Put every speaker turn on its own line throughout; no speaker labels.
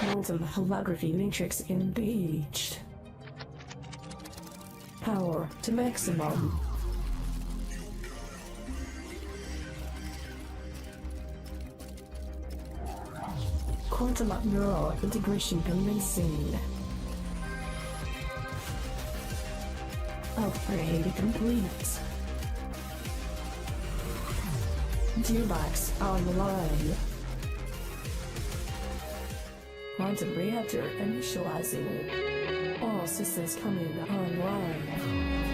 Quantum holography matrix engaged. Power to maximum. Quantum neural integration commencing. Upgrade complete. Gearbox online. Quantum reactor initializing. All systems coming online.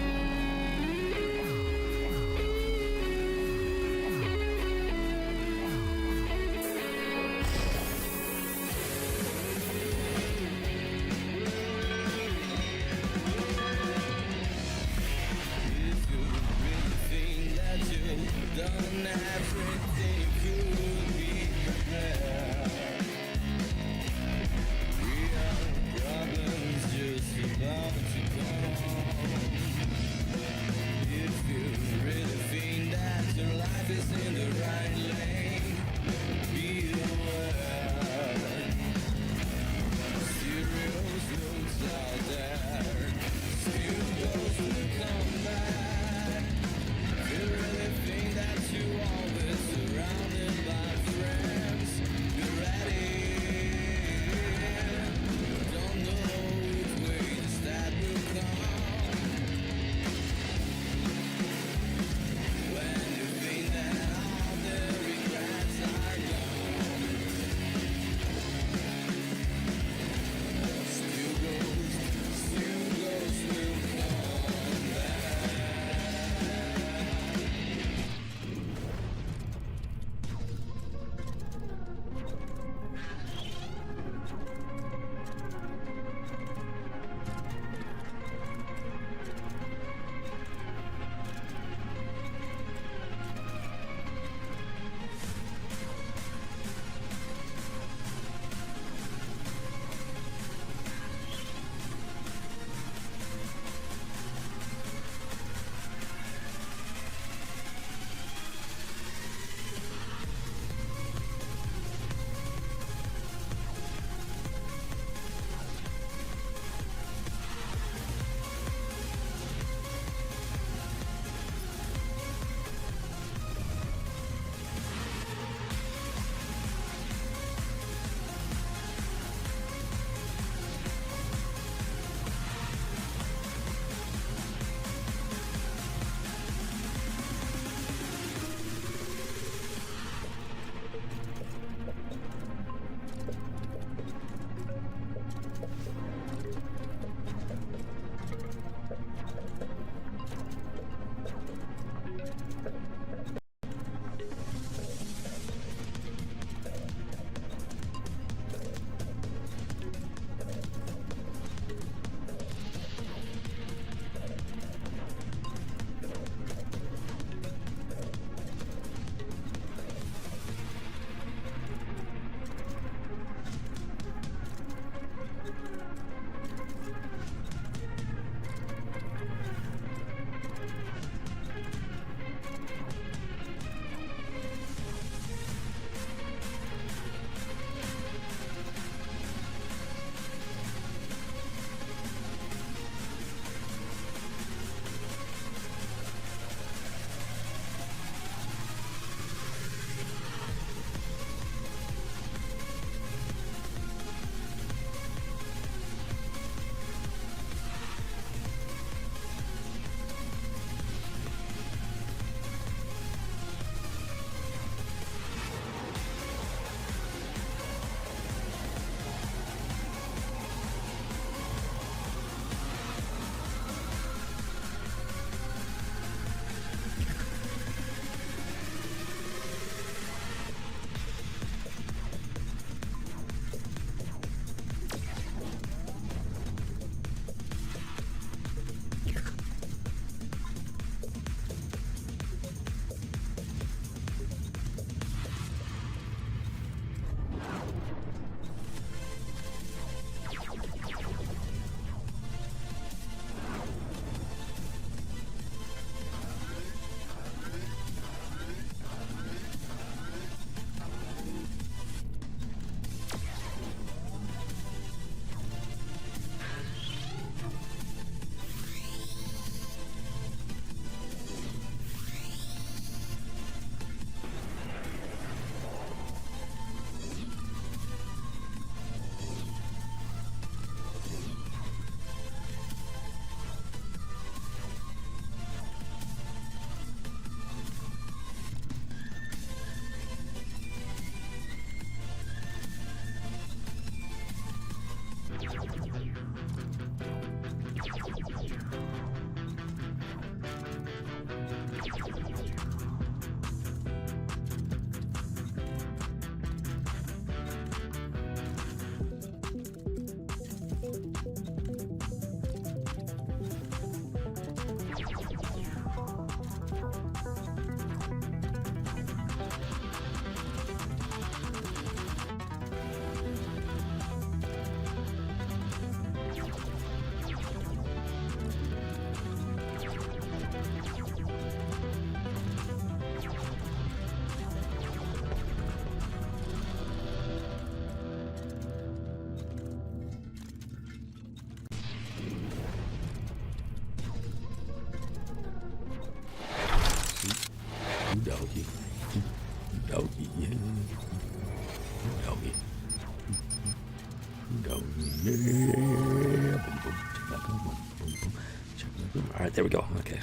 we go. Okay.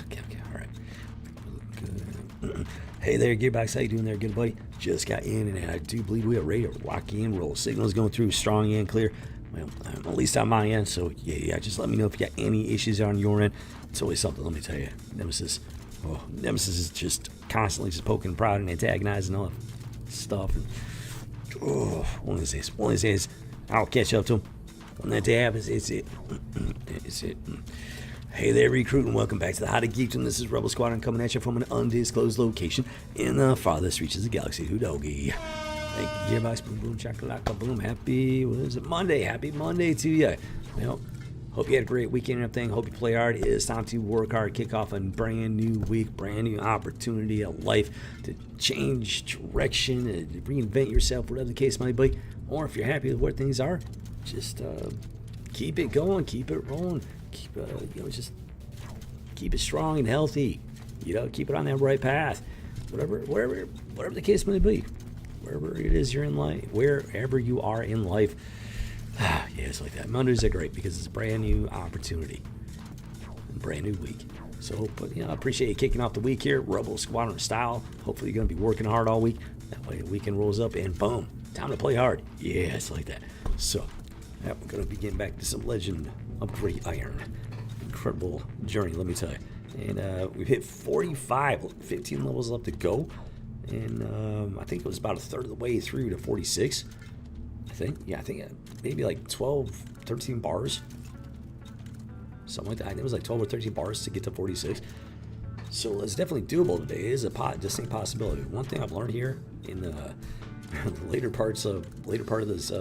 All right. Good. Hey there, Gearbox. How you doing there, good buddy? Just got in, and I do believe we are ready to rock and roll. Signal's going through strong and clear. Well, at least on my end. So yeah. Just let me know if you got any issues on your end. It's always something. Let me tell you, Nemesis. Oh, Nemesis is just constantly just poking, prodding, antagonizing all that stuff. And, one of these days, I'll catch up to him. When that day happens, it's it. It's it. Hey there, recruit, and welcome back to the How to Geekdom. This is Rebel Squadron coming at you from an undisclosed location in the farthest reaches of the galaxy. Hoodogie. Thank you, Gearbox. Boom, boom, chakalaka, boom. Happy, what is it, Monday? Happy Monday to you. Well, hope you had a great weekend and everything. Hope you play hard. It is time to work hard, kick off a brand new week, brand new opportunity of life to change direction and reinvent yourself, whatever the case might be. Or if you're happy with where things are, just keep it going, keep it rolling. Keep just keep it strong and healthy. Keep it on that right path. Whatever the case may be, wherever it is you're in life, wherever you are in life. Yeah, it's like that. Mondays are great because it's a brand new opportunity, a brand new week. So, but I appreciate you kicking off the week here, Rebel Squadron style. Hopefully, you're gonna be working hard all week. That way, the weekend rolls up and boom, time to play hard. Yeah, it's like that. So, we're gonna be getting back to some Legend of Great Iron. Incredible journey, let me tell you. And we've hit 45, 15 levels left to go. And I think it was about a third of the way through to 46. I think maybe like 12, 13 bars. Something like that. I think it was like 12 or 13 bars to get to 46. So it's definitely doable today. It is a distinct possibility. One thing I've learned here in the later part of this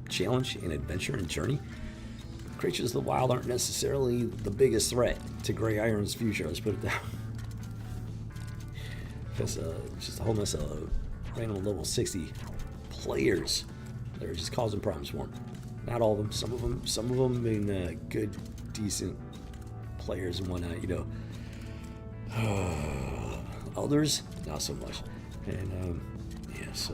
challenge and adventure and journey, creatures of the wild aren't necessarily the biggest threat to Grey Iron's future. Let's put it down. Because it's just a whole mess of random level 60 players that are just causing problems for them. Not all of them. Some of them being good, decent players and whatnot. Others, not so much. And so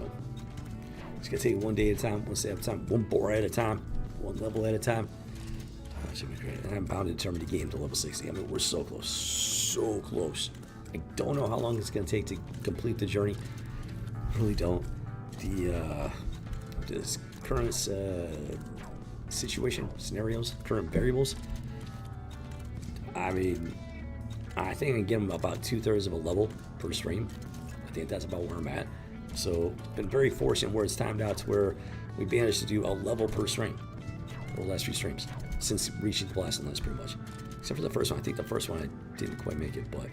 it's gonna take one day at a time, one step at a time, one boar at a time, one level at a time. Should be great. And I'm bound and determined to get him to level 60. I mean, we're so close. So close. I don't know how long it's going to take to complete the journey. I really don't. This current situation, scenarios, current variables. I mean, I think I can get him about 2/3 of a level per stream. I think that's about where I'm at. So, been very fortunate where it's timed out to where we managed to do a level per stream for the last few streams since reaching the blasting list, pretty much. Except for the first one. I think the first one I didn't quite make it, but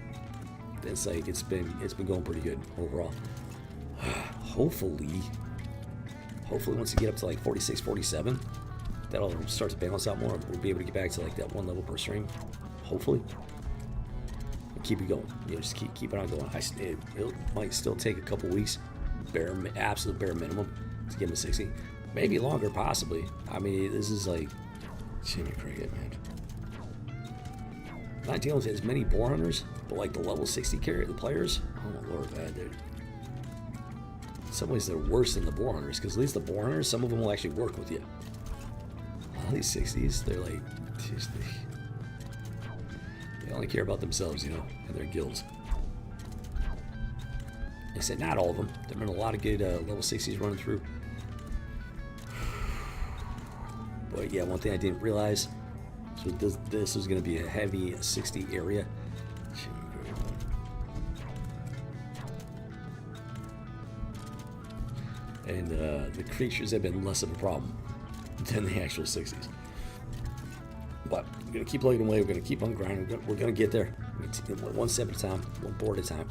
it's like it's been going pretty good overall. Hopefully once you get up to like 46, 47, that'll start to balance out more. We'll be able to get back to like that one level per stream. Hopefully. Keep it going. Just keep it on going. It might still take a couple weeks, absolute bare minimum, to get him to 60. Maybe longer, possibly. I mean, this is like Jimmy Cricket, man. Not dealing with as many boar hunters, but like the level 60 the players. Oh my lord, man, dude. In some ways, they're worse than the boar hunters, because at least the boar hunters, some of them will actually work with you. All these 60s, they're like, geez, they only care about themselves, and their guilds. Like I said, not all of them. There have been a lot of good level 60s running through. But yeah, one thing I didn't realize, so this was going to be a heavy 60 area. And the creatures have been less of a problem than the actual 60s. But we're going to keep plugging away. We're going to keep on grinding. We're going to get there. One step at a time, one board at a time.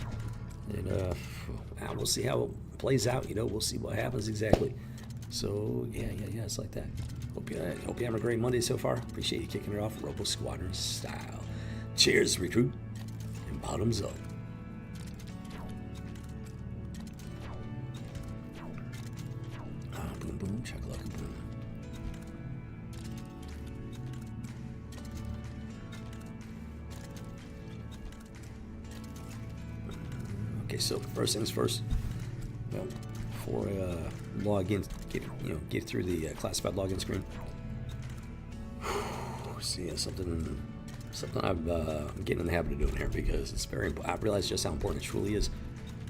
And we'll see how it plays out. We'll see what happens exactly. So, yeah, it's like that. Hope you're having a great Monday so far. Appreciate you kicking it off Rebel Squadron style. Cheers, recruit, and bottoms up. Boom, boom, chakalaka, boom. Okay, so first things first. Before I log in, get through the classified login screen. See something Something I'm getting in the habit of doing here because it's very important. I realize just how important it truly is.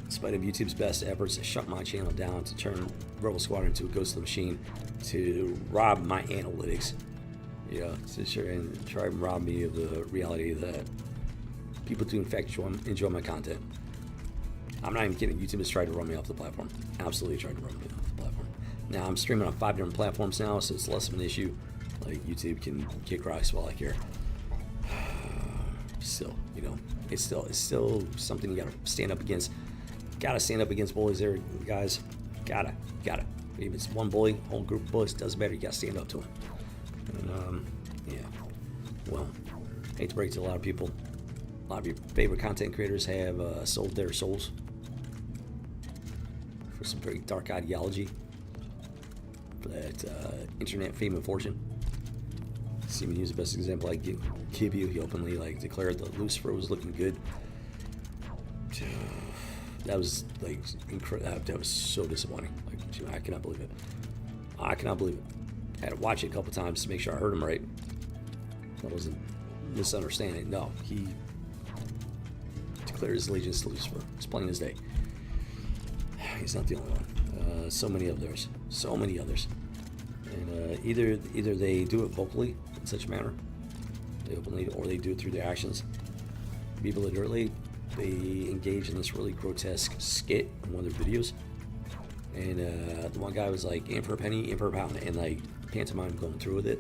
In spite of YouTube's best efforts to shut my channel down, to turn Rebel Squadron into a ghost of the machine, to rob my analytics, to try and rob me of the reality that people do in fact enjoy my content. I'm not even kidding. YouTube has tried to run me off the platform. Absolutely tried to run me off the platform. Now I'm streaming on 5 different platforms now, so it's less of an issue. Like YouTube can kick rocks while I care. Still, it's still something you gotta stand up against. Gotta stand up against bullies there, guys. Gotta. If it's one bully, whole group of bullies, doesn't matter. You gotta stand up to them. And yeah. Well, hate to break it to a lot of people. A lot of your favorite content creators have sold their souls for some very dark ideology, for that internet fame and fortune. See me use the best example I give you. He openly declared that Lucifer was looking good. That was incredible. That was so disappointing. I cannot believe it. I had to watch it a couple times to make sure I heard him right. That wasn't misunderstanding. No, he declared his allegiance to Lucifer. It's plain as day. He's not the only one. So many others. And either they do it vocally in such a manner, they openly, or they do it through their actions. People literally, they engage in this really grotesque skit in one of their videos, and the one guy was like, in for a penny, in for a pound, and pantomime going through with it.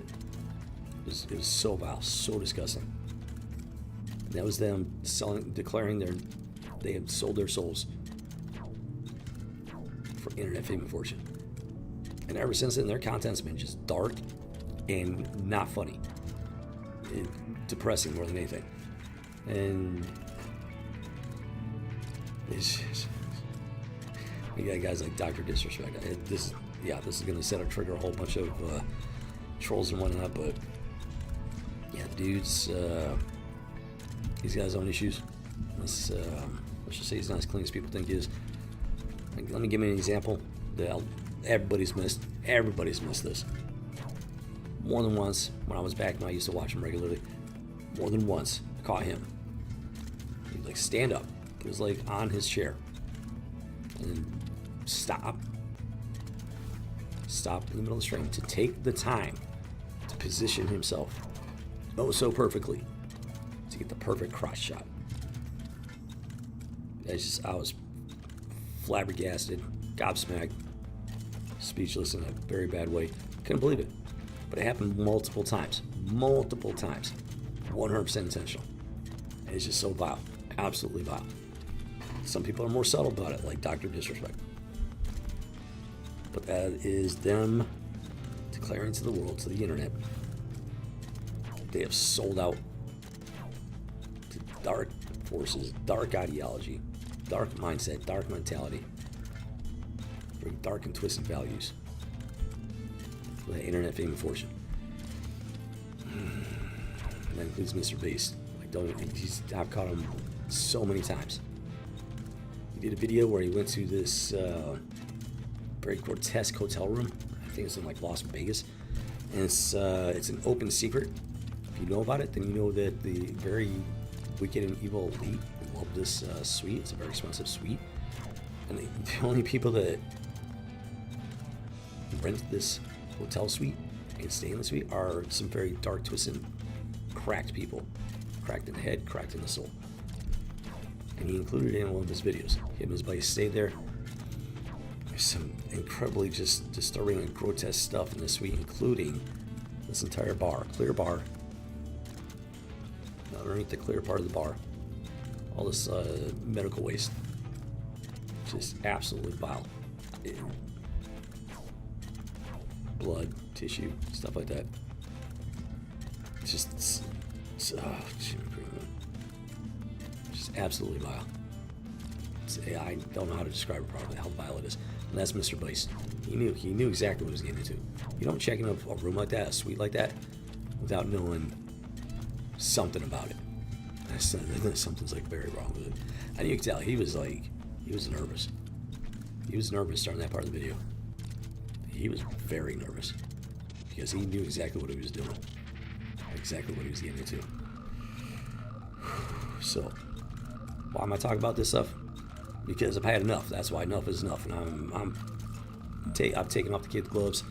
It was so vile, so disgusting. And that was them declaring they had sold their souls for internet fame and fortune. And ever since then, their content's been just dark and not funny. Depressing more than anything. And it's just, you got guys like Dr. Disrespect. This is going to trigger a whole bunch of trolls and whatnot, but yeah, dudes, he's got his own issues. Let's just say he's not as clean as people think he is. Let me give you an example that everybody's missed. Everybody's missed this. More than once, when I was back when I used to watch him regularly, more than once, I caught him. He'd stand up. He was on his chair. And then stop in the middle of the stream to take the time to position himself so perfectly to get the perfect cross shot. I was flabbergasted, gobsmacked, speechless in a very bad way. Couldn't believe it. But it happened multiple times. 100% intentional. And it's just so vile. Absolutely vile. Some people are more subtle about it, like Dr. Disrespect. But that is them declaring to the world, to the internet, they have sold out to dark forces, dark ideology, dark mindset, dark mentality, very dark and twisted values for the internet fame and fortune. And that includes Mr. Beast. I've caught him so many times. He did a video where he went to this very grotesque hotel room. I think it's in Las Vegas, and it's an open secret. If you know about it, then you know that the very wicked and evil elite love this suite. It's a very expensive suite, and the only people that rent this hotel suite and stay in the suite are some very dark, twisted, cracked people, cracked in the head, cracked in the soul. And he included it in one of his videos. Him and his buddy stayed there. There's some incredibly just disturbing and grotesque stuff in this suite, including this entire bar, clear bar. Underneath the clear part of the bar, all this medical waste, just absolutely vile. Blood, tissue, stuff like that. It's just absolutely vile. I don't know how to describe it properly, how vile it is. And that's Mr. Bice. He knew exactly what he was getting into. You don't check into a room like that, a suite like that, without knowing something about it. Something's very wrong with it. And you can tell he was nervous. He was nervous during that part of the video. He was very nervous because he knew exactly what he was doing, exactly what he was getting into. So, why am I talking about this stuff? Because I've had enough. That's why enough is enough, and I've taken off the kid gloves.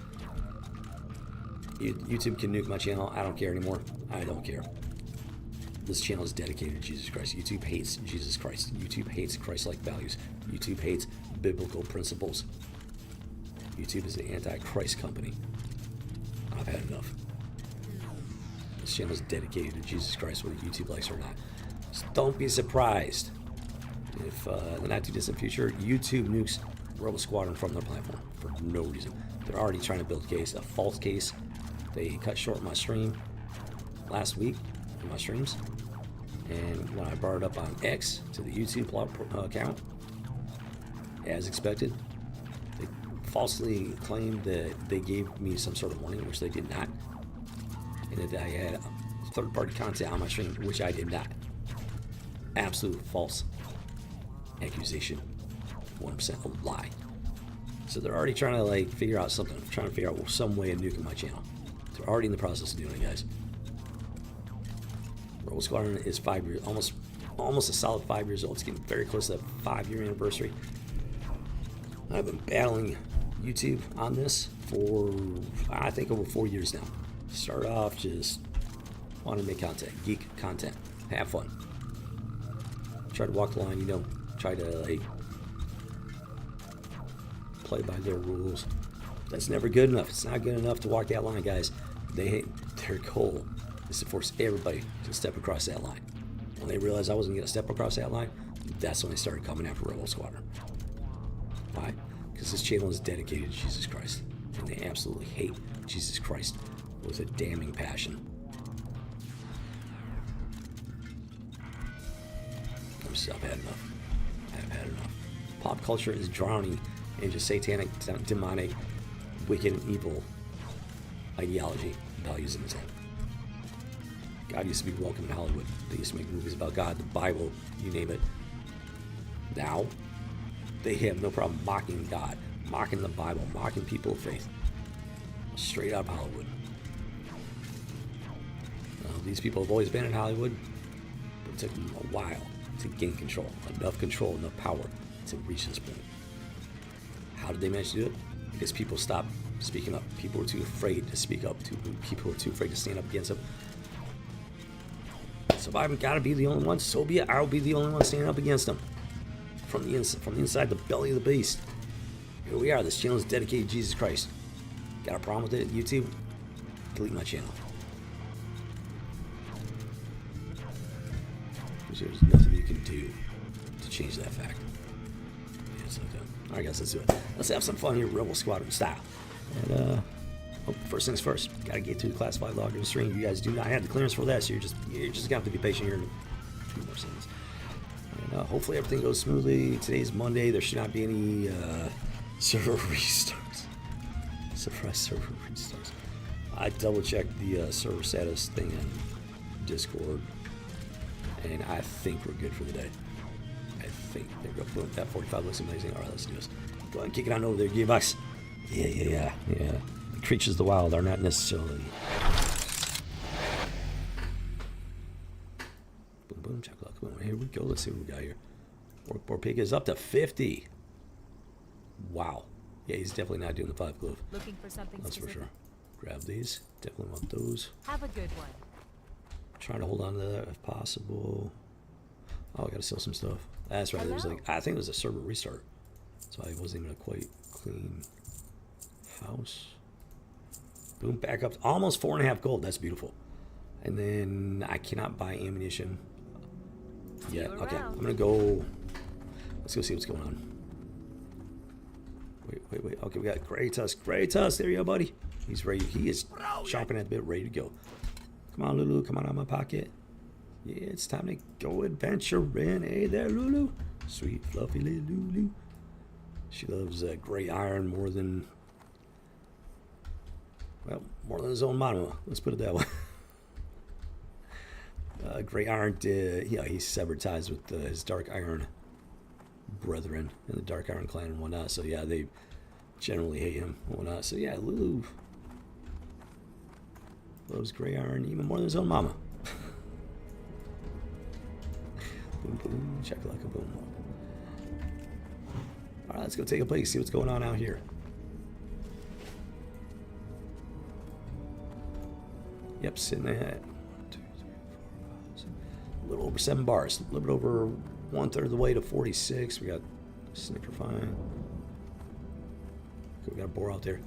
YouTube can nuke my channel. I don't care anymore. I don't care. This channel is dedicated to Jesus Christ. YouTube hates Jesus Christ. YouTube hates Christ-like values. YouTube hates biblical principles. YouTube is the anti-Christ company. I've had enough. This channel is dedicated to Jesus Christ, whether YouTube likes it or not. So don't be surprised if in the not too distant future, YouTube nukes Rebel Squadron from their platform for no reason. They're already trying to build a false case. They cut short my stream last week in my streams, and when I brought it up on X to the YouTube account, as expected, they falsely claimed that they gave me some sort of warning, which they did not, and that I had third-party content on my stream, which I did not. Absolute false accusation, 1% a lie. So they're already trying to like figure out something, trying to figure out some way of nuking my channel. They're already in the process of doing it, guys. Rebel Squadron is 5 years, almost a solid 5 years old. It's getting very close to that 5-year anniversary. I've been battling YouTube on this for, I think, over 4 years now. Started off just wanting to make content, geek content, have fun. Try to walk the line, you know, try to like play by their rules. That's never good enough. It's not good enough to walk that line, guys. Their goal is to force everybody to step across that line. When they realized I wasn't going to step across that line, that's when they started coming after Rebel Squadron. Why? Because this channel is dedicated to Jesus Christ, and they absolutely hate Jesus Christ with a damning passion. I've had enough. I've had enough. Pop culture is drowning in just satanic, demonic, wicked, and evil ideology, values in its head. God used to be welcome in Hollywood. They used to make movies about God, the Bible, you name it. Now, they have no problem mocking God, mocking the Bible, mocking people of faith. Straight out of Hollywood. These people have always been in Hollywood, but it took them a while to gain control, enough power to reach this point. How did they manage to do it? Because people stopped speaking up. People were too afraid to speak up. People were too afraid to stand up against them. So if I've got to be the only one, so be it. I'll be the only one standing up against them. From the inside the belly of the beast. Here we are. This channel is dedicated to Jesus Christ. Got a problem with it, YouTube? Delete my channel. There's nothing you can do to change that fact. Yeah, it's okay. Alright guys, let's do it. Let's have some fun here, Rebel Squadron style. And first things first, gotta get to the classified log in the stream. You guys do not have the clearance for that, so you're just gonna have to be patient here in a few more seconds. And hopefully everything goes smoothly. Today's Monday, there should not be any server restarts. Surprise server restarts. I double checked the server status thing in Discord, and I think we're good for the day. I think. There we go. Boom. That 45 looks amazing. All right, let's do this. Go ahead and kick it on over there, Gearbox. Yeah. The creatures of the wild are not necessarily. Boom, chocolate. Come on, here we go. Let's see what we got here. Workboard pig is up to 50. Wow. Yeah, he's definitely not doing the 5 glove.
Looking for something
That's
specific?
for sure. Grab these. Definitely want those.
Have a good one.
Trying to hold on to that if possible. Oh, I gotta sell some stuff. That's right. There was like, I think it was a server restart, so I wasn't even a quite clean house. Boom, back up to almost 4.5 gold. That's beautiful. And then I cannot buy ammunition yet. Okay, I'm gonna go. Let's go see what's going on. Wait. Okay, we got Grey Tusk. Grey Tusk, there you go, buddy. He's ready. He is chomping at the bit, ready to go. Come on, Lulu. Come on out of my pocket. Yeah, it's time to go adventuring. Hey there, Lulu. Sweet, fluffy little Lulu. She loves gray iron more than his own mama. Let's put it that way. Gray iron, he severed ties with his dark iron brethren in the dark iron clan and whatnot. So yeah, they generally hate him and whatnot. So yeah, Lulu loves gray iron even more than his own mama. Boom, boom, check like a boom. All right, let's go take a peek, see what's going on out here. Yep, sitting at 2, 3, 4, 5, 6, a little over 7 bars, a little bit over 1/3 of the way to 46. We got Sniper fine. Okay, we got a boar out there.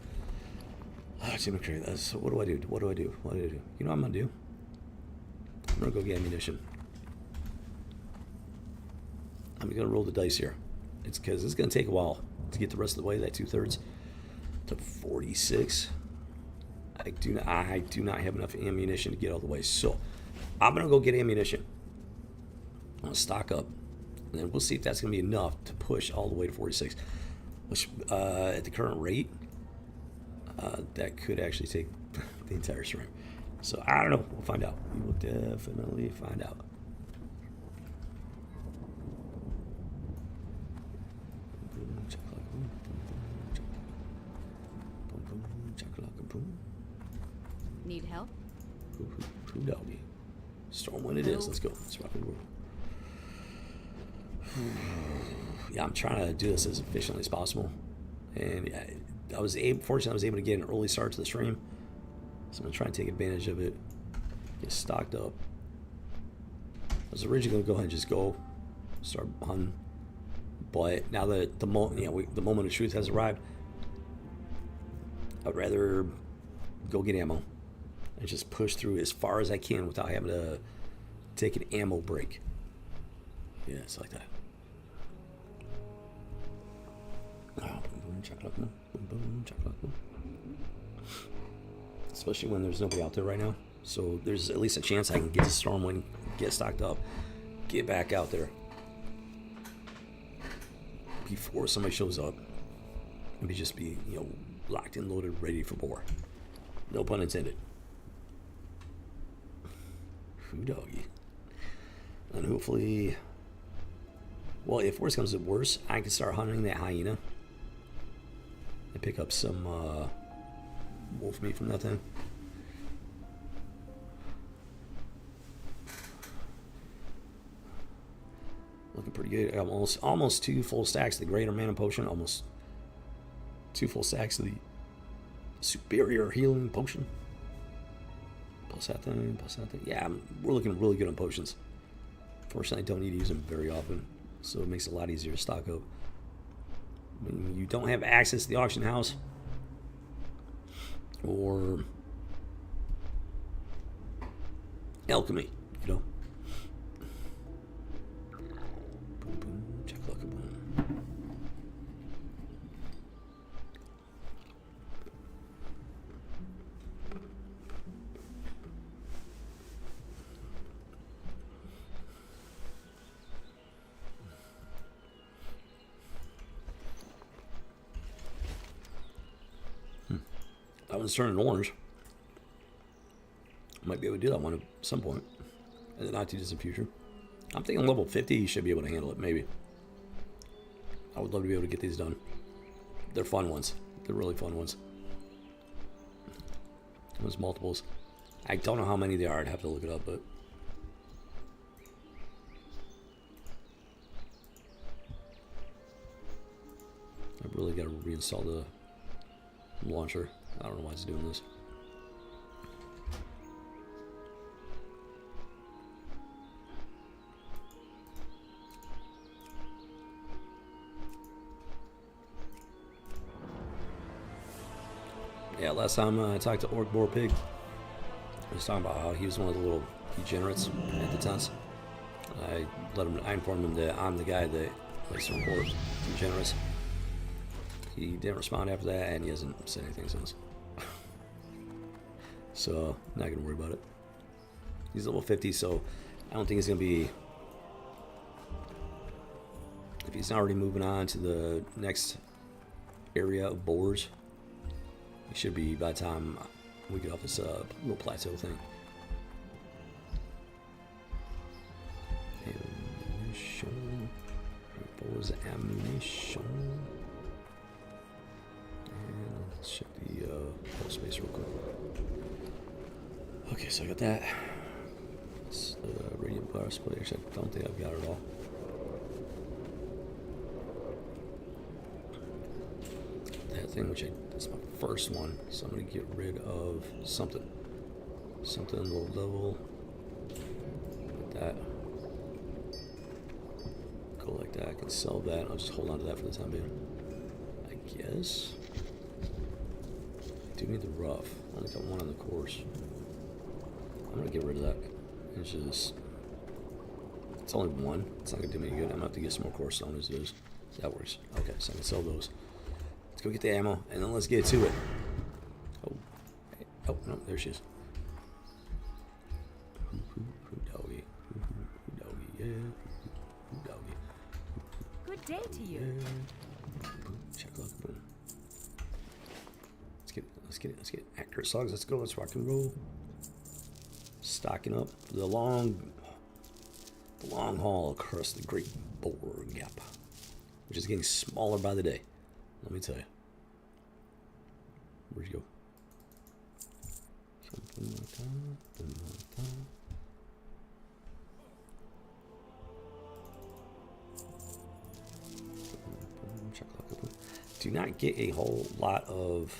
Oh, Jim McCray, so what do I do? What do I do? What do I do? You know what I'm gonna do? I'm gonna go get ammunition. I'm gonna roll the dice here. It's because it's gonna take a while to get the rest of the way, that 2/3 to 46. I do not have enough ammunition to get all the way. So I'm gonna go get ammunition. I'm gonna stock up. And then we'll see if that's gonna be enough to push all the way to 46. Which at the current rate, that could actually take the entire stream. So I don't know. We'll find out. We will definitely find out.
Need help?
Who doggy? Stormwind it is. Let's go. Let's rock and roll. Yeah, I'm trying to do this as efficiently as possible. And fortunately, I was able to get an early start to the stream. So I'm going to try and take advantage of it. Get stocked up. I was originally going to go ahead and just go start hunting. But now that the moment of truth has arrived, I'd rather go get ammo and just push through as far as I can without having to take an ammo break. Yeah, it's like that. Especially when there's nobody out there right now. So there's at least a chance I can get to Stormwind, get stocked up, get back out there before somebody shows up, and just be, locked and loaded, ready for war. No pun intended. Who doggy. And hopefully, well, if worse comes to worse, I can start hunting that hyena and pick up some wolf meat from that thing. Looking pretty good. I got almost 2 full stacks of the greater mana potion. Almost 2 full stacks of the superior healing potion. Plus that thing, plus that thing. Yeah, we're looking really good on potions. Fortunately, I don't need to use them very often, so it makes it a lot easier to stock up. When you don't have access to the auction house, or alchemy, Boom, boom, chakalaka-boom. That one's turning orange. I might be able to do that one at some point in the not too distant future. I'm thinking level 50 you should be able to handle it, maybe. I would love to be able to get these done. They're fun ones. They're really fun ones. There's multiples. I don't know how many there are. I'd have to look it up, but I've really got to reinstall the launcher. I don't know why it's doing this. Yeah, last time I talked to Orc Boar Pig, he was talking about how he was one of the little degenerates at the tents. I informed him that I'm the guy that likes to report degenerates. He didn't respond after that, and he hasn't said anything since. So, not going to worry about it. He's level 50, so I don't think he's going to be... If he's not already moving on to the next area of boars, he should be by the time we get off this little plateau thing. Ammunition. Boars ammunition. Let's check the whole space real quick. Okay, so I got that. It's the radiant bar. power split. Actually, I don't think I've got it all. That thing, that's my first one. So I'm gonna get rid of something. Something low level. Like that. Go like that. I can sell that. I'll just hold on to that for the time being. I guess. I do need the rough. I only got one on the course. I'm gonna get rid of that. It's only one. It's not gonna do me any good. I'm gonna have to get some more course stone as it is. So that works. Okay, so I can sell those. Let's go get the ammo and then let's get to it. Oh, hey. Oh no, there she is. Doggy, doggy, yeah. Doggy.
Good day to you.
Yeah. Check out the boom. Let's get accurate songs. Let's go. Let's rock and roll. Stocking up for the long haul across the Great Boar Gap, which is getting smaller by the day. Let me tell you. Where'd you go? Do not get a whole lot of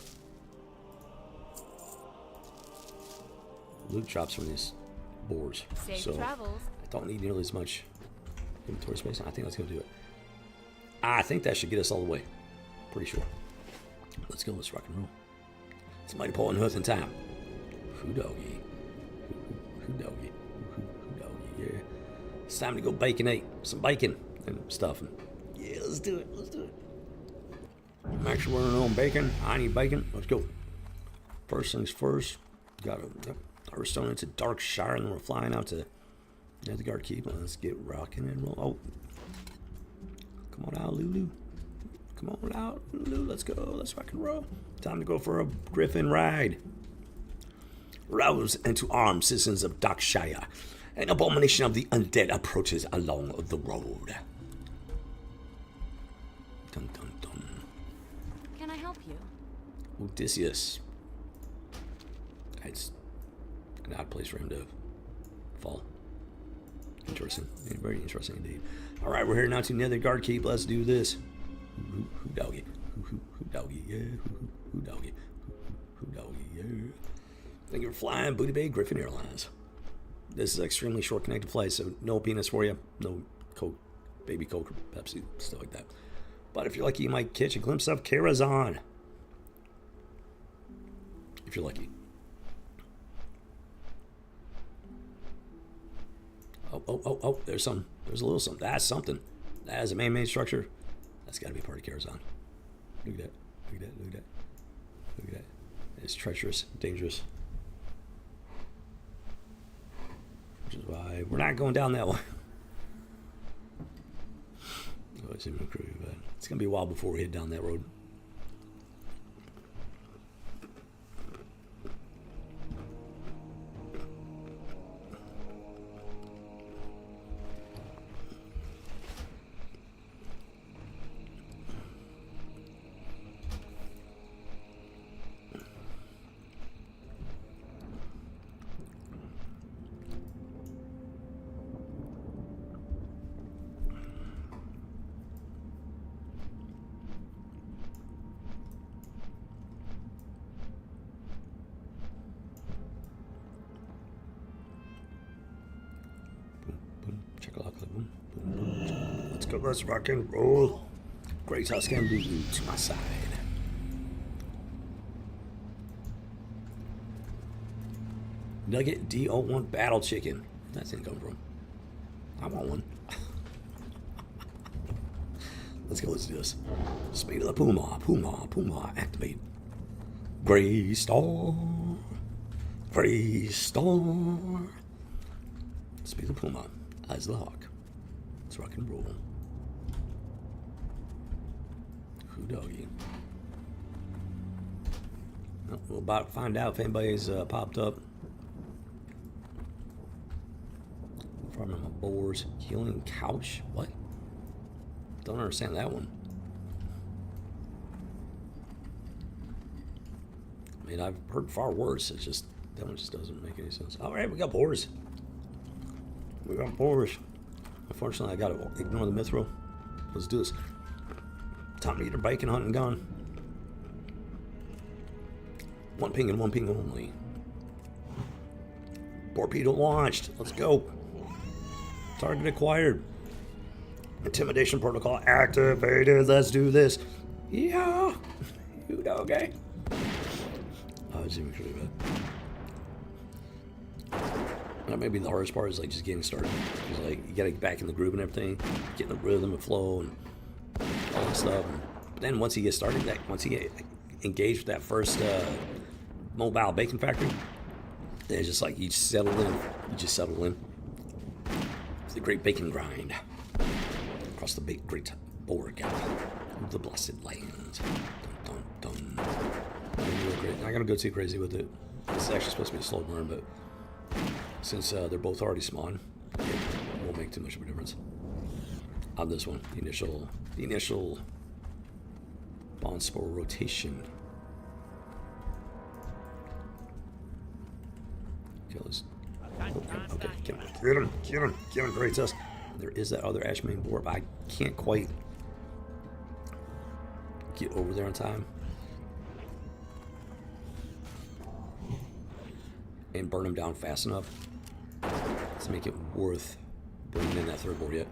loot drops from these boars.
Safe
so
travels.
I don't need nearly as much inventory space. I think that's going to do it. I think that should get us all the way. Pretty sure. Let's go. Let's rock and roll. Somebody pulling hoof in time. Who doggy? Who doggy? Who doggy? Yeah. It's time to go baconate some bacon and stuff. And yeah, let's do it. Let's do it. I'm actually running on bacon. I need bacon. Let's go. First things first. Got a Hearthstone into Darkshire, and then we're flying out to Nethergard Keep. Let's get rocking and roll. Oh, come on out, Lulu. Come on out, Lulu. Let's go. Let's rock and roll. Time to go for a griffin ride. Rouse into arms, citizens of Darkshire. An abomination of the undead approaches along the road. Dun dun dun.
Can I help you?
Odysseus. It's an odd place for him to fall. Interesting. Very interesting indeed. All right, we're here now to Nethergard Keep. Let's do this. Who doggy? Who doggy? Yeah. Who doggy? Who doggy? Yeah. Thank you for flying, Booty Bay Griffin Airlines. This is an extremely short connected flight, so no peanuts for you. No Coke, baby Coke, or Pepsi, stuff like that. But if you're lucky, you might catch a glimpse of Karazhan. If you're lucky. Oh, there's a little something. That's something. That is a man-made structure. That's got to be part of Karazhan. Look at that. Look at that. Look at that. Look at that. It's treacherous, dangerous. Which is why we're not going down that one. Oh, it's even creepy, but it's going to be a while before we head down that road. Let's go, let's rock and roll. Great Tuscan Blue to my side. Nugget D01 Battle Chicken. That's didn't come from. I want one. Let's go, let's do this. Speed of the Puma, activate. Gray Star. Speed of the Puma, eyes of the hawk. Let's rock and roll. Who doggy? Well, we'll about find out if anybody's popped up. Farming my boars. Healing couch? What? Don't understand that one. I mean, I've heard far worse. It's just, that one just doesn't make any sense. All right, we got boars. We got boars. Unfortunately, I gotta ignore the mithril. Let's do this. Time to get our bacon hunting gone. One ping and one ping only. Torpedo launched. Let's go. Target acquired. Intimidation protocol activated. Let's do this. Yeah. You okay? Oh, it's even really bad. That may be the hardest part is like just getting started. Because like you gotta get back in the groove and everything, get in the rhythm and flow and all that stuff. But then once you get started, once you get engaged with that first mobile bacon factory, then it's just like you just settle in. You just settle in. It's the great bacon grind across the big great board of the blessed lands. Dun, dun, dun. Not gonna go too crazy with it. This is actually supposed to be a slow burn, but since they're both already spawned, it won't make too much of a difference. On this one, the initial bond spore rotation. Okay, get him, great us. There is that other Ashmain boar, but I can't quite get over there in time and burn him down fast enough to make it worth bringing in that third board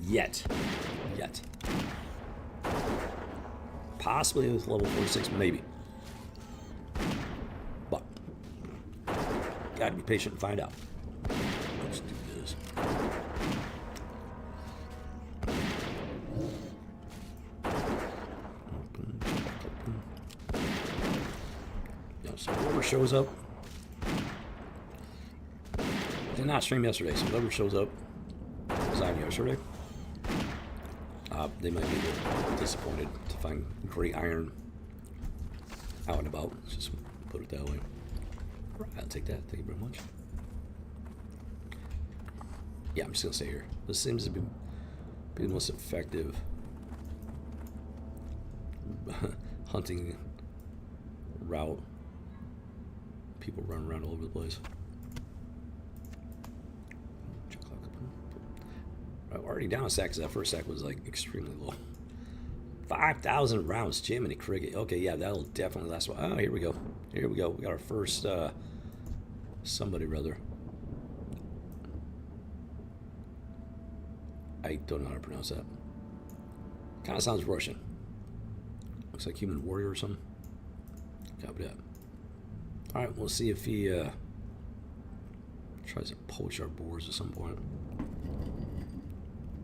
yet. Possibly with level 46, maybe. But gotta be patient and find out. Let's do this. Yeah, so whoever shows up. Did not stream yesterday, so whoever shows up was on yesterday. They might be a little disappointed to find great iron out and about. Let's just put it that way. I'll take that. Thank you very much. Yeah, I'm just gonna say here. This seems to be the most effective hunting route. People run around all over the place. I'm already down a sack because that first sack was like extremely low. 5,000 rounds, Jiminy Cricket. Okay, yeah, that'll definitely last a while. Oh, here we go. We got our first somebody rather. I don't know how to pronounce that. Kind of sounds Russian. Looks like human warrior or something. Copy that. All right, we'll see if he tries to poach our boars at some point.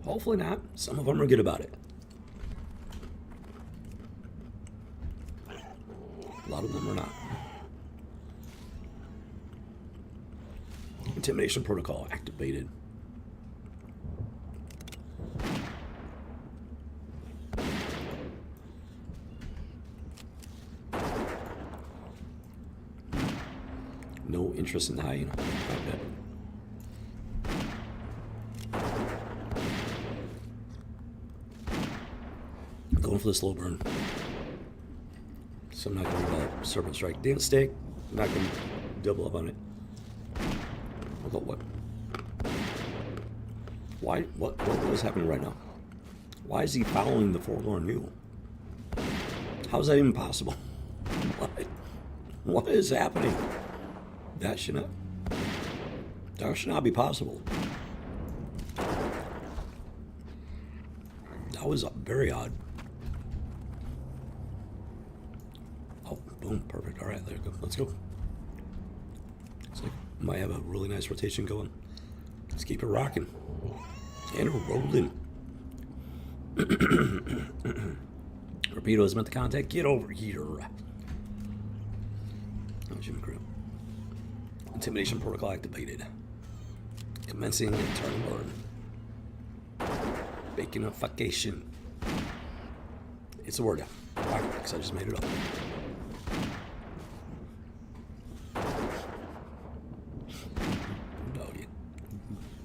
Hopefully not. Some of them are good about it. A lot of them are not. Intimidation protocol activated. No interest in hyena. I bet. Going for the slow burn. So I'm not going to worry about Serpent Strike. Dance Stick, I'm not going to double up on it. Although what? Why? What is happening right now? Why is he following the Forlorn Mule? How is that even possible? What is happening? That should not be possible. That was very odd. Oh, boom, perfect. All right, there you go. Let's go. Looks like we might have a really nice rotation going. Let's keep it rocking. And rolling. Torpedo has met the contact. Get over here. Oh, Jim Crew. Intimidation protocol activated. Commencing turn burn. Baconification. It's a word. Why? Because I just made it up. Doggy.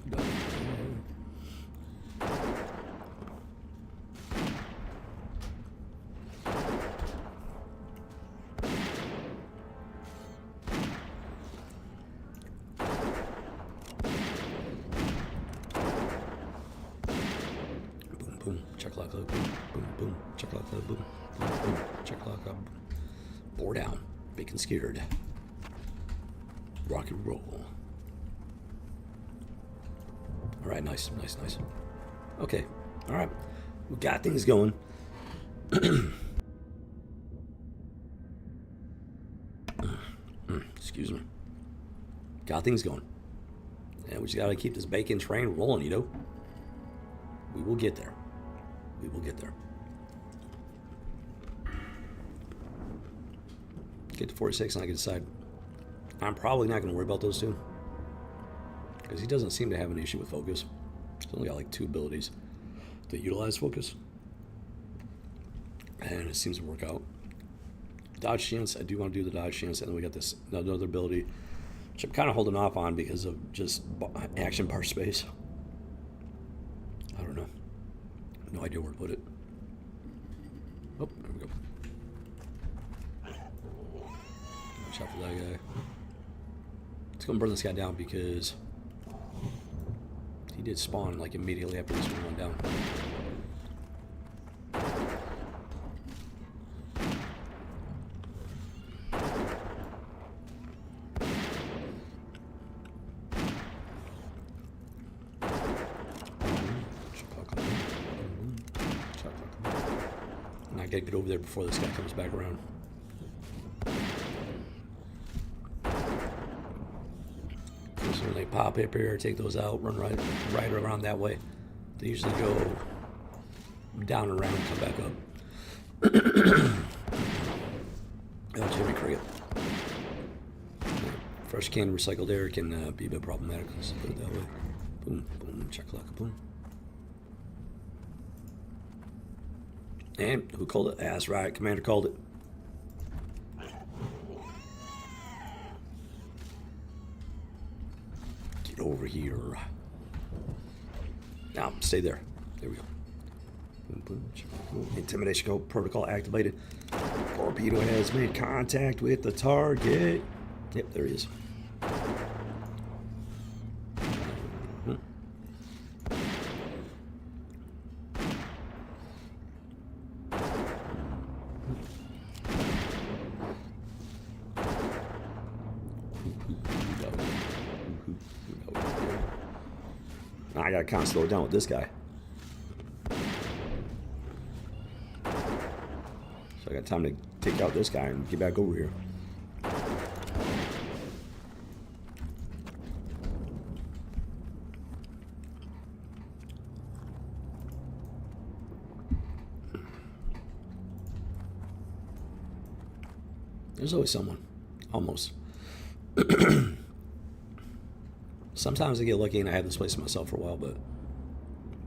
Doggy. Chakalaka, boom, boom, boom. Chakalaka, boom, boom, boom. Chakalaka, boom. Bore down. Bacon scared. Rock and roll. Alright, nice, nice, nice. Okay, alright. We got things going. Excuse me. Got things going. And we just gotta keep this bacon train rolling, you know? We will get there. We will get there. Get to 46 and I can decide. I'm probably not gonna worry about those two. Because he doesn't seem to have an issue with focus. He's only got like 2 abilities that utilize focus. And it seems to work out. Dodge chance, I do want to do the dodge chance, and then we got this another ability, which I'm kind of holding off on because of just action bar space. I don't know. No idea where to put it. Oh, there we go. Watch out for that guy. Let's go and burn this guy down because he did spawn like immediately after this one went down. I gotta get over there before this guy comes back around. So when they pop up here, take those out, run right around that way. They usually go down and around and come back up. Oh, Jimmy Cricket. Fresh canned recycled air can be a bit problematic. Let's put it that way. Boom, boom, chakalaka, boom. And who called it? That's right, Commander called it. Get over here. Now, stay there. There we go. Boom, boom, boom. Intimidation code protocol activated. Torpedo has made contact with the target. Yep, there he is. I gotta kind of slow it down with this guy. So I got time to take out this guy and get back over here. There's always someone. Almost. Sometimes I get lucky and I have this place to myself for a while, but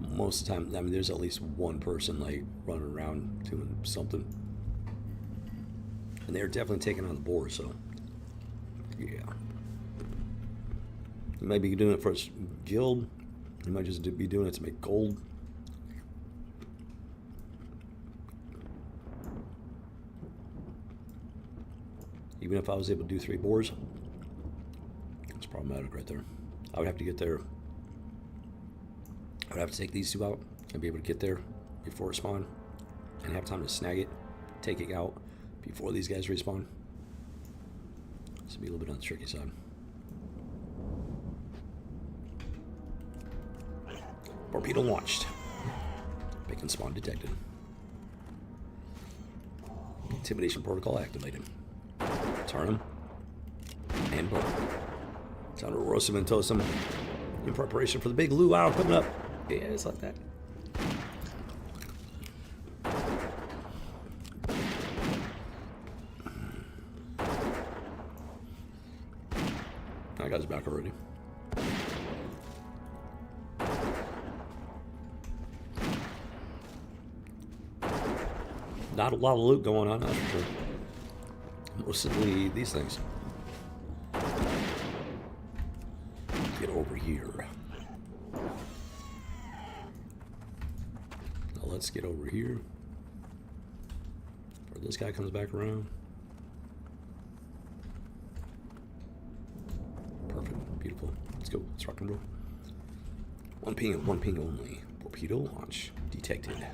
most of the time, I mean, there's at least one person like running around doing something. And they're definitely taking on the board, so yeah. You might be doing it for a guild. You might just be doing it to make gold. Even if I was able to do 3 boars, it's problematic right there. I would have to get there. I would have to take these 2 out and be able to get there before it spawn and have time to snag it, take it out before these guys respawn. This would be a little bit on the tricky side. Torpedo launched. Bacon spawn detected. Intimidation protocol activated. Turn him. And boom. Time to roast him and toast him in preparation for the big luau coming up. Yeah, it's like that. I got his back already. Not a lot of loot going on, that's for sure. Mostly these things. Get over here. Now let's get over here. Before this guy comes back around. Perfect. Beautiful. Let's go. Let's rock and roll. One ping only. Torpedo launch detected.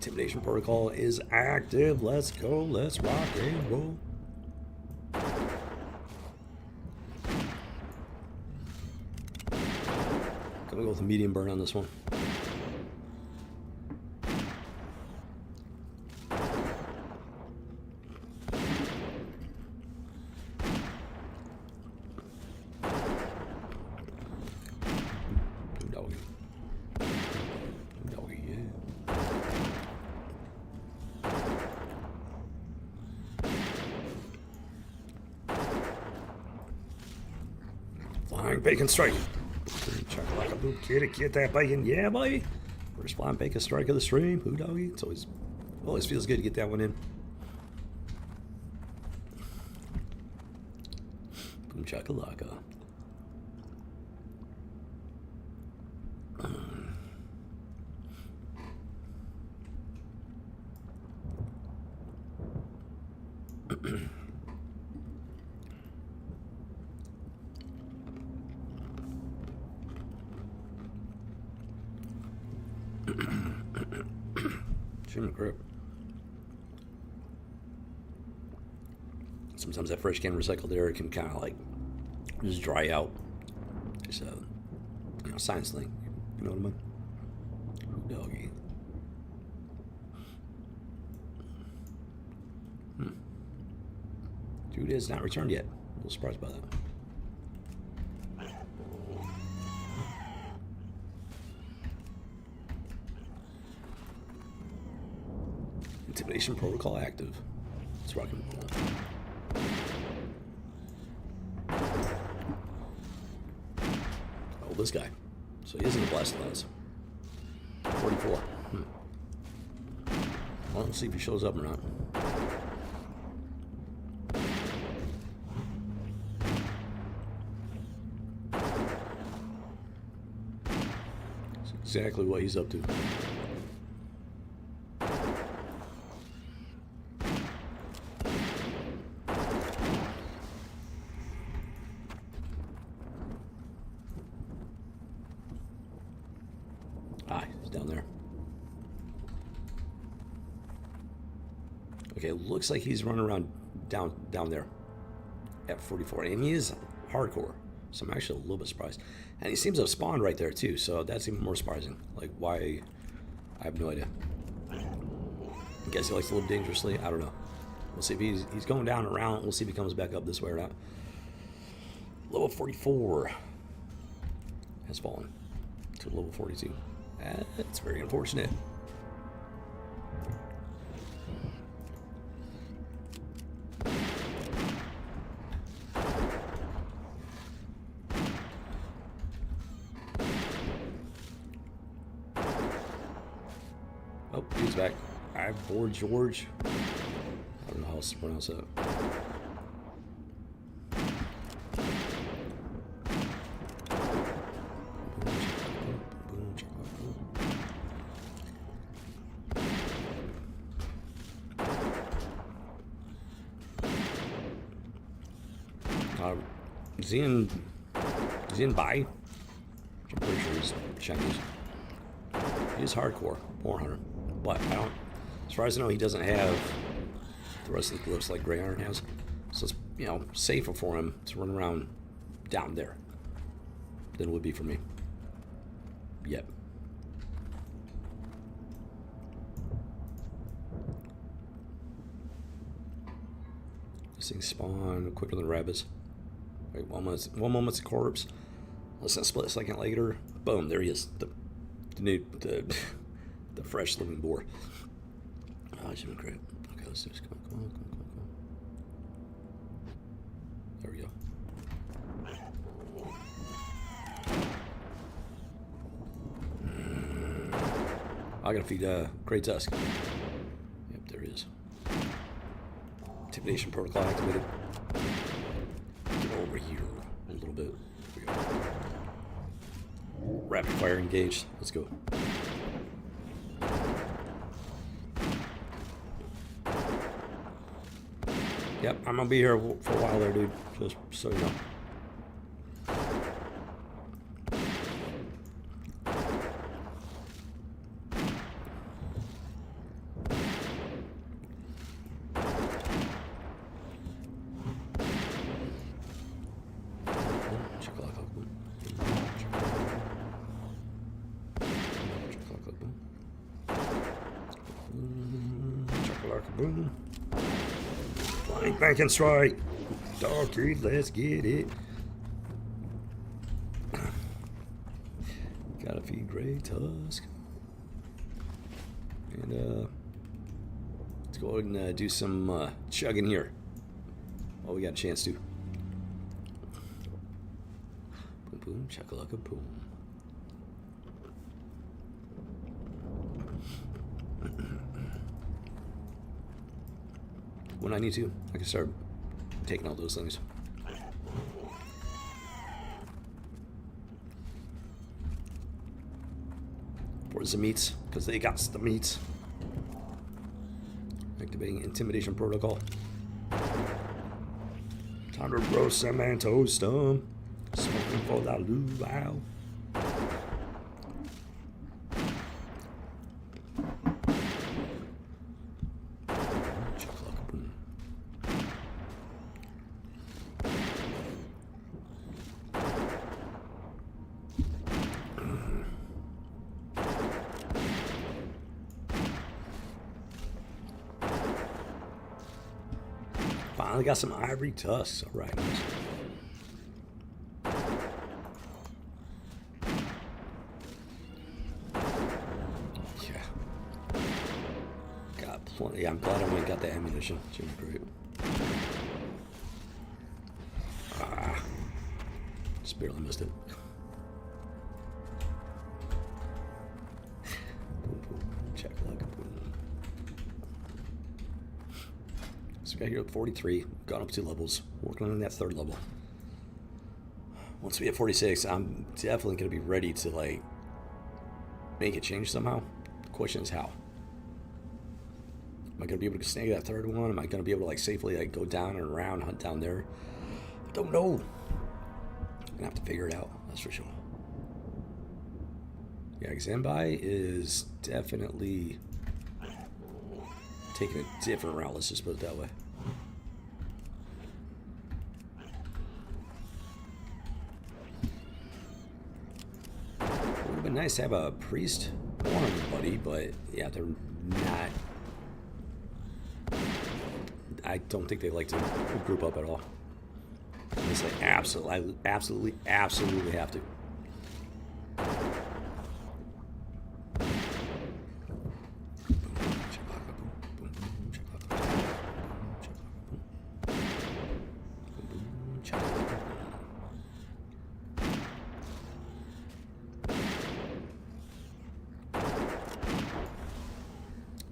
Intimidation protocol is active. Let's go. Let's rock and roll. Gonna go with a medium burn on this one. Doggy. Doggy, yeah. Flying bacon strike. Like a boot kitty, get that bacon, yeah, boy. First flying bacon strike of the stream. Who doggy? It's always feels good to get that one in. Boom chakalaka. Shouldn't grip. Sometimes that fresh can recycled air can kind of like just dry out. Just a science thing. You know what I mean? Doggy. Dude is not returned yet. A little surprised by that. Intimidation protocol active. Let's rock and roll. Oh, this guy. So he isn't a blast lance. 44. Well, let's see if he shows up or not. That's exactly what he's up to. Down there. Okay, looks like he's running around down there at 44, and he is hardcore. So I'm actually a little bit surprised. And he seems to have spawned right there too, so that's even more surprising. Like, why? I have no idea. I guess he likes to live dangerously. I don't know. We'll see if he's going down around. We'll see if he comes back up this way or not. Level 44 has fallen to level 42. That's very unfortunate. Oh, he's back. I bored George. I don't know how else to pronounce that. Is he in Bai? I'm pretty sure he's Chinese. He's hardcore, War Hunter. But I don't, as far as I know, he doesn't have the rest of the glyphs like Grey Iron has. So it's, safer for him to run around down there than it would be for me. Yep. These things spawn quicker than rabbits. Wait, one moment's a corpse. Less than a split second later, boom, there he is. The fresh living boar. Oh, he's doing great. Okay, let's do this. Come on. There we go. I gotta feed Great Tusk. Yep, there he is. Intimidation protocol activated. Get over here a little bit. There we go. Rapid fire engaged. Let's go. Yep, I'm gonna be here for a while there, dude. Just so you know. Boom. Flying bank and strike. Donkey, let's get it. Gotta feed Gray Tusk. And let's go ahead and do some chugging here. Oh, we got a chance to. Boom, boom, chakalaka, boom. When I need to, I can start taking all those things. Where's the meats? Because they got the meats. Activating intimidation protocol. Time to roast some and toast them. Smoking for that luau. Finally got some ivory tusks. All right. Yeah. Got plenty. I'm glad I went and got the ammunition. Jimmy Great. Ah. Just barely missed it. Boom, boom. Check like a boom. So we got here at 43, gone up 2 levels, working on that 3rd level. Once we hit 46, I'm definitely going to be ready to, like, make it change somehow. The question is how. Am I going to be able to snag that 3rd one? Am I going to be able to, like, safely, like, go down and around, hunt down there? I don't know. I'm going to have to figure it out, that's for sure. Yeah, Xanbai is definitely taking a different route, let's just put it that way. It would have been nice to have a priest or anybody, but yeah, they're not. I don't think they like to group up at all. It's like absolutely have to.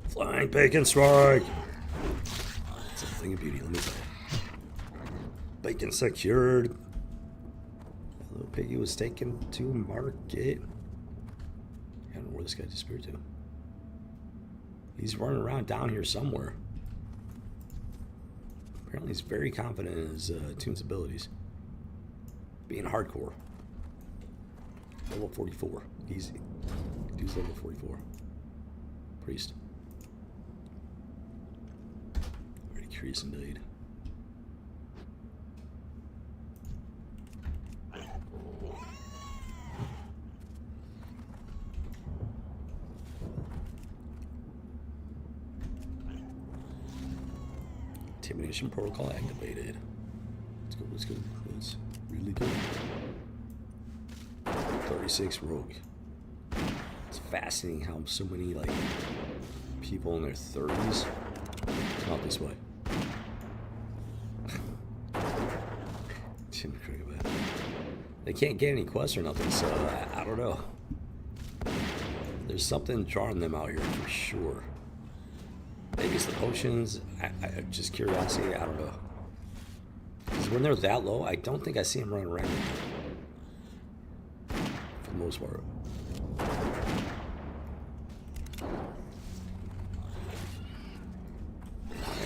Flying bacon strike. It's a thing of beauty, let me tell you. Bacon secured. Little piggy was taken to market. I don't know where this guy disappeared to. He's running around down here somewhere. Apparently he's very confident in his tune's abilities. Being hardcore. Level 44. Easy. Dude's level 44. Priest. Very curious indeed. Intimidation protocol activated. Let's go, let's go. That's really good. 36 rogue. It's fascinating how so many like people in their 30s come out this way. They can't get any quests or nothing, so I don't know. There's something drawing them out here for sure. Maybe it's the potions. I just curiosity. I don't know. Because when they're that low, I don't think I see them running around. For the most part.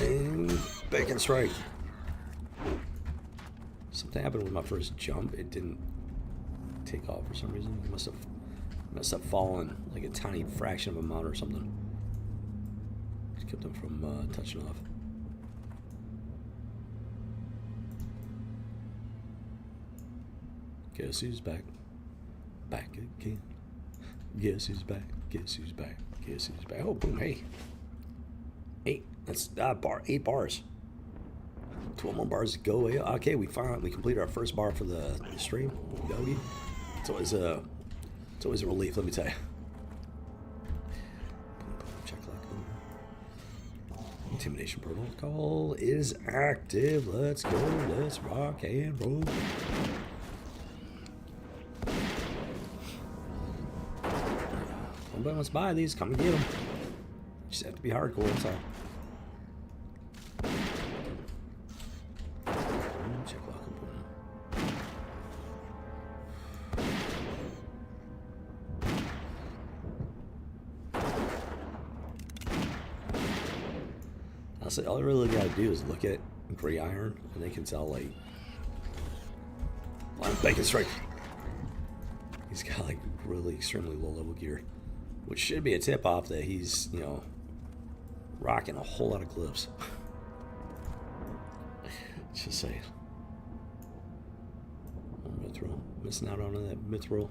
And bacon strike. Something happened with my first jump. It didn't take off for some reason. It must have fallen like a tiny fraction of a amount or something. Just kept them from touching off. Guess who's back? Back again. Guess who's back? Guess who's back? Guess who's back? Oh, boom, hey. 8. That's eight bars. 12 more bars to go. Yeah, okay, we completed our first bar for the stream. Doggy. It's always a relief, let me tell you. Check like intimidation protocol is active. Let's go. Let's rock and roll. Nobody wants to buy these. Come and get them. Just have to be hardcore. That's all. Check lock and boom. I'll say all I really gotta do is look at Gray Iron, and they can tell like, well, Bacon Strike. He's got like really extremely low level gear, which should be a tip off that he's, you know, rocking a whole lot of clips. Just saying. Mithril. Missing out on that mithril.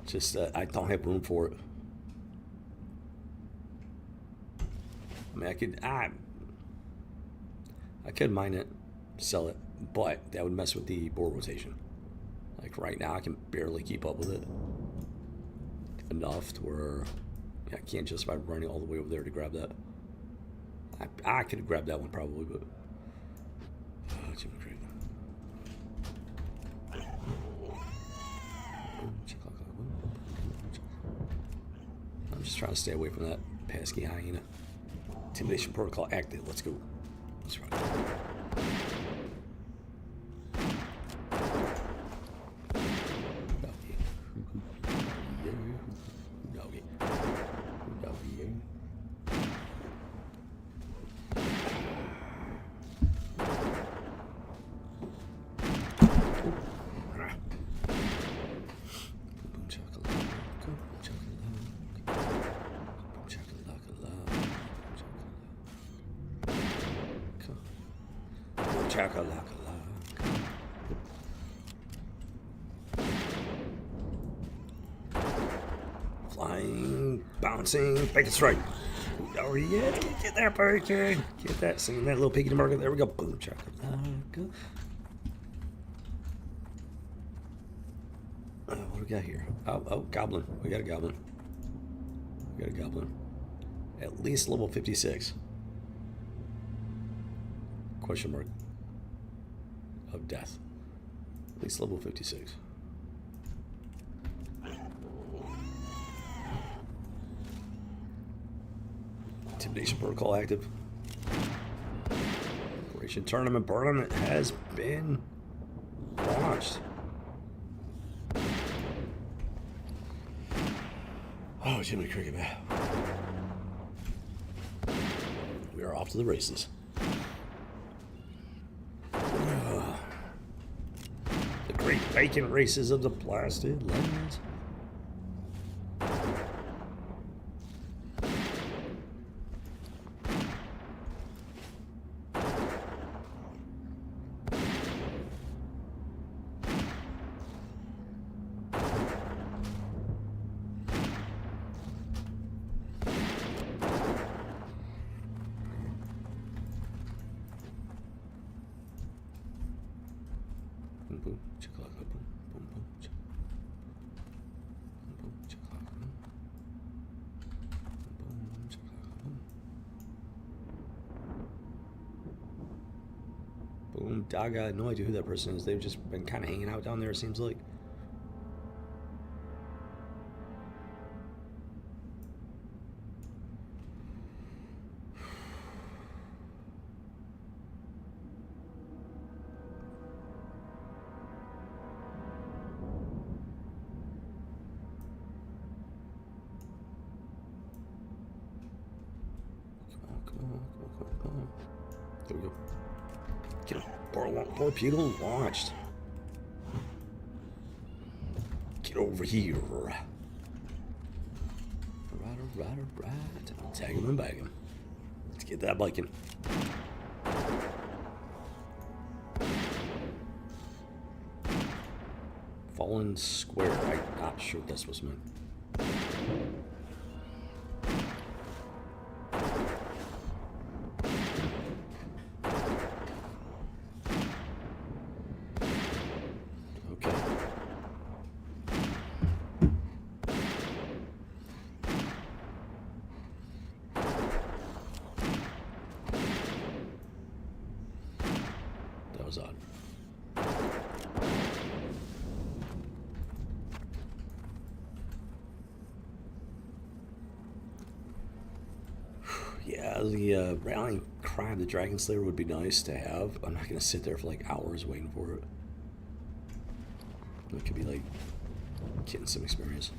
Just, I don't have room for it. I mean, I could mine it, sell it, but that would mess with the board rotation. Like right now, I can barely keep up with it enough to where I can't justify running all the way over there to grab that. I could have grabbed that one probably, but I'm just trying to stay away from that pesky hyena. Intimidation protocol active. Let's go. Let's run. Flying, bouncing, bacon strike. Oh yeah, get that bacon. Get that, singing that little piggy market. There we go. Boom, chakalaka. What do we got here? Oh, goblin. We got a goblin. We got a goblin. At least level 56. Question mark. Of death. At least level 56. Intimidation protocol active. Operation Tournament Tournament has been launched. Oh, Jimmy Cricket, man. We are off to the races. The great bacon races of the blasted lands. I got no idea who that person is. They've just been kind of hanging out down there, it seems like. Come on. There we go. Get him. Torpedo launched. Get over here. Right. Tag him and bag him. Let's get that biking. Fallen square. I'm not sure what that's supposed to mean. Yeah, the rallying cry of the Dragon Slayer would be nice to have. I'm not gonna sit there for like hours waiting for it. It could be like getting some experience.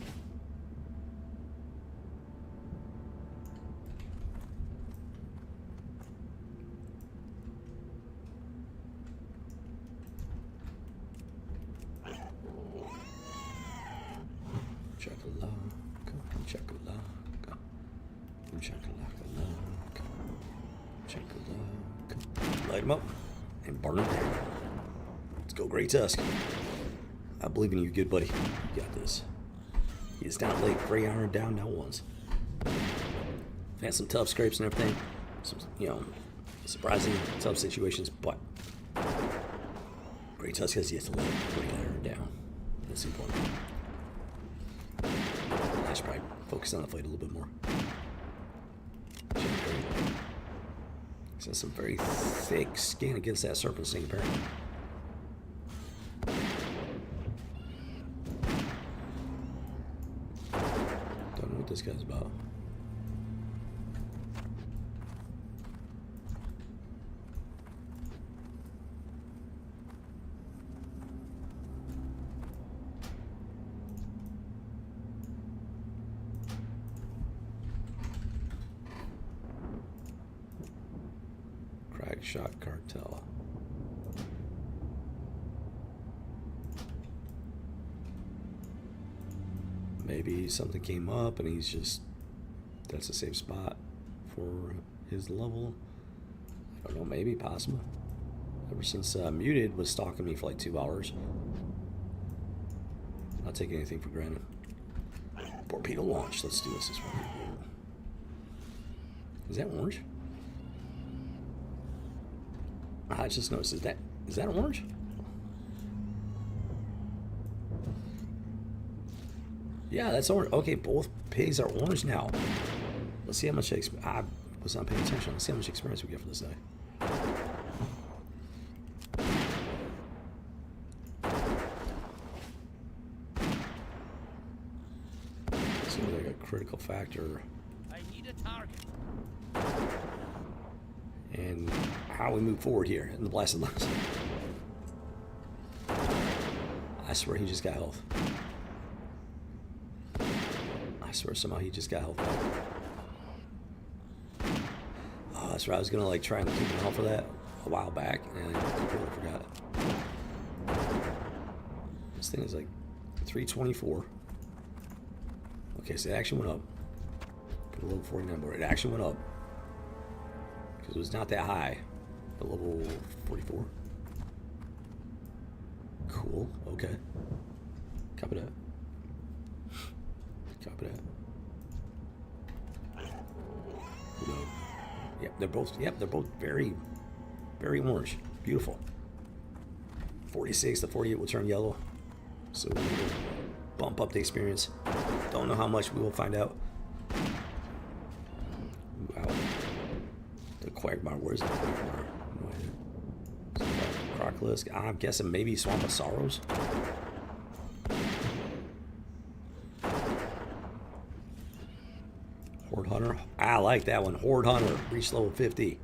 Chakalaka, chakalaka, chakalaka, chakalaka. Light him up and burn him down. Let's go, Grey Tusk. I believe in you, good buddy. You got this. He is down late. Grey Iron down now once. Had some tough scrapes and everything. Some, surprising tough situations, but Grey Tusk has yet to let Grey Iron down. That's important. I should probably focus on the fight a little bit more. He's got some very thick skin against that serpent sting, apparently. Don't know what this guy's about. Shot cartel. Maybe something came up and he's just, that's a safe spot for his level. I don't know, maybe, possible. Ever since Muted was stalking me for like 2 hours. Not taking anything for granted. Torpedo launch. Let's do this one. Is that orange? I just noticed, is that orange? Yeah, that's orange. Okay, both pigs are orange now. Let's see how much I was not paying attention. Let's see how much experience we get for this day. Seems like a critical factor.
I need a target.
And how we move forward here in the Blasted Lands. I swear he just got health. I swear somehow he just got health back. Oh, that's right. I was gonna like try and keep an health for that a while back, and I completely forgot it. This thing is like 324. Okay, so it actually went up. Put a level 49 board. It actually went up. Because it was not that high. At level 44. Cool. Okay. Copy that. Copy that. No. Yep, they're both very, very orange. Beautiful. 46 to 48 will turn yellow. So we'll bump up the experience. Don't know how much, we will find out. Wow. The Quagmire, where's the Quagmire? No idea. Crocolisk, I'm guessing maybe Swamp of Sorrows. Horde Hunter, I like that one. Horde Hunter, reach level 50.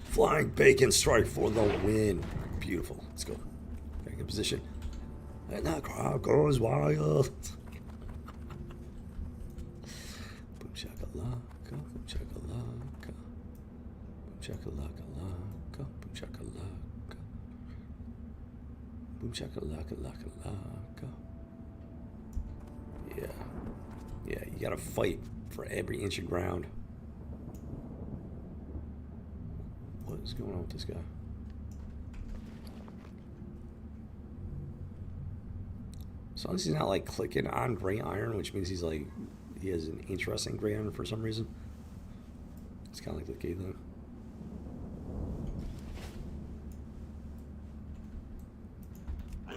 Flying Bacon Strike for the win. Beautiful. Let's go. Back in position. And the crowd goes wild. Boom chakalaka, boom chakalaka. Boom chakalaka laka, boom chakalaka. Boom chakalaka laka laka. Yeah. Yeah, you gotta fight for every inch of ground. What is going on with this guy? As long as he's not like clicking on Grey Iron, which means he's like, he has an interest in Grey Iron for some reason. It's kind of like the key thing. Boom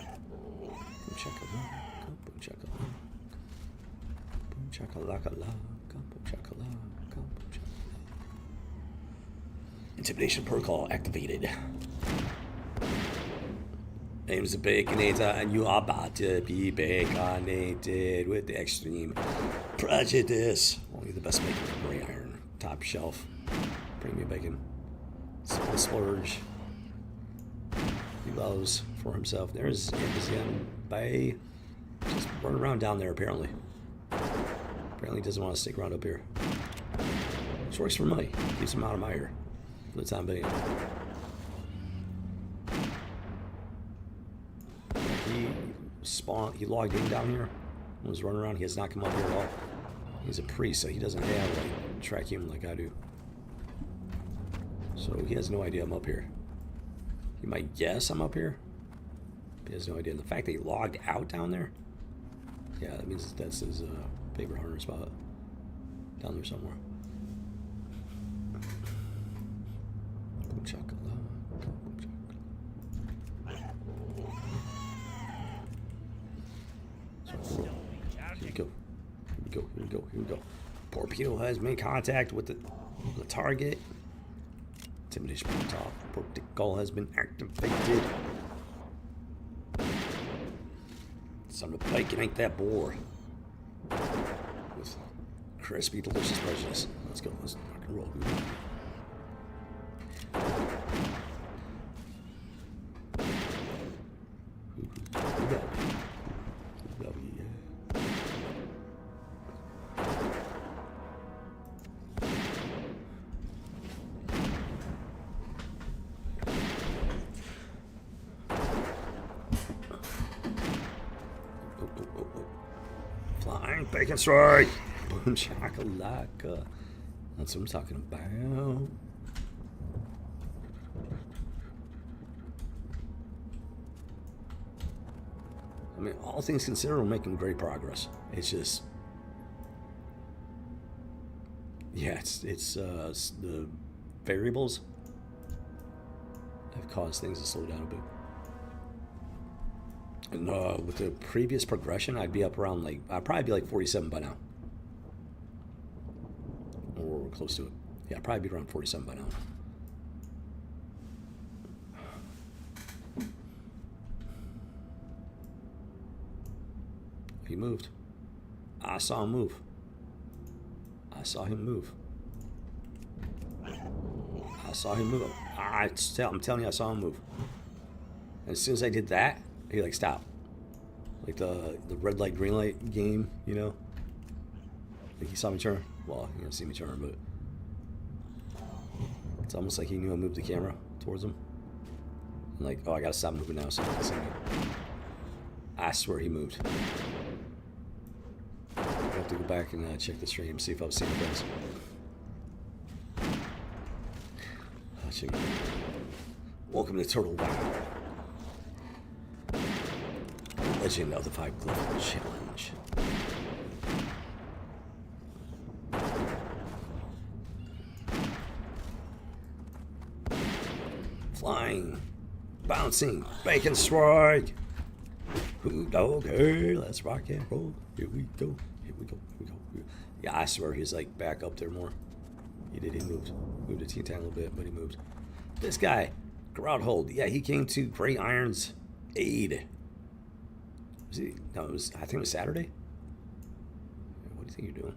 chakalaka, boom chakalaka, boom Intimidation protocol activated. Name's a Baconator, and you are about to be baconated with the extreme prejudice. Only the best bacon for gray iron. Top shelf. Bring me bacon. Small splurge. He loves for himself. There's Amazon Bay. Just running around down there, apparently. Apparently he doesn't want to stick around up here. Which works for me. Keeps him out of my ear for the time being. He logged in down here and was running around. He has not come up here at all. He's a priest, so he doesn't have like track human like I do. So he has no idea I'm up here. He might guess I'm up here. But he has no idea. And the fact that he logged out down there, yeah, that means that's his paper hunter spot down there somewhere. Here we go. Torpedo has made contact with the target. Intimidation protocol has been activated. Son of a bacon ain't that bored. With crispy, delicious prejudice. Let's go. Let's rock and roll. Flying bacon strike! Boom chakalaka. That's what I'm talking about. I mean, all things considered, we're making great progress. It's just, yeah, it's the variables have caused things to slow down a bit. And with the previous progression, I'd be up around like, I'd probably be like 47 by now. Or close to it. Yeah, I'd probably be around 47 by now. He moved. I saw him move. I saw him move. I'm telling you, I saw him move. And as soon as I did that, he like stopped. Like the red light, green light game, you know? Like he saw me turn. Well, he didn't see me turn, but it's almost like he knew I moved the camera towards him. I'm like, oh, I gotta stop moving now so he can see me. I swear he moved. I have to go back and check the stream, see if I've seen things. Welcome to Turtle WoW. Legend of the Five Global Challenge. Flying, bouncing, bacon strike. Okay, let's rock and roll. Here we go. Yeah, I swear he's like back up there more. He did. He moved a teeny little bit, but he moved. This guy, Groundhold. Yeah, he came to Gray Iron's aid. Was he? No, I think it was Saturday. What do you think you're doing?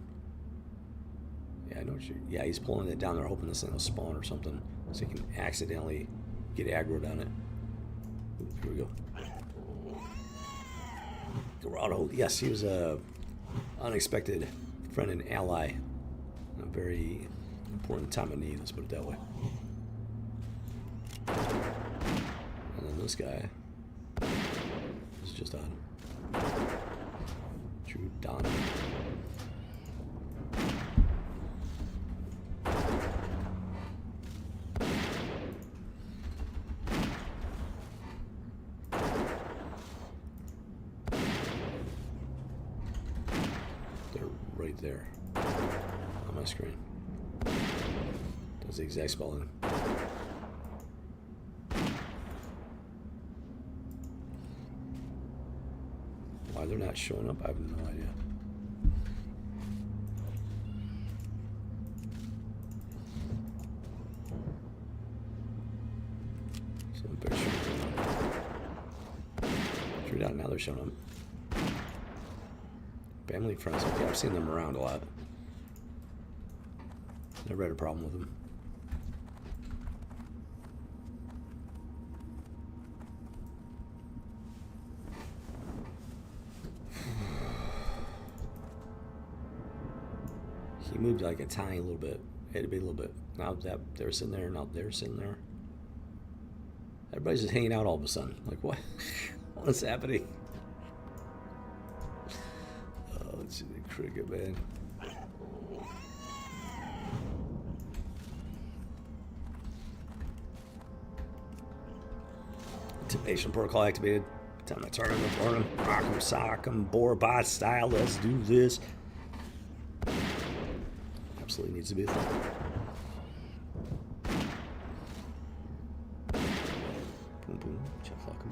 Yeah, I know what you're. Yeah, he's pulling it down there, hoping this thing will spawn or something, so he can accidentally get aggroed on it. Ooh, here we go. Groundhold. Yes, he was a unexpected friend and ally. A very important time of need. Let's put it that way. And then this guy is just on True Don. They're right there on my screen. That's the exact spelling. Why they're not showing up, I have no idea. they're showing up. Family and friends. Okay, I've seen them around a lot. Never had a problem with them. He moved like a tiny little bit. Had to be a little bit. Now that they're sitting there, now they're sitting there. Everybody's just hanging out all of a sudden. Like, what? What's happening? Oh, it's a cricket, man. Intimidation protocol activated. Time to turn him, burn him, rock him, sock him, Borbot style. Let's do this. Absolutely needs to be a thing. Boom, boom, check lock him.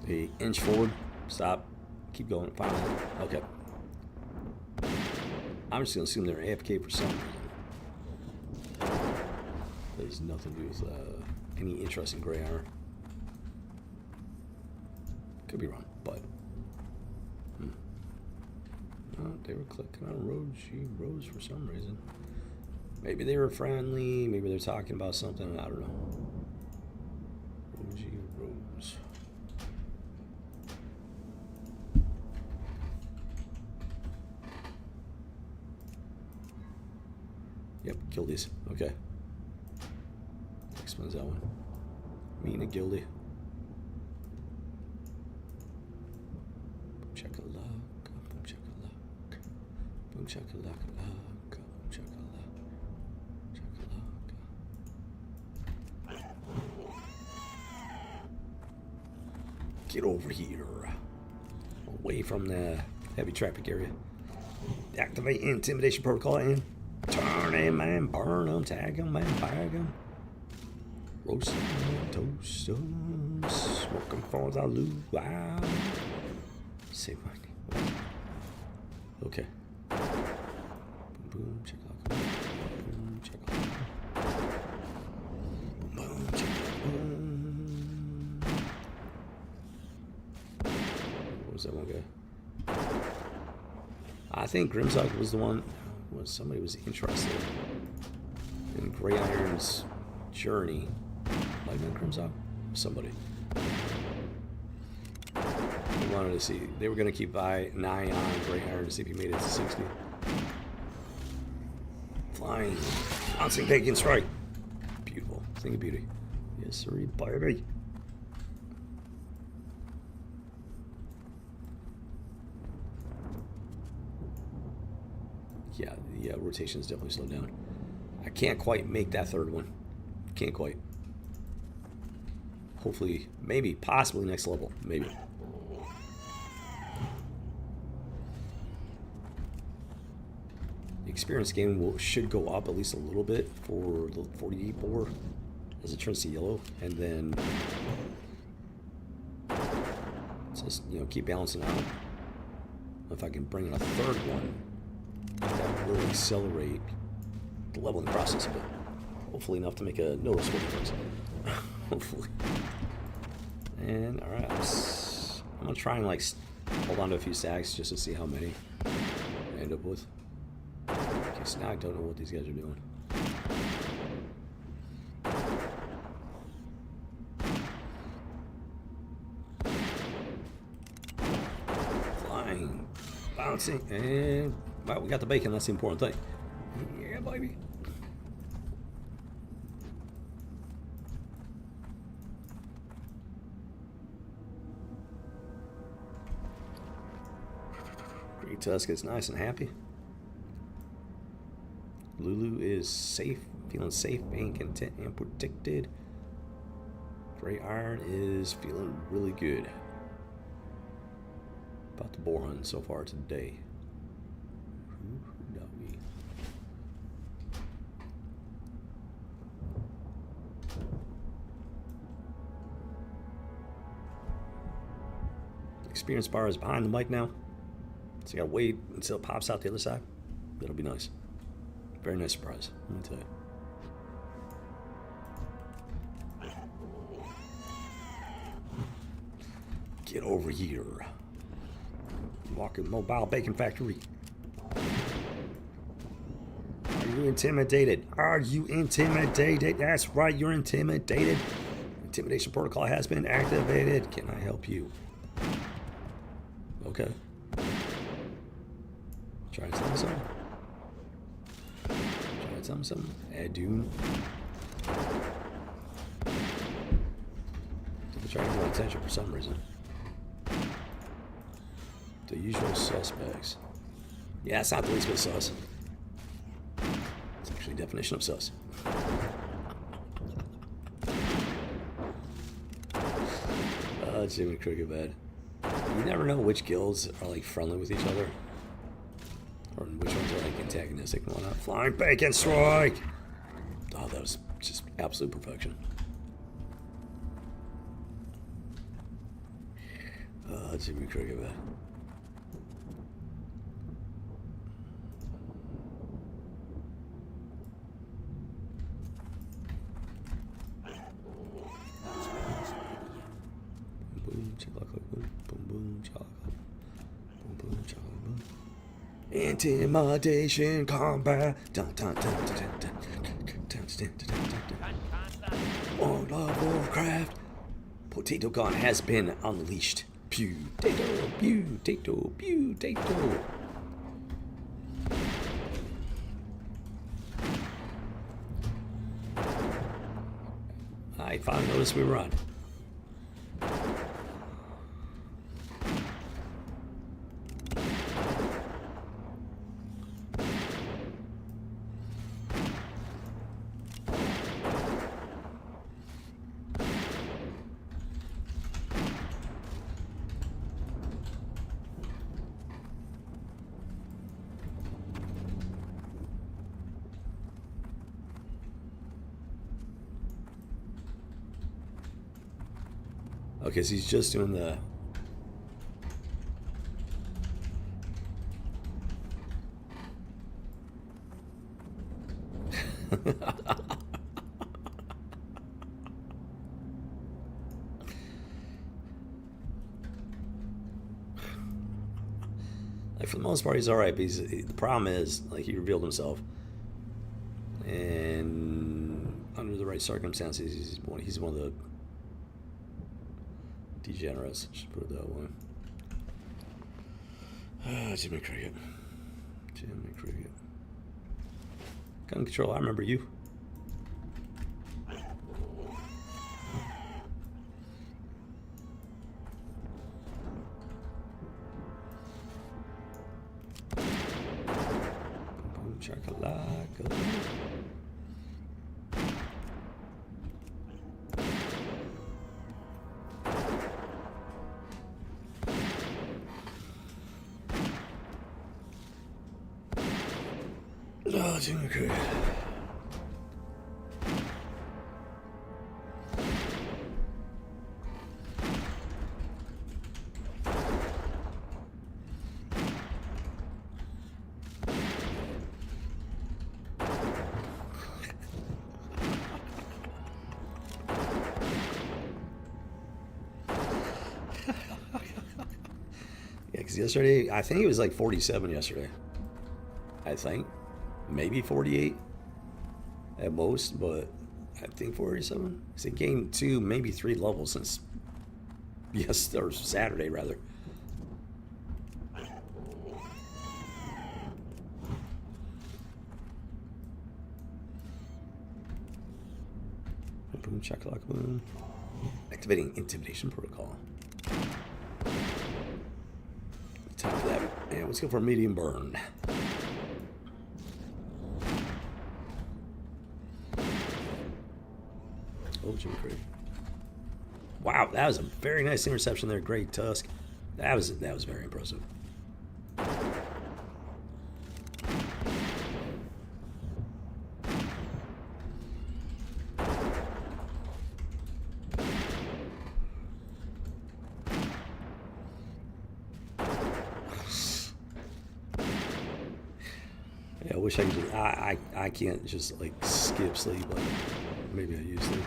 Hey, inch forward. Stop. Keep going. Finally. Okay. I'm just going to assume they're AFK for some reason. There's nothing to do with any interest in gray armor. Could be wrong, but... Oh, they were clicking on Rose. She rose for some reason. Maybe they were friendly. Maybe they're talking about something. I don't know. Rosie Rose. Yep, kill these. Okay. Next one's that one. Mean a guilty. Boom chakalaka, boom chakalaka, boom chakalaka, boom chakalaka, chakalaka. Get over here. Away from the heavy traffic area. Activate intimidation protocol and turn him and burn him, tag him and bag him. Roast him and toast him. Smoking for the luau. Save money. Okay. Boom, boom, check out. Boom, check out. Boom, check out. Boom. What was that one guy? I think Grimzog was the one. Somebody was interested in Grey Iron's journey. Might have been Grimzog? Somebody. They wanted to see. They were going to keep an eye on Grey Iron to see if he made it to 60. Flying. Bouncing bacon strike. Beautiful. Thing of beauty. Yes, sir, baby. Yeah, the rotation is definitely slowed down. I can't quite make that third one. Can't quite. Hopefully, maybe, possibly next level. Maybe. The experience gain should go up at least a little bit for the 40 boar as it turns to yellow. And then just, keep balancing out. If I can bring in a third one, that will accelerate the leveling process a bit. Hopefully enough to make a noticeable difference. Hopefully. And alright, I'm gonna try and hold on to a few stacks just to see how many I end up with. Okay, so now I don't know what these guys are doing. Flying, bouncing, and well, we got the bacon. That's the important thing. Yeah, baby. Great Tusk is nice and happy. Lulu is safe, feeling safe, being content and protected. Grey Iron is feeling really good about the boar hunt so far today. Experience bar is behind the mic now. So I gotta wait until it pops out the other side. That'll be nice. Very nice surprise, let me tell you. Get over here. Walking mobile bacon factory. Are you intimidated? Are you intimidated? That's right, you're intimidated. Intimidation protocol has been activated. Can I help you? Okay. Try something. Try something. Adun. They're trying to get my attention for some reason. The usual suspects. Yeah, it's not the least bit sus. It's actually the definition of sus. Jimmy Cricket bad. You never know which guilds are like friendly with each other, or which ones are like antagonistic and whatnot. Flying bacon strike! Oh, that was just absolute perfection. Jimmy Cricket bad. Intimidation combat. World of Warcraft. Potato gun has been unleashed. Potato, potato, potato. I finally noticed we were on. Okay, so he's just doing the... Like, for the most part, he's alright, but the problem is, like, he revealed himself. And under the right circumstances, he's one of the degenerates, just put it that way. Jimmy Cricket. Jimmy Cricket. Gun control, I remember you. Boom, chakalaka. Oh, Jimmy Cricket. Yeah, because yesterday, I think it was like 47 yesterday. I think. Maybe 48 at most, but I think 47. So he gained 2, maybe 3 levels since or Saturday rather. Boom, chakalaka, boom. Activating intimidation protocol. Time for that. And let's go for a medium burn. Oh, Jimmy Cricket. Wow, that was a very nice interception there, Great Tusk. That was very impressive. Yeah, I wish I could just, I can't just like skip sleep like maybe I used to.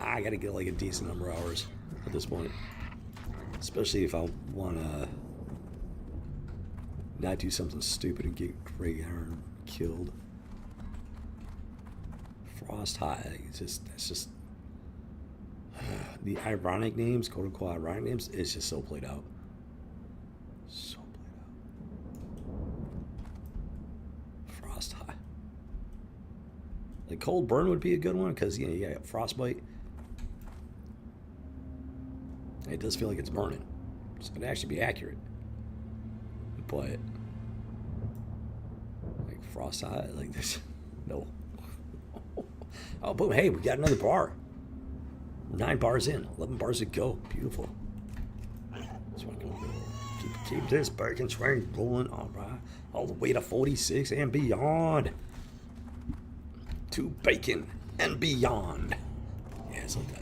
I gotta get like a decent number of hours at this point. Especially if I wanna not do something stupid and get Grey Iron killed. Frost High, that's just the ironic names, quote unquote ironic names, it's just so played out. So played out. Frost High. Like Cold Burn would be a good one because you got frostbite. It does feel like it's burning. So it'd actually be accurate. But like Frost High, like this, no. Oh, boom! Hey, we got another bar. 9 bars in, 11 bars to go. Beautiful. So I can keep this bacon train rolling. All right, all the way to 46 and beyond. To bacon and beyond. Yeah, it's like that.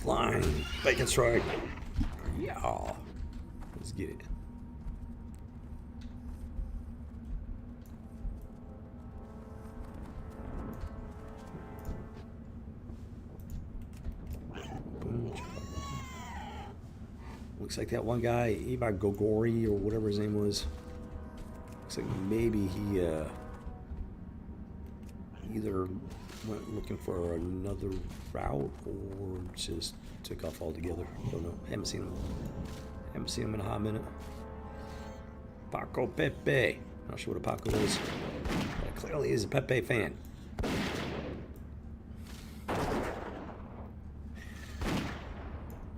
Flying bacon strike. Yeah. Let's get it. Boom. Looks like that one guy, Eva Gogori or whatever his name was. Looks like maybe he either went looking for another route or just took off altogether. Don't know. Haven't seen him in a hot minute. Paco Pepe. Not sure what a Paco is. But clearly he's a Pepe fan.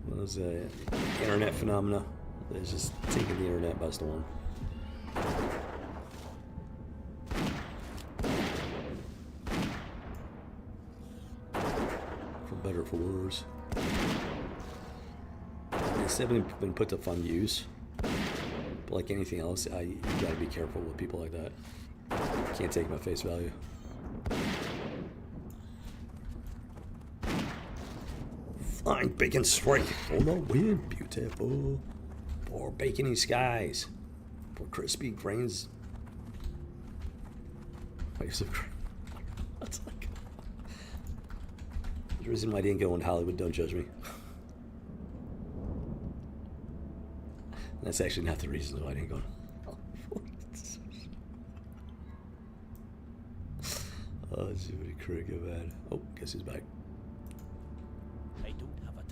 Well, those internet phenomena. That's just taking the internet by storm. Better for worse. It's definitely been put to fun use. But like anything else, you gotta be careful with people like that. Can't take them at face value. Flying bacon strike for the win. Beautiful. For bacony skies. For crispy grains. Waves of grain. That's like. The reason why I didn't go into Hollywood, don't judge me. That's actually not the reason why I didn't go into Hollywood. Oh, Jiminy Cricket, man. Oh, guess who's back?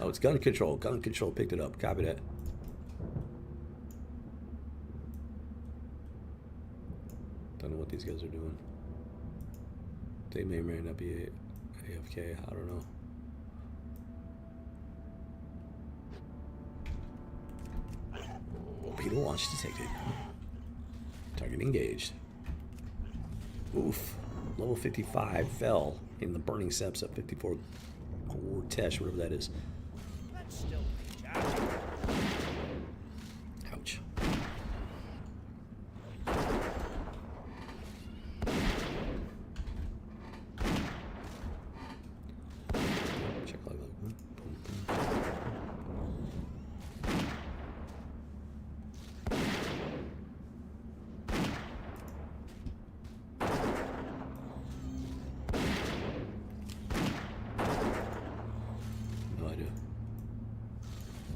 Oh, it's gun control. Gun control picked it up. Copy that. Don't know what these guys are doing. They may or may not be AFK. I don't know. Torpedo launch detected. Target engaged. Oof. Level 55 fell in the burning steps at 54 Cortesh, whatever that is. Ouch. Check log.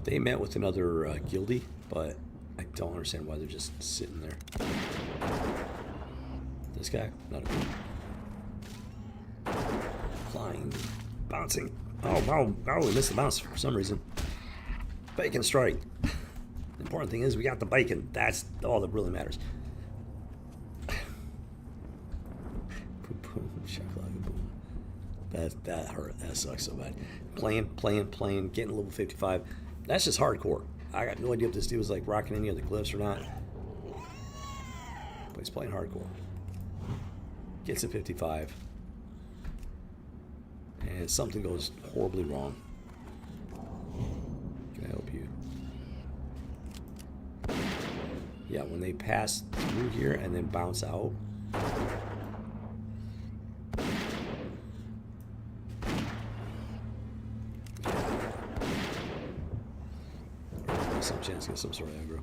They met with another guildie, but I don't understand why they're just sitting there. This guy, not a good. Flying, bouncing. Oh, wow, we missed the bounce for some reason. Bacon strike. The important thing is we got the bacon. That's all that really matters. Boom, boom, shakalaka, boom. That hurt. That sucks so bad. Playing, getting level 55. That's just hardcore. I got no idea if this dude was like rocking any of the glyphs or not. But he's playing hardcore. Gets to 55. And something goes horribly wrong. Can I help you? Yeah, when they pass through here and then bounce out. Some chance to get some sort of aggro.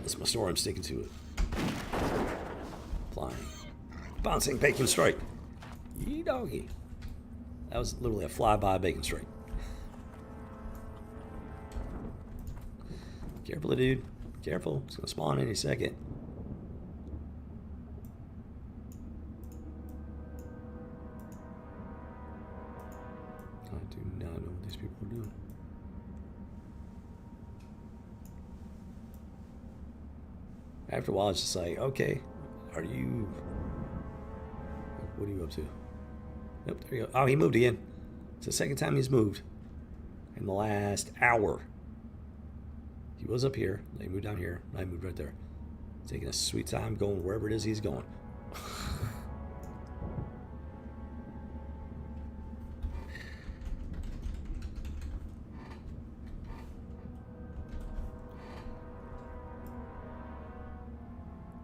That's my story. I'm sticking to it. Flying. Bouncing bacon strike. Yee doggy. That was literally a flyby bacon strike. Careful, dude. Careful. It's going to spawn any second. I do not know what these people are doing. After a while, it's just like, okay, are you... What are you up to? Nope, there you go. Oh, he moved again. It's the second time he's moved in the last hour. He was up here. Then he moved down here. Now he moved right there. Taking a sweet time going wherever it is he's going.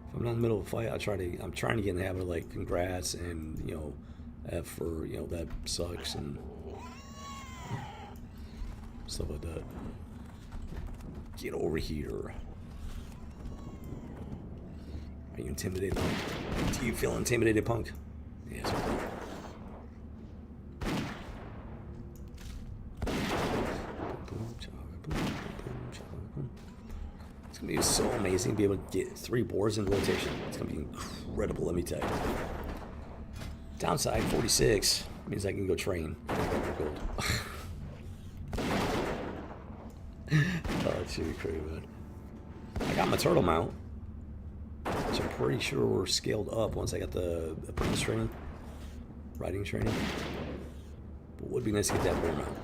If I'm not in the middle of a fight, I'm trying to get in the habit of like congrats and, you know, F for, you know, that sucks and stuff like that. Get over here. Are you intimidated, punk? Do you feel intimidated, punk? Yes. It's gonna be so amazing to be able to get 3 boards in rotation. It's gonna be incredible, let me tell you. Downside, 46 means I can go train. I got no gold. Oh, that should be crazy, man. I got my turtle mount, which I'm pretty sure we're scaled up once I got the apprentice training, riding training. But it would be nice to get that boar mount.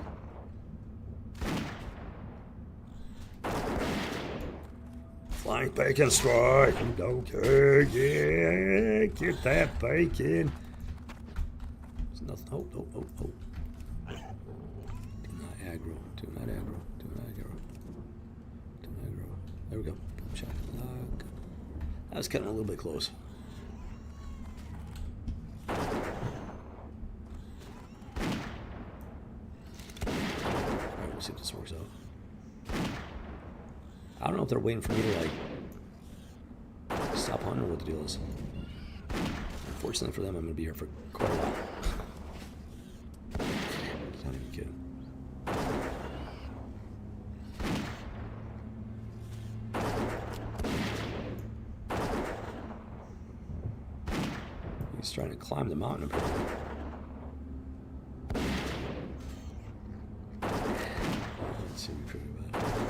Flying bacon strike. Okay, yeah, get that bacon. There's nothing. Oh. Do not aggro. Do not aggro. There we go. That was cutting a little bit close. Alright, we'll see if this works out. I don't know if they're waiting for me to like stop hunting or what the deal is. Unfortunately for them, I'm going to be here for quite a while. Not even kidding. He's trying to climb the mountain apparently. Let's see what we figure about it.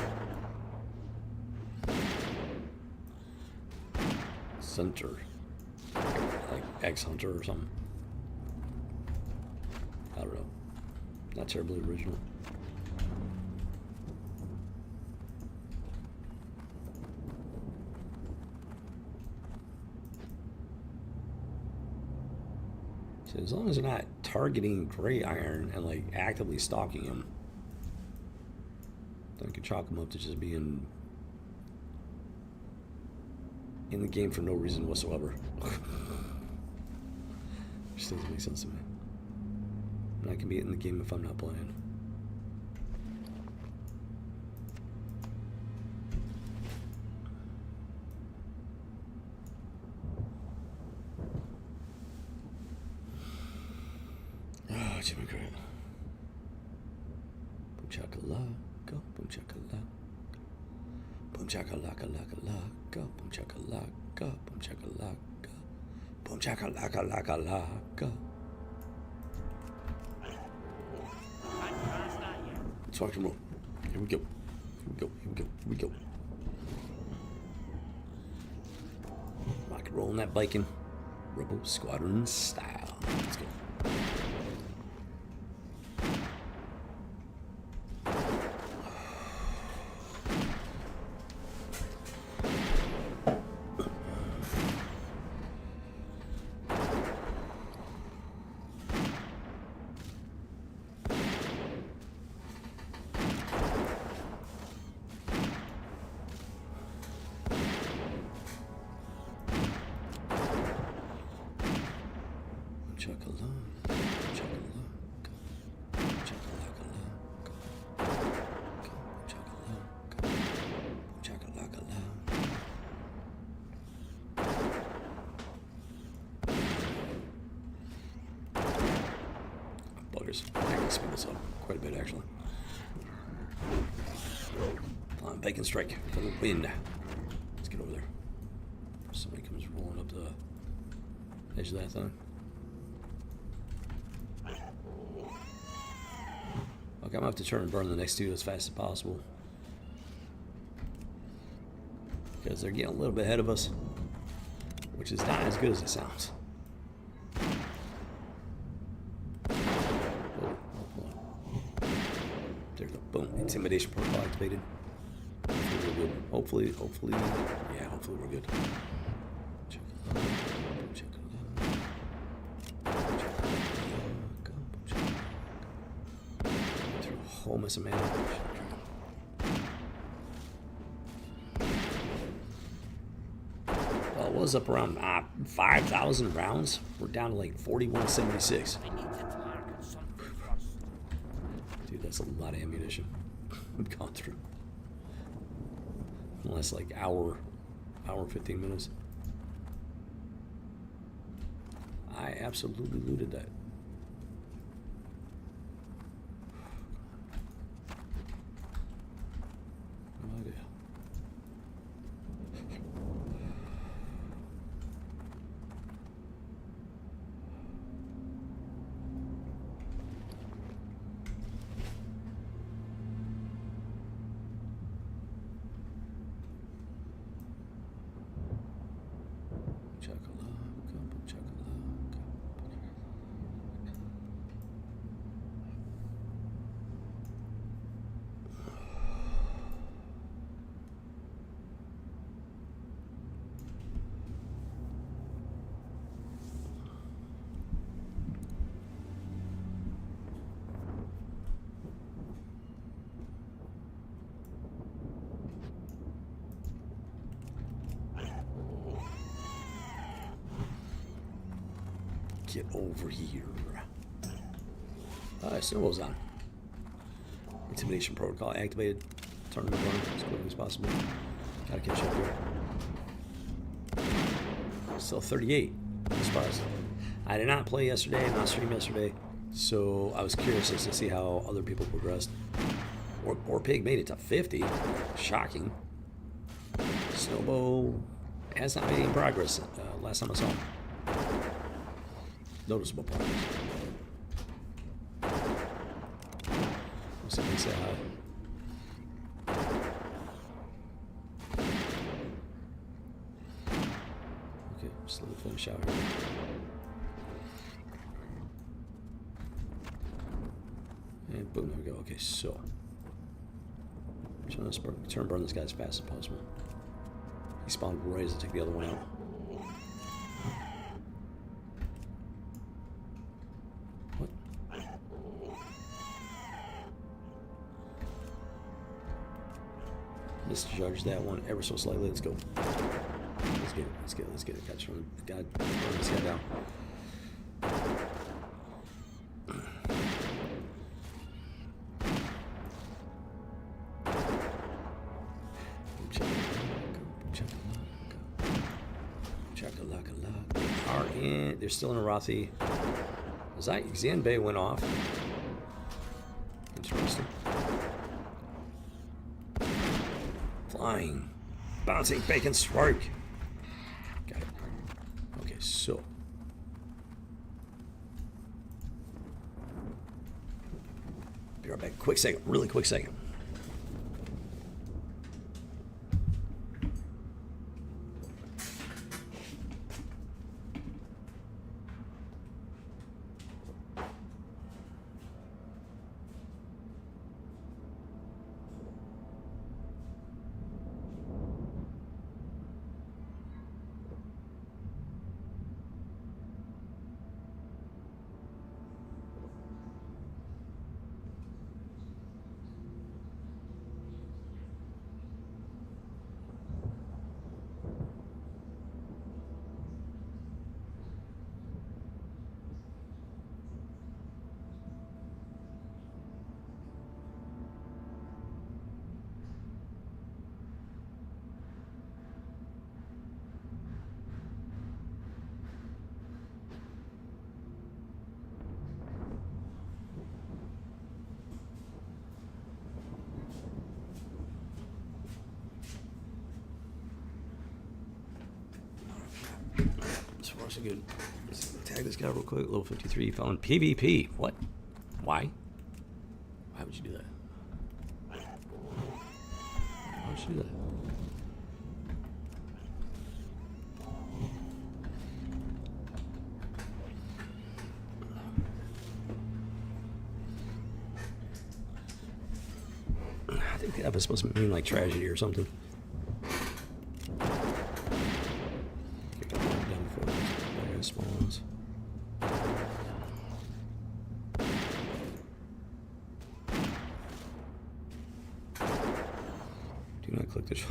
Center. Like ex-hunter or something. I don't know. Not terribly original. So as long as they're not targeting Gray Iron and like actively stalking him, then I can chalk him up to just being in the game for no reason whatsoever. Which doesn't make sense to me. And I can be in the game if I'm not playing. Oh, Jimmy Grant. Boom chakalaka, boom chakalaka. Boom chakalaka laka laka, boom chakalaka, boom chakalaka. Boom chakalaka laka laka. Let's rock and roll. Here we go. Here we go. Here we go. Here we go. Rock and roll in that biking. Rebel Squadron style. Let's go. Buggers. I can speed this up quite a bit actually. Bacon strike for the win. Let's get over there. Somebody comes rolling up the edge of that thing. Okay, I'm gonna have to turn and burn the next two as fast as possible. Because they're getting a little bit ahead of us. Which is not as good as it sounds. There we go. Boom. Intimidation protocol activated. Hopefully we're good. Hopefully, yeah, hopefully we're good. Check it out. Check it out. Check it out. Through a whole mess of mana. Well, it was up around 5,000 rounds. We're down to like 4176. Dude, that's a lot of ammunition we've gone through. Unless like hour 15 minutes. I absolutely looted that. No idea. Get over here. Snowball's on. Intimidation protocol activated. Turn them around as quickly as possible. Gotta catch up here. Still 38. I'm surprised. I did not play yesterday, not stream yesterday, so I was curious as to see how other people progressed. Or Pig made it to 50. Shocking. Snowball has not made any progress last time I saw him. Noticeable progress. Somebody say hi. Okay, slowly finish out here. And boom, there we go. Okay, so I'm trying to turn and burn this guy as fast as possible. He spawned right as I take the other one out. Misjudged that one ever so slightly. Let's go. Let's get it. Let's get it. Let's get it. Catch one. God, burn this guy down. They're still in a Arathi. Xianbei went off. Interesting. Flying. Bouncing bacon strike. Got it. Okay, so. Be right back. Quick second. Really quick second. So far, so good. Let's tag this guy real quick. Level 53 found PvP. What? Why? Why would you do that? Why would you do that? I think the app is supposed to mean like tragedy or something. Spawns. Do not click this.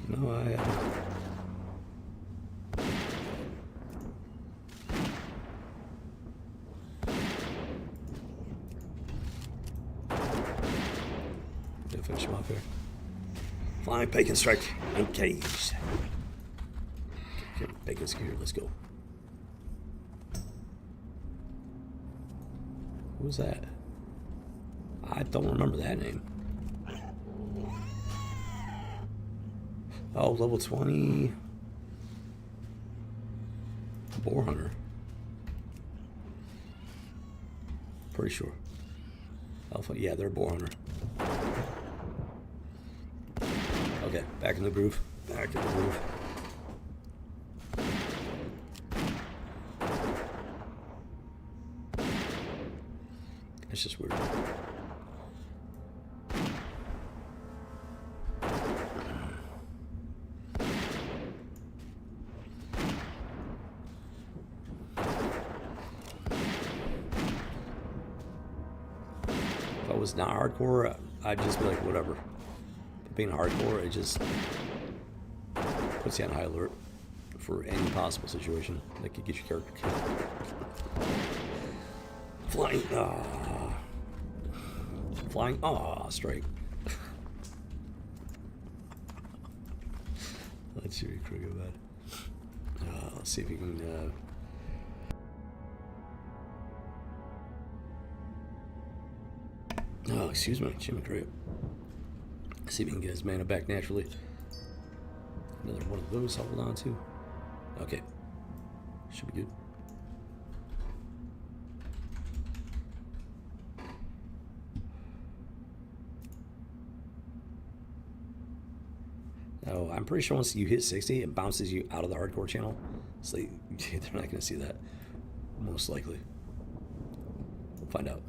No, I haven't. Did I finish him off here? Flying bacon strike. Engaged. Bacon's here. Let's go. Who was that? I don't remember that name. Oh, level 20. Boar hunter. Pretty sure. Alpha. Yeah, they're a boar hunter. Okay, back in the groove. Back in the groove. It's just weird. If I was not hardcore, I'd just be like, whatever. But being hardcore, it just puts you on high alert for any possible situation that could get your character killed. Flying. Flying. Strike. Let's see what we can about. Let's see if we can. Oh, excuse me, Jimmy Crate. See if we can get his mana back naturally. Another one of those to hold on to. Okay. Should be good. Oh, I'm pretty sure once you hit 60, it bounces you out of the hardcore channel. So they're not going to see that, most likely. We'll find out.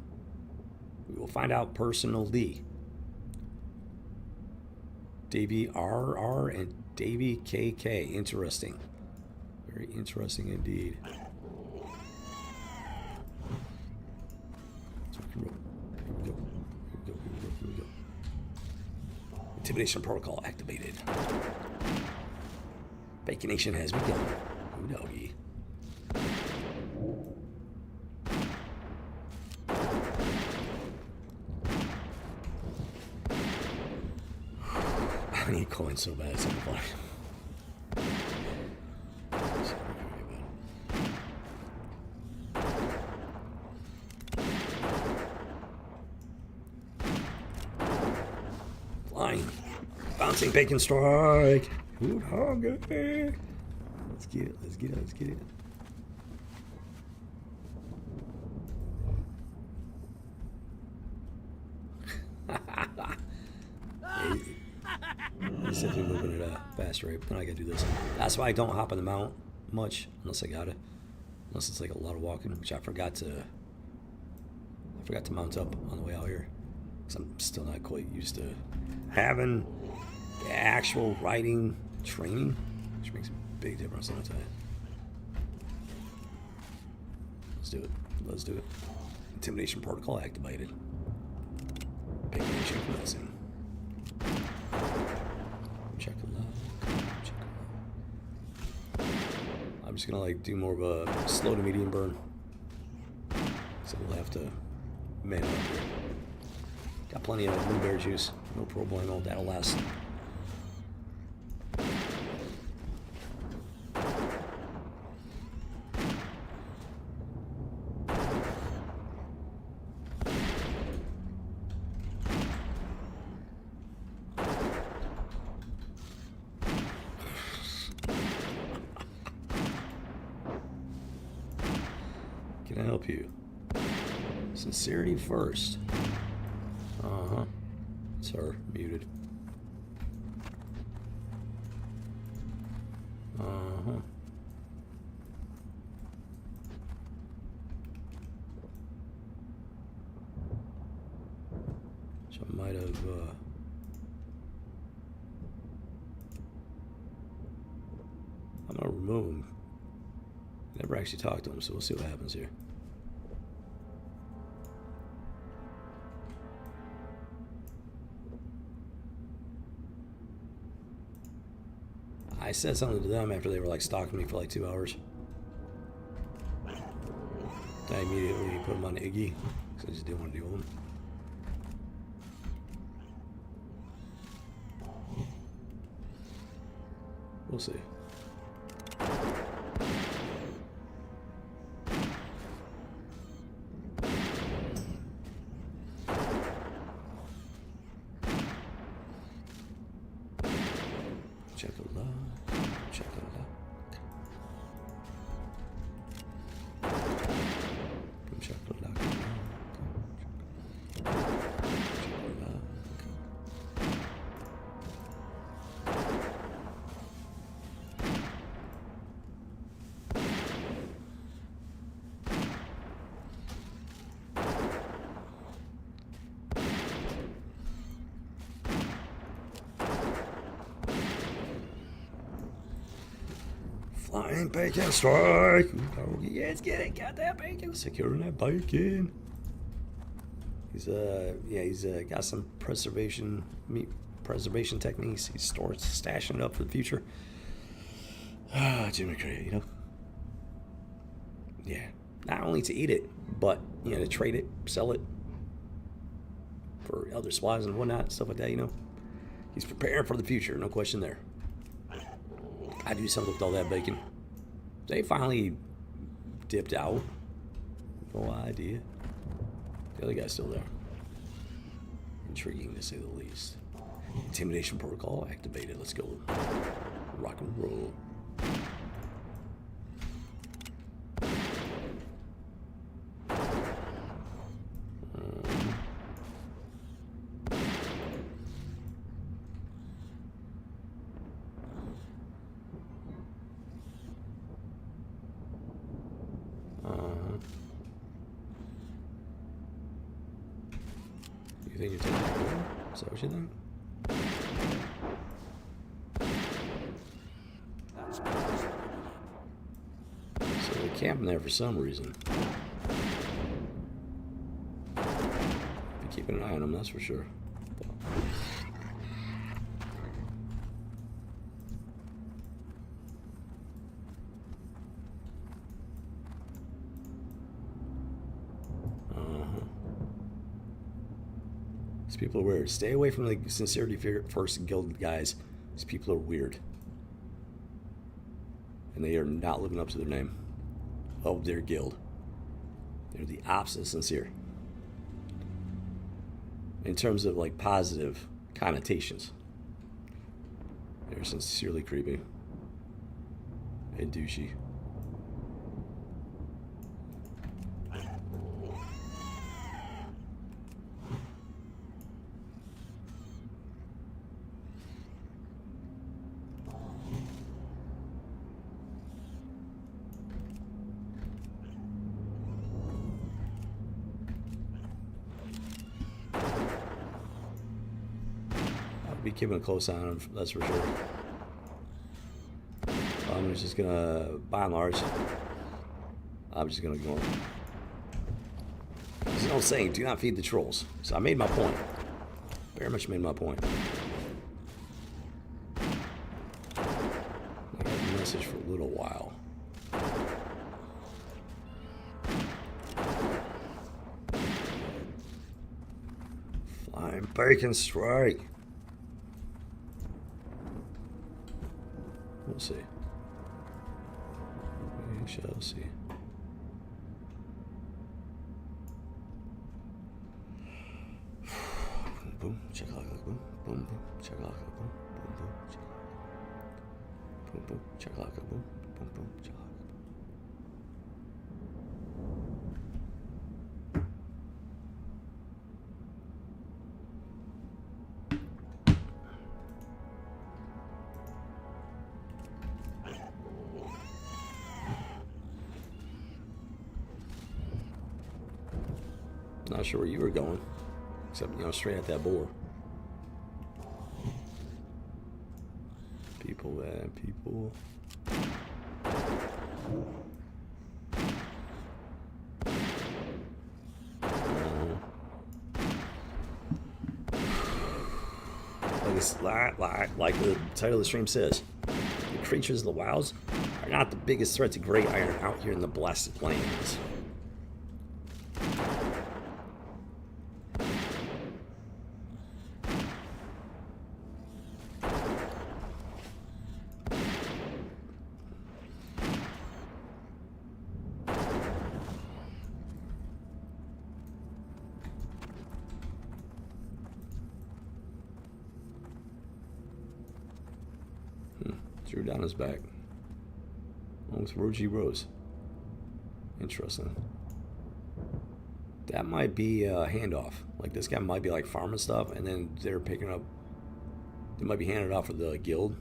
We will find out personally. Davey RR and Davey KK. Interesting. Very interesting indeed. So we can roll. Here we go. Here we go. Here we go. Here we go. Intimidation protocol activated. Baconation has begun. Ooh, doggy. I need coins so bad. It's so funny. Flying. Bouncing bacon strike. Food hunger. Let's get it. Let's get it. Let's get it. It's definitely moving at a fast rate. Then I gotta do this. That's why I don't hop on the mount much unless I gotta. Unless it's like a lot of walking, which I forgot to mount up on the way out here. Because I'm still not quite used to having the actual riding training, which makes a big difference in the time. Let's do it. Let's do it. Intimidation protocol activated. Paganism commencing. Check it out. Check it out. I'm just gonna like do more of a slow to medium burn. So we'll have to man up here. Got plenty of blueberry juice. No problemo. That'll last. Can I help you? Sincerity first. Uh-huh. It's her. Muted. Uh-huh. So I might have, I'm gonna remove him. Never actually talked to him, so we'll see what happens here. I said something to them after they were like stalking me for like 2 hours. I immediately put them on Iggy because I just didn't want to deal with them. We'll see. Check it out. Check it out. Come check it out. Flying bacon strike! Oh, yes, get it, got that bacon. Securing that bacon. He's he's got some meat preservation techniques. He's stashing it up for the future. Jimmy Cray, you know. Yeah, not only to eat it, but to trade it, sell it for other supplies and whatnot, stuff like that. He's preparing for the future, no question there. I do something with all that bacon. They finally dipped out. No idea. The other guy's still there. Intriguing to say the least. Intimidation protocol activated. Let's go. Rock and roll. You think you're taking it? Is that what you think? So they're camping there for some reason. Be keeping an eye on them, that's for sure. These people are weird. Stay away from the Sincerity First Guild guys. These people are weird. And they are not living up to their name of their guild. They're the opposite of sincere. In terms of like positive connotations. They're sincerely creepy. And douchey. be keeping a close eye on him, that's for sure. I'm just gonna, by and large, I'm just gonna ignore him. There's no saying, do not feed the trolls. So I made my point. Very much made my point. I got the message for a little while. Flying bacon strike. We'll see. We shall see. Boom, chakalaka, boom, boom, boom, chakalaka, boom, boom, boom, chakalaka, boom, boom, chakalaka, boom, boom, boom, chakalaka. Not sure where you were going. Except, you know, straight at that boar. People, man, people. Like the title of the stream says, the creatures of the WoWs are not the biggest threat to Great Iron out here in the Blasted Plains. Drew down his back. Along with Roji Rose. Interesting. That might be a handoff. Like, this guy might be like farming stuff, and then they're picking up. They might be handed off for the guild.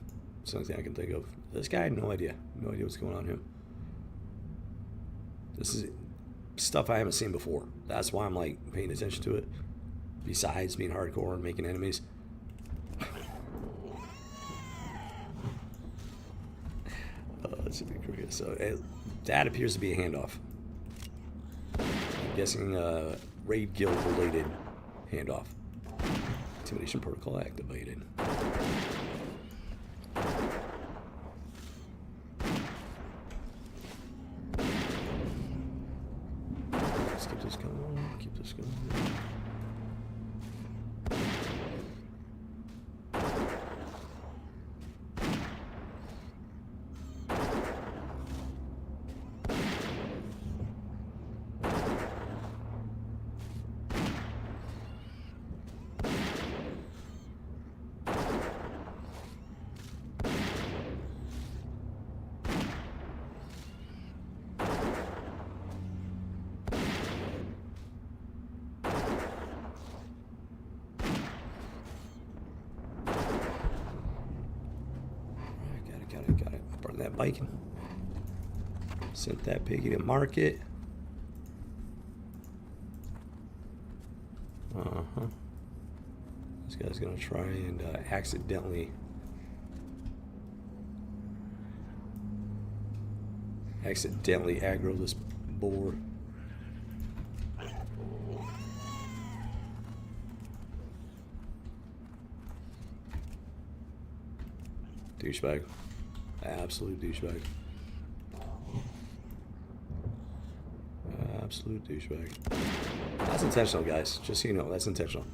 Something I can think of. This guy, no idea. No idea what's going on here. This is stuff I haven't seen before. That's why I'm like paying attention to it. Besides being hardcore and making enemies. That should be great. So that appears to be a handoff. I'm guessing raid guild related handoff. Intimidation protocol activated. Let's keep this going. Keep this going. Got it. Burn that bacon. Sent that piggy to market. This guy's gonna try and accidentally aggro this boar. Douchebag. Absolute douchebag. Absolute douchebag. That's intentional, guys. Just so you know, that's intentional.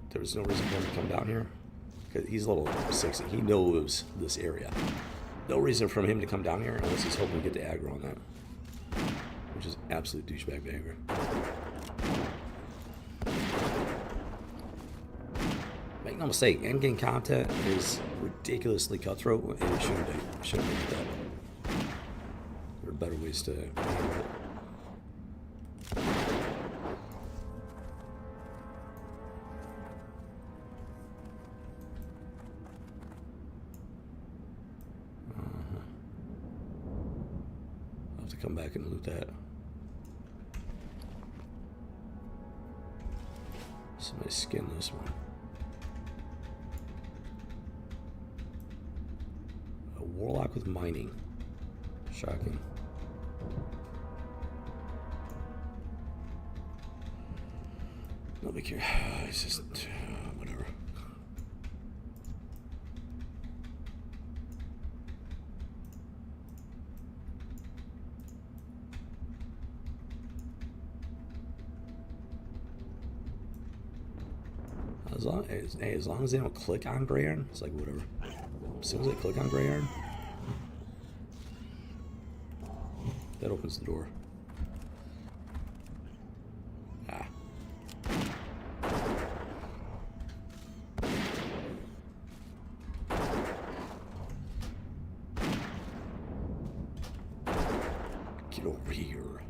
There was no reason for him to come down here. Because he's a little 60. He knows this area. No reason for him to come down here unless he's hoping to get the aggro on that. Which is absolute douchebag behavior. Make no mistake, endgame content is ridiculously cutthroat, and it shouldn't be. It shouldn't be like that. There are better ways to handle it. I'll have to come back and loot that. Somebody skin this one. warlock with mining. Shocking. Nobody cares. It's just whatever. As long as they don't click on gray iron, it's like whatever. As soon as they click on gray iron, that opens the door. Ah. Get over here.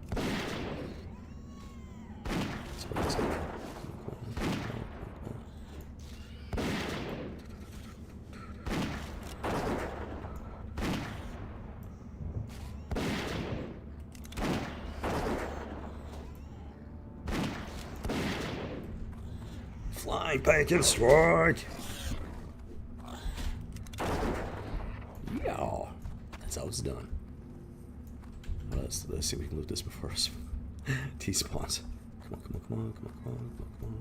That's what it's gonna. Fly back and strike. Yeah, that's how it's done. Let's see if we can loot this before T spawns. Come on, come on, come on, come on, come on, come on, come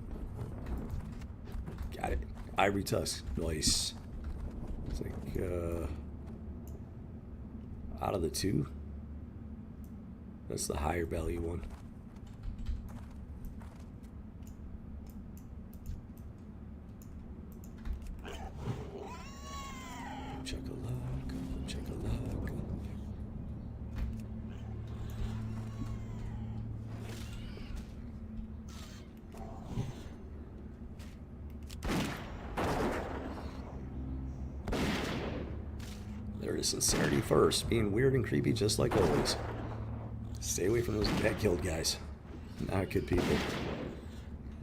on. Got it. Ivory tusk. Nice. It's like out of the two, that's the higher value one. Sincerity first, being weird and creepy just like always. Stay away from those bad killed guys. Not good people.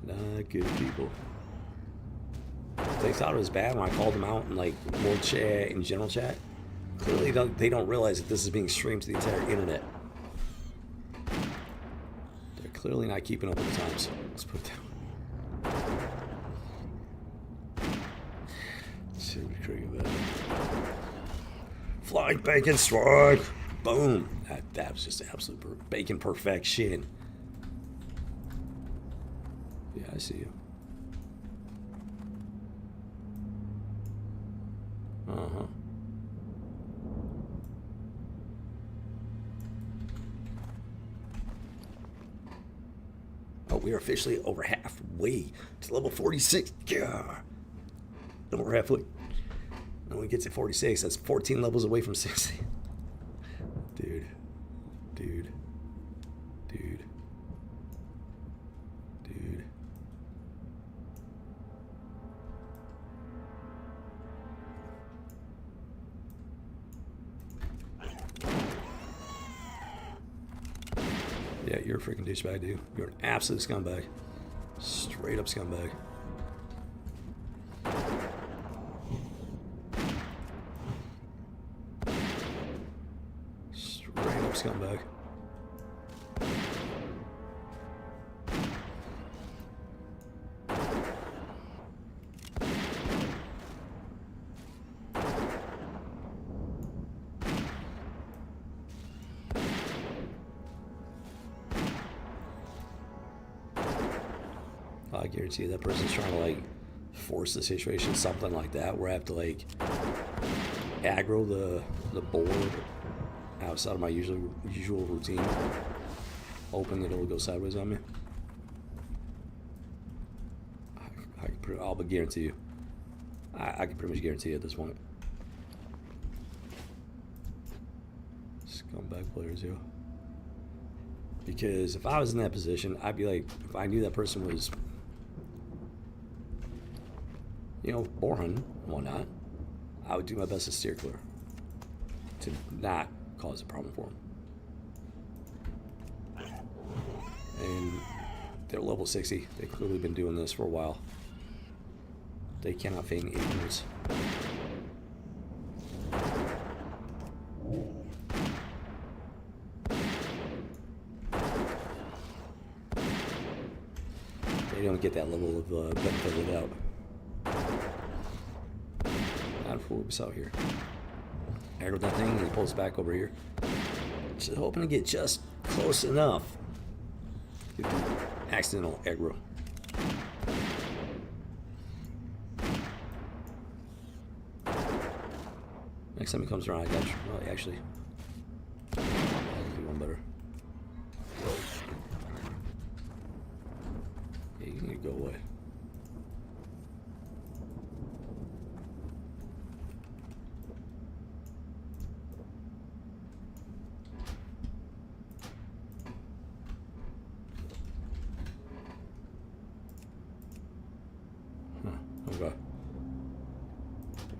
Not good people. They thought it was bad when I called them out in like world chat and general chat. Clearly they don't realize that this is being streamed to the entire internet. They're clearly not keeping up with the times. Let's put it down. Let's see what we're about. Flying bacon strike! Boom! That was just absolute bacon perfection. Yeah, I see you. Uh-huh. Oh, we are officially over halfway to level 46. Yeah. Over halfway. And when we get to 46, that's 14 levels away from 60. Dude. Dude. Dude. Dude. Yeah, you're a freaking douchebag, dude. You're an absolute scumbag. Straight up scumbag. Scumbag. I guarantee you that person's trying to like force the situation, something like that, where I have to like aggro the board outside of my usual routine, hoping that it'll go sideways on me. I'll guarantee you. I can pretty much guarantee at this point. Scumbag players, yo. Because if I was in that position, I'd be like, if I knew that person was, you know, Borhan and whatnot, I would do my best to steer clear, to not cause a problem for them. And they're level 60. They've clearly been doing this for a while. They cannot feign ignorance. They don't get that level of benefit of the doubt. Not for what's out here. aggro that thing and he pulls back over here. Just hoping to get just close enough. Get the accidental aggro. Next time he comes around, I got you. Well, actually, I'll do one better. Yeah, you need to go away. Okay.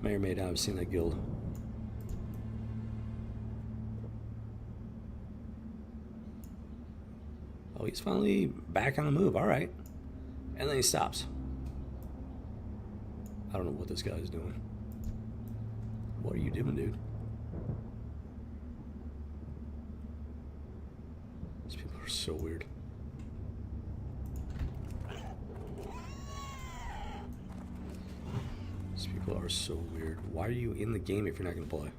May or may not have seen that guild. Oh, he's finally back on the move. All right. And then he stops. I don't know what this guy's doing. What are you doing, dude? These people are so weird. These people are so weird. Why are you in the game if you're not going to play?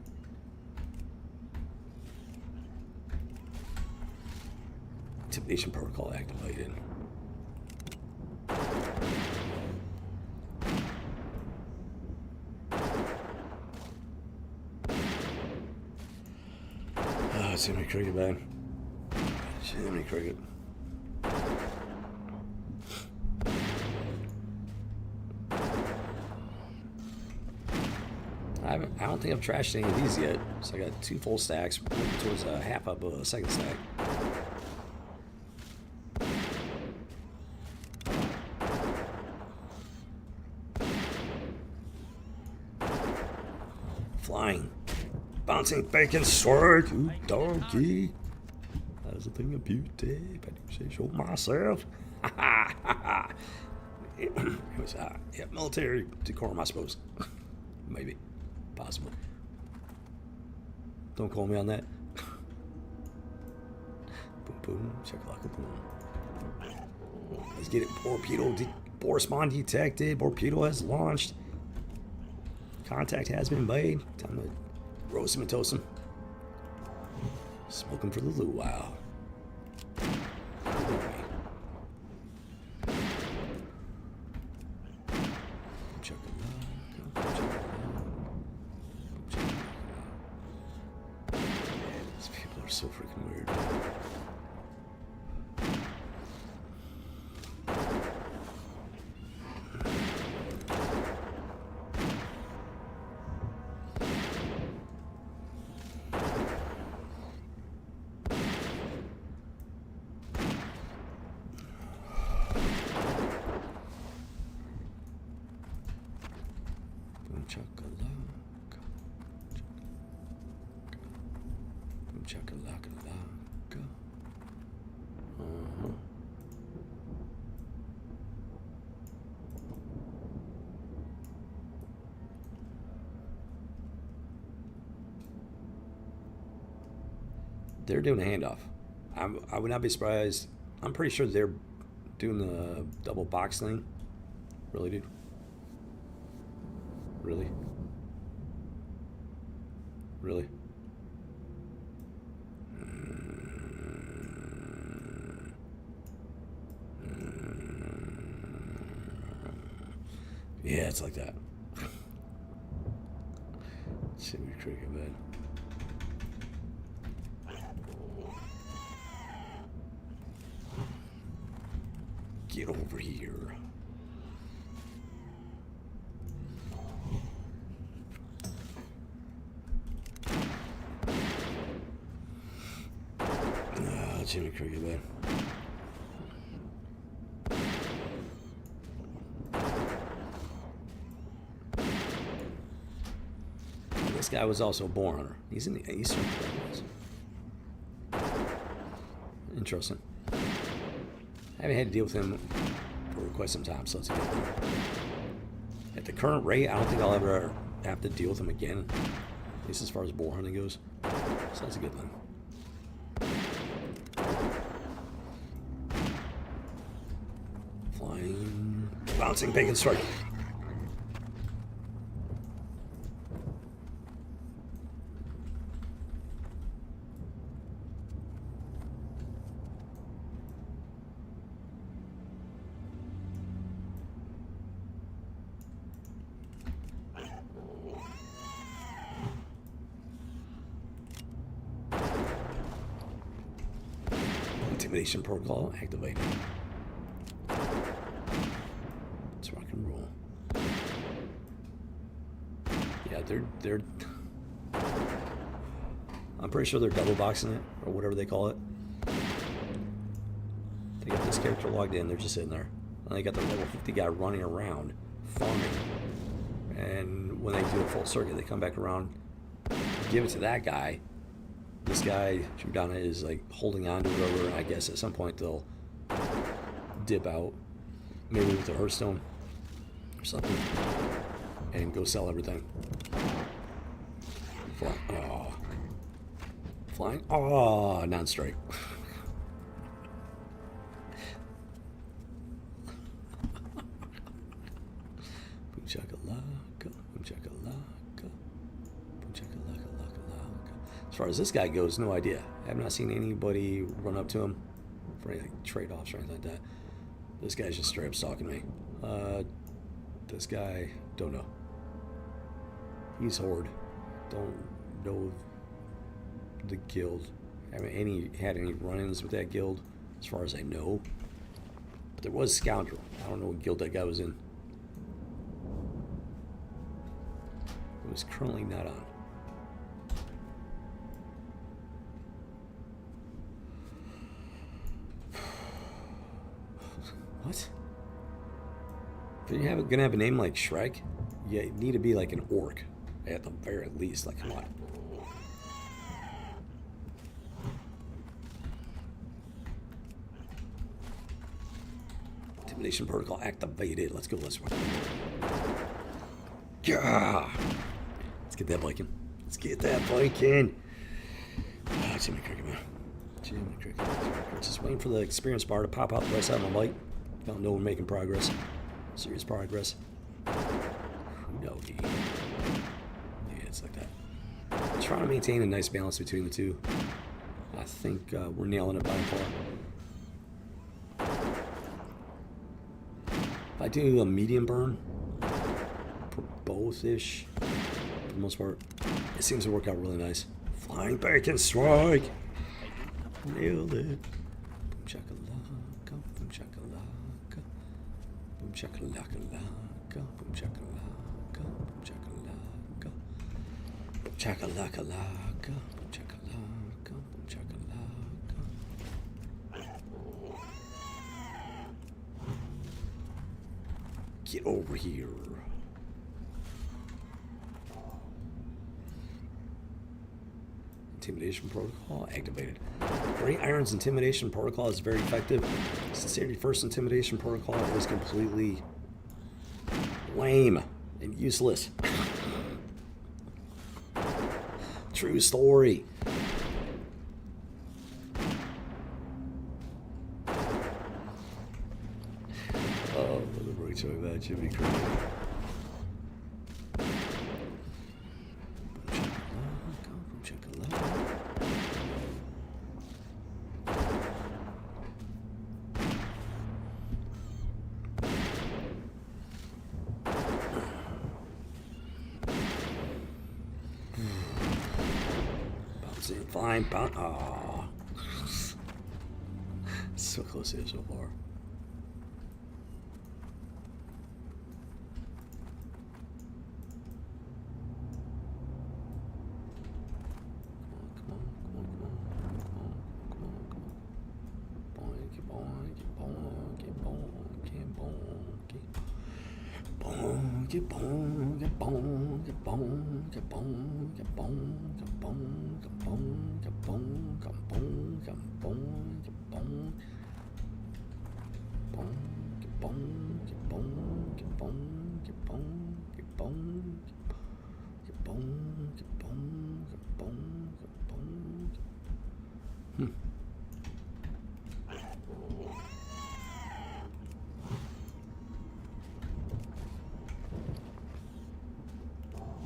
Intimidation protocol activated. Oh, too many cricket, man. Too many cricket. I don't think I've trashed any of these yet. So I got 2 full stacks, working towards a half up a second stack. Flying. Bouncing bacon sword, you donkey. That is a thing of beauty, if I do say so myself. It was, yeah, military decorum, I suppose. Maybe. Possibly. Don't call me on that. Boom, boom, shakalaka, boom. Let's get it. Torpedo, spawn detected. Torpedo has launched. Contact has been made. Time to roast him and toast him. Smoke him for the luau. These people are so freaking weird. Chakalaka. They're doing a handoff. I would not be surprised. I'm pretty sure they're doing the double box thing. Really, dude? Really? Really? Yeah, it's like that. Should be cricket, man. Get over here. Jimmy Cricket, man. This guy was also a boar hunter. He's in the eastern province. Interesting. I haven't had to deal with him for quite some time, so it's a good thing. At the current rate, I don't think I'll ever have to deal with him again, at least as far as boar hunting goes. So that's a good thing. Flying, bouncing bacon strike. Intimidation protocol activated. Let's rock and roll. Yeah, they're. I'm pretty sure they're double boxing it or whatever they call it. They got this character logged in. They're just sitting there. And they got the level 50 guy running around farming. And when they do a full circuit, they come back around, give it to that guy. This guy, Jordana, is like holding on to it over, and I guess at some point they'll dip out, maybe with a Hearthstone or something, and go sell everything. Flying. Oh, non-strike. Boom chakalaka, boom chakalaka, boom chakalaka, laka, laka. As far as this guy goes, no idea. I have not seen anybody run up to him for any like, trade-offs or anything like that. This guy's just straight up stalking me. This guy, don't know. He's Horde. Don't know the guild. Haven't had any run-ins with that guild, as far as I know. But there was Scoundrel. I don't know what guild that guy was in. It was currently not on. What? If you're gonna have a name like Shrek, you need to be like an orc at the very least. Like, come on. Intimidation protocol activated. Let's go this way. Yeah. Let's get that bike in. Let's get that bike in. Oh, Jimmy Cricket, man. Jimmy Cricket. Just waiting for the experience bar to pop out the right side of my bike. Don't know we're making progress. Serious progress. No, yeah, it's like that. I'm trying to maintain a nice balance between the two. I think we're nailing it by far. If I do a medium burn for both-ish, for the most part, it seems to work out really nice. Flying bacon strike! Nailed it. Boom chakalaka, boom chakalaka, boom chakalaka, boom chakalaka, boom chakalaka, boom chakalaka, boom chakalaka, boom chakalaka. Get over here. Intimidation protocol activated. Great Iron's intimidation protocol is very effective. Sincerity First intimidation protocol is completely lame and useless. True story. Oh, we're talking about Jimmy Cricket. Fine, bounce. Oh. So close here so far.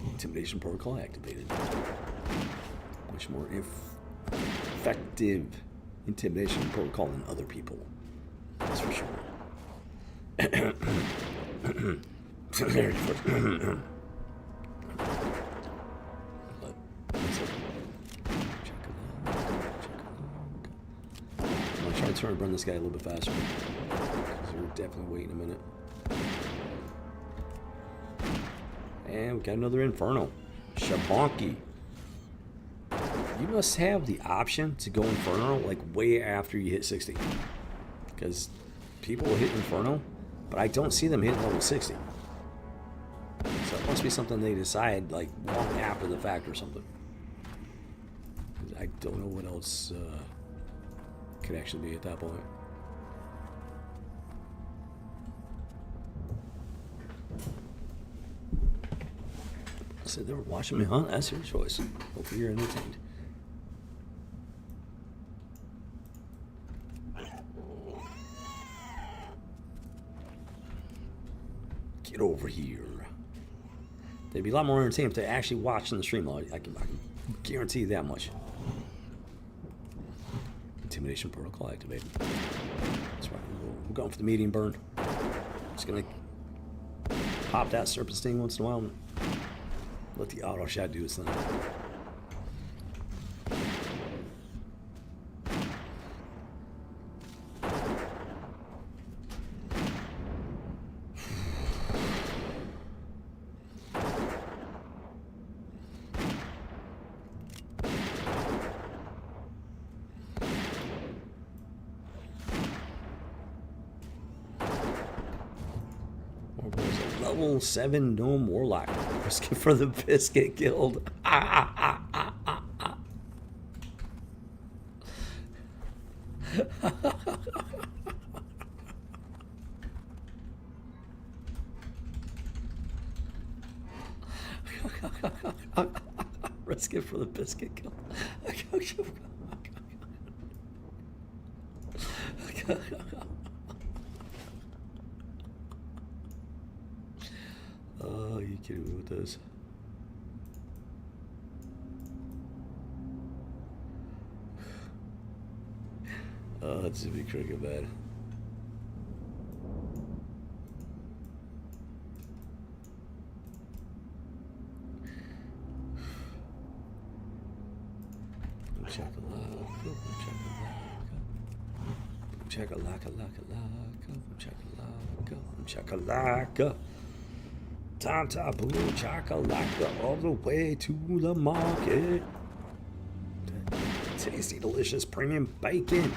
Intimidation protocol activated. Much more effective intimidation protocol than other people. That's for sure. I'm gonna try my turn to run this guy a little bit faster. Because we're definitely waiting a minute. And we got another Inferno. Shabonky. You must have the option to go Inferno like way after you hit 60. Because people will hit Inferno, but I don't see them hitting level 60. So it must be something they decide like long after the fact or something. I don't know what else could actually be at that point. So they were watching me hunt. That's your choice. Hopefully you're entertained. Get over here. They'd be a lot more entertaining if they're actually watching the stream. I can guarantee you that much. Intimidation protocol activated. That's right. We're going for the medium burn. Just gonna pop that serpent sting once in a while and let the auto shot do its thing. Level 7 Gnome Warlock. Risking for the Biscuit Guild. Risk it for the Biscuit Guild. Oh, you kidding me with this? Oh, this would be cricket bad. Chakalaka. Time to boom chakalaka all the way to the market. Tasty, delicious premium bacon.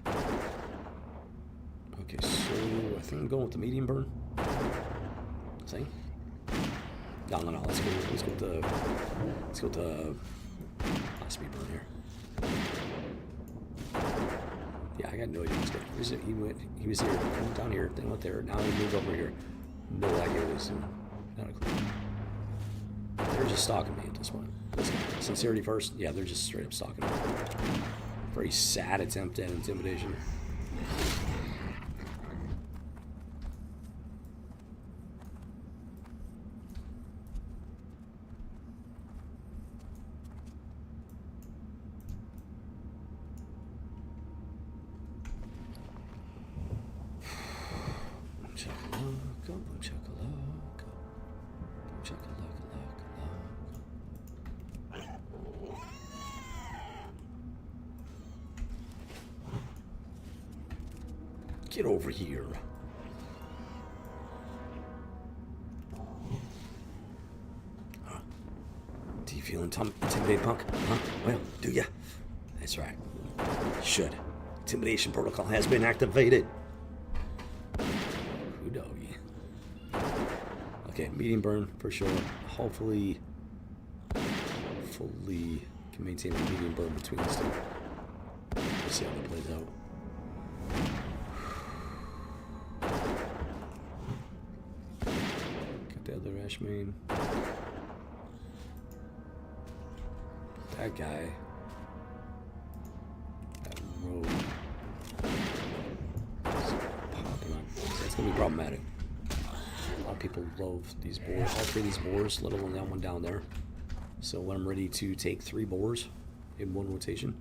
Okay, so I think I'm going with the medium burn. See? No. Let's go with the high speed burn here. Yeah, I got no idea what's going on. He was here, he went down here, then went there, now he moved over here. No idea what he's doing. Not a clue. They're just stalking me at this point. Sincerity first? Yeah, they're just straight up stalking me. Very sad attempt at intimidation. Get over here. Huh? Do you feel intimidated, punk? Huh? Well, do ya? That's right. Should. Intimidation protocol has been activated. Who know you? Okay, medium burn for sure. Hopefully can maintain a medium burn between these two. Let's see how that plays out. The other Ashmain. That guy. That rogue. Popping up. It's gonna be problematic. A lot of people love these boars. All three of these boars, let alone that one down there. So when I'm ready to take 3 boars in one rotation,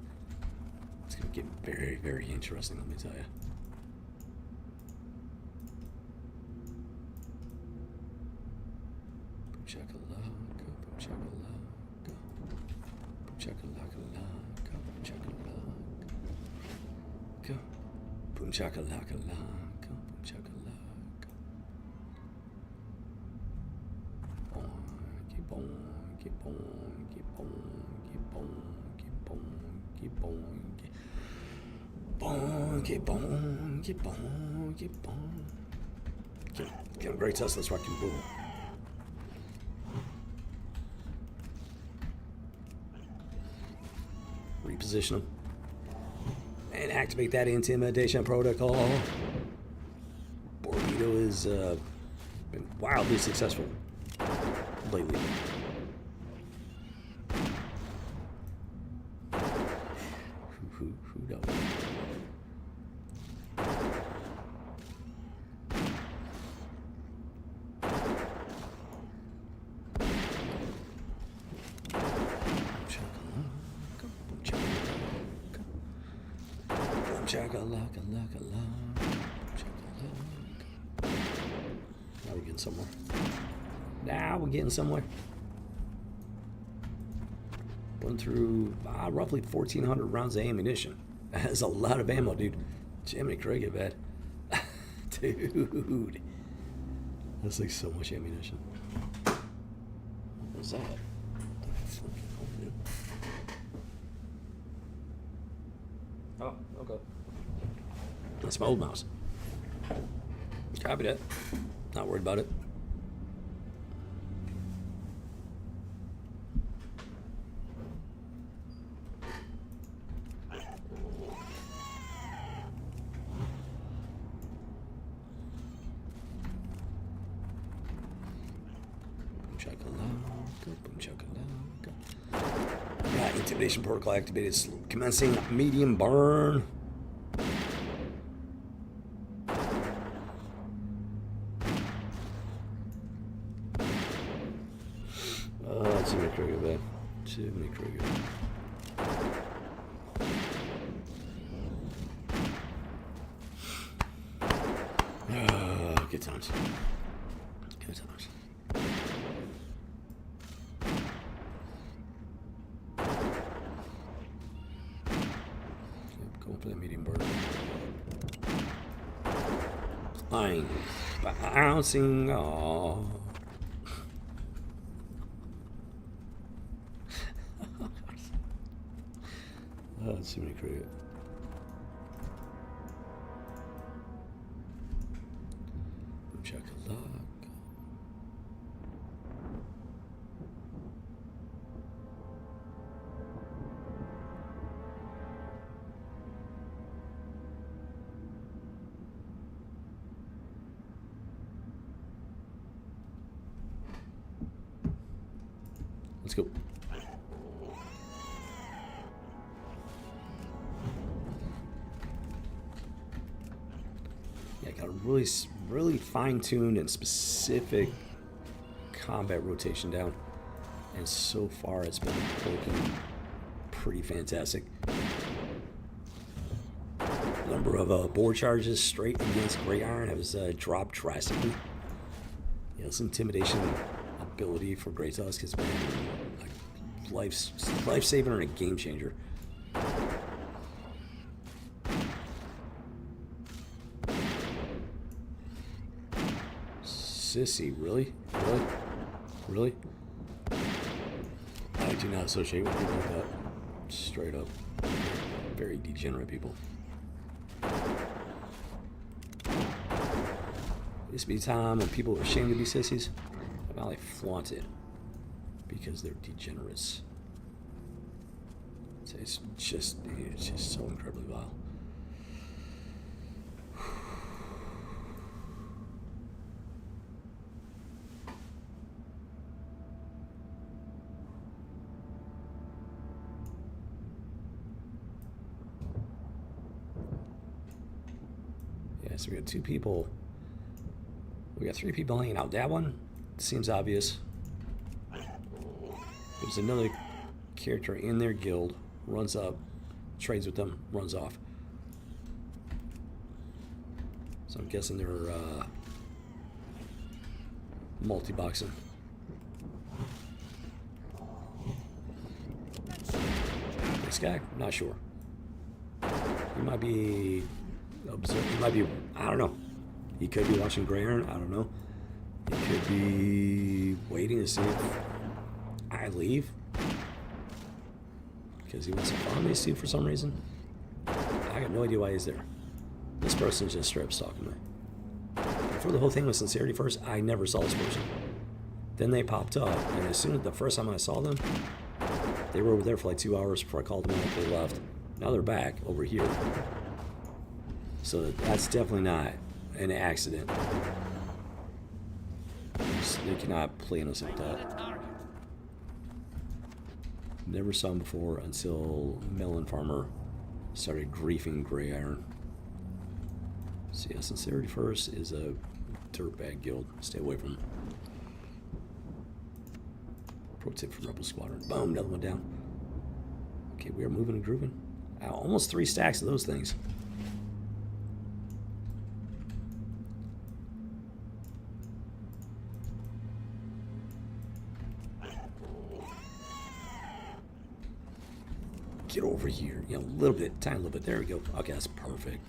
it's gonna get very, very interesting, let me tell you. Boom chakalaka laka. Boom chakalaka. Keep on, keep on, keep on, keep on, keep on, keep on, keep on, keep on, keep on. Get a great test. Let's rock and roll. Reposition them. And activate that intimidation protocol. Borbido has been wildly successful lately. Who knows? Chakalaka, laka, la. Chakalaka. Now we're getting somewhere. Now we're getting somewhere. Run through roughly 1,400 rounds of ammunition. That's a lot of ammo, dude. Jiminy Cricket, man. Dude. That's like so much ammunition. What was that? Oh, okay. That's my old mouse. Copy that. Not worried about it. Yeah, intimidation protocol activated. Commencing medium burn. Too many cricket, man. Too many cricket. Good times. Good times. Going for that medium burn. I'm bouncing off. Oh, that's too many cricket. Chakalaka. Let's go. Yeah, got a really fine-tuned and specific combat rotation down, and so far it's been working pretty fantastic. Number of board charges straight against Grey Iron has dropped drastically. Yeah, this intimidation ability for Grey Tusk has been a life-saver and a game changer. Sissy, really? Really? Really? I do not associate with people like that. Straight up. Very degenerate people. It used to be a time when people were ashamed to be sissies, but now they flaunt it because they're degenerates. It's just so incredibly vile. So we got two people. We got three people hanging out. That one seems obvious. There's another character in their guild, runs up, trades with them, runs off. So I'm guessing they're multi-boxing. This guy? Not sure. He might be observe. He might be, I don't know. He could be watching Grey Iron, I don't know. He could be waiting to see if I leave. Because he wants to follow me for some reason. I got no idea why he's there. This person's just straight up stalking me. Before the whole thing with Sincerity first, I never saw this person. Then they popped up, and as soon as the first time I saw them, they were over there for like 2 hours before I called them out. They left. Now they're back over here. So that's definitely not an accident. They cannot play us like that. Never saw him before until Melon Farmer started griefing Grey Iron. So yeah, Sincerity First is a dirtbag guild. Stay away from them. Pro tip from Rebel Squadron. Boom, another one down. Okay, we are moving and grooving. Almost 3 stacks of those things. Get over here. Yeah, a little bit, tiny little bit. There we go. Okay, that's perfect.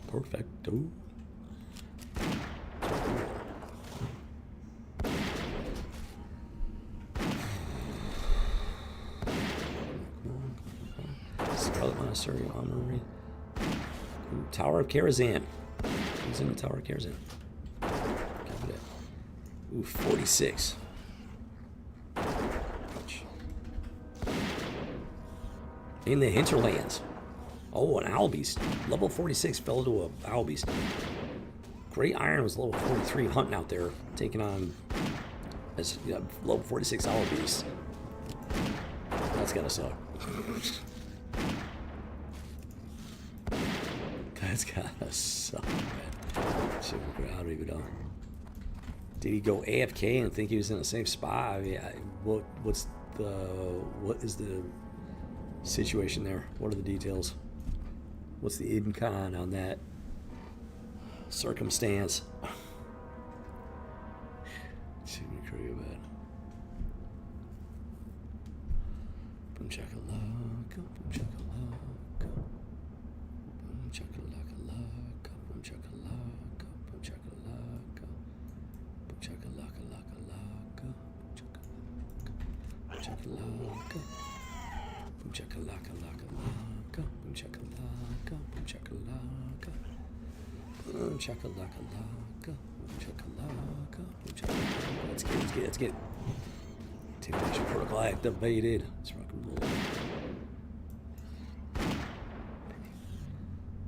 Perfecto. Scarlet Monastery Armory. Ooh, Tower of Karazhan. Who's in the Tower of Karazhan? Ooh, 46. Ouch. In the hinterlands. Oh, an owl beast. Level 46 fell to a owl beast. Grey Iron was level 43 hunting out there, taking on as level 46 owl beast. That's gotta suck. That's gotta suck, man. Super out of even know. Did he go AFK and think he was in a safe spot? I mean, what is the situation there? What are the details? What's the in con on that circumstance? See me crazy about. Boom chakalaka, boom chakalaka, boom chakalaka, boom chakalaka, boom chakalaka, boom chakalaka, laka laka, boom chakalaka, boom chakalaka, laka laka, boom chakalaka, boom chakalaka, boom chakalaka, laka, boom chakalaka, boom chakalaka. Let's get it. Activation protocol activated. Let's rock and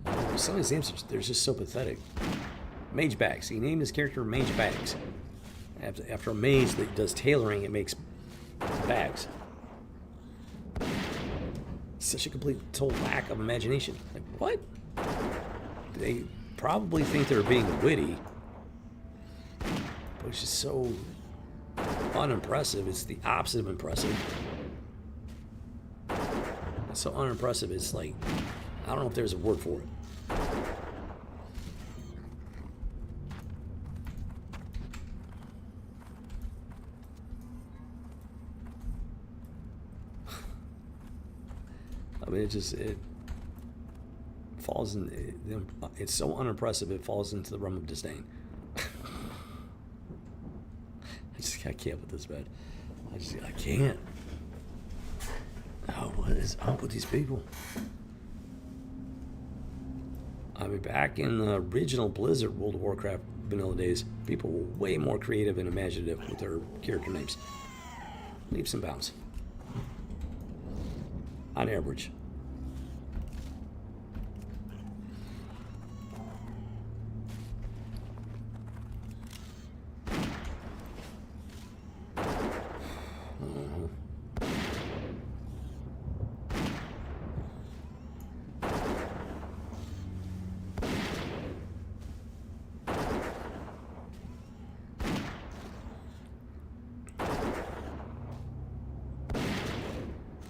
roll. Some of his names, they're just so pathetic. Mage Bags. He named his character Mage Bags. After a mage that does tailoring, it makes bags. Such a complete total lack of imagination. Like, what? They probably think they're being witty, but it's just so unimpressive. It's the opposite of impressive. It's so unimpressive. It's like, I don't know if there's a word for it. I mean, it falls in. It's so unimpressive. It falls into the realm of disdain. I can't with this, man. I can't. Oh, what is up with these people? I mean, back in the original Blizzard World of Warcraft vanilla days, people were way more creative and imaginative with their character names. Leaps and bounds. On average.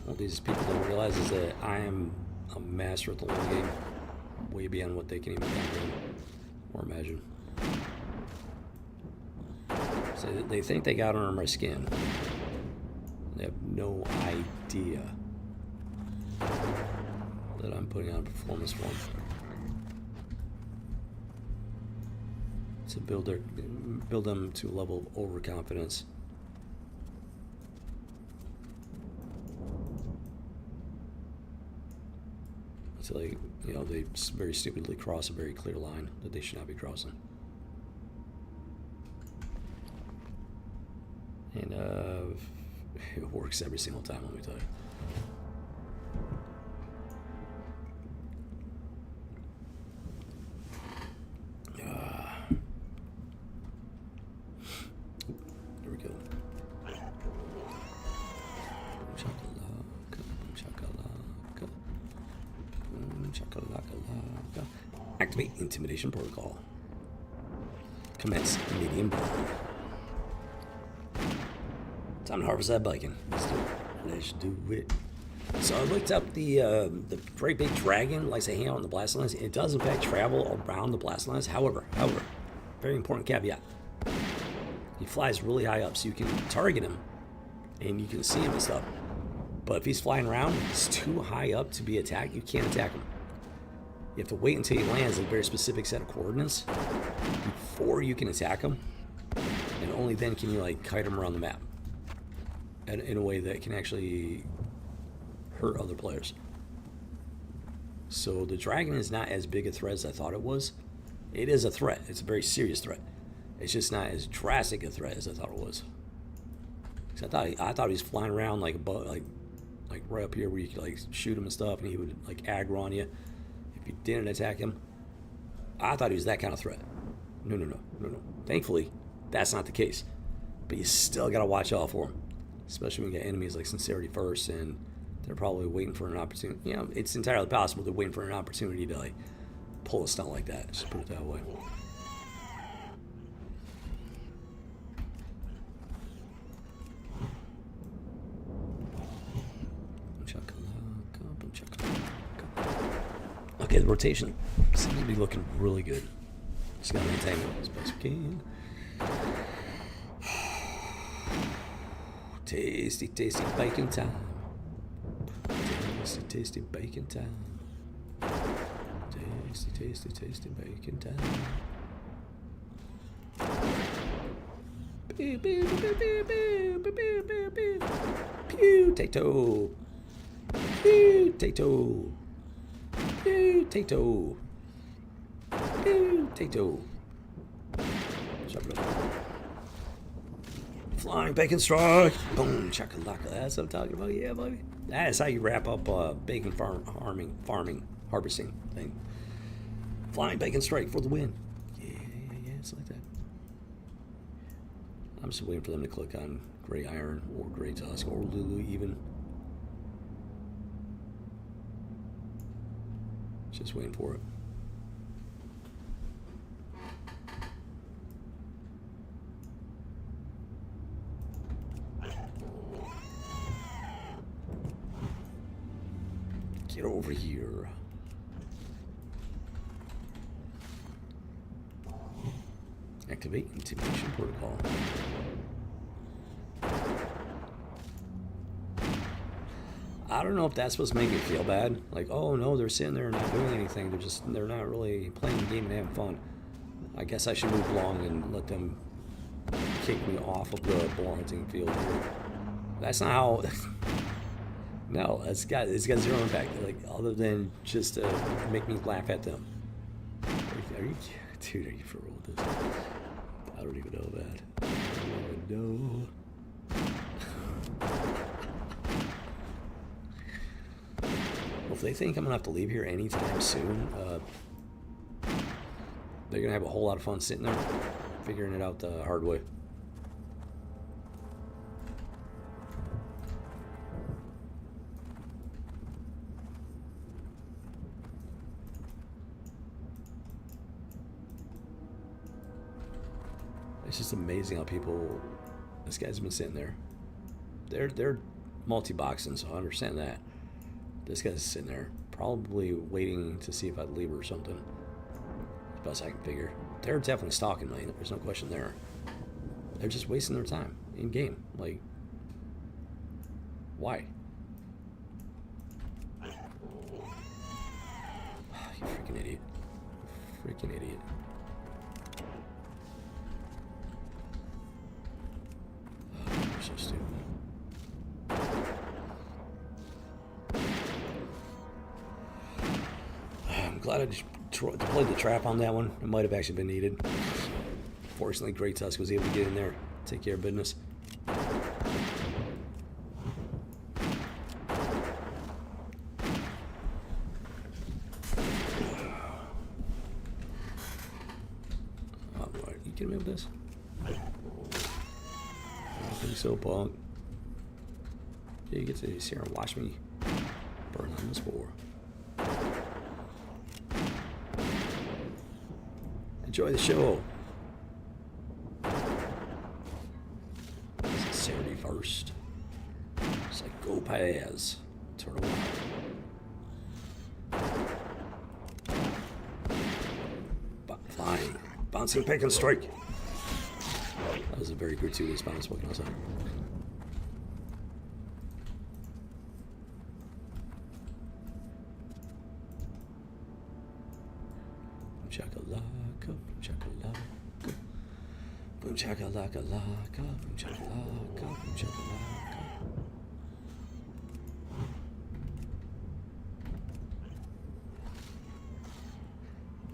What these people don't realize is that I am a master at the long game, way beyond what they can even comprehend or imagine. So they think they got under my skin. They have no idea that I'm putting on a performance for them. to build them to a level of overconfidence. Until they, you know, they very stupidly cross a very clear line that they should not be crossing. And it works every single time, let me tell you. There we go. Chakalaka. Activate intimidation protocol. Commence medium burn. Time to harvest that bacon. Let's do it. So I looked up the great big dragon likes to hang out in the blast lines. It does in fact travel around the blast lines. However, very important caveat. He flies really high up, so you can target him and you can see him and stuff. But if he's flying around, he's too high up to be attacked. You can't attack him. You have to wait until he lands a very specific set of coordinates before you can attack him, and only then can you like kite him around the map in a way that can actually hurt other players. So the dragon is not as big a threat as I thought it was. It is a threat. It's a very serious threat. It's just not as drastic a threat as I thought it was. Because I thought he was flying around like right up here where you could like shoot him and stuff, and he would like aggro on you if you didn't attack him. I thought he was that kind of threat. No. Thankfully, that's not the case. But you still gotta watch out for him, especially when you get enemies like Sincerity First, and they're probably waiting for an opportunity. You know, it's entirely possible they're waiting for an opportunity to like pull a stunt like that. Just put it that way. Okay, the rotation seems to be looking really good. Just gotta maintain it as best we can. Tasty, tasty bacon time. Tasty, tasty bacon time. Tasty, tasty, tasty bacon time. Pew, pew, pew, pew, pew, pew, pew, pew, pew. Potato. Potato. Potato. Potato. Flying bacon strike. Boom, chakalaka. That's what I'm talking about. Yeah, baby. That's how you wrap up bacon farming, harvesting thing. Flying bacon strike for the win. Yeah. It's like that. I'm just waiting for them to click on Gray Iron or Gray Tusk or Lulu even. Just waiting for it. Get over here. Activate intimidation protocol. I don't know if that's supposed to make me feel bad. Like, oh no, they're sitting there and not doing anything. They're not really playing the game and having fun. I guess I should move along and let them kick me off of the boar hunting field here. That's not how. No, it's got zero impact. Like, other than just to make me laugh at them. Are you dude? Are you for real with this? I don't even know that. I don't even know. Well, if they think I'm gonna have to leave here anytime soon, they're gonna have a whole lot of fun sitting there, figuring it out the hard way. It's just amazing how this guy's been sitting there. They're multi-boxing, so I understand that. This guy's sitting there, probably waiting to see if I'd leave or something. As best I can figure. They're definitely stalking me. There's no question there. They're just wasting their time in game. Like, why? You freaking idiot. Freaking idiot. glad I just deployed the trap on that one. It might have actually been needed. Fortunately, Great Tusk was able to get in there, take care of business. Alright, you kidding me with this? I don't think so, punk. Yeah, you get to sit here and watch me burn on the spore. Enjoy the show. Sincerity first. It's like go Paz. Turn away. Flying. Bouncing pick and strike. That was a very gratuitous bounce. What can I say? Chakalaka, boom chakalaka, boom chakalaka laka, boom chakalaka, boom chakalaka.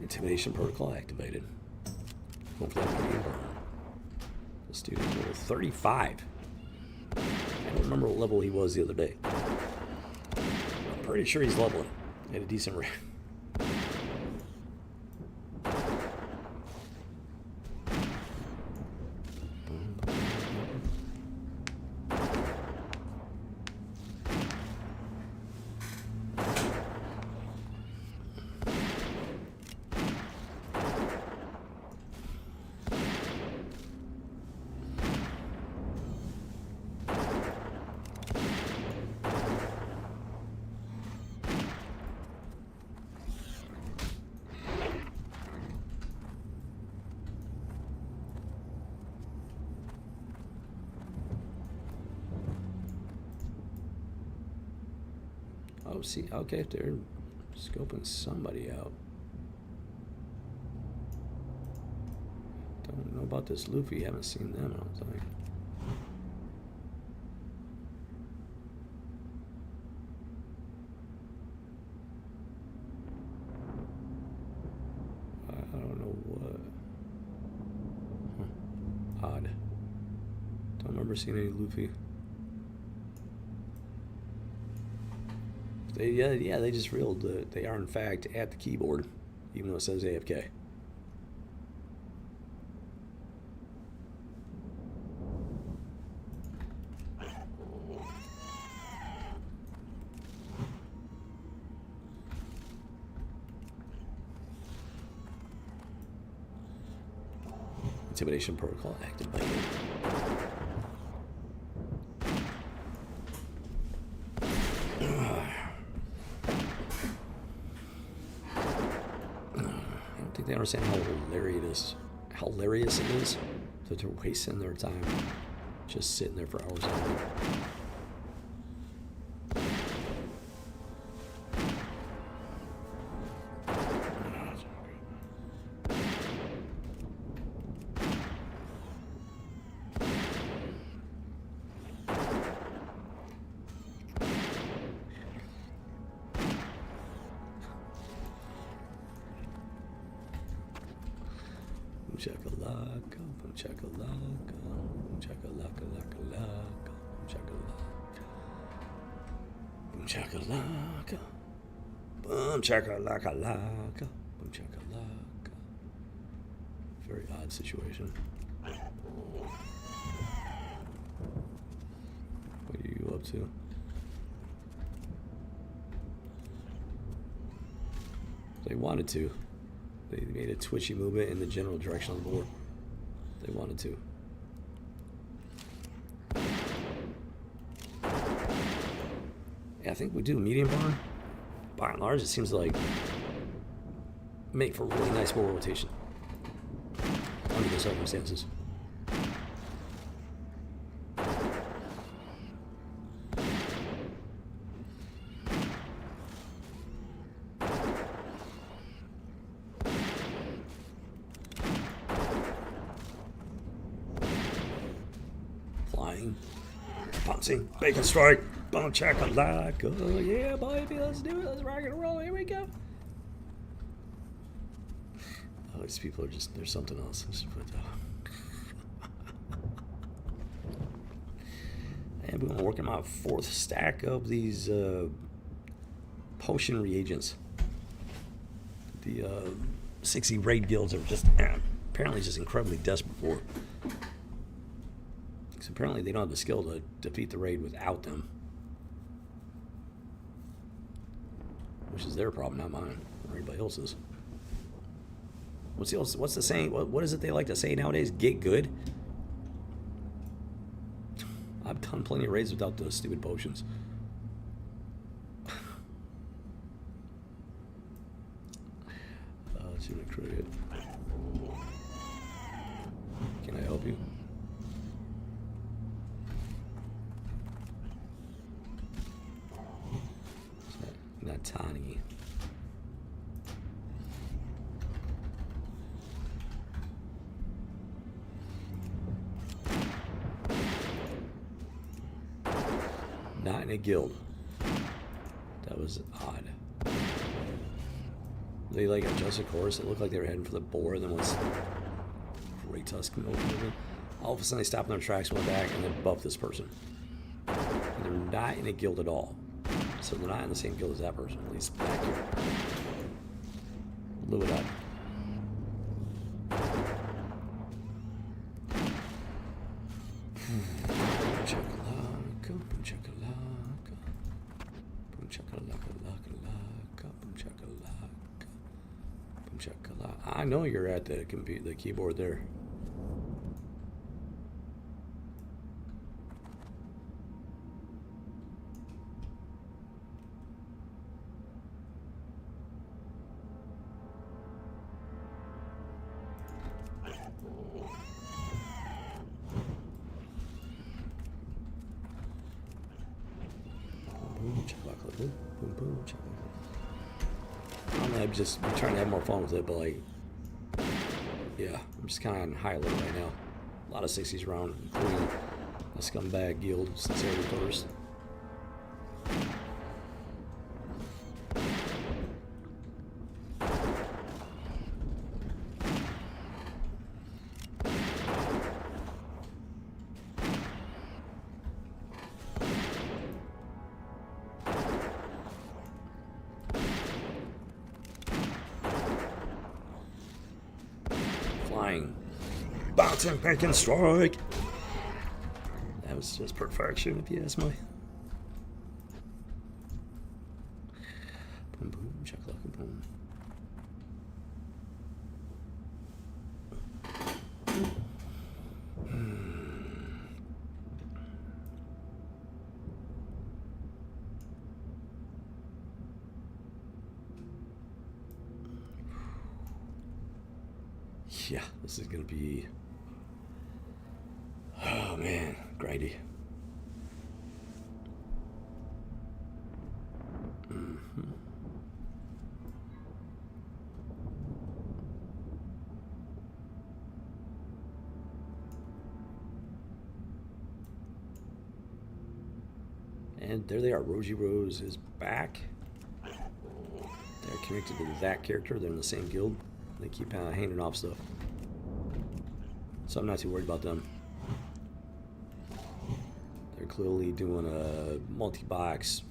Intimidation protocol activated. Hopefully I can be burned. This dude is level 35. I don't remember what level he was the other day. I'm pretty sure he's leveling at a decent rate. Oh, see, okay, they're scoping somebody out. Don't know about this Luffy, haven't seen them, I don't think. I don't know what. Odd. Don't remember seeing any Luffy. They just revealed that they are in fact at the keyboard, even though it says AFK. Intimidation protocol activated. They understand how hilarious it is that they're wasting their time just sitting there for hours on end. Chakalaka, boom chakalaka, boom chakalaka laka laka, boom chakalaka, boom chakalaka laka, boom chakalaka. Very odd situation. What are you up to? They wanted to. They made a twitchy movement in the general direction of the board. They wanted to. Yeah, I think we do medium burn. By and large, it seems to like make for a really nice board rotation under the circumstances. Bouncing, bacon strike, boom chakalaka. Yeah, baby, let's do it. Let's rock and roll. Here we go. these people are just, there's something else. And we're working my 4th stack of these potion reagents. The 60 raid guilds are just apparently just incredibly desperate for. Because apparently they don't have the skill to defeat the raid without them. Which is their problem, not mine, or anybody else's. What's the saying? What is it they like to say nowadays? Get good? I've done plenty of raids without those stupid potions. Can I help you? Not tiny. Not in a guild. That was odd. They like adjusted course. It looked like they were heading for the boar, and then once Great Tusk came over, all of a sudden they stopped in their tracks, went back, and then buffed this person. And they're not in a guild at all. So they're not in the same guild as that person, at least back here. Blew it up. I know you're at the keyboard there. I'm just trying to have more fun with it, but like, yeah, I'm just kind of on high alert right now. A lot of 60s around, including a scumbag guild since April 1st. Bouncing back and strike. That was just perfection, if you ask me. Boom, boom, chakalaka, boom. Yeah, this is gonna be. Oh man, grindy. And there they are. Rosie Rose is back. They're connected to that character. They're in the same guild. They keep handing off stuff. So I'm not too worried about them. They're clearly doing a multi-box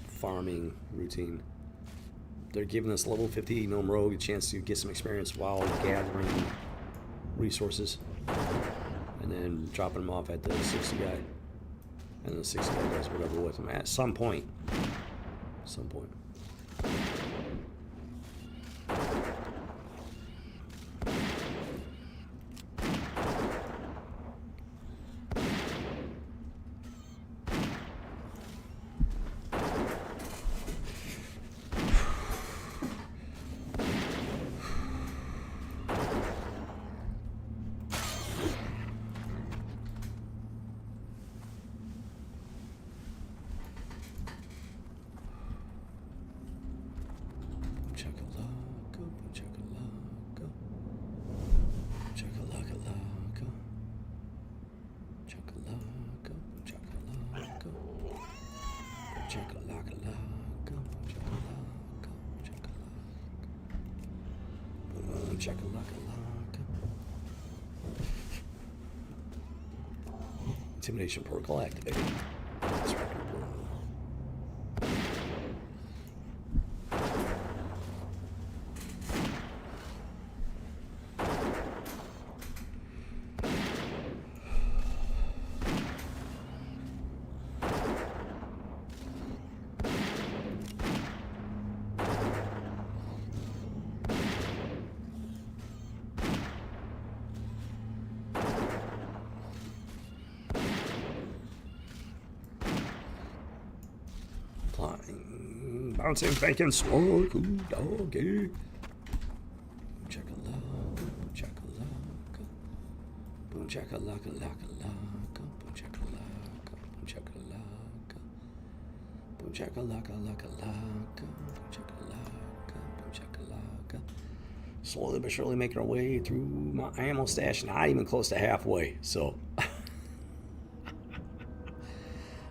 farming routine. They're giving this level 50 gnome rogue a chance to get some experience while gathering resources. And then dropping them off at the 60 guy. And the 60 guy does whatever with them at some point. Some point. Boom chakalaka. Intimidation protocol activated. Bouncing, banking, sword, ooh, doggy. Chakalaka, chakalaka. Boom chakalaka, laka, laka. Boom chakalaka, boom chakalaka. Boom chakalaka, laka, laka. Boom chakalaka, boom chakalaka. Slowly but surely making our way through my ammo stash. Not even close to halfway, so.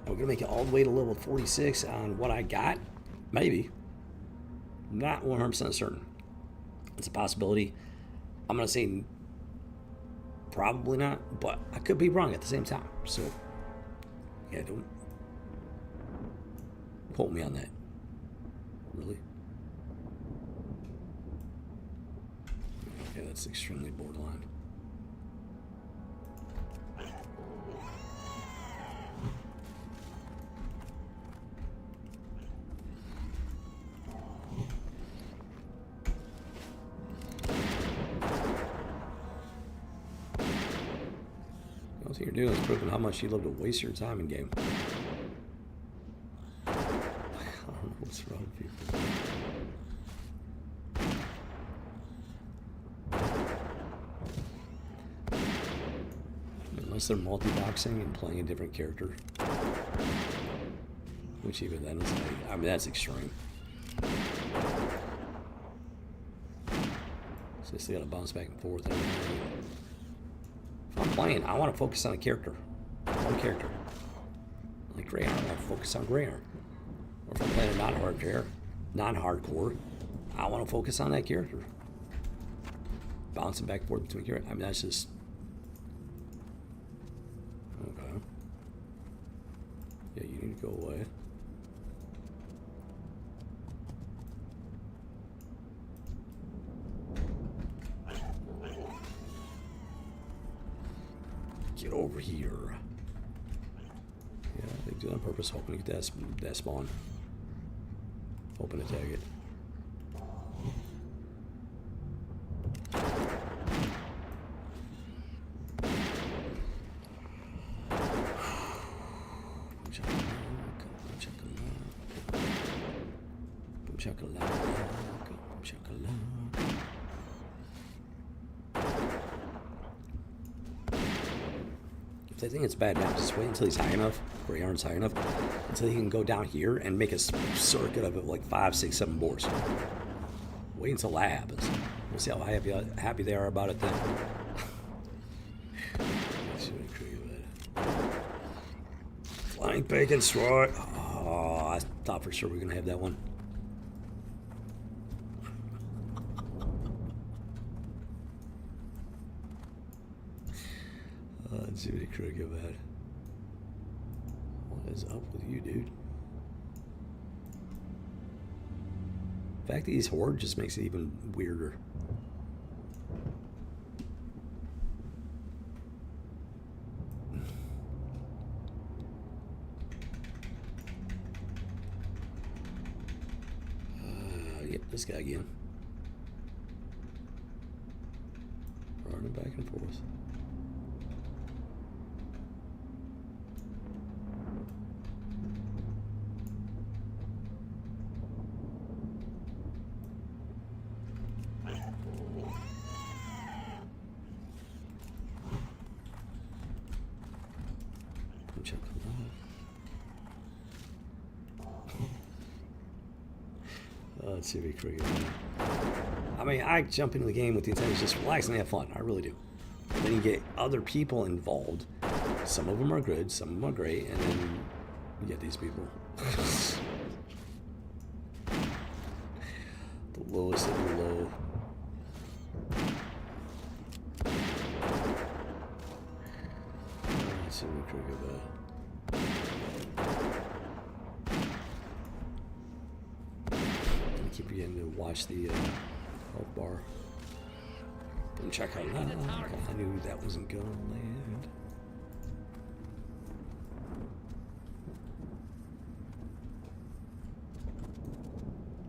We're gonna make it all the way to level 46 on what I got. Maybe. Not 100% certain. It's a possibility. I'm going to say probably not, but I could be wrong at the same time. So, yeah, don't quote me on that. Really? Okay, that's extremely borderline. All you're doing is proving how much you love to waste your time in game. I don't know what's wrong with people. Unless they're multi-boxing and playing a different character. Which even then is like, I mean, that's extreme. So they gotta bounce back and forth. If I'm playing, I want to focus on a character. One character. Like Grey Iron, I want to focus on Grey Iron. Or if I'm playing a non-hardcore, I want to focus on that character. Bouncing back and forth between characters. I mean, that's just... Okay. Yeah, you need to go away. Get over here. Yeah, they do it on purpose, hoping to get that spawn. Hoping to tag it. If they think it's bad now, just wait until he's high enough, Grey Iron's high enough, until he can go down here and make a circuit of it like 5, 6, 7 boars. Wait until that happens. We'll see how happy they are about it then. Flying bacon strike. Oh, I thought for sure we were going to have that one. Let's see what he could give at. What is up with you, dude? The fact that he's horde just makes it even weirder. Yep, this guy again. Running back and forth. Let's see if we create. I mean, I jump into the game with the intent to just relax and have fun. I really do. But then you get other people involved. Some of them are good, some of them are great, and then you get these people. The lowest of the low. Keep you in to watch the health bar. And check out that. I knew that wasn't going to land.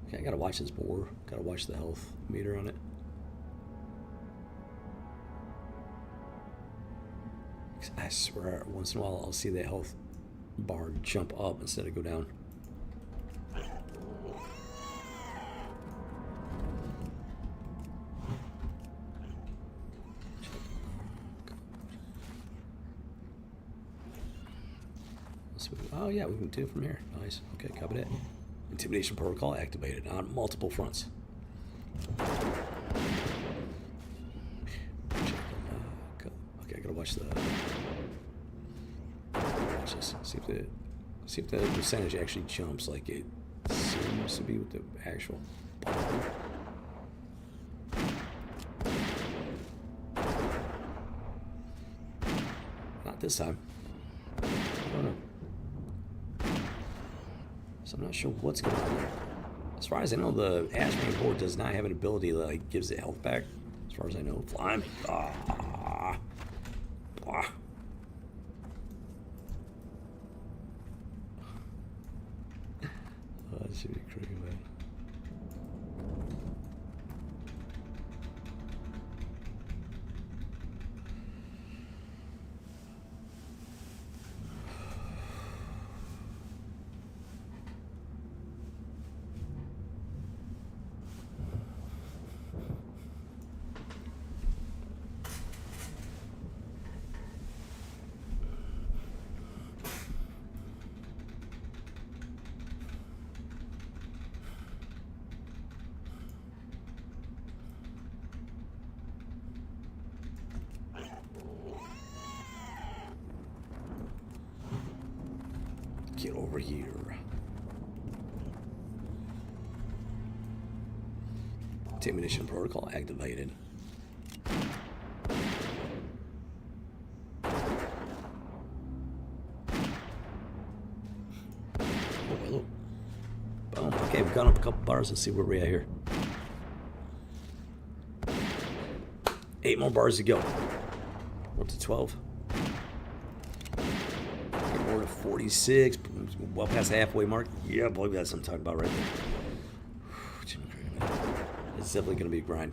Okay, I gotta watch this boar. Gotta watch the health meter on it. I swear, once in a while I'll see the health bar jump up instead of go down. Oh yeah, we can do it from here. Nice. Okay, copy that. Intimidation protocol activated on multiple fronts. Okay, I gotta watch the. Watch this. See if the percentage actually jumps like it seems to be with the actual ball. Not this time. I don't know. So I'm not sure what's going on there. As far as I know, the Ash Rain board does not have an ability that like gives it health back. As far as I know, flying. Ah. Ah. Oh, that should be crazy, man. Get over here. Intimidation protocol activated. Oh, hello. Boom. Okay, we've gone up a couple bars. Let's see where we're at here. 8 more bars to go. We're up to 12. We're to 46. Well past the halfway mark. Yeah, boy, that's what I'm talking about right there. It's definitely going to be a grind.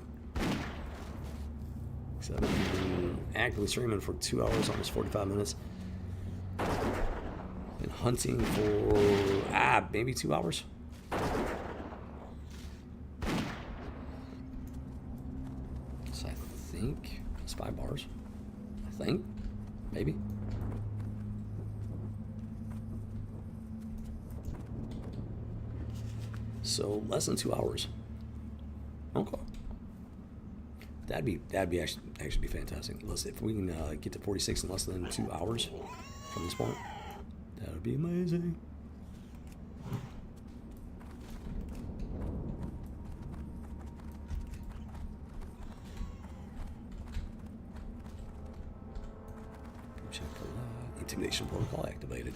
So I've been actively streaming for 2 hours, almost 45 minutes. Been hunting for, maybe 2 hours. So I think it's 5 bars. I think. Maybe. So less than 2 hours. Okay. That'd be actually be fantastic. If we can get to 46 in less than 2 hours from this point, that would be amazing. Check for intimidation protocol activated.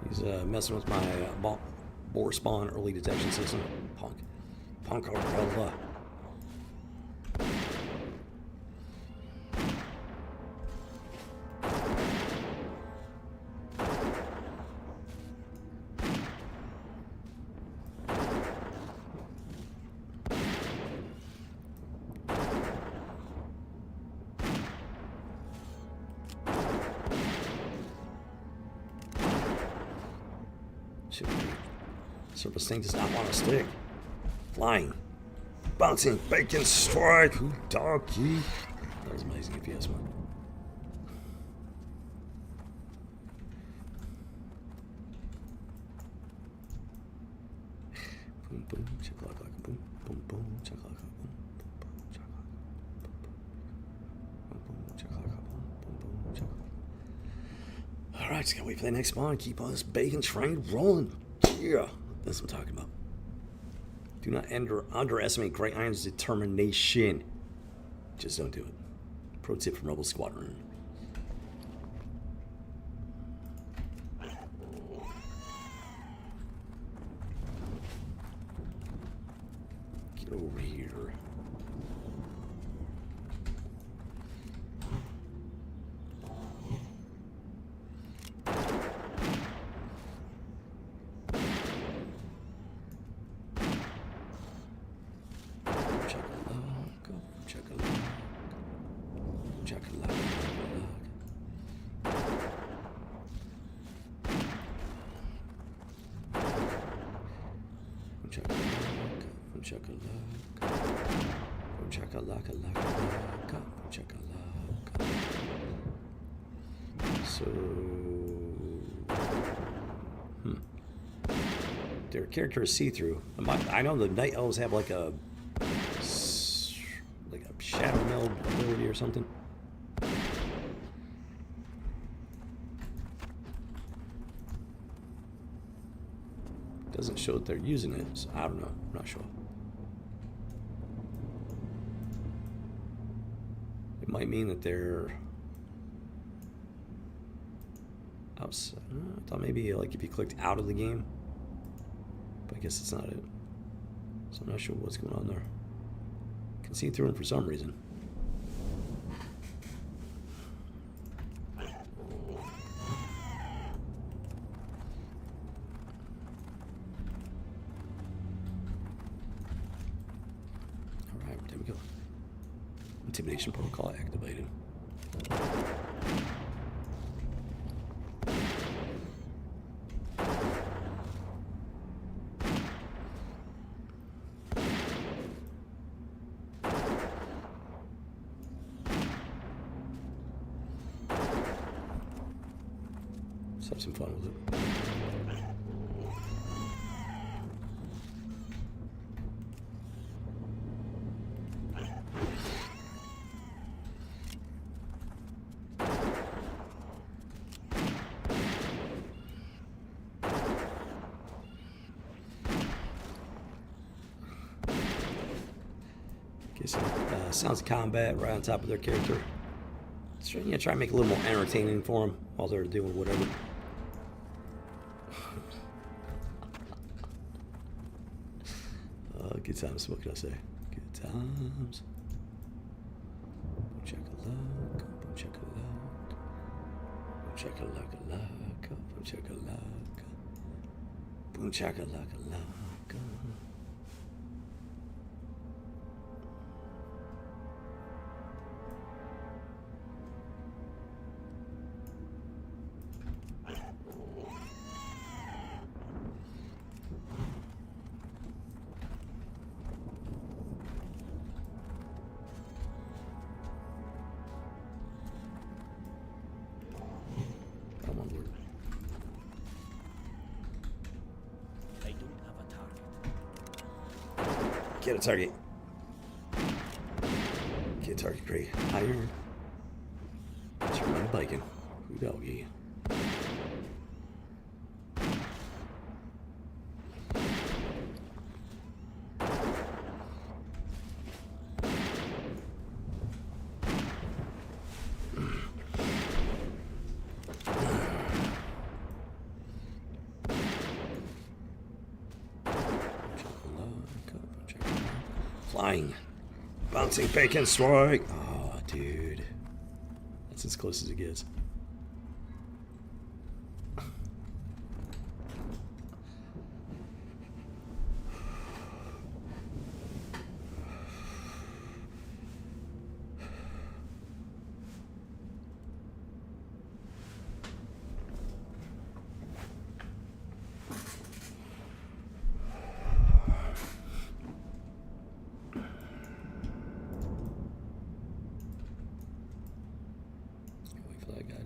He's messing with my boar spawn early detection system. Punk umbrella. Surface thing does not want to stick. Flying. Bouncing. Bacon strike. Who donkey? That was amazing if you ask me. Boom, boom, chakalaka, boom, boom, boom, chakalaka, boom, boom, boom, chakalaka, boom, boom, chakalaka, boom, boom, boom, chakalaka. All right, just gotta wait for the next spawn. Keep on this bacon train rolling. Yeah. That's what I'm talking about. Do not underestimate Grey Iron's determination. Just don't do it. Pro tip from Rebel Squadron. Get over here. So, their character is see-through. I know the Night Elves have like a shadow meld ability or something. Doesn't show that they're using it, so I don't know. I'm not sure. It might mean that they're outside. I thought maybe like if you clicked out of the game, but I guess it's not it. So I'm not sure what's going on there. I can see through them for some reason. Alright, there we go. Intimidation protocol activated. Let's have some fun with it. Get some sounds of combat right on top of their character. Try and make it a little more entertaining for them while they're doing whatever. Good times, what can I say? Good times. Boom chakalaka, boom chakalaka, boom chakalaka, boom chakalaka, boom chakalaka. Get a target. Get a target, great. Iron. Let's run biking. Who doggy? Flying. Bouncing bacon strike. Oh, dude. That's as close as it gets.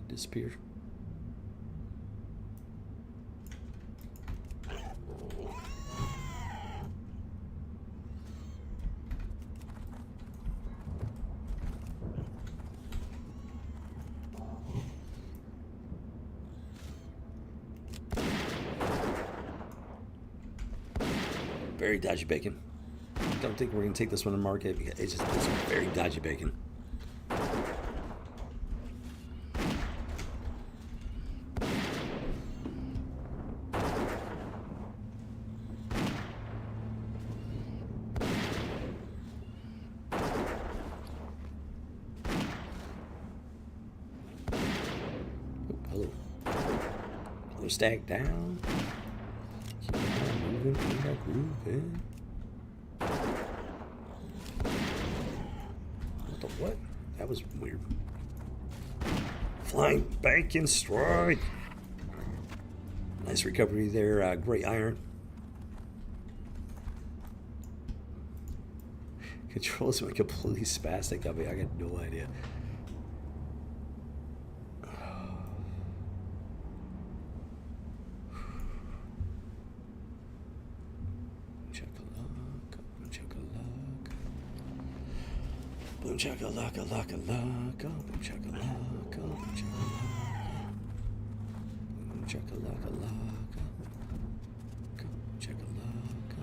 Disappear. Very dodgy bacon. don't think we're going to take this one to market because it's very dodgy bacon. Stack down. Keep on moving, keep on grooving. What the what? That was weird. Flying bacon strike. Nice recovery there, great iron. Controls went completely spastic on me. I got no idea. Boom chakalaka laka laka, boom chakalaka, boom chakalaka laka, boom chakalaka.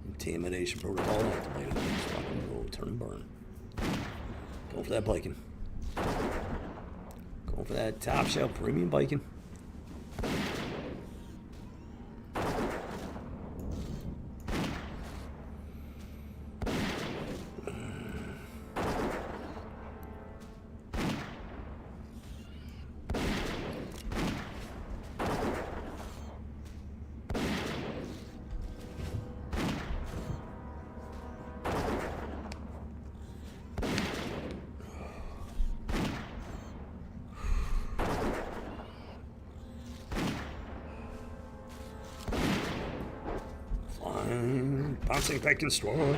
Intimidation protocol activated. Just rock and roll, turn and burn. Going for that bacon. Going for that top shelf premium bacon. Bouncing back and strong.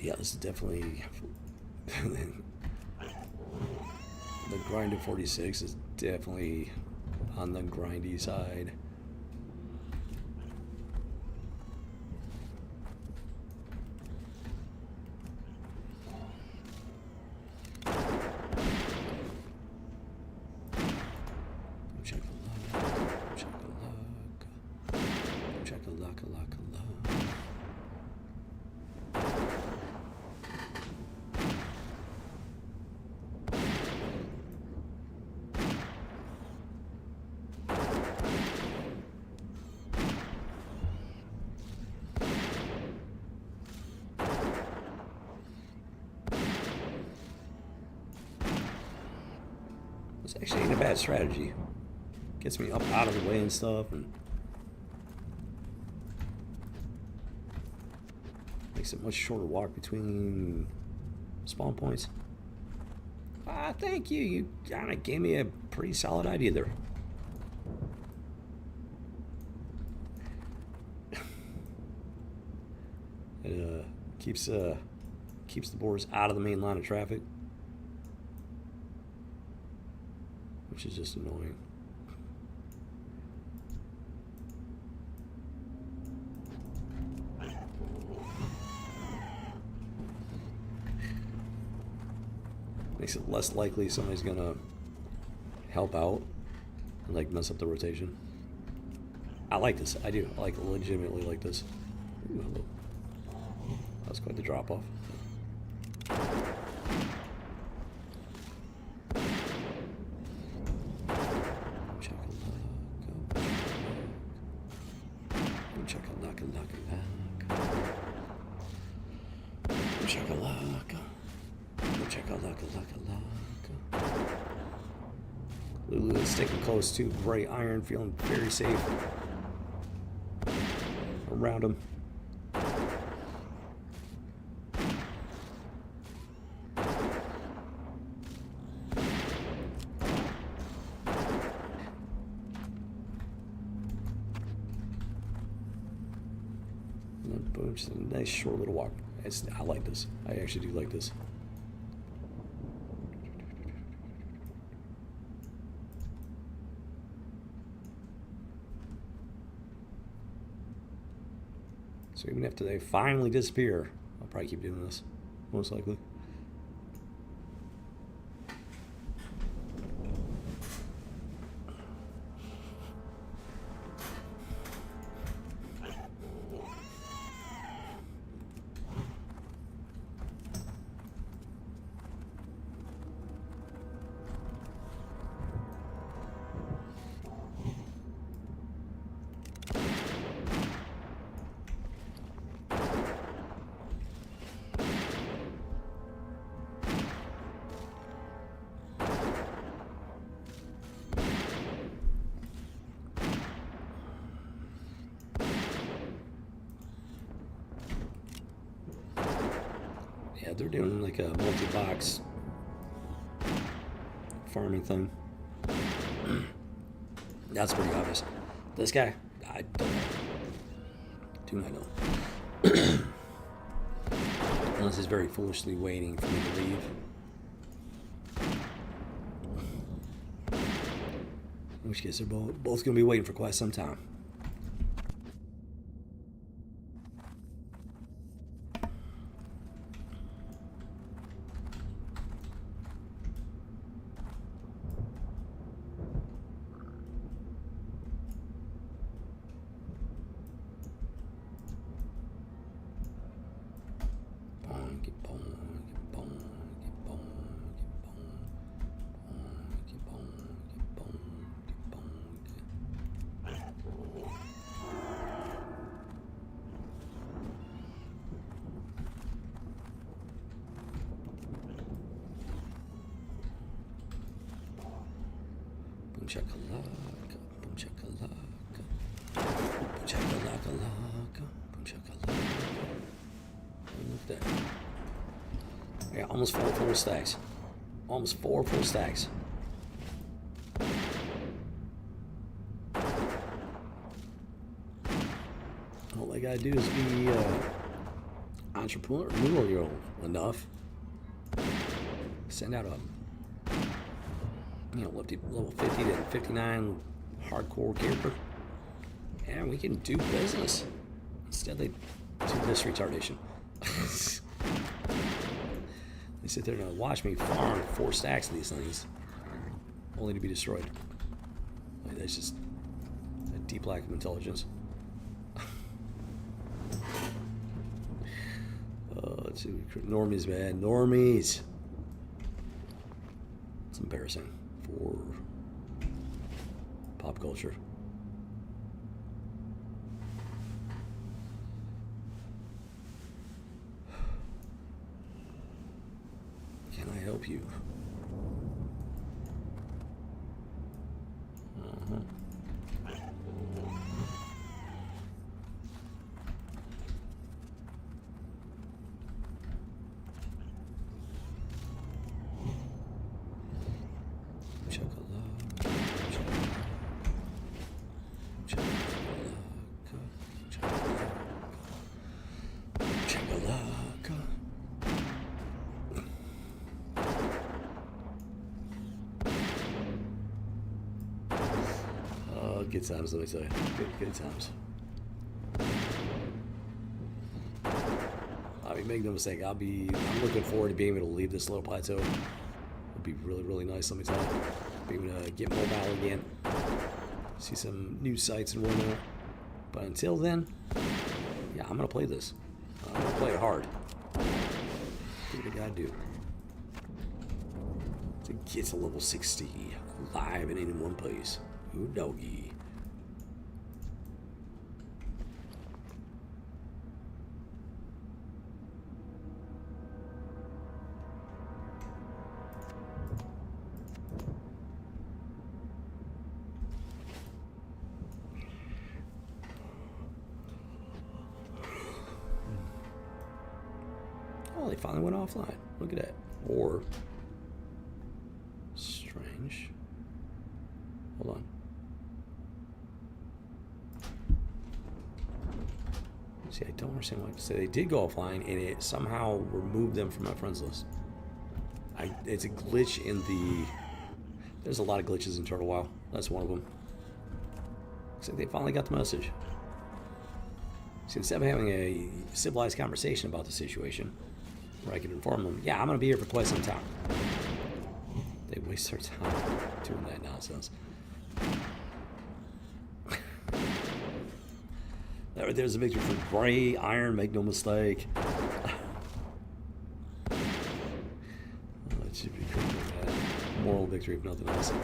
Yeah, this is definitely the grind of 46 is definitely on the grindy side. It's actually ain't a bad strategy. Gets me up out of the way and stuff, and makes it much shorter walk between spawn points. Ah, thank you. You kind of gave me a pretty solid idea there. It keeps the boars out of the main line of traffic, which is just annoying. Makes it less likely somebody's gonna help out and like mess up the rotation. I like this. I do. I legitimately like this. Ooh, hello. That was quite the drop off. Lulu is sticking close to bright iron, feeling very safe around him. Just a nice short little walk. I like this. I actually do like this. So even after they finally disappear, I'll probably keep doing this, most likely. Yeah, they're doing like a multi-box farming thing. That's pretty obvious. This guy, I don't know. Do not know. Unless he's very foolishly waiting for me to leave. In which case, they're both going to be waiting for quite some time. Chakalaka, boom chakalaka, boom chakalaka, boom chakalaka. Look at that. Yeah, almost 4 full stacks. Almost 4 full stacks. All I gotta do is be entrepreneurial enough. Send out a level 50 to 59 hardcore character, and we can do business. Instead, they do this retardation. They sit there and watch me farm 4 stacks of these things, only to be destroyed. Like, that's just a deep lack of intelligence. Let's see, normies, man, normies. It's embarrassing for pop culture. Can I help you? Good times, let me tell you. Good times. I mean, make no mistake, I'm looking forward to being able to leave this little plateau. It'll be really, really nice, let me tell you. Being able to get mobile again. See some new sights and whatnot. But until then, yeah, I'm going to play this. I'm going to play it hard. Do what I got to do. To get to level 60. Live and in one place. Ooh, doggy. Oh, they finally went offline. Look at that. Or strange. Hold on. See, I don't understand why. So they did go offline, and it somehow removed them from my friends list. It's a glitch in the... There's a lot of glitches in Turtle WoW. That's one of them. Looks like they finally got the message. See, instead of having a civilized conversation about the situation, where I can inform them, yeah, I'm going to be here for quite some time. They waste their time doing that nonsense. There's a victory for Gray Iron, make no mistake. That should be cool. Moral victory, if nothing else.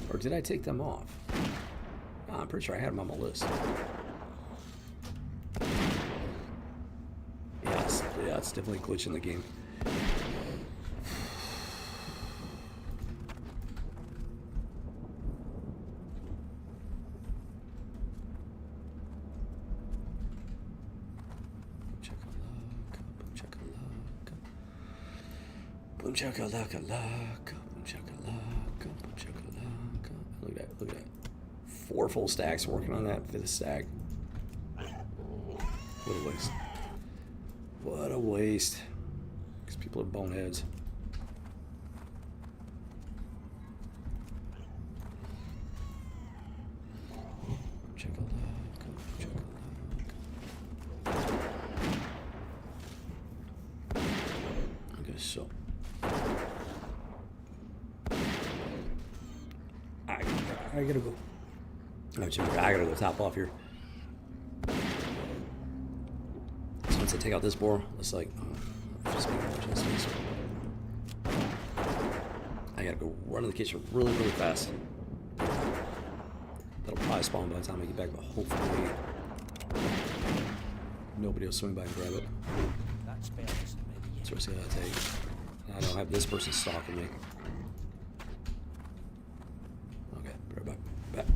Or did I take them off? No, I'm pretty sure I had them on my list. Yes, yeah, it's definitely a glitch in the game. Boom chakalaka laka, boom chakalaka, boom chakalaka. Look at that, look at that. 4 full stacks working on that 5th stack. What a waste. What a waste. Because people are boneheads. Chakalaka, chakalaka. Okay, so. I gotta go. I gotta go top off here. So once I take out this boar, it's like, I gotta go run to the kitchen really, really fast. That'll probably spawn by the time I get back, but hopefully nobody will swing by and grab it. That's the risk I gotta take. I don't have this person stalking me.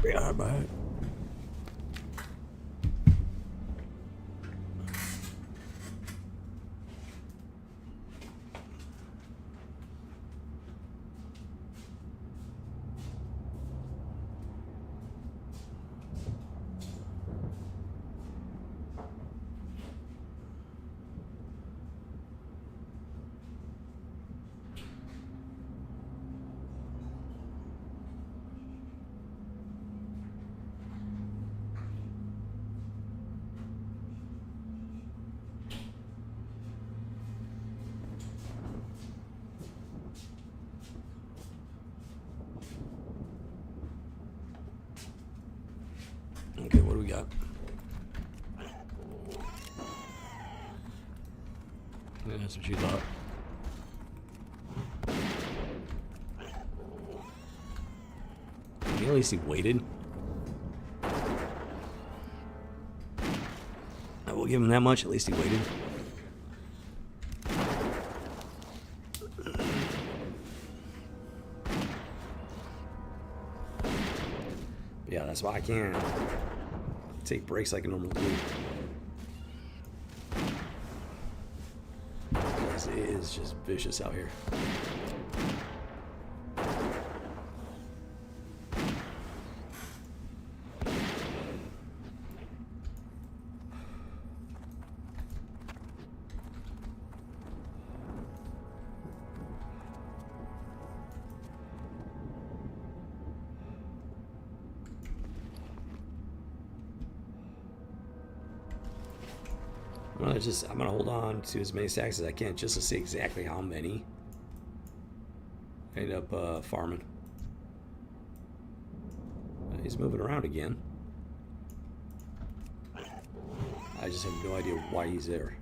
Be right back. Okay, what do we got? Yeah, that's what you thought. At least he waited. I will give him that much. At least he waited. Yeah, that's why I can't take breaks like I normally do. Because it is just vicious out here. I'm gonna hold on to as many stacks as I can just to see exactly how many I end up farming. He's moving around again. I just have no idea why he's there.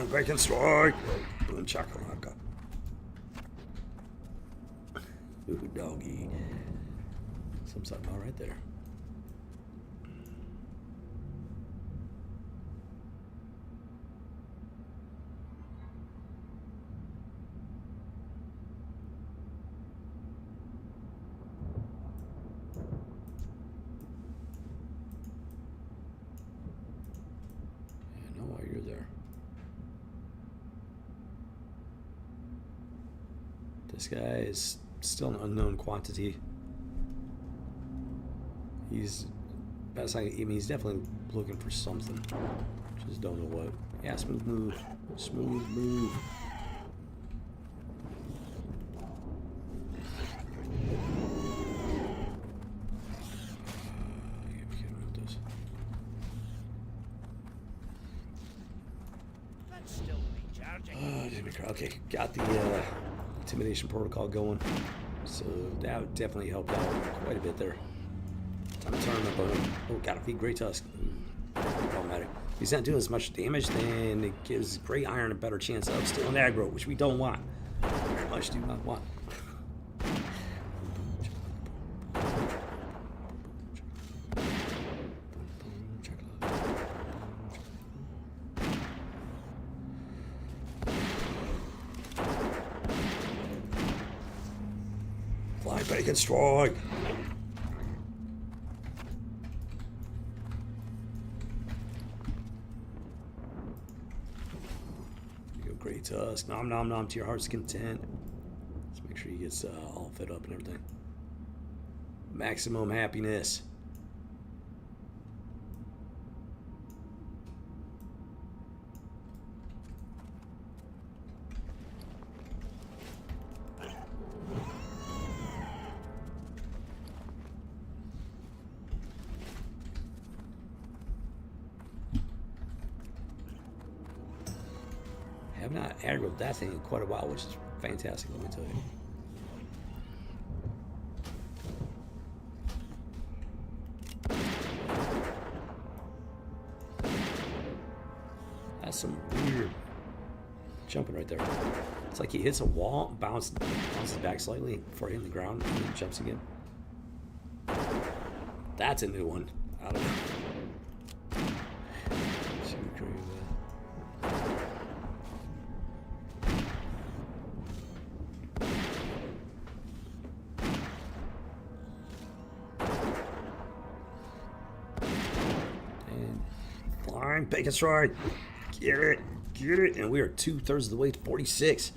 Flying bacon strike. Boom chakalaka. Ooh, doggy. Something all right there. I know why you're there. This guy is still an unknown quantity. He's, best I mean, he's definitely looking for something. Just don't know what. Yeah, smooth move. Smooth move. Okay, got the intimidation protocol going, so that definitely helped out quite a bit there. Time to turn up on. Oh, got a feed Great Tusk. Problematic. If he's not doing as much damage, then it gives Grey Iron a better chance of stealing aggro, which we don't want. Very much do not want. Fly bacon strike. Great Tusk. Nom nom nom to your heart's content. Let's make sure he gets all fed up and everything. Maximum happiness. I've not aggroed that thing in quite a while, which is fantastic, let me tell you. That's some weird jumping right there. It's like he hits a wall, bounces back slightly before hitting the ground, and then jumps again. That's a new one. I don't know. Bacon strike. Get it. Get it. And we are 2/3 of the way to 46.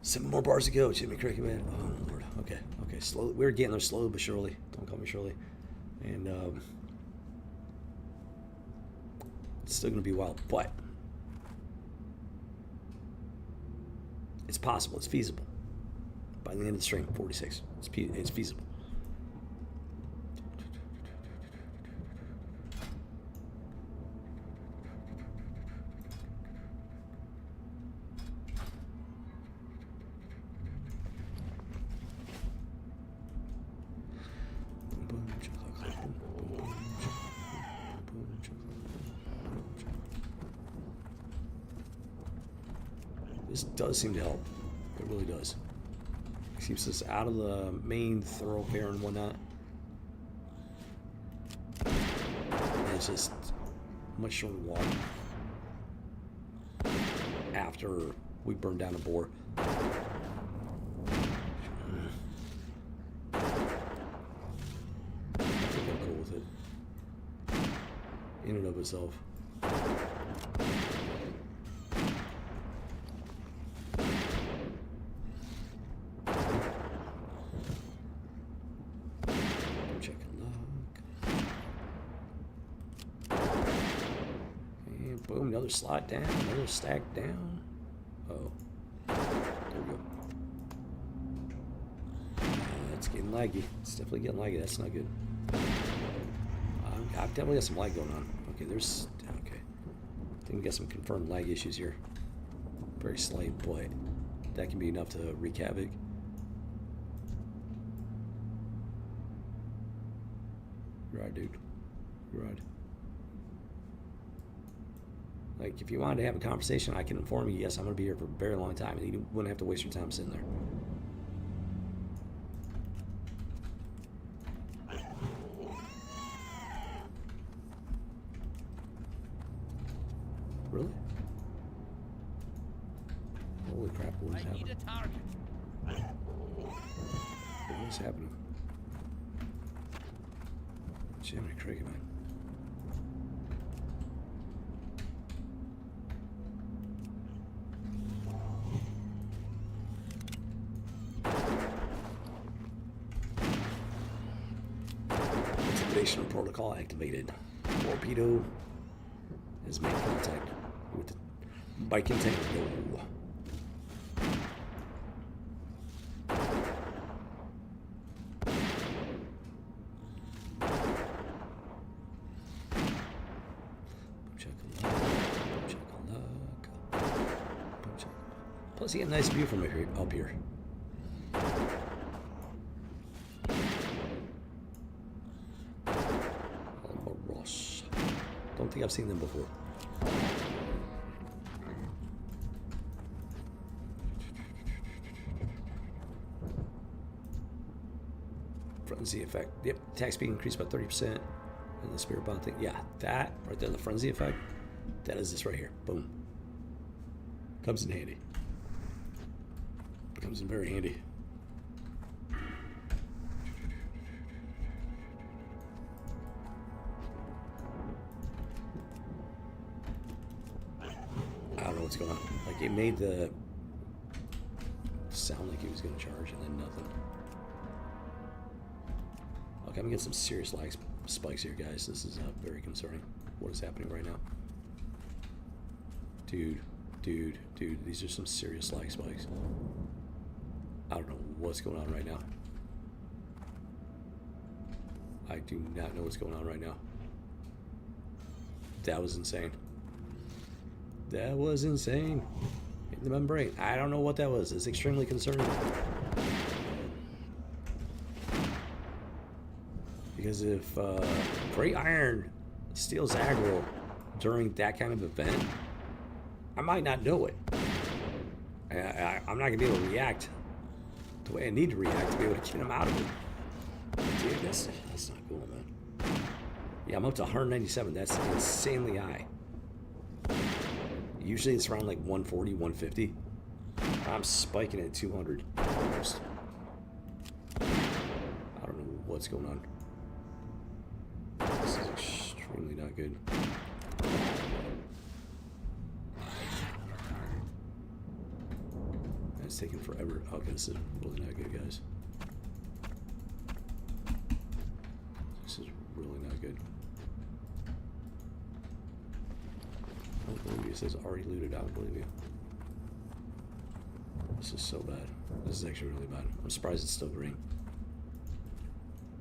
7 more bars to go. Jimmy Cricket, man. Oh, Lord. Okay. Okay. Slow. We're getting there slowly but surely. Don't call me Shirley. And it's still going to be wild. But it's possible. It's feasible. By the end of the stream, 46. It's feasible. This does seem to help. It really does. It keeps us out of the main thoroughfare and whatnot. And it's just much shorter walk after we burn down a boar. I think I'm cool with it. In and of itself. Boom, another slot down, another stack down. Oh, there we go. It's getting laggy. It's definitely getting laggy. That's not good. I've definitely got some lag going on. Okay, there's, okay. I think we got some confirmed lag issues here. Very slight, but that can be enough to wreak havoc. You're right, dude. You're right. Like, if you wanted to have a conversation, I can inform you, yes, I'm going to be here for a very long time, and you wouldn't have to waste your time sitting there. Really? Holy crap, what is happening? What is happening? Jiminy Cricket, man. Intimidation protocol activated. Torpedo has made contact with the Viking Tango. Plus, you get a nice view from up here. Ross. Don't think I've seen them before. Frenzy effect. Yep, attack speed increased by 30%. And the spirit bond thing. Yeah, that right there, the frenzy effect. That is this right here. Boom. Comes in handy. Comes in very handy. I don't know what's going on. Like, it made the sound like he was going to charge and then nothing. Okay, I'm going to get some serious lag spikes here, guys. This is very concerning. What is happening right now? Dude, these are some serious lag spikes. I don't know what's going on right now. I do not know what's going on right now. That was insane. That was insane. Hit the membrane. I don't know what that was. It's extremely concerning. Because if Great Iron steals aggro during that kind of event, I might not know it. I'm not going to be able to react the way I need to react to be able to get him out of it. Dude, that's not cool, man. Yeah, I'm up to 197. That's insanely high. Usually it's around like 140, 150. I'm spiking at 200 almost. I don't know what's going on. This is extremely not good. It's taking forever. Okay, this is really not good, guys. This is really not good. I don't believe you. It says already looted. I don't believe you. This is so bad. This is actually really bad. I'm surprised it's still green.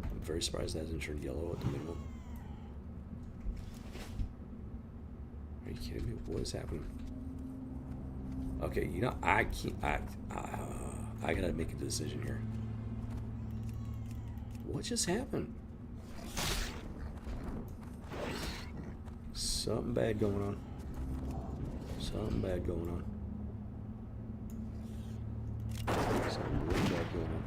I'm very surprised it hasn't turned yellow at the minimum. Are you kidding me? What is happening? Okay, you know, I can't. I gotta make a decision here. What just happened? Something bad going on. Something bad going on. Something really bad going on.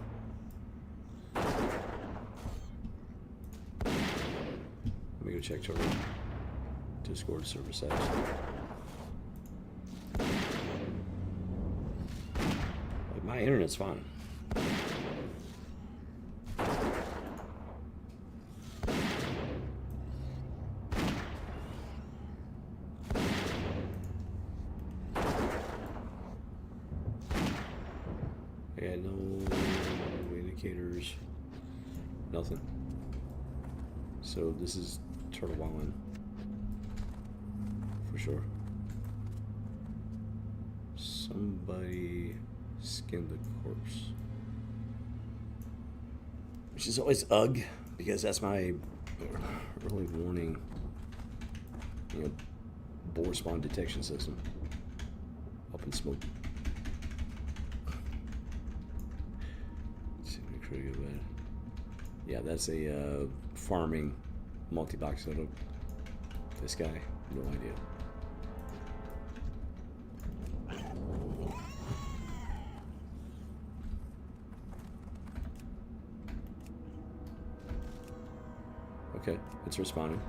Let me go check to our Discord server size. My internet's fine. I got no indicators. Nothing. So this is Turtle Island. For sure. Somebody skinned the corpse. Which is always ugh, because that's my early warning, you know, boar spawn detection system. Up in smoke. Yeah, that's a farming multi-box setup. This guy, no idea. Okay, it's responding.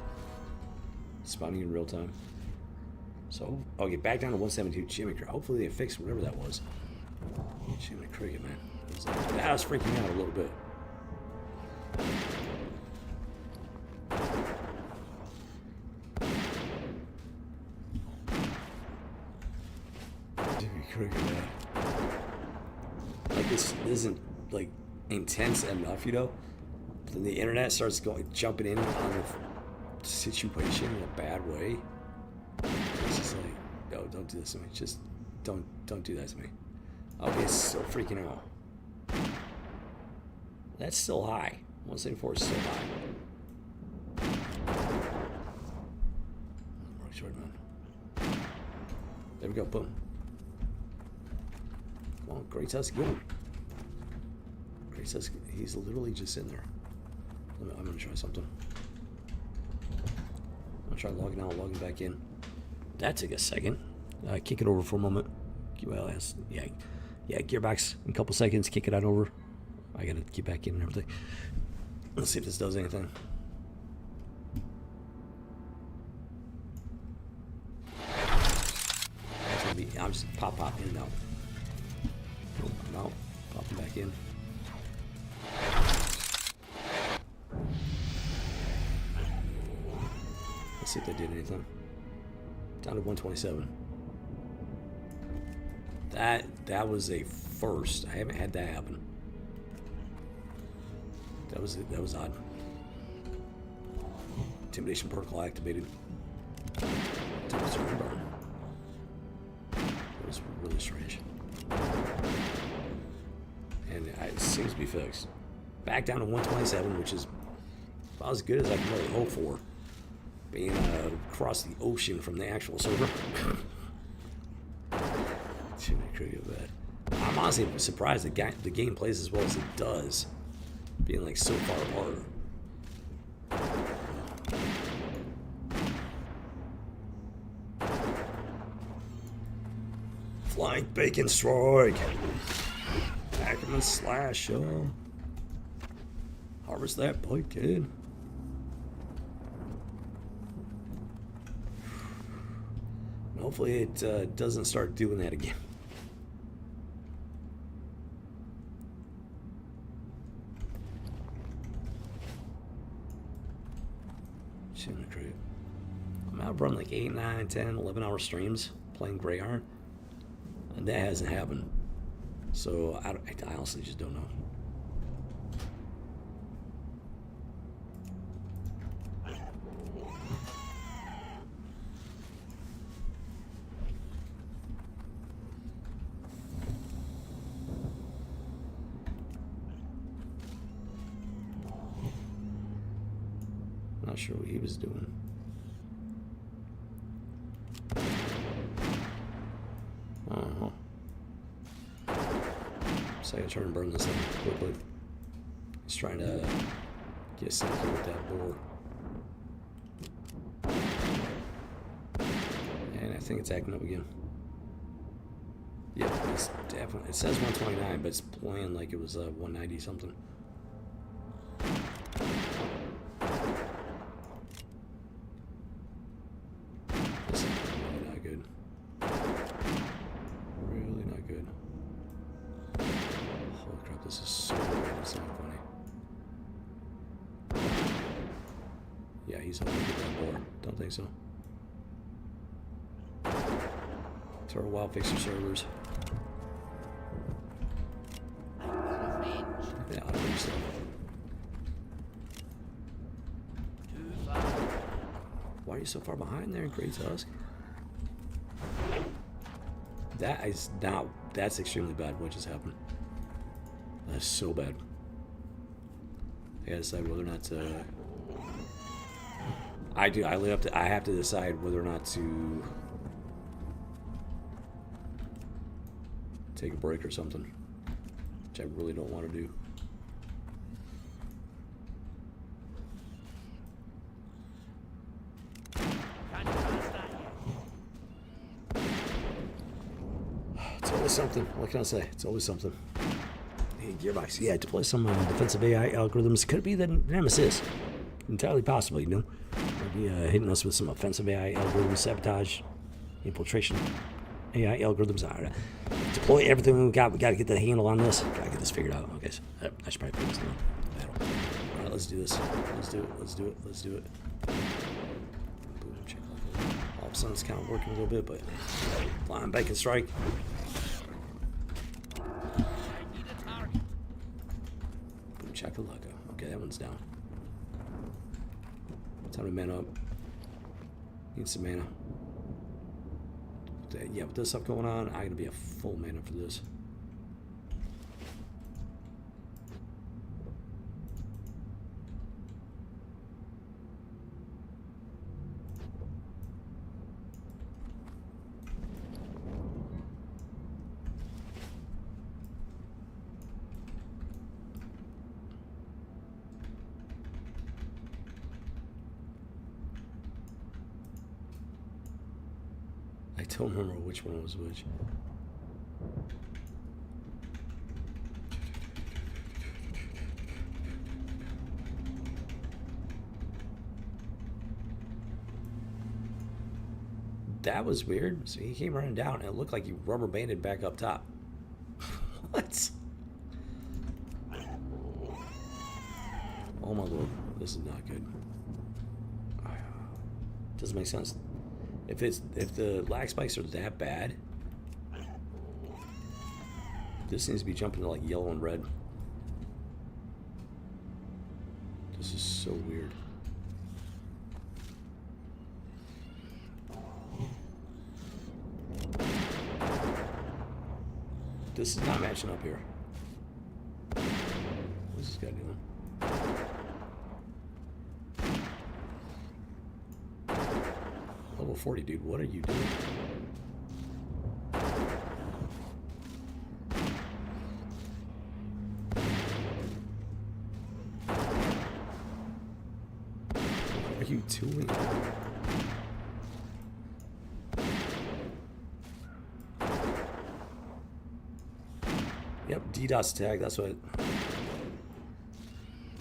Responding in real time. So, okay, back down to 172. Jimmy Cricket. Hopefully they fixed whatever that was. Jimmy Cricket, man. That was freaking out a little bit. Jimmy Cricket, man. Like, this isn't, like, intense enough, you know? But then the internet starts jumping in on the situation in a bad way. It's just like, no, don't do this to me. Just don't do that to me. Okay, it's still freaking out. That's still high. 174 is still high. Mark short, man. There we go. Boom. Come on, Great Tusk, get him. Great Tusk, he's literally just in there. I'm gonna try something. I'm gonna try logging out, logging back in. That took a second. Kick it over for a moment. Well, yeah, gearbox in a couple seconds. Kick it on over. I gotta get back in and everything. Let's see if this does anything. I'm just pop in and out. Boom, I'm out. Popping back in. Let's see if they did anything. Down to 127. That was a first. I haven't had that happen. That was odd. Intimidation protocol activated. Temperature burn. That was really strange. And it seems to be fixed. Back down to 127, which is about as good as I can really hope for. Being across the ocean from the actual server. Jimmy Cricket bad. I'm honestly surprised the game plays as well as it does. Being like so far apart. Flank bacon strike. Ackerman slash, yo. Harvest that bite, kid. Hopefully it doesn't start doing that again. I've run like 8, 9, 10, 11-hour streams playing Grey Iron, and that hasn't happened. So I honestly just don't know. Not sure what he was doing. So I gotta try and burn this thing quickly. He's trying to get something with that boar. And I think it's acting up again. Yep, it's definitely. It says 129, but it's playing like it was 190 something. This is really not good. Really not good. Holy crap, this is so bad. It's not funny. Yeah, he's hoping to get that boar. Don't think so. To our WoW Fixer servers. Yeah, I'll do so. Why are you so far behind there, Great Tusk? That is not. That's extremely bad. What just happened? That's so bad. I gotta decide whether or not to. I have to decide whether or not to take a break or something, which I really don't want to do. It's always something. What can I say? It's always something. Hey, Gearbox, yeah, to play some defensive AI algorithms. Could be the Nemesis. entirely possible, you know. Maybe hitting us with some offensive AI algorithms, sabotage, infiltration, AI algorithms. All right. Deploy everything we got. We got to get the handle on this. Got to get this figured out. Okay, so I should probably put this in the battle. All right, let's do this. Let's do it. Let's do it. Let's do it. Boom, check. All of a sudden, it's kind of working a little bit, but flying bacon strike. Boom, chakalaka. Okay, that one's down. Time to man up. Need some mana. Yeah, with this stuff going on, I'm gonna be a full mana for this. I don't remember which one was which. That was weird. So he came running down and it looked like he rubber banded back up top. What? Oh my lord, this is not good. Doesn't make sense. If the lag spikes are that bad, this seems to be jumping to like yellow and red. This is so weird. This is not matching up here. What's this guy doing? Level 40, dude. What are you doing? What are you doing? Yep, DDoS tag. That's what.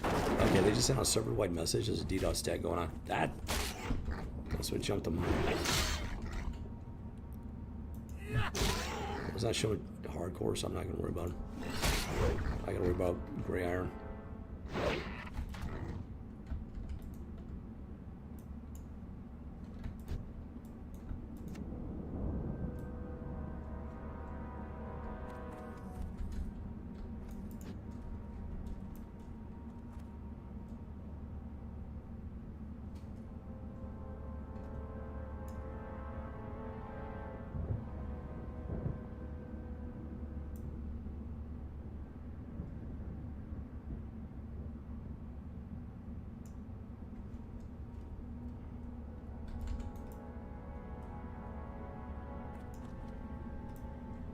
Okay, they just sent out a server-wide message. There's a DDoS tag going on. That's what jumped them on. It's not showing hardcore, so I'm not going to worry about him. I got to worry about gray iron.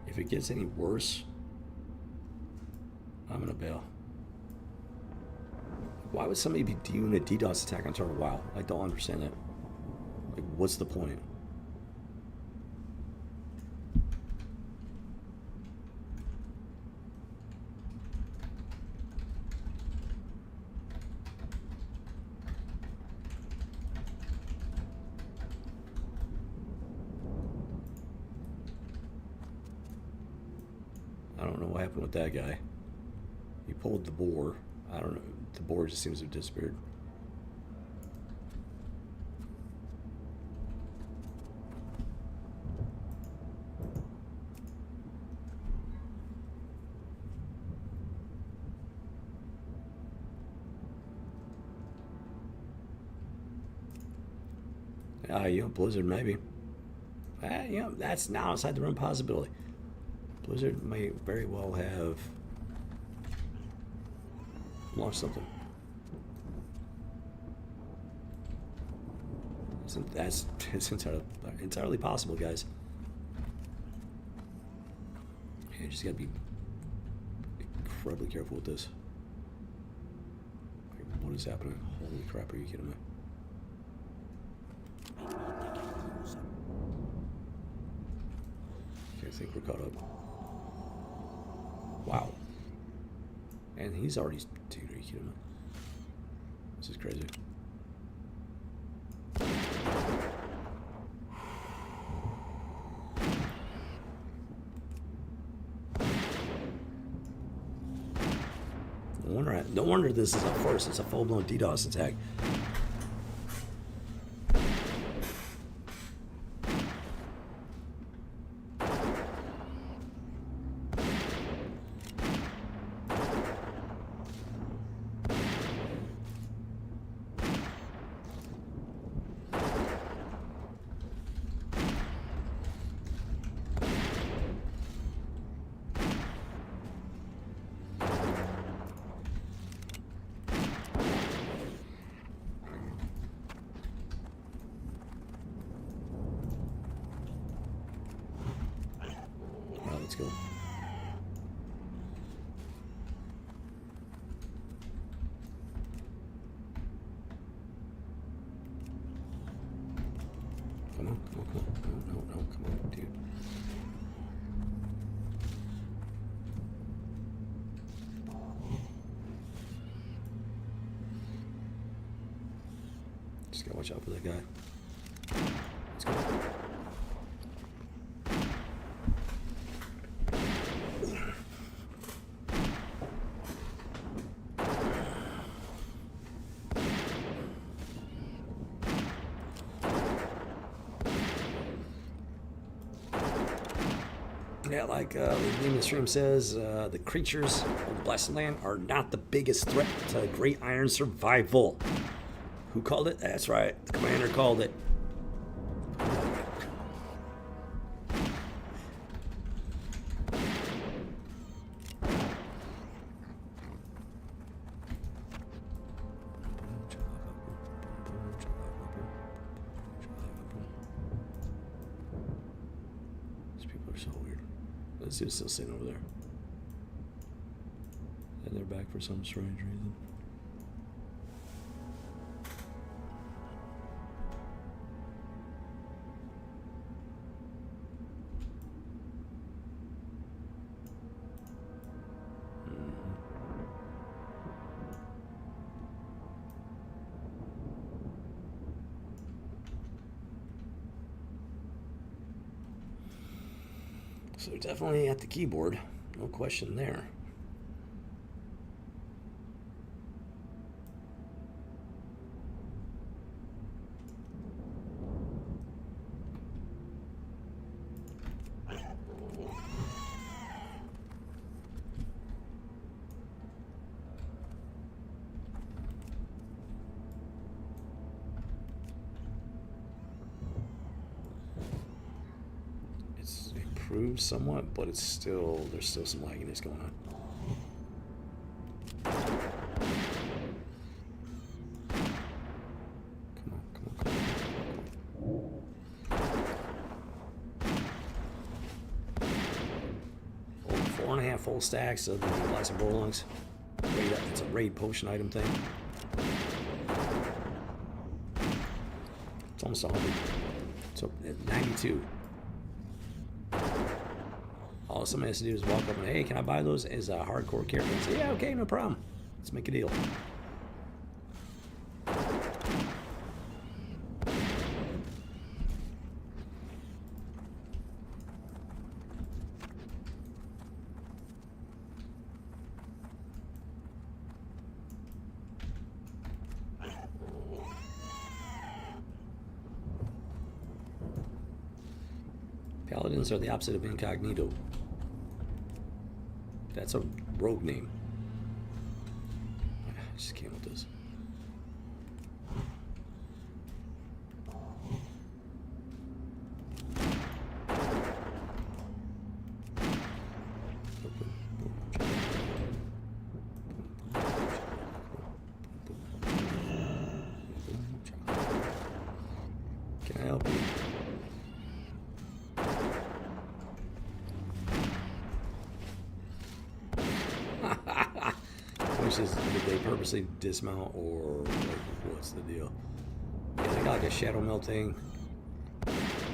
If it gets any worse, I'm gonna bail. Why would somebody be doing a DDoS attack on server WoW? I don't understand that. Like, what's the point? I don't know what happened with that guy. He pulled the boar. I don't know. The boar just seems to have disappeared. Blizzard maybe. That's now outside the realm possibility. Blizzard may very well have launched something. It's entirely possible, guys. You just gotta be incredibly careful with this. What is happening? Holy crap, are you kidding me? Okay, I think we're caught up. Wow. And he's already... Dude, are you kidding me? This is crazy. No wonder this is a first. It's a full-blown DDoS attack. Let's go. Come on, come on, come on. No, come on, dude. Just gotta watch out for that guy. Let's go. Yeah, like the name of the stream says, the creatures of the Blessed Land are not the biggest threat to Great Iron survival. Who called it? That's right, the commander called it. These people are so weird. This dude's still sitting over there. And they're back for some strange reason. So definitely at the keyboard, no question there. Improved somewhat, but it's still, there's still some lagginess going on. Come on, come on, come on. 4.5 full stacks of the Lights and Borlungs. It's a raid potion item thing. It's almost 100. So 92. All somebody has to do is walk up and, hey, can I buy those as a hardcore character? And say, yeah, okay, no problem. Let's make a deal. Paladins are the opposite of incognito. That's a rogue name. I just came with this. Can I help you? Did they purposely dismount, or what's the deal? Yeah, they got like a shadow melt thing.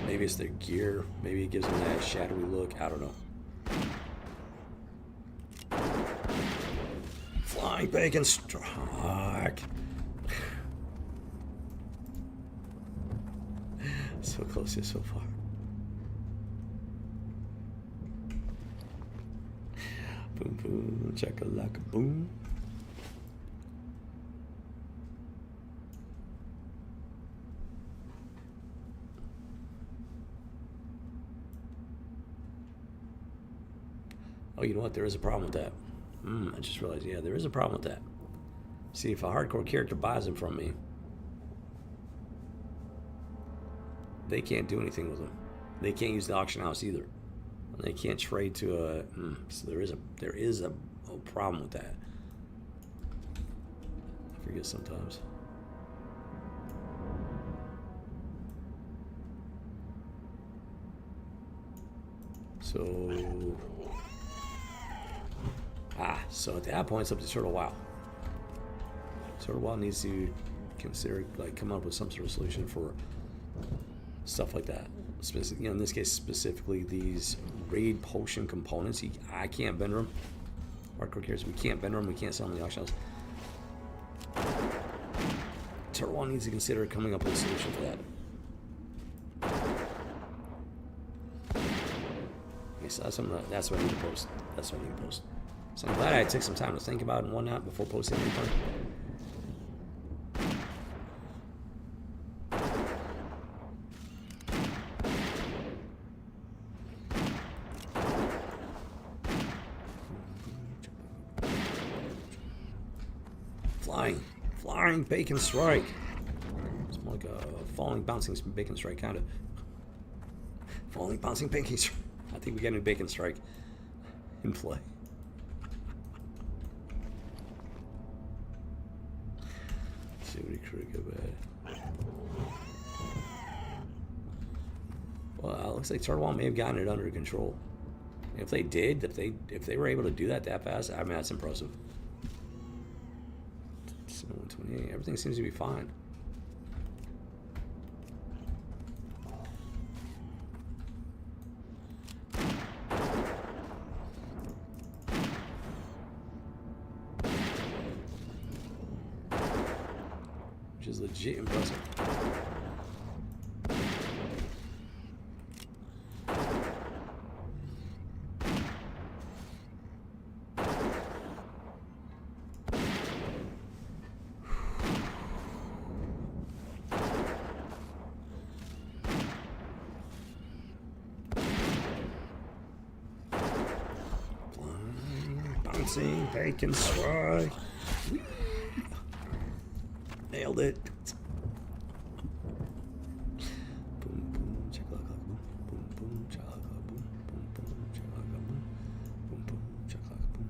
Maybe it's their gear. Maybe it gives them that shadowy look. I don't know. Flying bacon strike. So close yet so far. Boom, boom, chaka-laka, boom. Oh, you know what? There is a problem with that. I just realized, yeah, there is a problem with that. See, if a hardcore character buys them from me, they can't do anything with them. They can't use the auction house either. They can't trade to a. So there is a problem with that. I forget sometimes. So at that point, it's up to Turtle WoW. Turtle WoW needs to consider, like, come up with some sort of solution for stuff like that. You know, in this case, specifically these raid potion components. I can't vendor them. Hardcore cares. We can't vendor them. We can't sell them in the auction house. Turtle WoW needs to consider coming up with a solution for that. Okay, so that's what I need to post. That's what I need to post. So I'm glad I took some time to think about it and whatnot before posting anything. Flying bacon strike. It's more like a falling, bouncing bacon strike, kind of. Falling, bouncing bacon strike. I think we got a new bacon strike in play. See what he could go bad. Well, it looks like Turtle WoW may have gotten it under control. If they did, if they were able to do that fast, I mean, that's impressive. 128. Everything seems to be fine. Which is legit impressive. Bouncing bacon strike. Nailed it. Boom boom chakalaka boom boom boom chakalaka boom boom boom chakalaka boom boom boom chakalaka boom.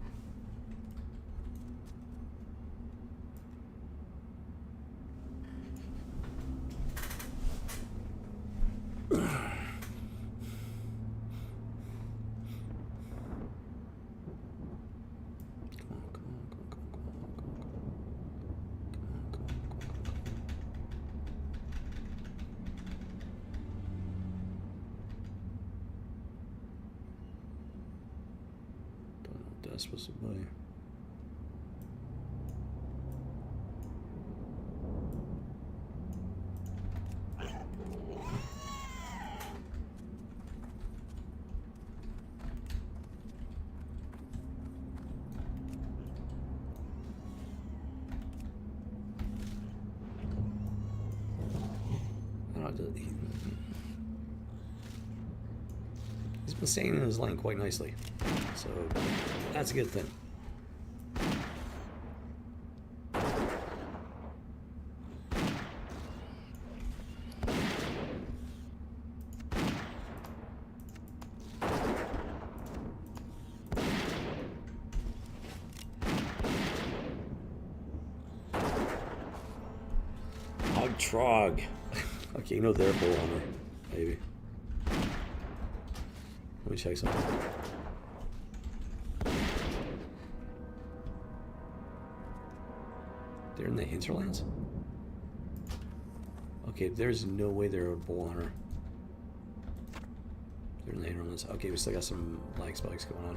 That's supposed to be. He's been staying in his lane quite nicely, so that's a good thing. Trog. Okay, you know they're a bull hunter, maybe. Let me check something. They're in the hinterlands? Okay, there's no way they're a bull hunter. They're in the hinterlands. Okay, we still got some lag spikes going on.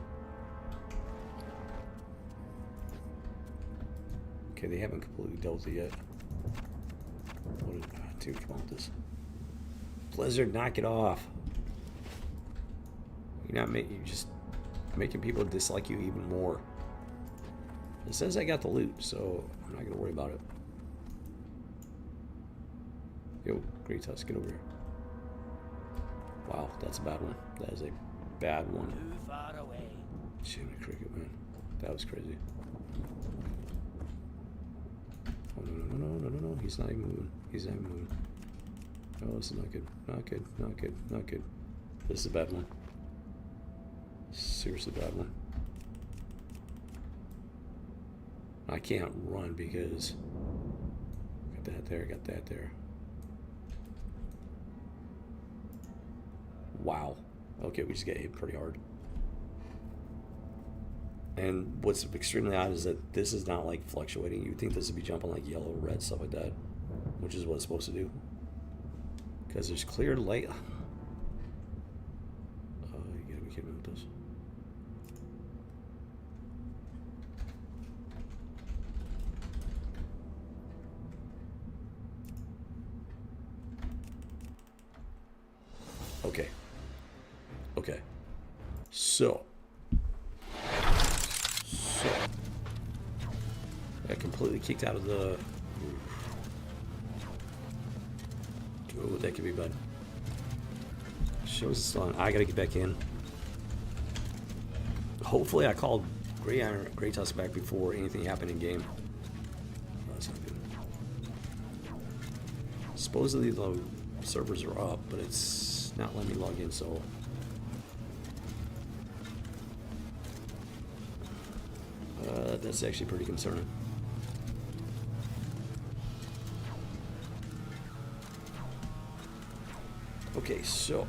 Okay, they haven't completely dealt with it yet. Dude, come on with this. Blizzard, knock it off. You're just making people dislike you even more. It says I got the loot, so I'm not gonna worry about it. Yo, Great Tusk, get over here. Wow, that's a bad one. That is a bad one.
Too far away.
Jimmy Cricket, man. That was crazy. Oh, no. He's not even moving. He's not even moving. Oh, this is not good. Not good. Not good. Not good. This is a bad one. Seriously bad one. I can't run because got that there, got that there. Wow. Okay, we just got hit pretty hard. And what's extremely odd is that this is not like fluctuating. You'd think this would be jumping like yellow, red, stuff like that, which is what it's supposed to do. Because there's clear light. Oh, you gotta be kidding me with this. Okay. Okay. So I completely kicked out of the... Oh, that could be bad. Shows us on. I gotta get back in. Hopefully I called Grey Tusk back before anything happened in game. Oh, that's not good. Supposedly the servers are up, but it's not letting me log in, so... that's actually pretty concerning. Okay, so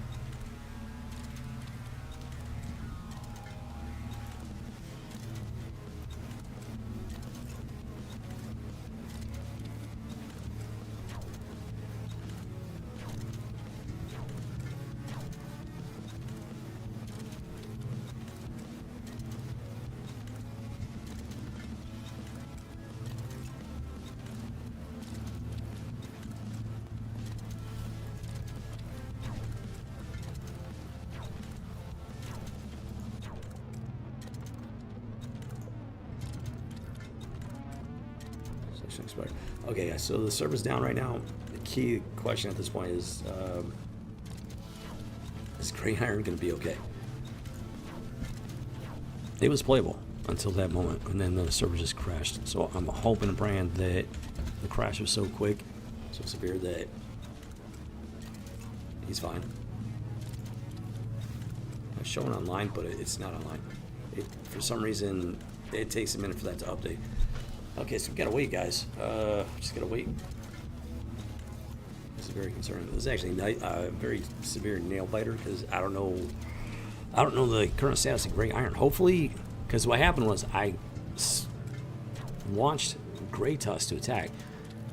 okay, yeah, so the server's down right now. The key question at this point is Grey Iron going to be okay? It was playable until that moment, and then the server just crashed. So I'm hoping and praying that the crash was so quick, so severe that he's fine. It's showing online, but it's not online. For some reason, it takes a minute for that to update. Okay, so we gotta wait, guys. Just gotta wait. This is very concerning. This is actually a very severe nail biter because I don't know the current status of Grey Iron. Hopefully, because what happened was I launched Grey Tusk to attack.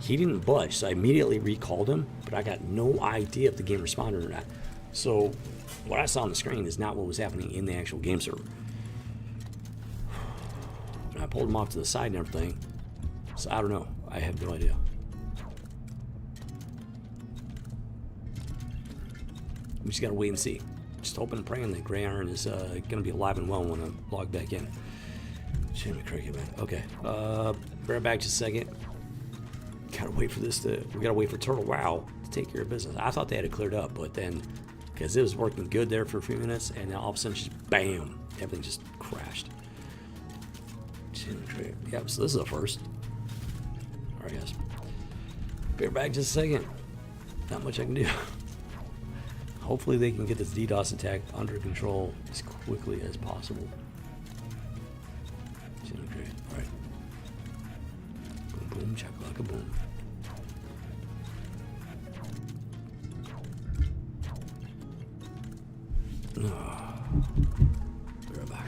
He didn't budge, so I immediately recalled him, but I got no idea if the game responded or not. So what I saw on the screen is not what was happening in the actual game server. And I pulled him off to the side and everything. So I don't know. I have no idea. We just gotta wait and see. Just hoping and praying that Grey Iron is gonna be alive and well when I log back in. Jimmy Cricket, man. Okay. Bear back just a second. Gotta wait for this to. We gotta wait for Turtle WoW to take care of business. I thought they had it cleared up, but then because it was working good there for a few minutes, and then all of a sudden, just bam, everything just crashed. Jimmy Cricket. Yep. So this is a first. All right, guys. Bear back just a second. Not much I can do. Hopefully they can get this DDoS attack under control as quickly as possible. Great. All right. Boom, boom, chakalaka, boom. Be right back.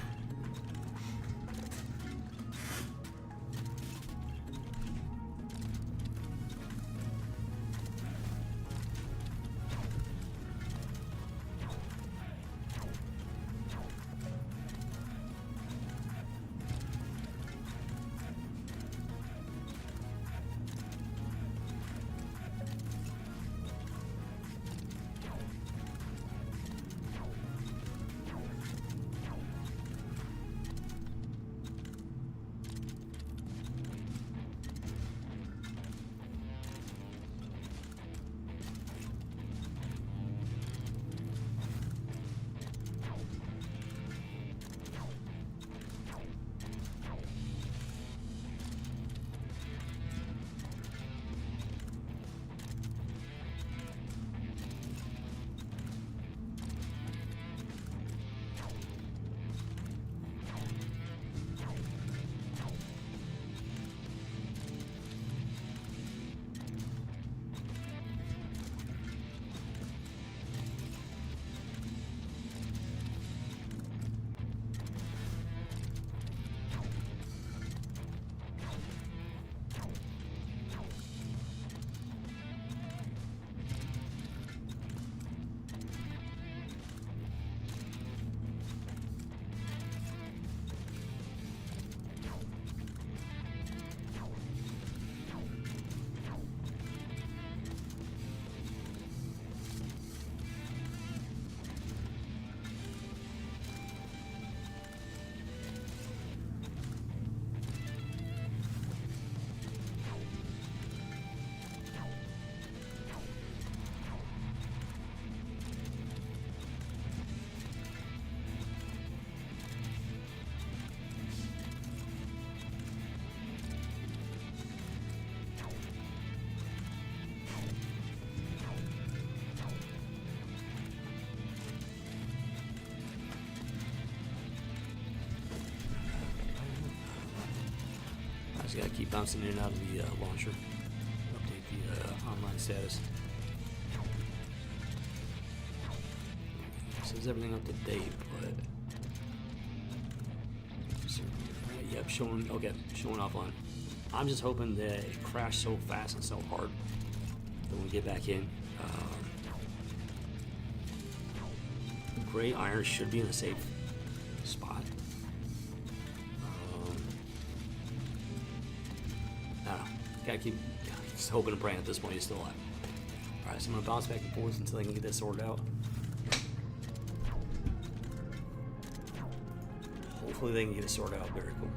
Just gotta keep bouncing in and out of the launcher. Update the online status. Says everything up to date, but yep, showing offline. I'm just hoping that it crashed so fast and so hard that when we get back in, gray iron should be in a safe spot. I don't know. Gotta keep just hoping and praying at this point he's still alive. Alright, so I'm gonna bounce back and forth until I can get this sorted out. Hopefully they can get it sorted out very quickly.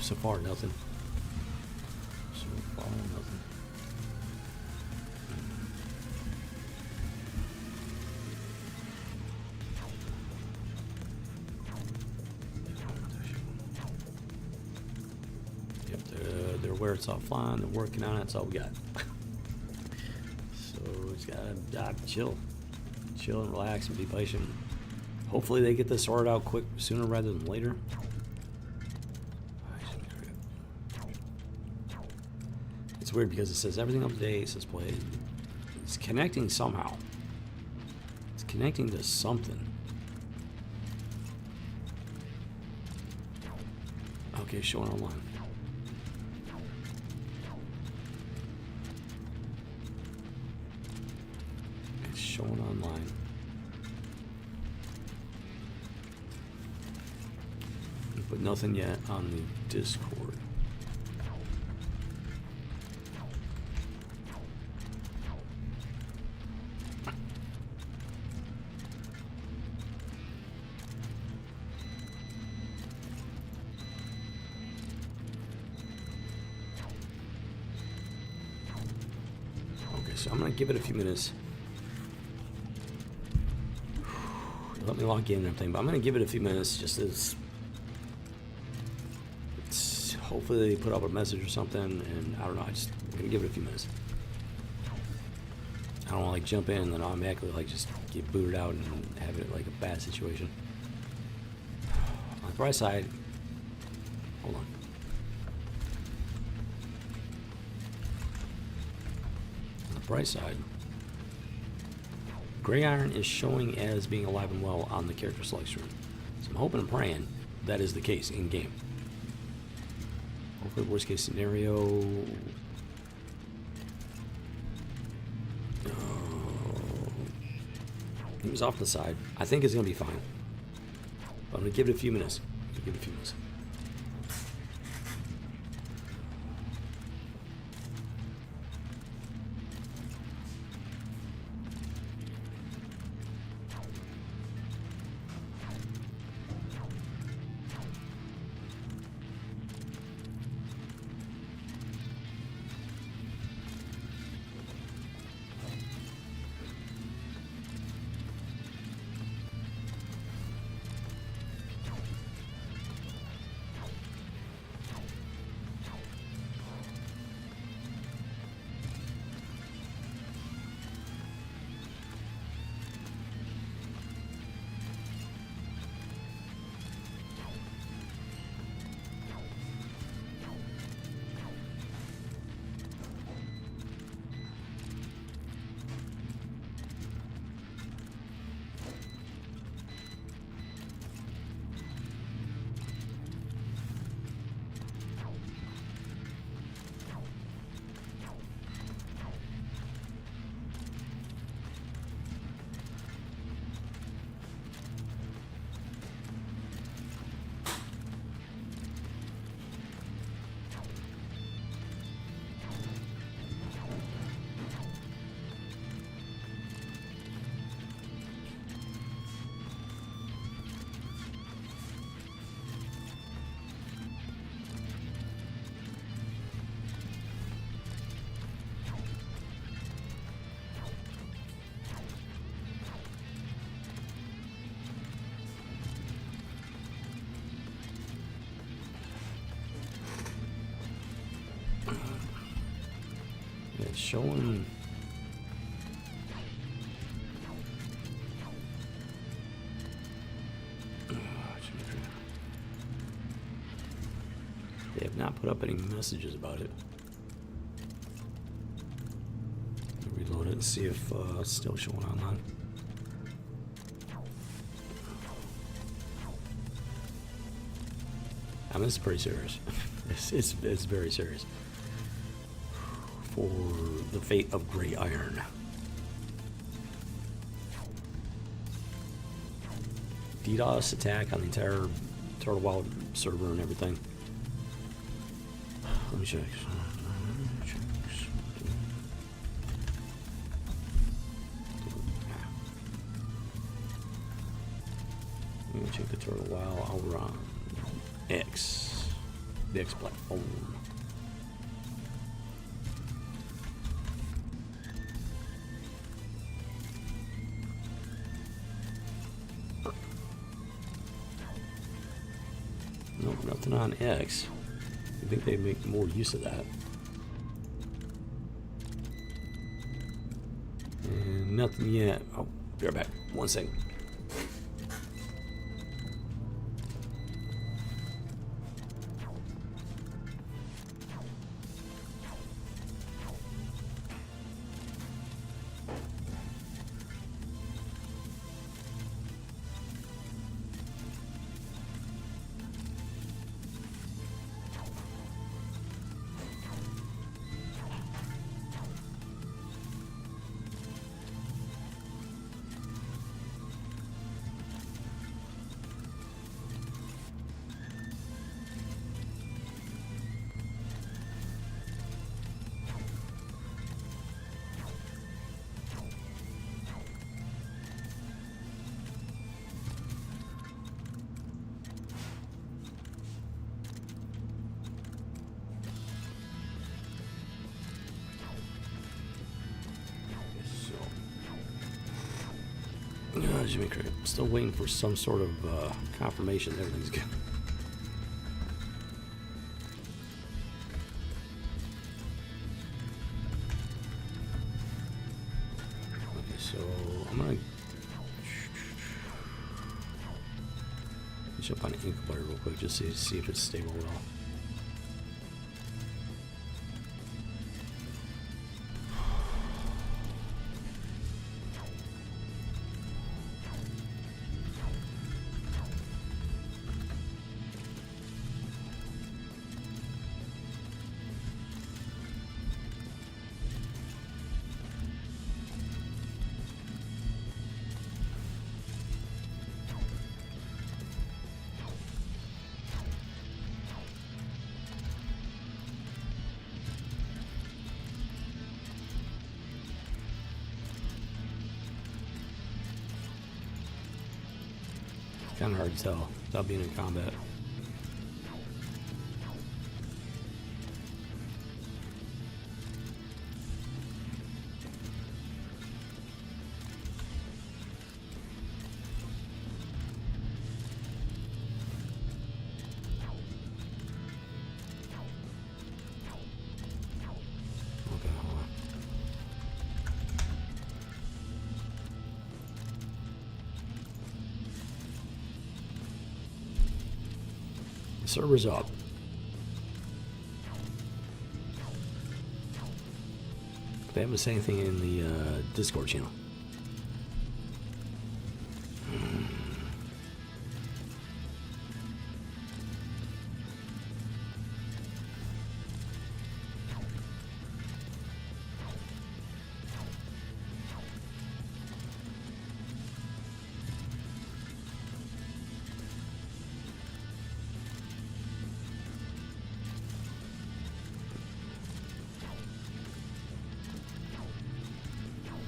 So far nothing. So far nothing. Yep, they're aware it's offline. They're working on it. That's all we got. So it's gotta chill and relax and be patient. Hopefully they get this sorted out quick, sooner rather than later. It's weird because it says everything up to date, it says play. It's connecting somehow. It's connecting to something. Okay, showing online. It's showing online. But nothing yet on the Discord. So I'm gonna give it a few minutes. Let me lock in and everything, but I'm gonna give it a few minutes just as hopefully they put up a message or something, and I don't know, I'm gonna give it a few minutes. I don't wanna like jump in and then automatically like just get booted out and have it like a bad situation. On the bright side, hold on. Bright side, gray iron is showing as being alive and well on the character select screen. So I'm hoping and praying that is the case in game. Hopefully, worst case scenario. He was off the side. I think it's gonna be fine. But I'm gonna give it a few minutes. Give it a few minutes. It's showing. They have not put up any messages about it. Reload it and see if it's still showing online. I mean, it's pretty serious. It's very serious. For the fate of Grey Iron. DDoS attack on the entire Turtle Wild server and everything. Let me check. Let me check the Turtle Wild over on X. The X platform. Nope, nothing on X. I think they make more use of that. And nothing yet. Oh, be right back. 1 second. Still waiting for some sort of confirmation that everything's good. Okay, so I'm gonna jump on Incubator real quick just to see if it's stable at all. kind of hard to tell without being in combat. Server's up. They haven't said anything in the Discord channel.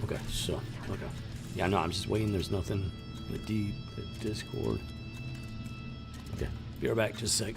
Okay, so, okay. Yeah, no, I'm just waiting. There's nothing in the Discord. Okay, be right back. Just a sec.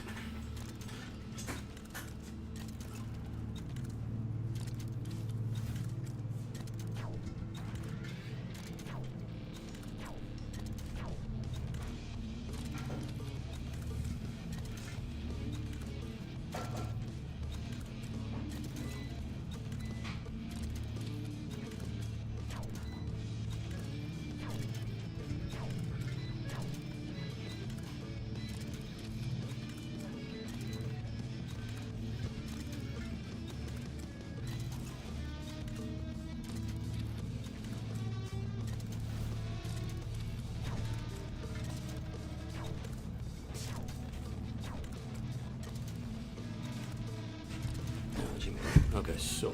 Okay, so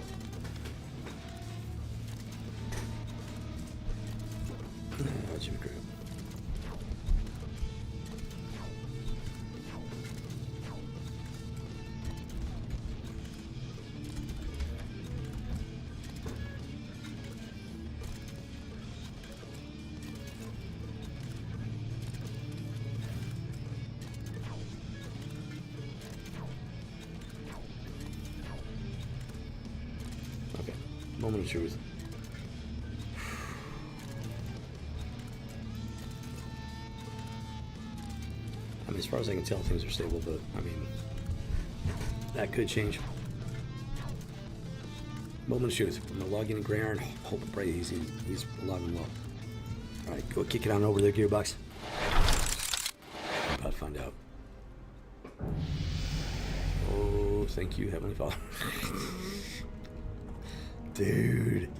Jimmy Crab. Okay, moment of truth. I mean, as far as I can tell, things are stable, but I mean, that could change. Moment of truth. I'm gonna log in and Gray Iron. Hope and pray he's alive and well. All right, go kick it on over there, Gearbox. I'm about to find out. Oh, thank you, Heavenly Father. Dude.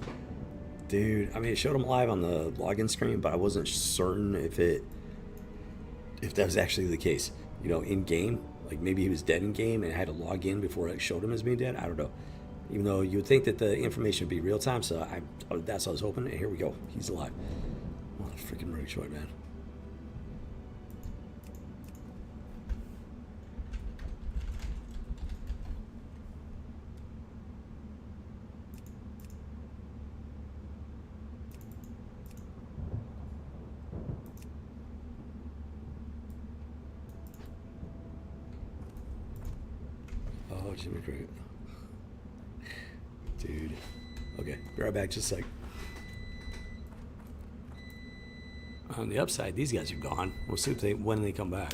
I mean, it showed him live on the login screen, but I wasn't certain if that was actually the case. You know, in game, like maybe he was dead in game and I had to log in before it showed him as being dead. I don't know. Even though you would think that the information would be real time, so that's what I was hoping. And here we go. He's alive. What a freaking Murgatroyd, man. Oh, Jimmy Cricket. Dude. Okay, be right back, just a sec. On the upside, these guys are gone. We'll see if when they come back.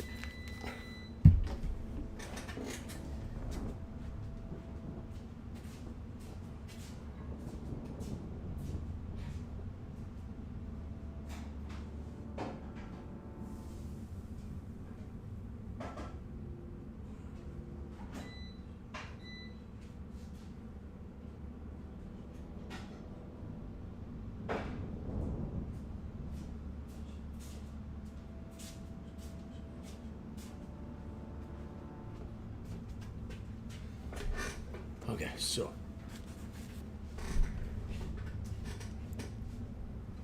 Okay, so.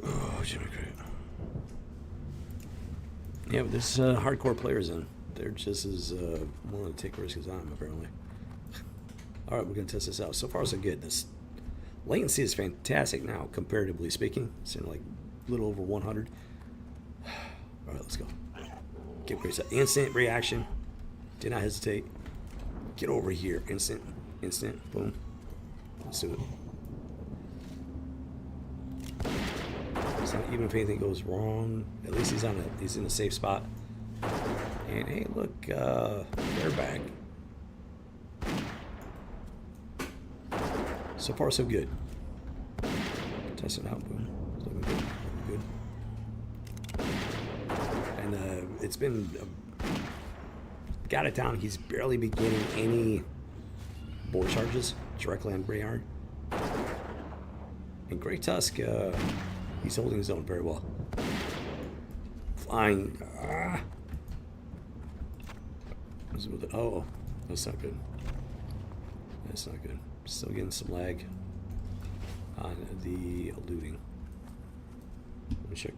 Oh, Jimmy Cricket. Yeah, but this hardcore players in. They're just as willing to take risks as I am, apparently. All right, we're going to test this out. So far, so good. This latency is fantastic now, comparatively speaking. It's in like a little over 100. All right, let's go. Get great stuff. Instant reaction. Did not hesitate. Get over here. Instant. Boom. Let's do it. So even if anything goes wrong, at least he's in a safe spot. And hey, look, they're back. So far, so good. Test it out, boom. It's looking good. And it's been got it down. He's barely been getting any board charges directly on Greyhard. And Grey Tusk, he's holding his own very well. Flying. Oh, that's not good. That's not good. Still getting some lag on the eluding. Let me check.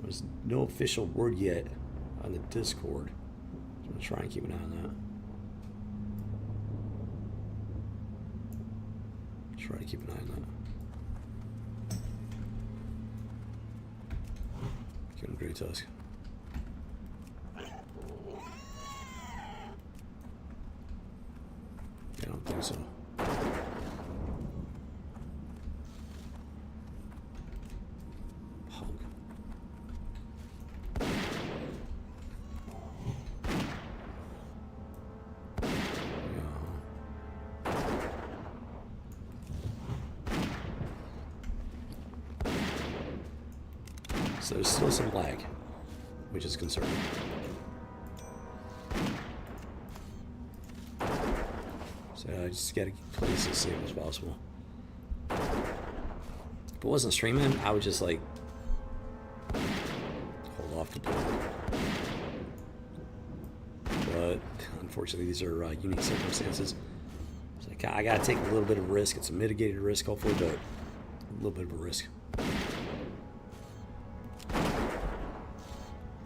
There's no official word yet on the Discord. So I'm going to try and keep an eye on that. Try to keep an eye on that. Get him, Grey Tusk. I don't think so. Punk. So there's still some lag, which is concerning. So I just gotta play this as safe as possible. If it wasn't streaming, I would just like hold off completely. But unfortunately, these are unique circumstances. So I gotta take a little bit of risk. It's a mitigated risk, hopefully, but a little bit of a risk.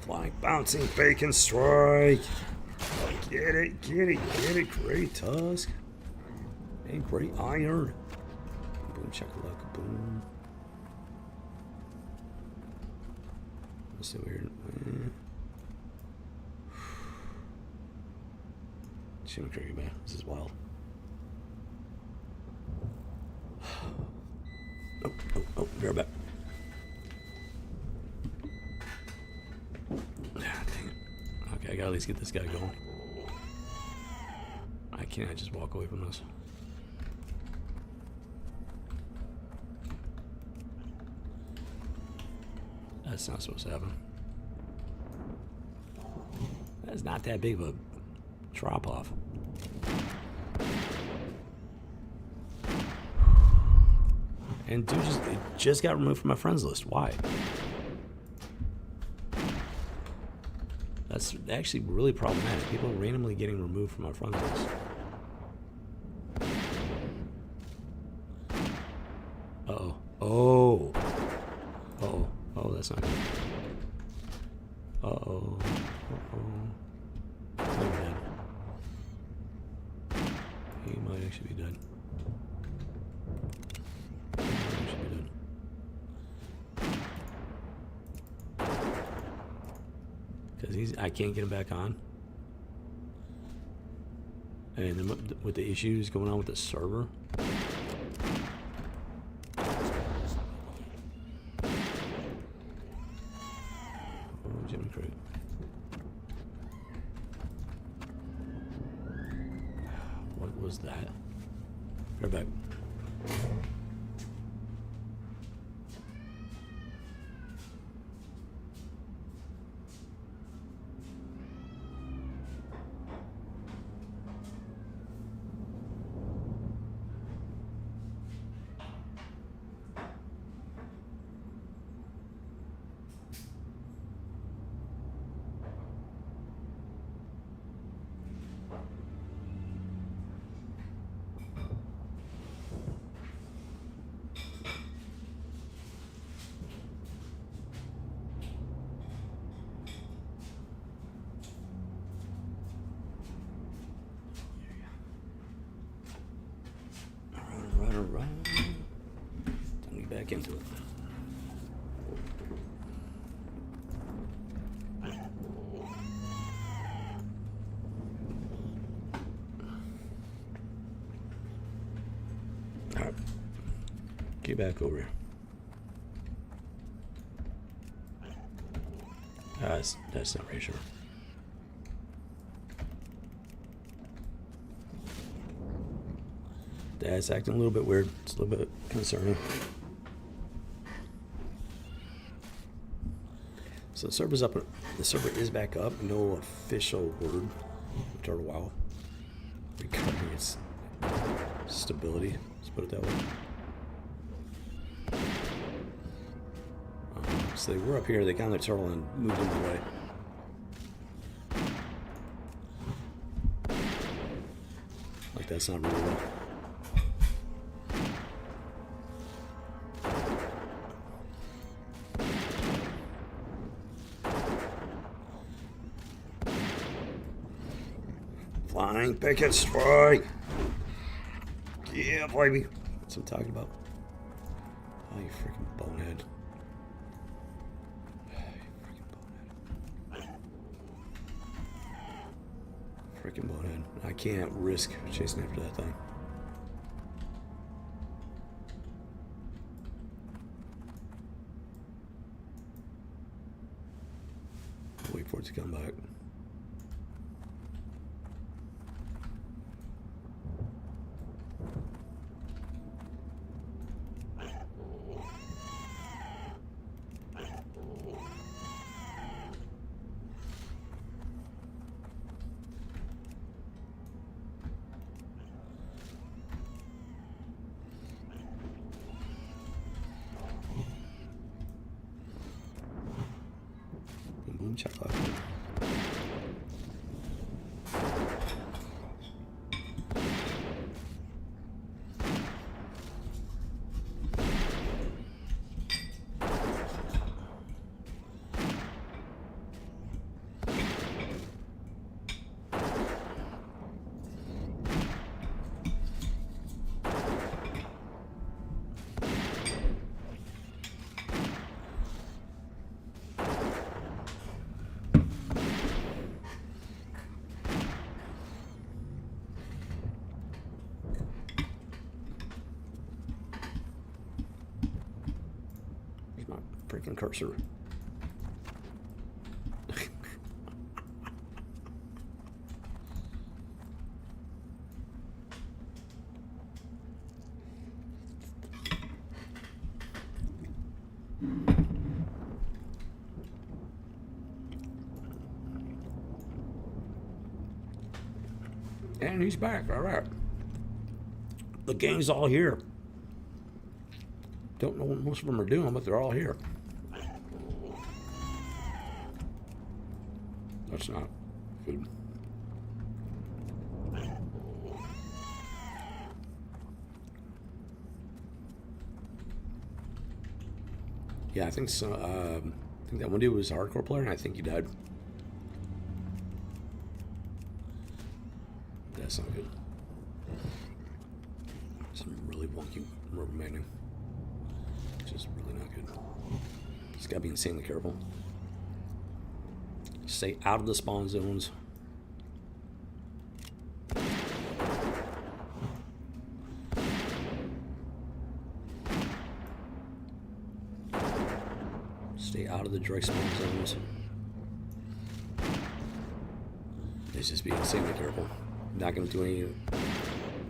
Flying, bouncing, bacon strike. Get it, Grey Tusk. And Grey Iron. Boom, chakalaka, boom. Let's see weird. Shimmy Cricket, man. This is wild. Oh, they're back. Dang it. Okay, I gotta at least get this guy going. I can't just walk away from this. That's not supposed to happen. That's not that big of a drop off. And dude just got removed from my friends list. Why? That's actually really problematic. People randomly getting removed from my friends list. Oh, that's not good. He might actually be dead. Because I can't get him back on. And then with the issues going on with the server. Jimmy Craig. What was that? Right back. Right. Time to get back into it. Get back over here. That's not very sure. That's acting a little bit weird. It's a little bit concerning. So the server's up. The server is back up. No official word from WoW regarding its stability. Let's put it that way. So they were up here. They got on their turtle and moved them away. Like that's not really well. Flying picket strike. Yeah, baby. That's what I'm talking about. Oh, you freaking bonehead. Freaking bonehead. I can't risk chasing after that thing. Wait for it to come back. Boom, chocolate. Freaking cursor. And he's back. All right. The gang's all here. Don't know what most of them are doing, but they're all here. That's not good. Yeah, I think so. I think that one dude was a hardcore player, and I think he died. That's not good. Some really wonky rubber banding. Just really not good. Just gotta be insanely careful. Stay out of the spawn zones. Stay out of the direct spawn zones. Let's just be insanely careful. Not going to do any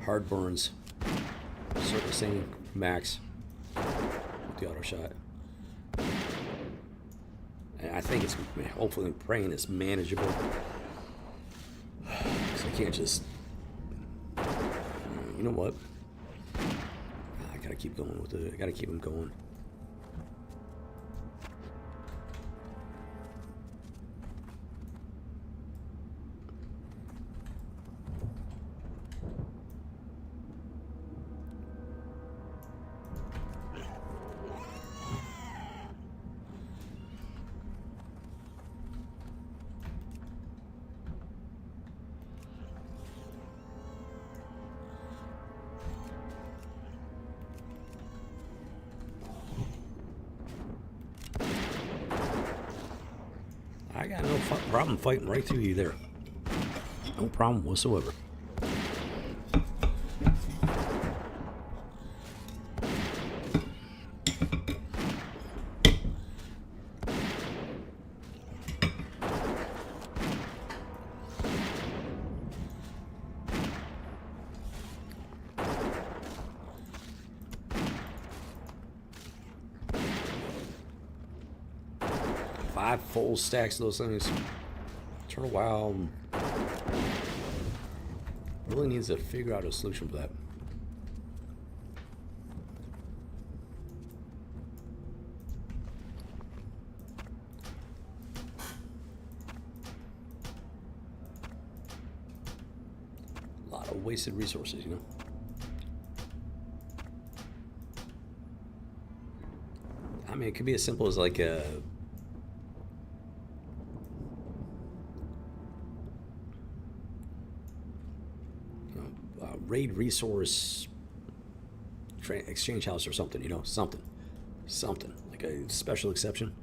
hard burns. Surfacing max with the auto shot. And I think it's, hopefully, I'm praying it's manageable. Because I can't just, you know what? I got to keep going with it. I got to keep them going. I got no problem fighting right through you there. No problem whatsoever. 5 full stacks of those things. Turtle WoW really needs to figure out a solution for that. A lot of wasted resources, you know. I mean, it could be as simple as like a raid resource exchange house or something, you know, something like a special exception.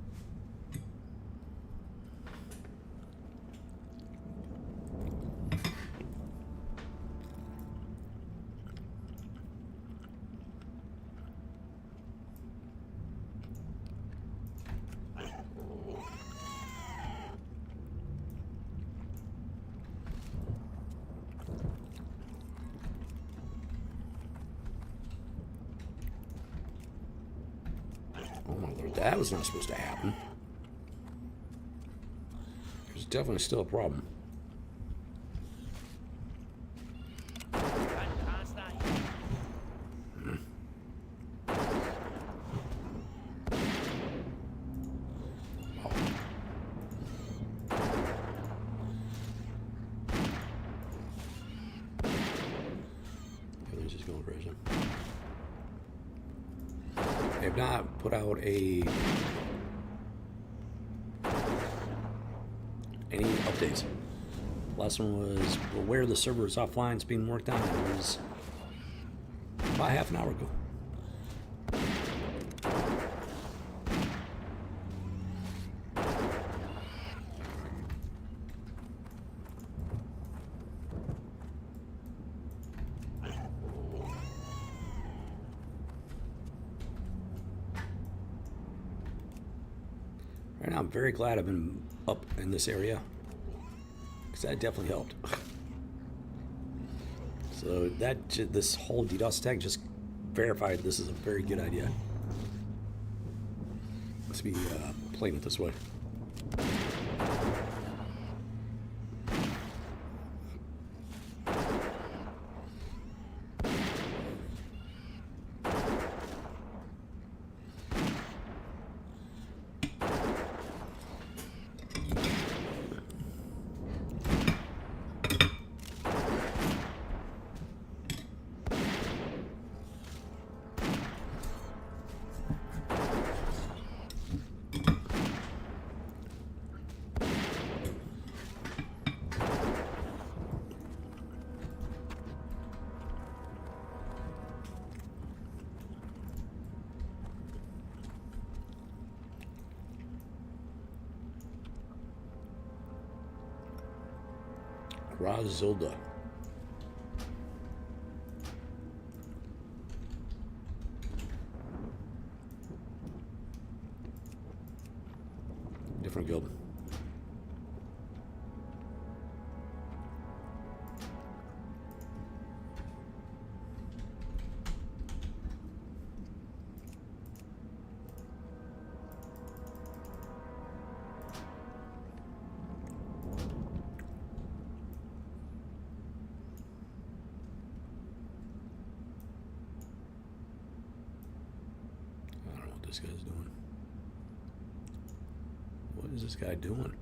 Oh my lord, that was not supposed to happen. There's definitely still a problem. Everything's just going crazy. They have not put out any updates. Last one was where the server is offline. It's being worked on. It was about half an hour ago. Right now, I'm very glad I've been up in this area, because that definitely helped. So this whole DDoS attack just verified this is a very good idea. Let's be playing it this way. Razilda. Different guild. This guy's doing. What is this guy doing?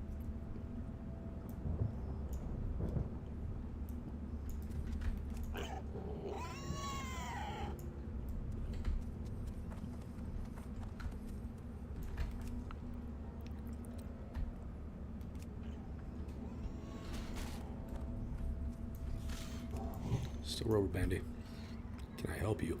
Still rubber bandy. Can I help you?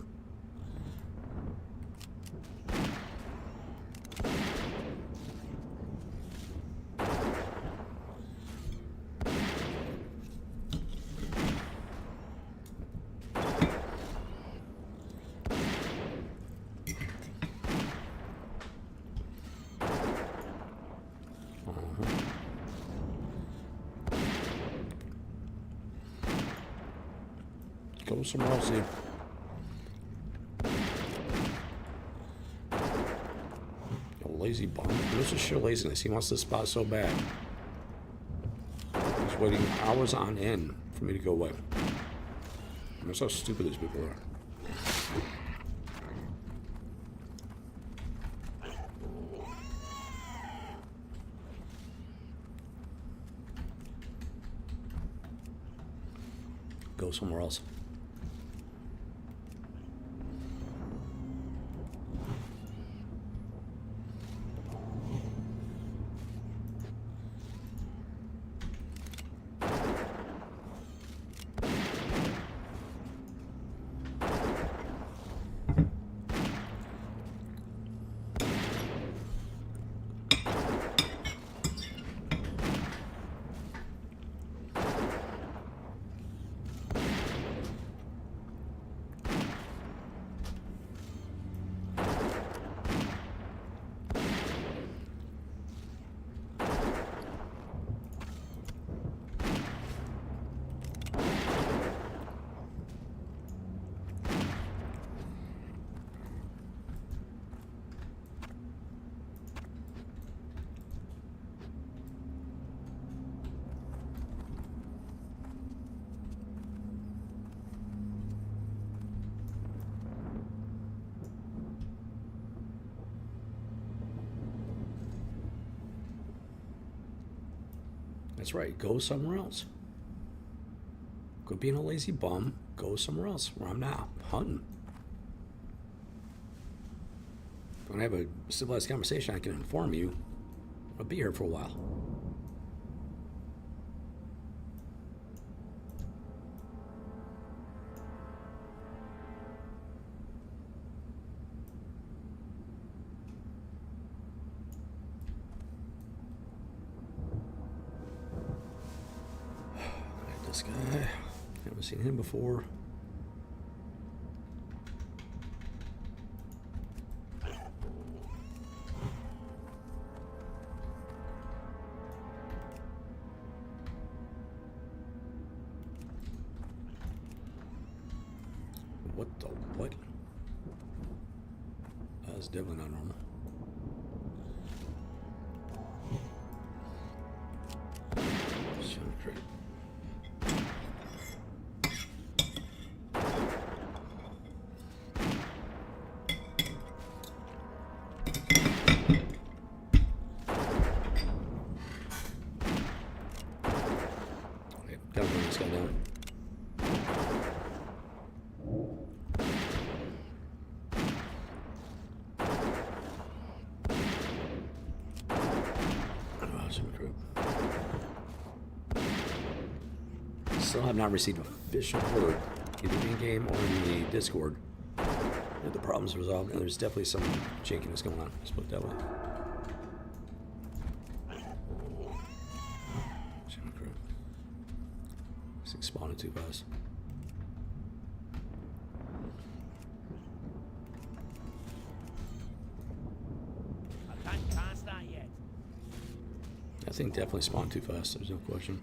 Go somewhere else here. Yo, lazy bum. This is sheer laziness. He wants this spot so bad. He's waiting hours on end for me to go away. That's how stupid these people are. Go somewhere else. That's right. Go somewhere else. Quit being a lazy bum. Go somewhere else where I'm not hunting. If I want to have a civilized conversation, I can inform you. I'll be here for a while. This guy, haven't seen him before. What the what? That's definitely not normal. Great. Gotta bring this guy down. Awesome group. Still have not received official word, either in game or in the Discord, that the problem's resolved, and there's definitely some jankiness going on. Let's put it that way. Spawning too fast.
Can't start yet.
I think definitely spawned too fast. There's no question.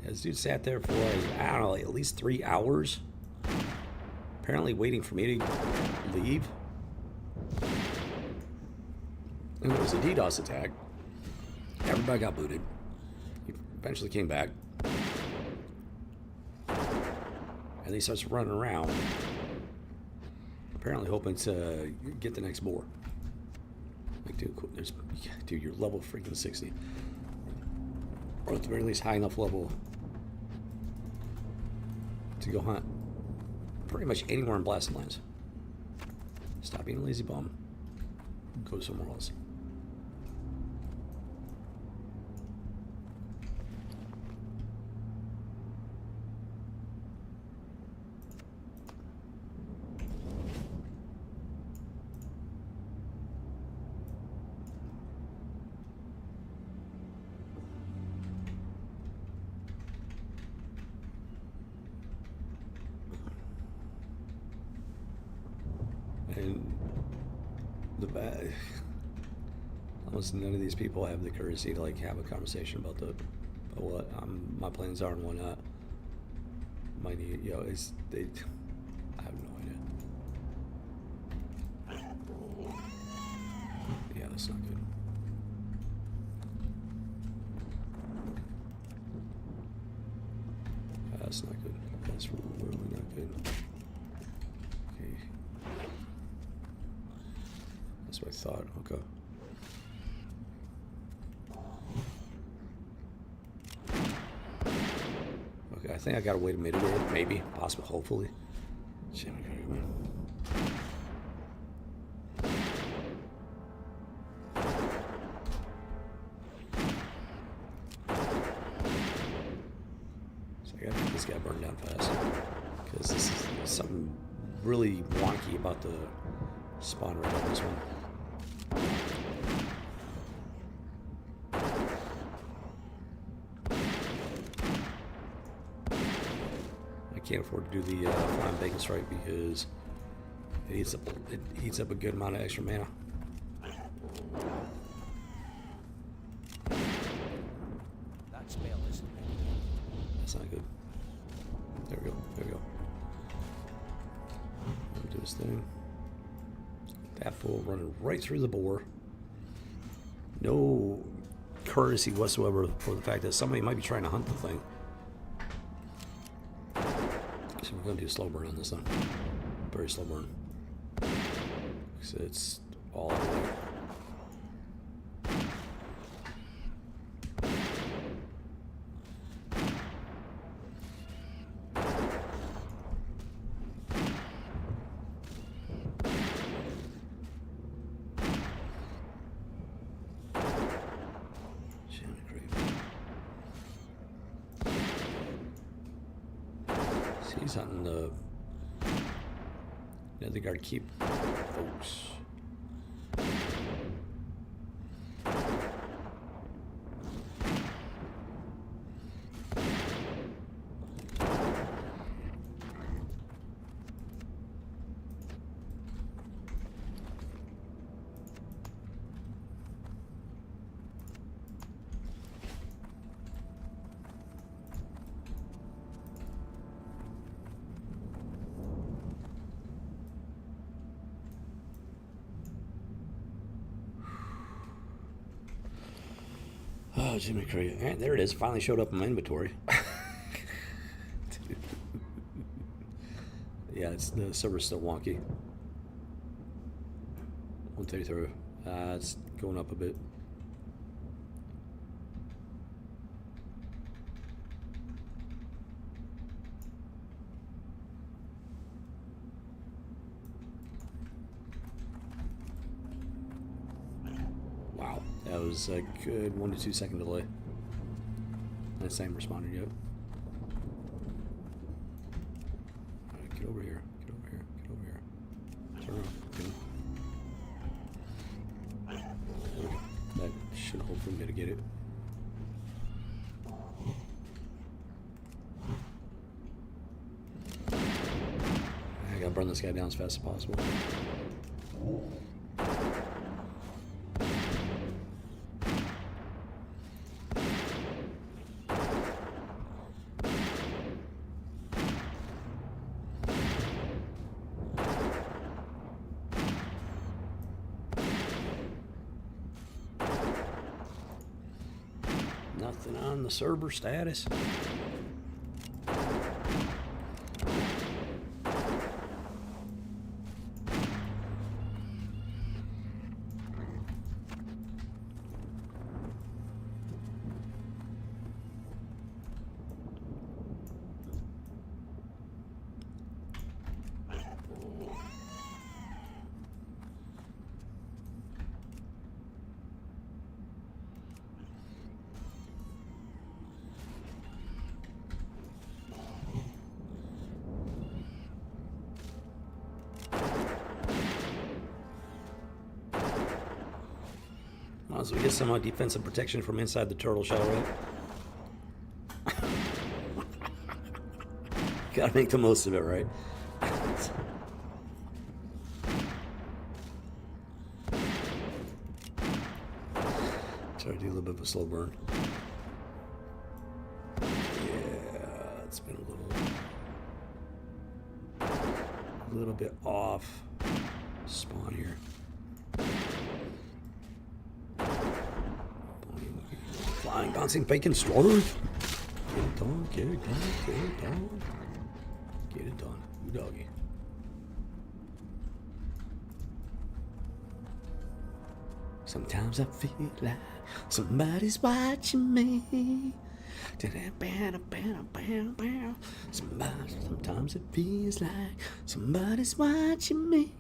This dude sat there for like, I don't know, like at least 3 hours. Apparently waiting for me to leave. And it was a DDoS attack. Everybody got booted. He eventually came back. And he starts running around. Apparently hoping to get the next boar. Like, dude, cool. Dude, you're level freaking 60. Or at the very least high enough level to go hunt pretty much anywhere in Blasted Lands. Stop being a lazy bum. Go somewhere else. And the bad, almost none of these people have the courtesy to like have a conversation about what my plans are and whatnot. My need, is they. I have no idea. Yeah, that's not good. That's not good. That's really not good. Okay. That's what I thought. Okay. Okay, I think I got a way to mitigate it. Maybe. Possibly. Hopefully. Jimmy, man. This guy burned down fast because this is something really wonky about the spawn rate on this one. I can't afford to do the flying bacon strike because it heats up a good amount of extra mana.
That spell isn't ready.
That's not good. There we go. There we go. Let me do this thing. That fool running right through the boar. No courtesy whatsoever for the fact that somebody might be trying to hunt the thing. So we're going to do a slow burn on this one. Very slow burn. Because it's all out of the way. He's hunting the other guard keep folks. Oh, Jimmy Craig. And there it is. Finally showed up in my inventory. Yeah, the server's still wonky. 133. It's going up a bit. Wow, that was a good 1 to 2 second delay. That same responded yet. Alright, get over here. Get over here. Get over here. Turn around. That should hopefully mitigate it. I gotta burn this guy down as fast as possible. Nothing on the server status. So we get some defensive protection from inside the turtle shell, right? Gotta make the most of it, right? slow burn. Yeah, it's been a little bit off spawn here. Flying, bouncing, bacon, strawberry. Get it done, get it done, get it done. Get it done. Ooh, doggy. Sometimes I feel like somebody's watching me. Sometimes it feels like somebody's watching me.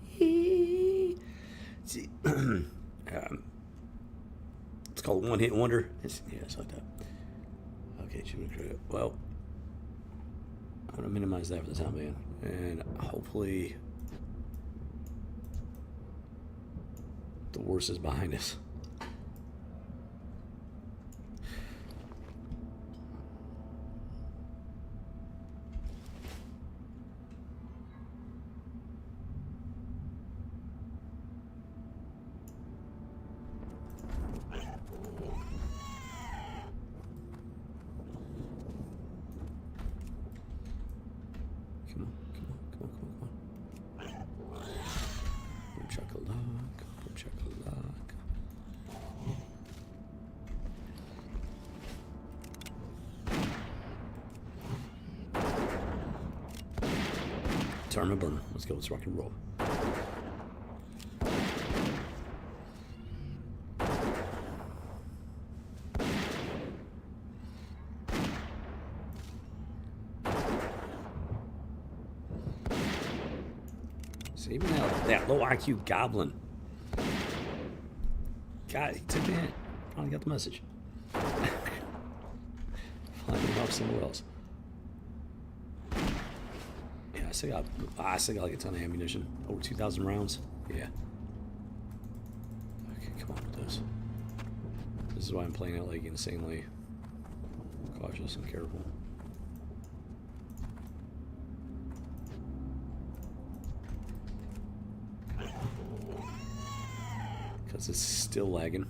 See, it's called One Hit Wonder. It's like that. Okay, credit. Well, I'm gonna minimize that for the time being, and hopefully the worst is behind us. Turn and burn. Let's go. Let's rock and roll. So even that low IQ goblin. God, he took the hint. Finally got the message. Flying off somewhere else. I still got like a ton of ammunition. Over 2,000 rounds. Yeah. Okay, come on with this. This is why I'm playing it like insanely cautious and careful. Because it's still lagging.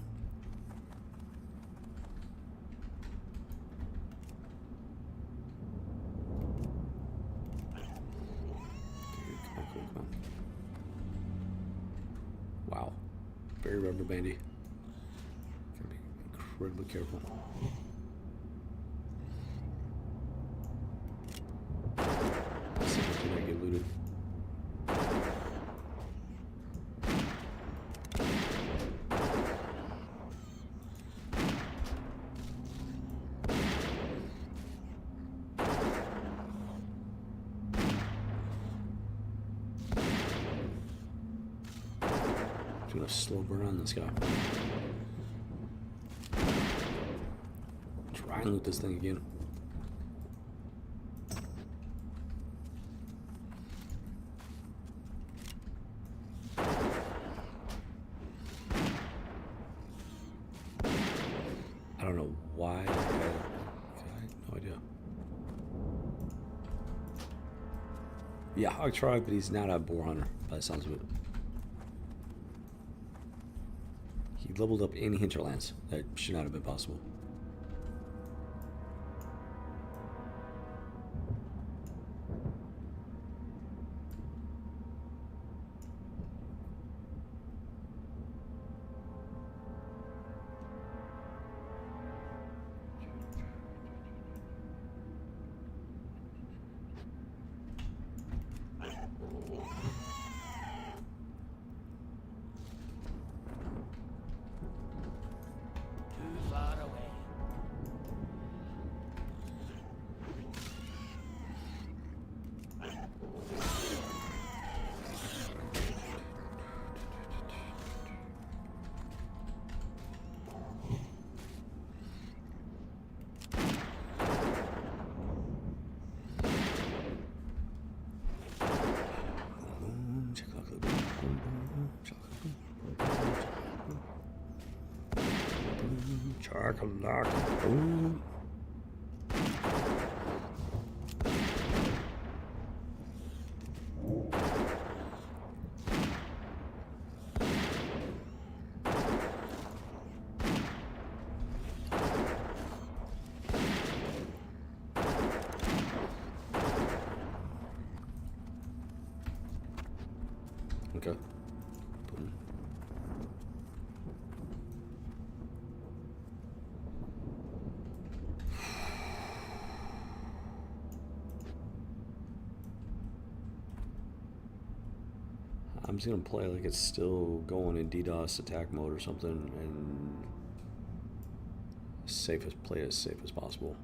Wow. Very rubber bandy. Gotta be incredibly careful. Let's see if I get looted. A slow burn on this guy. Try and loot this thing again. I don't know why. I have no idea. Yeah, I tried, but he's not a boar hunter by the sounds of it. He leveled up any hinterlands. That should not have been possible. Chocolate. Boom. Okay. Boom. I'm just gonna play like it's still going in DDoS attack mode or something, and play it as safe as possible.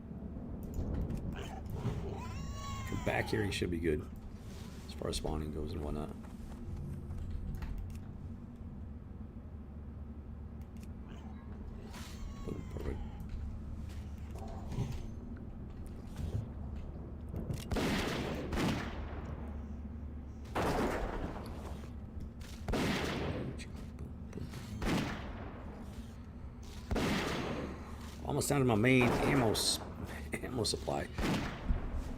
From back here, he should be good as far as spawning goes and whatnot. Boom, perfect. Almost down to my main ammo supply,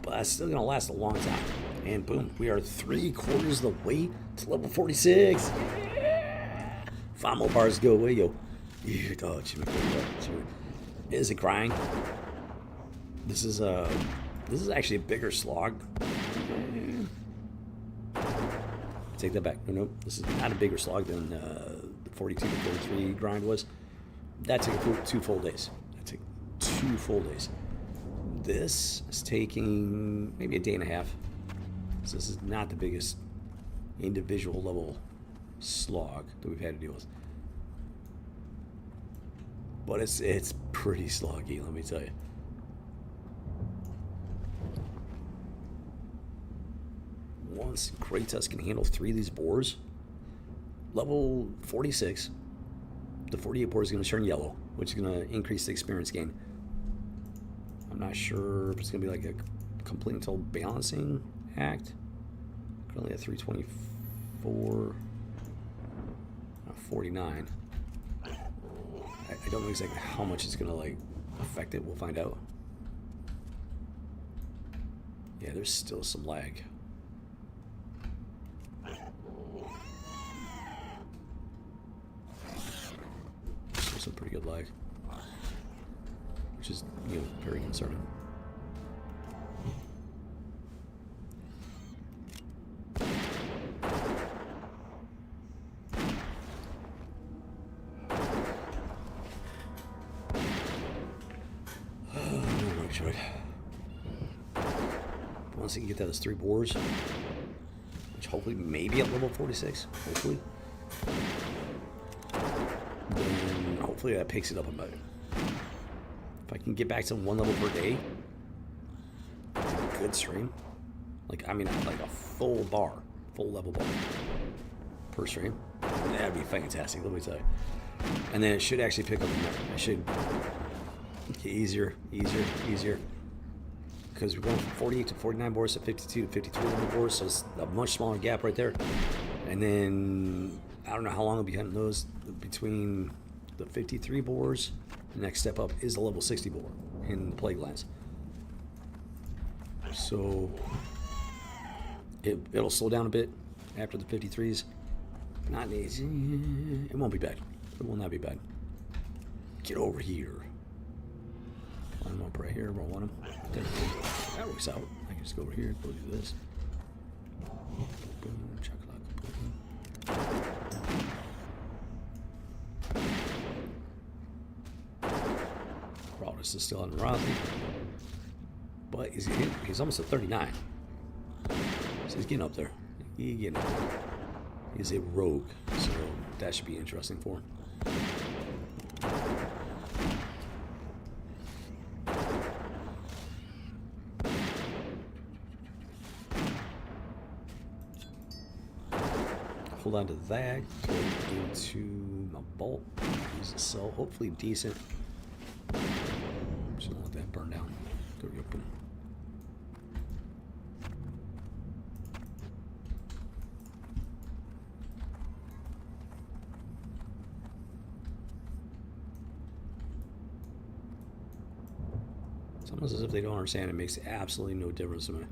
but that's still gonna last a long time. And boom, we are 3/4 of the way to level 46. Yeah! 5 more bars to go away, yo. Oh, Jimmy. Is it crying? This is actually a bigger slog. Take that back. No, this is not a bigger slog than the 42 to 43 grind was. That took 2 full days. 2 full days. This is taking maybe a day and a half. So this is not the biggest individual level slog that we've had to deal with. But it's pretty sloggy, let me tell you. Once Kratos can handle 3 of these boars, level 46, the 48 boar is going to turn yellow, which is going to increase the experience gain. I'm not sure if it's going to be like a complete until balancing act. Currently at 324, 49. I don't know exactly how much it's going to like affect it. We'll find out. Yeah, there's still some lag. Still some pretty good lag, which is, you know, very concerning. Once you can get that as 3 boars, which hopefully maybe at level 46, hopefully. Then hopefully that picks it up a bit. If I can get back to 1 level per day, it's a good stream. Like, I mean, like a full level bar per stream. That'd be fantastic, let me tell you. And then it should actually pick up more. It should get easier. Because we're going from 48 to 49 boars to 52 to 53 level boars, so it's a much smaller gap right there. And then I don't know how long it'll be hunting those between the 53 boars. The next step up is the level 60 boar in the plague lands. So it'll slow down a bit after the 53s. Not easy. It won't be bad. It will not be bad. Get over here. Line them up right here. Roll on them. That works out. I can just go over here. Go do this. Boom. Rawdus is still on the Rossi. But he's almost at 39. So he's getting up there. He's a rogue. So that should be interesting for him. Hold on to that. Go into my bolt. Use the cell. Hopefully decent. Just gonna let that burn down. There we go. Boom. It's almost as if they don't understand. It makes absolutely no difference to me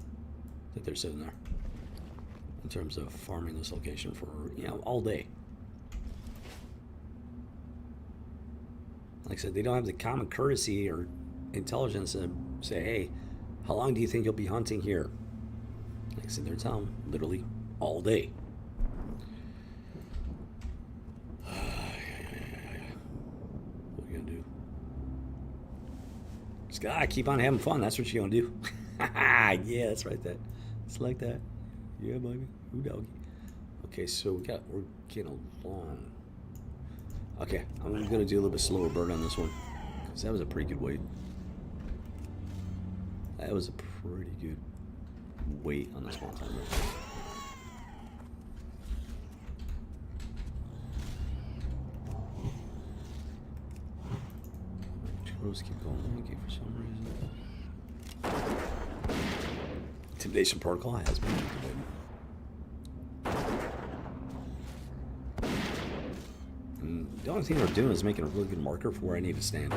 that they're sitting there. In terms of farming this location for, you know, all day. Like I said, they don't have the common courtesy or intelligence to say, hey, how long do you think you'll be hunting here? Like I said, they're telling them literally all day. Just gotta keep on having fun. That's what you're gonna do. Yeah, that's right. It's like that. Yeah, baby. Ooh, doggy. Okay, so we're getting along. Okay, I'm gonna do a little bit slower burn on this one because that was a pretty good weight. That was a pretty good weight on this one time. Let's keep going. Okay, for some reason. Intimidation protocol has been activated. And the only thing they're doing is making a really good marker for where I need to stand.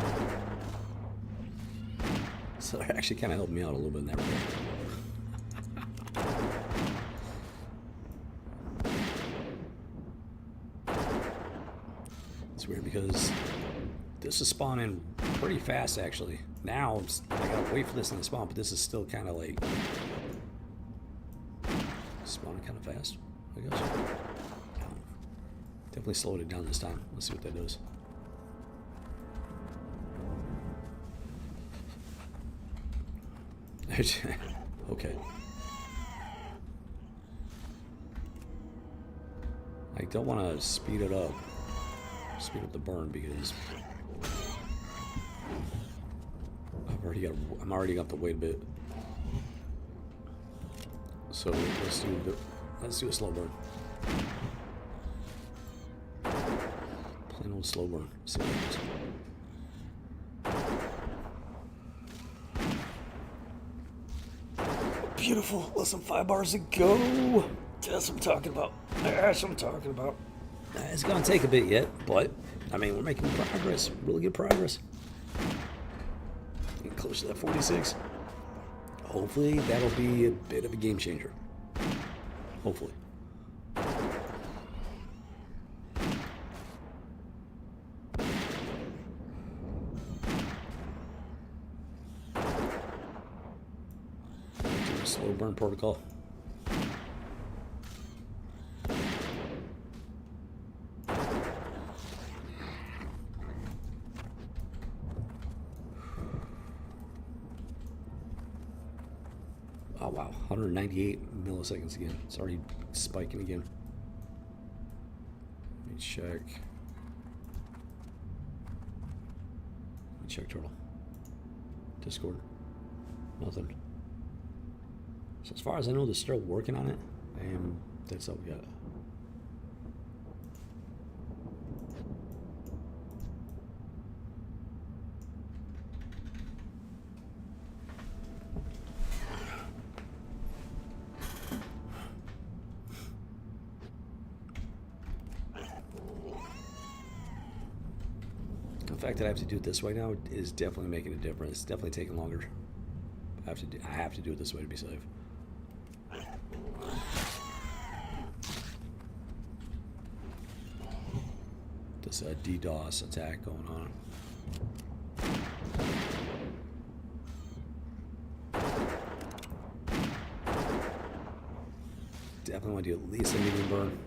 So they're actually kind of helping me out a little bit in that regard. It's weird because this is spawning pretty fast, actually. Now, I gotta wait for this thing to spawn, but this is still kind of like spawning kind of fast, I guess. Definitely slowed it down this time. Let's see what that does. Okay. I don't want to speed it up. Speed up the burn because I'm already got the weight a bit. So let's do a slow burn. Plain old slow burn. See what happens. Beautiful. Less than 5 bars to go. That's what I'm talking about. That's what I'm talking about. It's gonna take a bit yet, but I mean we're making progress. Really good progress. Getting close to that 46. Hopefully that'll be a bit of a game changer. Hopefully. Do a slow burn protocol. Oh wow, 198 milliseconds again. It's already spiking again. Let me check. Let me check Turtle. Discord. Nothing. So as far as I know, they're still working on it, and that's all we got. The fact that I have to do it this way now is definitely making a difference. It's definitely taking longer. I have to do it this way to be safe. This DDoS attack going on. Definitely want to do at least a medium burn.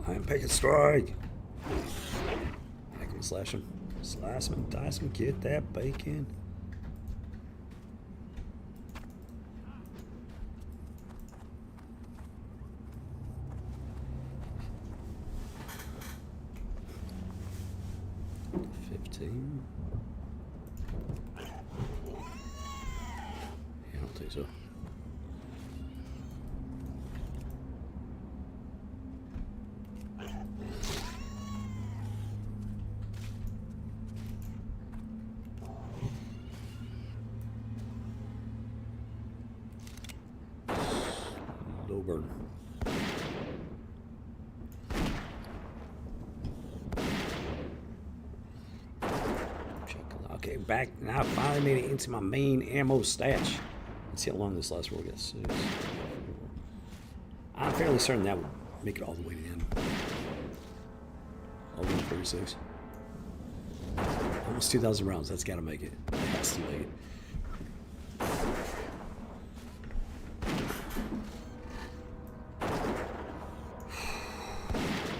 I'm picking strike. Make him, slash him. Slice him, dice him, get that bacon. $15. Yeah, I don't think so. Low burn. Okay, back, and I finally made it into my main ammo stash. Let's see how long this last roll gets. 6, 4. I'm fairly certain that would make it all the way to the end. All the way to 46. Almost 2,000 rounds. That's got to make it. That has to make it.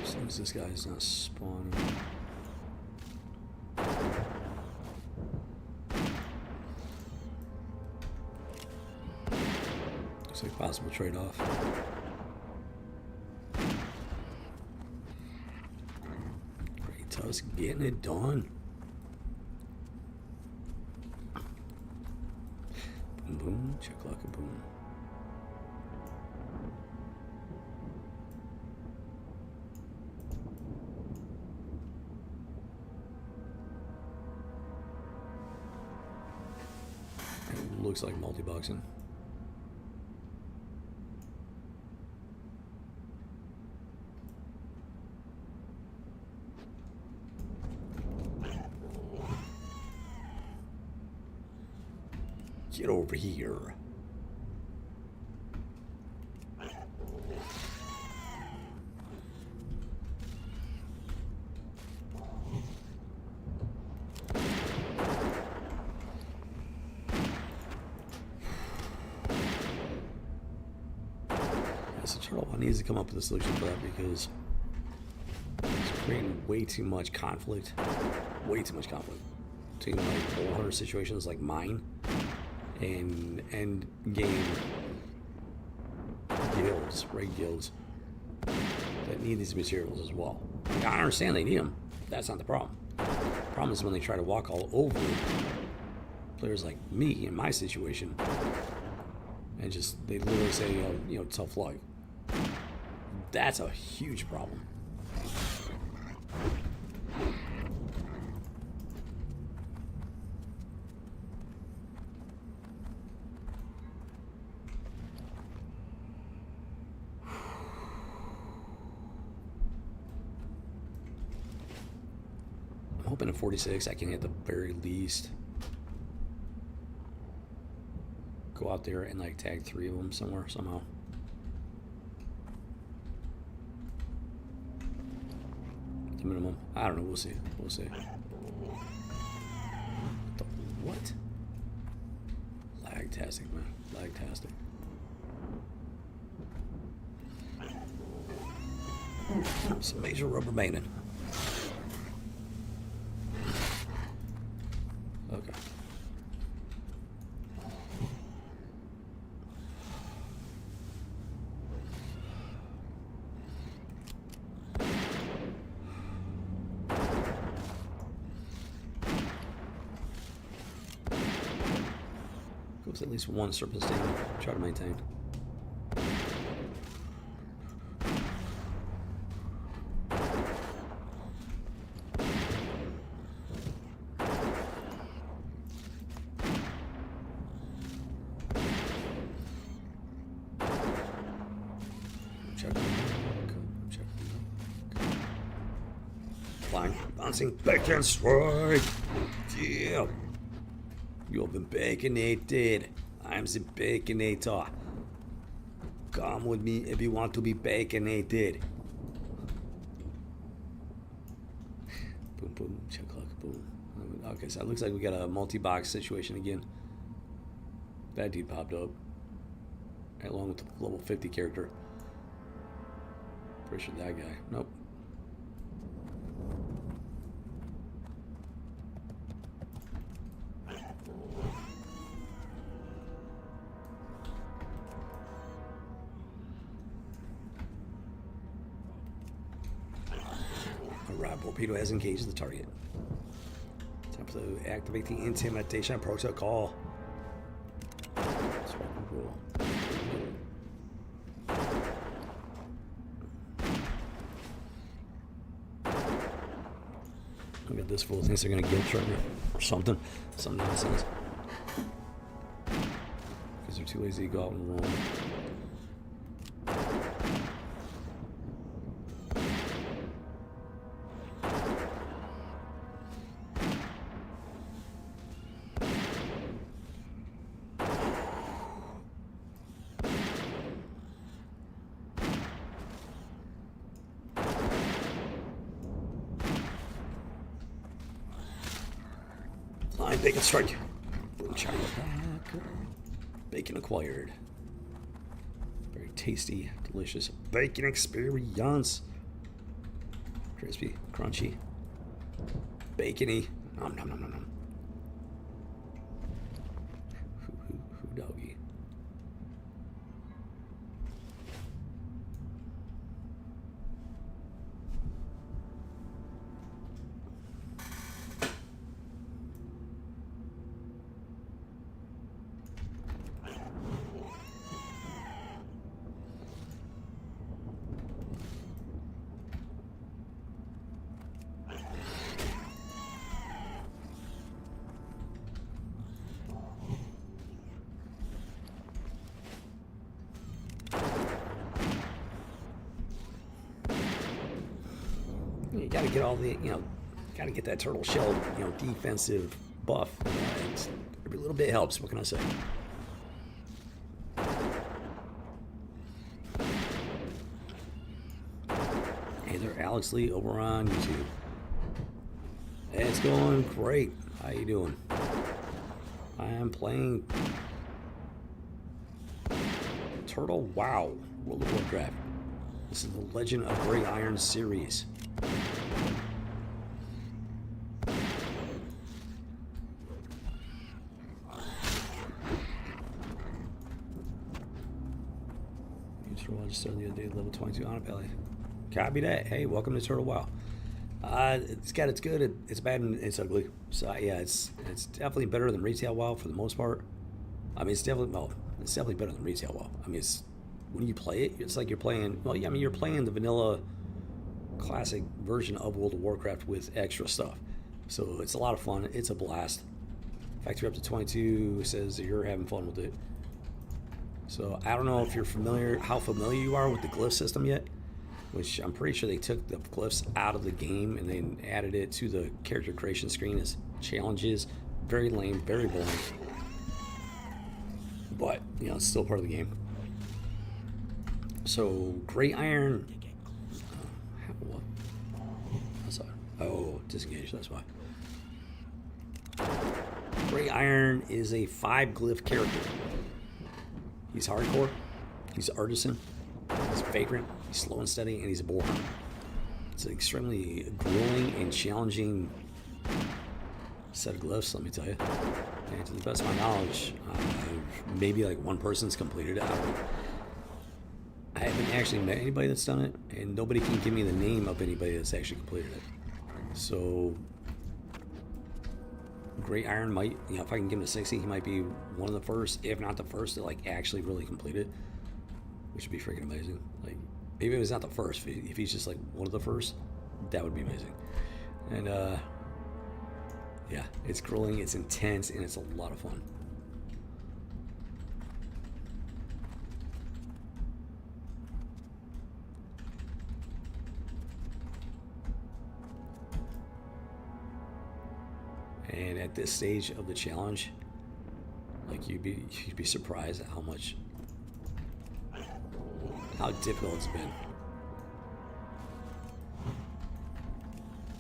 As long as this guy is not spawning. Looks like possible trade-off. Great Tusk getting it done. Boom, boom, chakalaka, boom. It looks like multi-boxing. Get over here. Yes, the turtle needs to come up with a solution for that because it's creating way too much conflict. Way too much conflict. Taking like 400 situations like mine. And end game guilds, raid guilds that need these materials as well. Like, I understand they need them. That's not the problem. The problem is when they try to walk all over players like me in my situation and just they literally say, you know, tough luck. That's a huge problem. Hoping at 46 I can at the very least go out there and like tag 3 of them somewhere somehow. At the minimum. I don't know, we'll see. We'll see. What? Lagtastic, man. Lagtastic. Some major rubber banding. Okay. Goes at least one surplus team. Try to maintain. Bouncing backhand strike. Yeah. You've been baconated. I'm the baconator. Come with me if you want to be baconated. Boom, boom, chakalaka, boom. Okay, so it looks like we got a multi-box situation again. That dude popped up. Along with the level 50 character. Pretty sure that guy. Nope. Alright, Torpedo has engaged the target. Time to activate the intimidation protocol. That's what we roll. Look at this fool thinks they're gonna guilt trip me or something. Some nonsense. Because they're too lazy to go out and roll. Bacon strike. Boom chaka. Bacon acquired. Very tasty, delicious bacon experience. Crispy, crunchy, bacony. Nom nom nom nom nom. Hoo doggy. You gotta get all the, gotta get that turtle shell, defensive buff. Every little bit helps. What can I say? Hey there, Alex Lee over on YouTube. Hey, it's going great. How you doing? I am playing Turtle WoW, World of Warcraft. This is the Legend of Grey Iron series. Just started the other day, level 22 on a belly. Copy that. Hey, welcome to Turtle WoW. It's got its good, it's bad, and it's ugly. So yeah, it's definitely better than retail WoW for the most part. I mean, it's definitely better than retail WoW. I mean, it's when you play it, it's like you're playing. Well, yeah, I mean, you're playing the vanilla classic version of World of Warcraft with extra stuff. So it's a lot of fun. It's a blast. Factory up to 22 says that you're having fun with it. So I don't know if you're how familiar you are with the glyph system yet, which I'm pretty sure they took the glyphs out of the game and then added it to the character creation screen as challenges. Very lame, very boring. But, it's still part of the game. So, Grey Iron... what? That's disengage, that's why. Grey Iron is a 5-glyph character. He's hardcore, he's artisan, he's vagrant, he's slow and steady, and he's a boar. It's an extremely grueling and challenging set of glyphs, let me tell you. And to the best of my knowledge, maybe like one person's completed it. I haven't actually met anybody that's done it, and nobody can give me the name of anybody that's actually completed it. So, Grey Iron might, if I can give him to 60, he might be one of the first, if not the first, to actually really complete it, which would be freaking amazing. Like, if it was not the first, if he's just one of the first, that would be amazing. And yeah, it's grueling, it's intense, and it's a lot of fun. And at this stage of the challenge, you'd be surprised at how difficult it's been.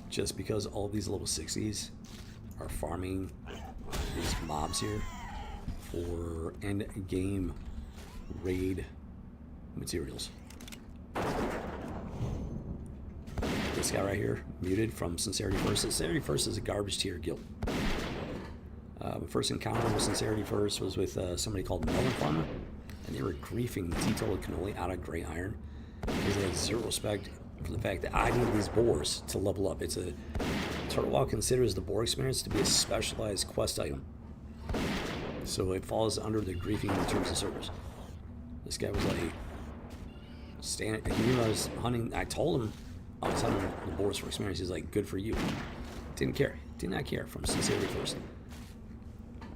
Just because all these level 60s are farming these mobs here for end game raid materials. This guy right here, muted from Sincerity First. Sincerity First is a garbage tier guild. My first encounter with Sincerity First was with somebody called Melon Farmer, and they were griefing the teetotal cannoli out of Grey Iron because they had zero respect for the fact that I need these boars to level up. Turtle WoW considers the boar experience to be a specialized quest item, so it falls under the griefing in terms of service. This guy was he knew I was hunting. I told him I was hunting the boars for experience. He's like, good for you. Did not care from Sincerity First.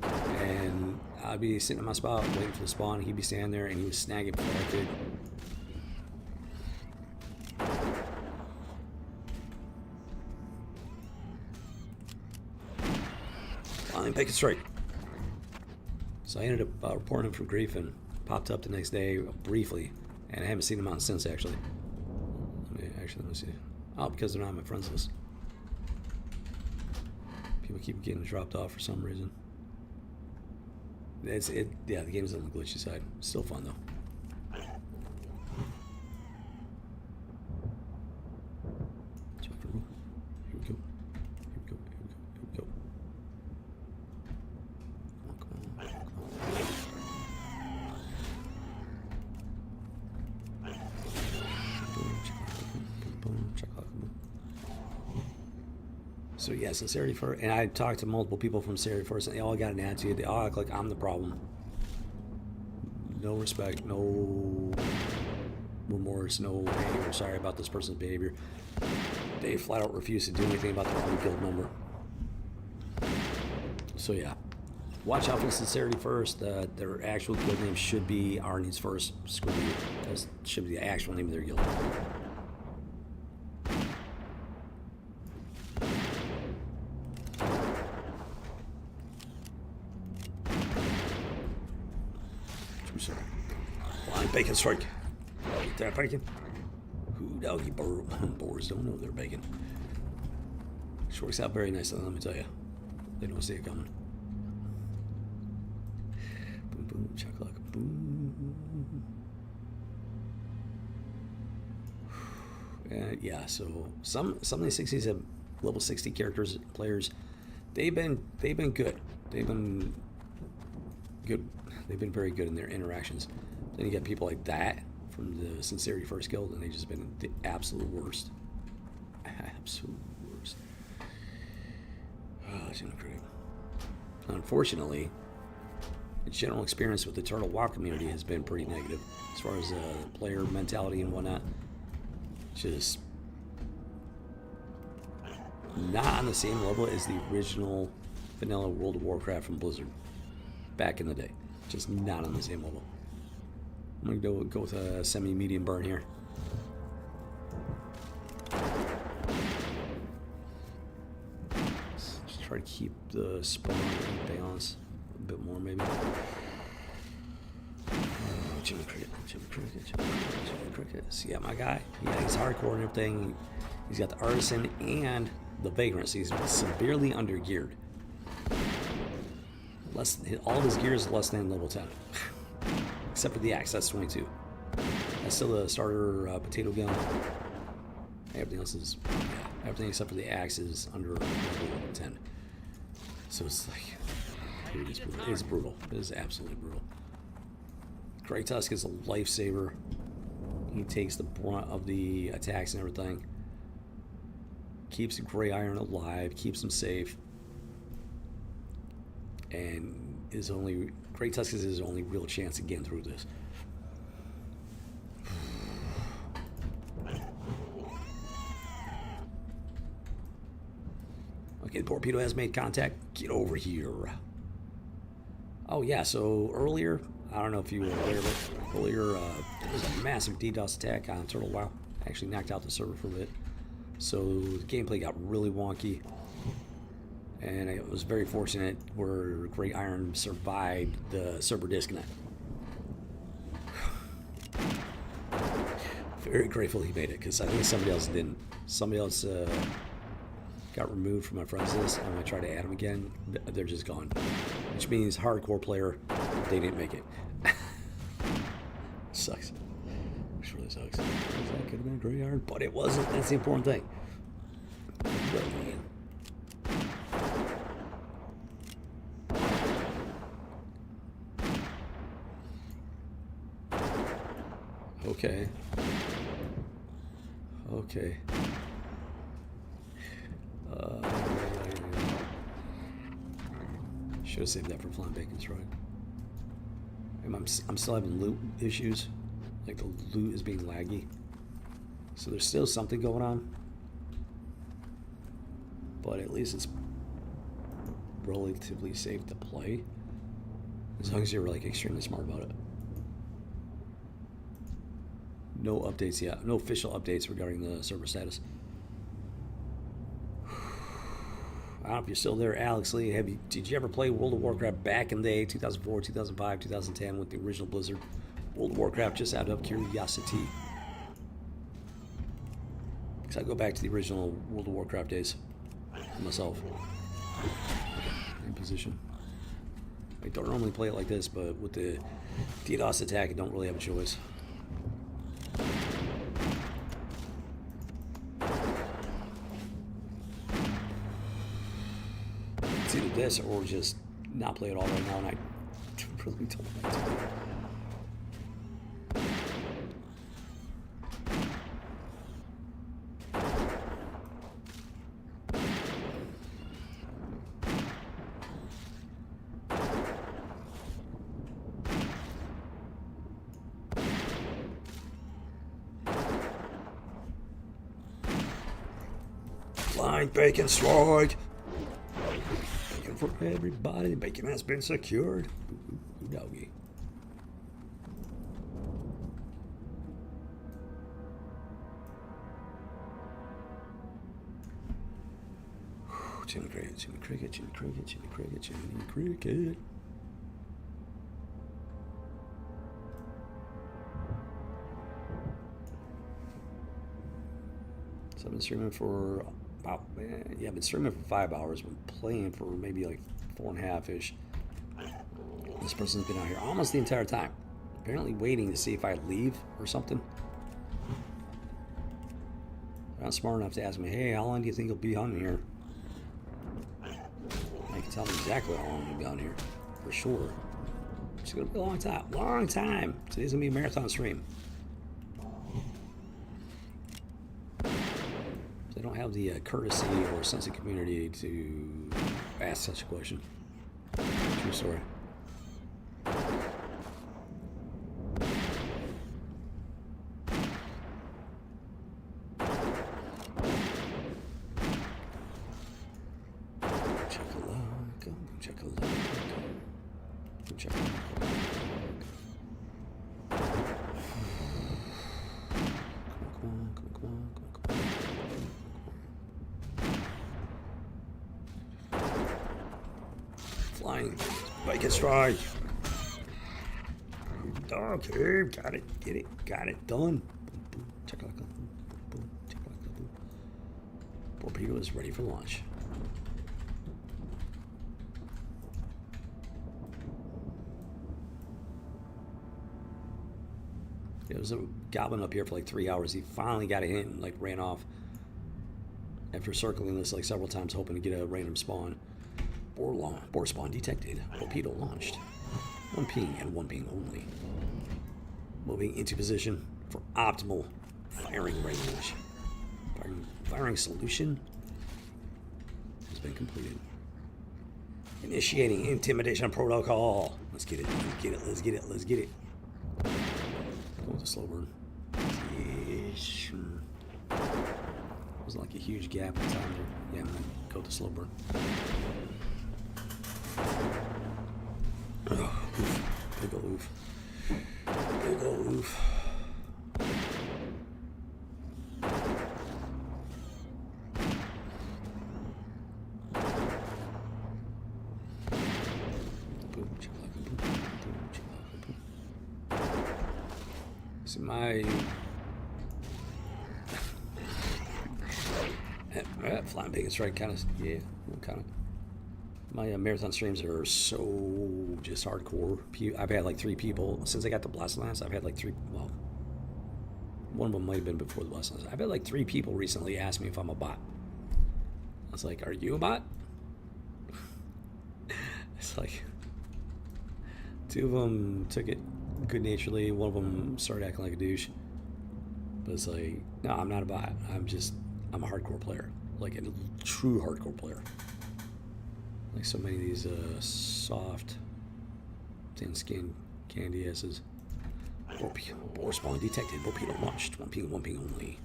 And I'd be sitting in my spot waiting for the spawn. He'd be standing there and he was snagging before I could. Finally, pick it straight. So I ended up reporting him for grief and popped up the next day briefly, and I haven't seen him on since actually. Let me see. Oh, because they're not on my friends list. we keep getting dropped off for some reason. Yeah, the game's on the glitchy side. Still fun though. Here we go. So yeah, sincerity first, and I talked to multiple people from sincerity first, and they all got an attitude. They all act like I'm the problem. No respect, no remorse, no hey, we're sorry about this person's behavior. They flat out refuse to do anything about their own guild member. So yeah, watch out for sincerity first. Their actual guild name should be Arnie's first. Screw you, that should be the actual name of their guild. Bacon strike. Eat that bacon. Who doggy boars don't know they're bacon. Which works out very nicely, let me tell you. They don't see it coming. Boom, boom, chakalaka, boom. And yeah, so some of these 60s have level 60 characters, players. They've been good. They've been good. They've been very good in their interactions. Then you get people like that from the Sincerity First Guild, and they've just been the absolute worst. Absolute worst. Oh, it's incredible. Unfortunately, the general experience with the Turtle WoW community has been pretty negative as far as player mentality and whatnot. Just not on the same level as the original vanilla World of Warcraft from Blizzard back in the day. Just not on the same level. I'm gonna go with a semi-medium burn here. Just try to keep the spawn in balance a bit more, maybe. Jimmy Cricket. See, yeah, my guy. Yeah, he's hardcore and everything. He's got the artisan and the vagrant. So he's severely undergeared. All of his gear is less than level 10. Except for the axe, that's 22. That's still the starter potato gun. Everything else is, yeah, everything except for the axe is under level 10. So it's like, dude, it's brutal. It's brutal. It is absolutely brutal. Grey Tusk is a lifesaver. He takes the brunt of the attacks and everything. Keeps the Grey Iron alive, keeps him safe. And Grey Tusk is his only real chance of getting through this. Okay, the torpedo has made contact. Get over here. Oh yeah, so earlier, I don't know if you were aware of it, earlier there was a massive DDoS attack on Turtle WoW. Actually knocked out the server for a bit. So the gameplay got really wonky. And it was very fortunate where Grey Iron survived the server disconnect. Very grateful he made it, because I think somebody else didn't. Somebody else got removed from my friends list, and when I try to add them again, they're just gone. Which means hardcore player, they didn't make it. Sucks. Which really sucks. That could have been Grey Iron, but it wasn't. That's the important thing. But, man. Okay. Should have saved that for Flying Bacon Strike. I'm still having loot issues. Like the loot is being laggy. So there's still something going on. But at least it's relatively safe to play. As long as you're like extremely smart about it. No updates yet. No official updates regarding the server status. I don't know if you're still there, Alex Lee. Did you ever play World of Warcraft back in the day, 2004, 2005, 2010, with the original Blizzard? World of Warcraft, just out of curiosity. Because I go back to the original World of Warcraft days myself. In position. I don't normally play it like this, but with the DDoS attack, I don't really have a choice. It's either this or just not play it all right now, and I really don't want to. Flying bacon strike! Bacon for everybody. Bacon has been secured. Ooh, doggy. Jimmy Cricket, Jimmy Cricket, Jimmy Cricket, Jimmy Cricket, Jimmy Cricket. So I've been streaming for about, I've been streaming for 5 hours, been playing for maybe like 4.5-ish. This person's been out here almost the entire time. Apparently waiting to see if I leave or something. They're not smart enough to ask me, hey, how long do you think you'll be on here? I can tell them exactly how long you'll be on here, for sure. It's gonna be a long time, long time. Today's gonna be a marathon stream. They don't have the courtesy or sense of community to ask such a question. True story. Flying bacon strike. Okay, got it, get it, got it, done. Boom, boom, boom, boom, boom. Torpedo is ready for launch. There was a goblin up here for like 3 hours. He finally got a hint and like ran off after circling this like several times, hoping to get a random spawn. Boar spawn detected. Torpedo launched. 1 ping and 1 ping only. Moving into position for optimal firing range. Firing solution has been completed. Initiating intimidation protocol. Let's get it. Let's get it. Let's get it. Let's get it. Go with the slow burn. Yes. Wasn't like a huge gap in time there. Yeah, I'm gonna go with the slow burn. Oh, oof. Big ol' oof. Big ol' oof. See my flying bacon strike kind of, yeah, kind of. My marathon streams are so just hardcore. I've had like 3 people since I got the Blast Lance. I've had like 3. Well, one of them might have been before the Blast Lance. I've had like 3 people recently ask me if I'm a bot. I was like, "Are you a bot?" It's like 2 of them took it good naturedly. 1 of them started acting like a douche. But it's like, no, I'm not a bot. I'm a hardcore player, like a true hardcore player. Like so many of these soft, thin-skinned candy asses. Boar spawn detected. Torpedo launched. 1 ping, 1 ping only.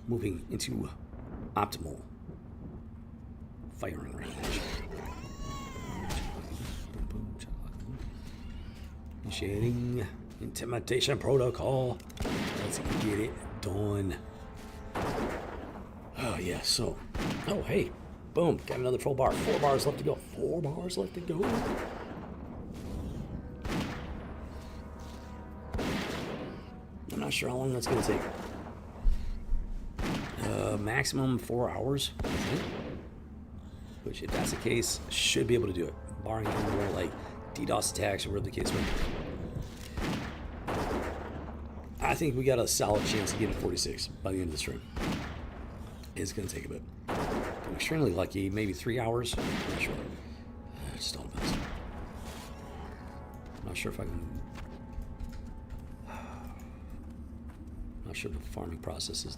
Moving into optimal firing range. Initiating intimidation protocol. Let's get it done. Oh yeah. So, oh hey. Boom, got another full bar. 4 bars left to go. 4 bars left to go. I'm not sure how long that's going to take. Maximum 4 hours, I think. Which, if that's the case, should be able to do it, barring any more like DDoS attacks or whatever the case may be. I think we got a solid chance of getting 46 by the end of the stream. It's going to take a bit. I'm extremely lucky, maybe 3 hours. I'm not sure. Just all depends. I'm not sure if I can. I'm not sure if the farming process is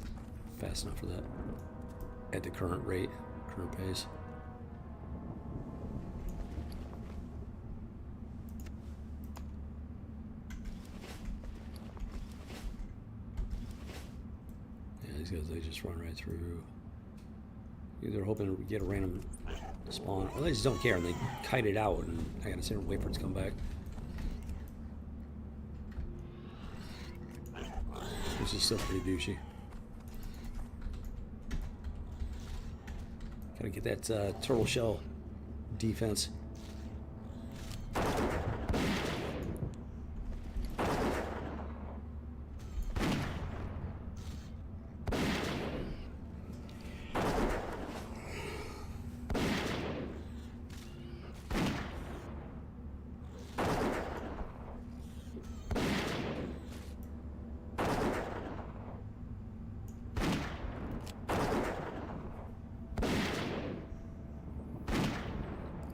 fast enough for that at the current rate, current pace. These guys, they just run right through. They're hoping to get a random spawn, or they just don't care and they kite it out, and I gotta sit and wait for it to come back. This is still pretty douchey. Gotta get that turtle shell defense.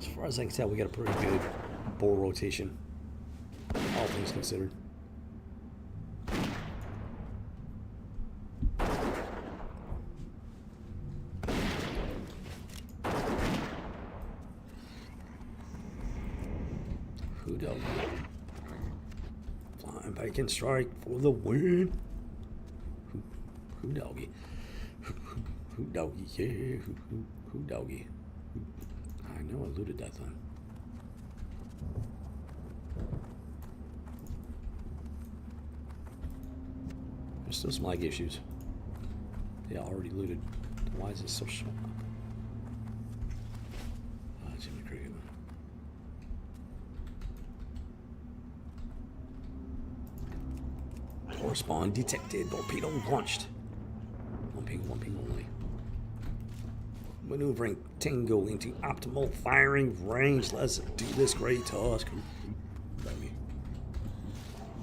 As far as I can tell, we got a pretty good boar rotation, all things considered. Who doggy? Flying back and strike for the win. Who doggy? Who doggy? Yeah, who doggy? I know I looted that thing. There's still some lag issues. Yeah, already looted. Why is it so short? Jimmy Cricket. Or spawn detected. Torpedo launched. One ping only. Maneuvering Tango into optimal firing range. Let's do this great task. Doggy.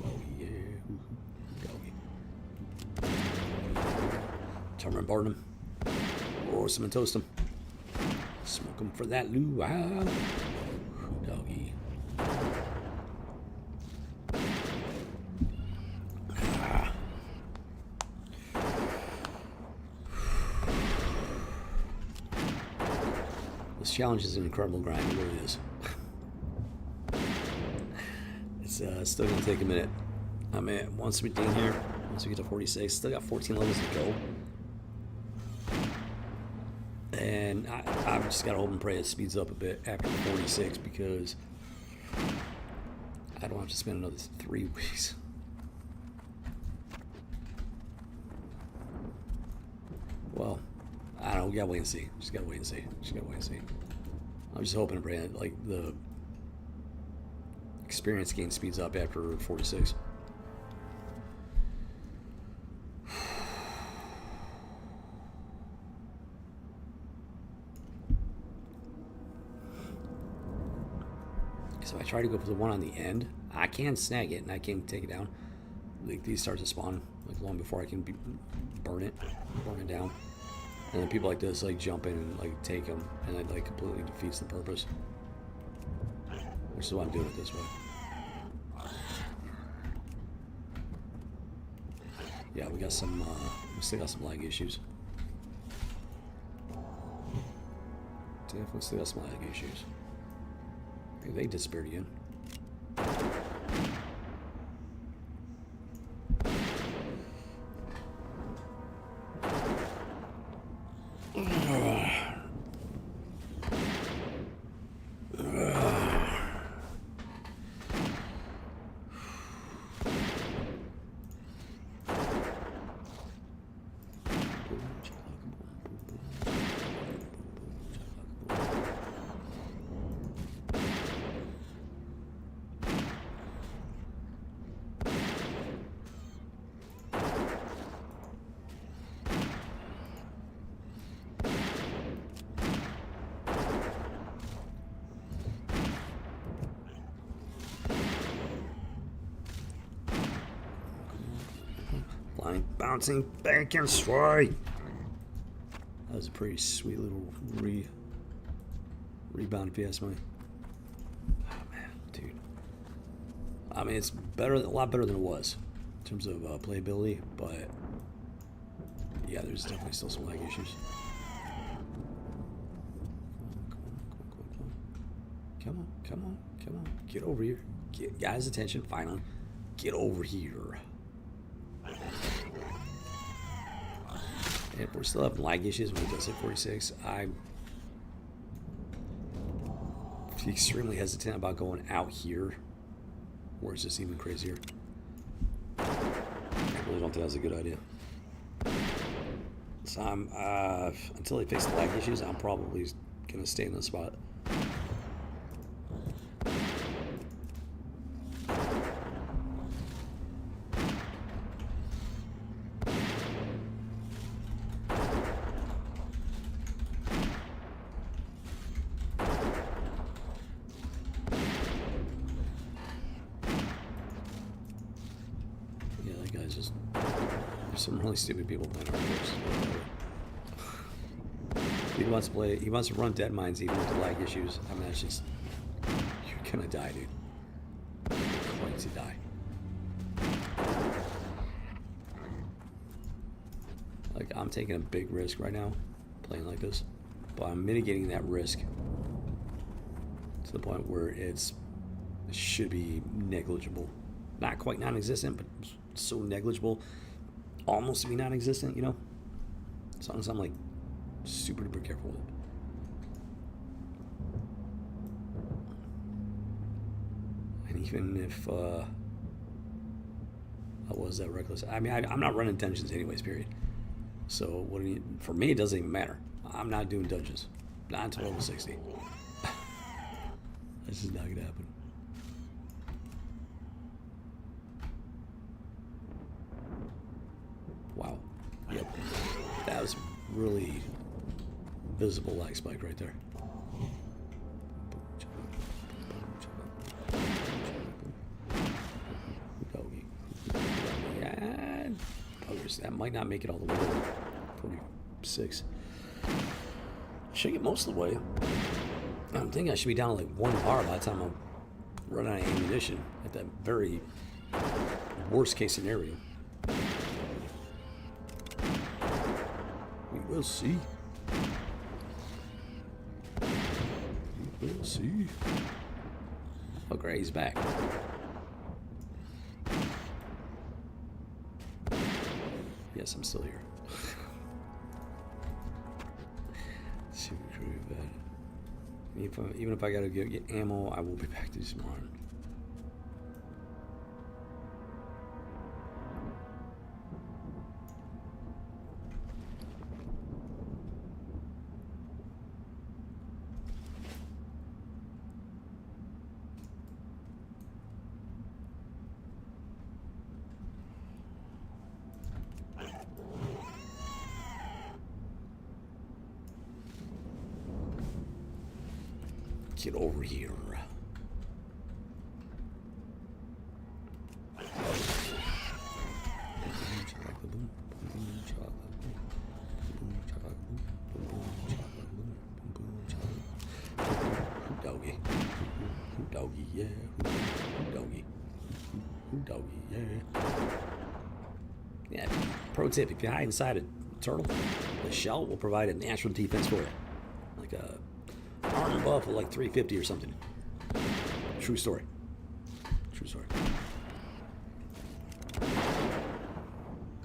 Oh yeah. Doggy. Turn and burn him. Roast him and toast him. Smoke him for that luau. Doggy. Challenge is an incredible grind, it really is. It's still gonna take a minute. I mean, once we get in here, once we get to 46, still got 14 levels to go. And I've just gotta hope and pray it speeds up a bit after 46, because I don't have to spend another 3 weeks. Well, I don't know, we gotta wait and see. Just gotta wait and see. I'm just hoping and praying that, like, the experience gain speeds up after 46. So I try to go for the one on the end. I can snag it and I can take it down. Like, these start to spawn like long before I can burn it down. And then people like this like jump in and like take them, and it like completely defeats the purpose. Which is why I'm doing it this way. Yeah, we got some. We still got some lag issues. Definitely still got some lag issues. Okay, they disappeared again. Flying, bouncing, bacon strike. That was a pretty sweet little rebound, if you ask me. Oh man, dude. I mean, it's better, a lot better than it was in terms of playability, but yeah, there's definitely still some lag issues. Come on, come on, come on. Get over here. Get guys' attention, finally. Get over here. And if we're still having lag issues when it does hit 46, I'm extremely hesitant about going out here, where it's just even crazier. I really don't think that's a good idea. So I'm, until they fix the lag issues, I'm probably gonna stay in this spot. There's some really stupid people playing Warcraft. He wants to run dead mines even with the lag issues. I mean, that's just, you're gonna die, dude. You're going to die. Like, I'm taking a big risk right now, playing like this, but I'm mitigating that risk to the point where it should be negligible. Not quite non-existent, but so negligible, almost to be non-existent, you know? As long as I'm like super duper careful with it. And even if I was that reckless, I mean, I'm not running dungeons anyways, period. So for me, it doesn't even matter. I'm not doing dungeons, not until level 60. This is not gonna happen. Wow. Yep. That was really visible lag spike right there. Yeah. That might not make it all the way to 46. Should get most of the way. I'm thinking I should be down to like 1 bar by the time I'm running out of ammunition at that very worst case scenario. We'll see. We'll see. Oh, great, he's back. Yes, I'm still here. Super creepy bad. Even if I gotta get ammo, I will be back to this morning. Get over here. Doggy. Doggy, yeah. Doggy. Doggy, yeah. Yeah, pro tip, if you hide inside a turtle, the shell will provide a natural defense for it. Like a armor buff of like 350 or something. True story. True story.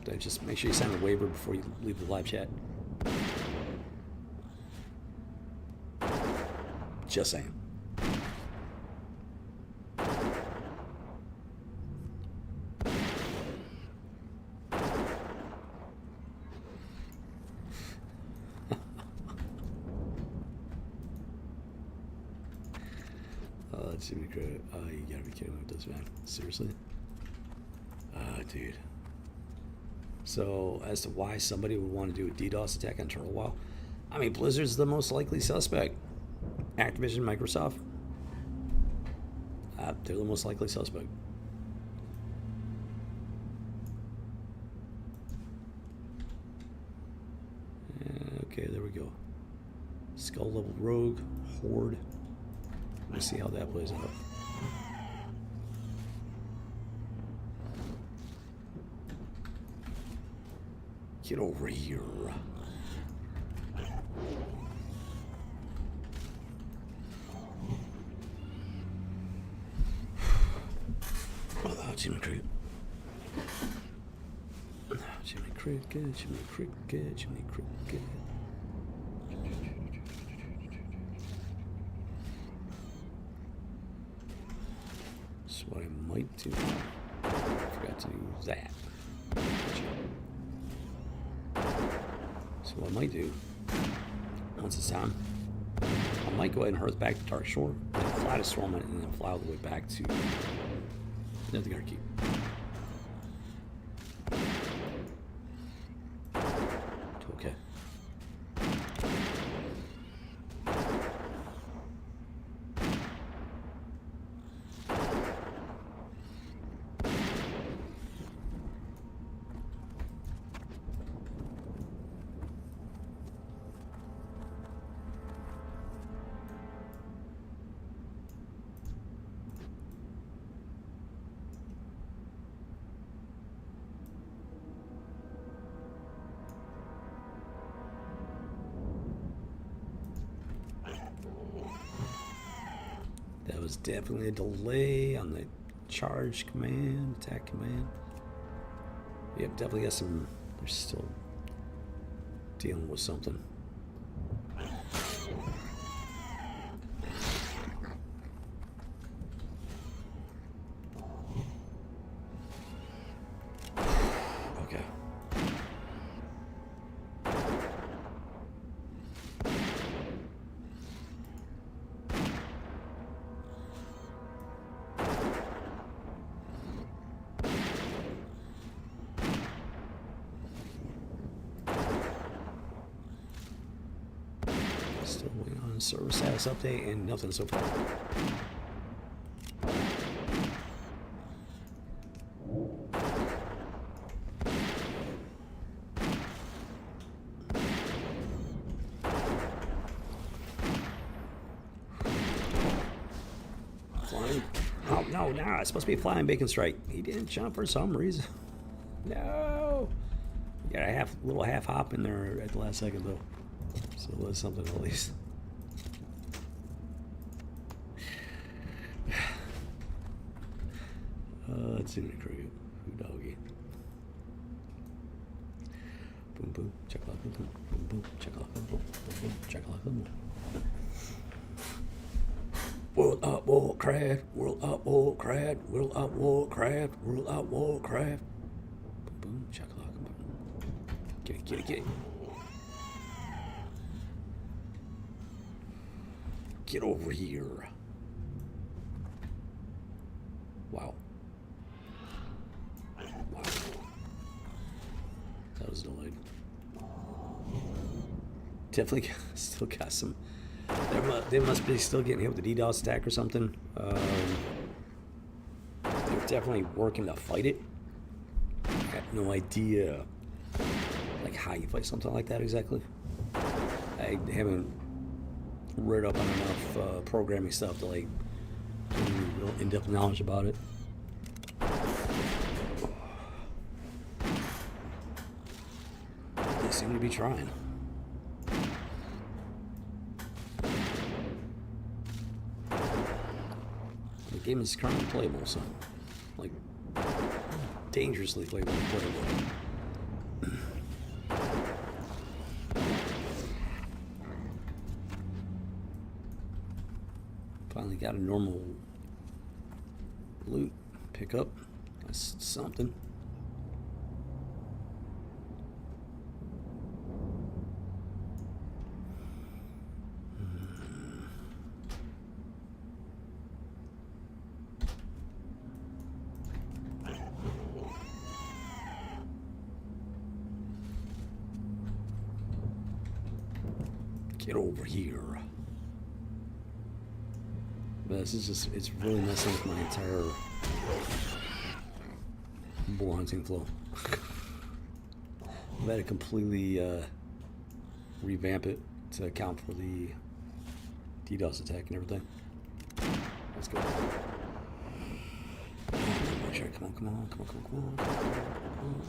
So just make sure you sign a waiver before you leave the live chat. Just saying. Let's see what we could. You gotta be kidding me with this, man. Seriously? Dude. So, as to why somebody would want to do a DDoS attack on Turtle WoW, I mean, Blizzard's the most likely suspect. Activision, Microsoft, they're the most likely suspect. Okay, there we go. Skull level rogue, horde. Let's see how that plays out. Get over here. Oh, Jimmy Cricket. Jimmy Cricket, Jimmy Cricket, Jimmy Cricket. So what I might do, I forgot to do that. So what I might do, once it's time, I might go ahead and hurl back to Dark Shore, then fly to Stormont, and then fly all the way back to Nilfgaard Keep. Okay. That was definitely a delay on the charge command, attack command. Yep, definitely got some. They're still dealing with something. Okay. Still waiting on a server status update and nothing so far. Flying. Oh no, no, it's supposed to be a flying bacon strike. He didn't jump for some reason. No. Got a little half hop in there at the last second though. So it was something at least. Let's see the cricket. Who doggy? Boom boom, check out boom boom, boom boom, check out boom boom, boom boom, check out boom boom. World up Warcraft, world up Warcraft, world up Warcraft, world up Warcraft. Boom boom, check out boom boom. Get it, get it, get it. Get over here. Wow. Wow. That was delayed. Definitely still got some. They must be still getting hit with the DDoS attack or something. They're definitely working to fight it. I have no idea like how you fight something like that exactly. I haven't read up on enough programming stuff to like give you real in-depth knowledge about it. They seem to be trying. The game is currently playable, so like dangerously playable. Finally got a normal loot pickup. That's something. Get over here. But this is just, it's really messing with my entire bull hunting flow. I've had it completely revamp it to account for the DDoS attack and everything. Let's go. Sure, come on, come on, come on, come on, come on, come on.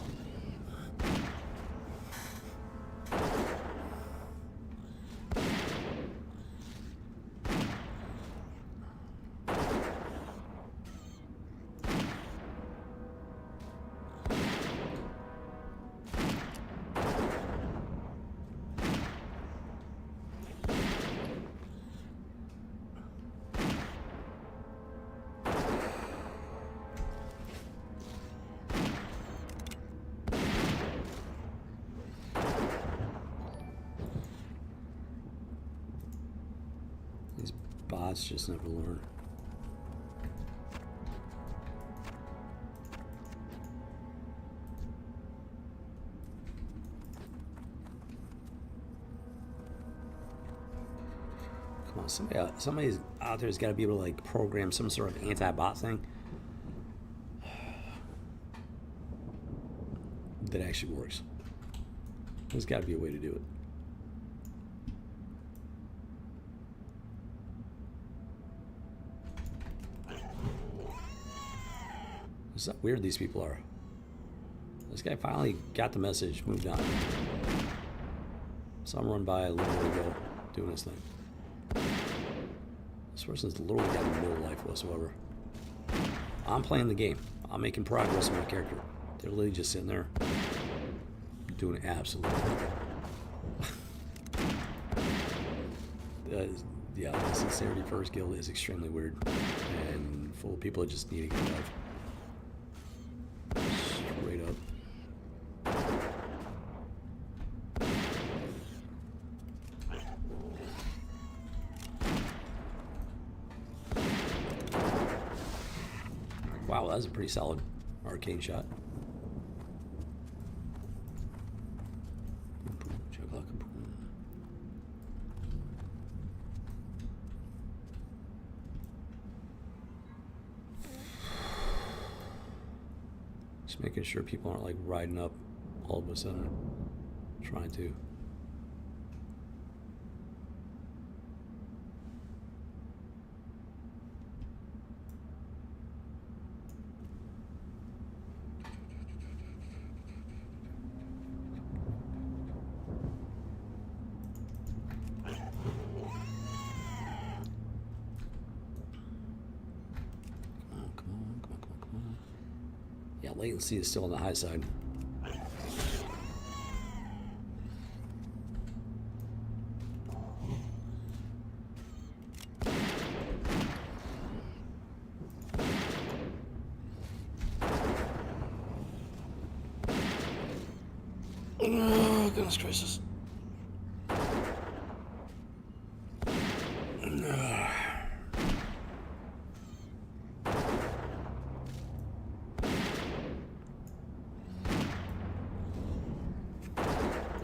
These bots just never learn. Come on, somebody out there's got to be able to like program some sort of anti-bot thing that actually works. There's got to be a way to do it. It's not weird these people are. This guy finally got the message, moved on. Some run by a little bit ago doing his thing. This person's literally got no life whatsoever. I'm playing the game. I'm making progress in my character. They're literally just sitting there doing absolutely nothing. Yeah, the Sincerity First Guild is extremely weird and full of people that just need to get life. Straight up. Wow, that was a pretty solid arcane shot. Just making sure people aren't like riding up all of a sudden, trying to. Yeah, latency is still on the high side. Oh, goodness gracious.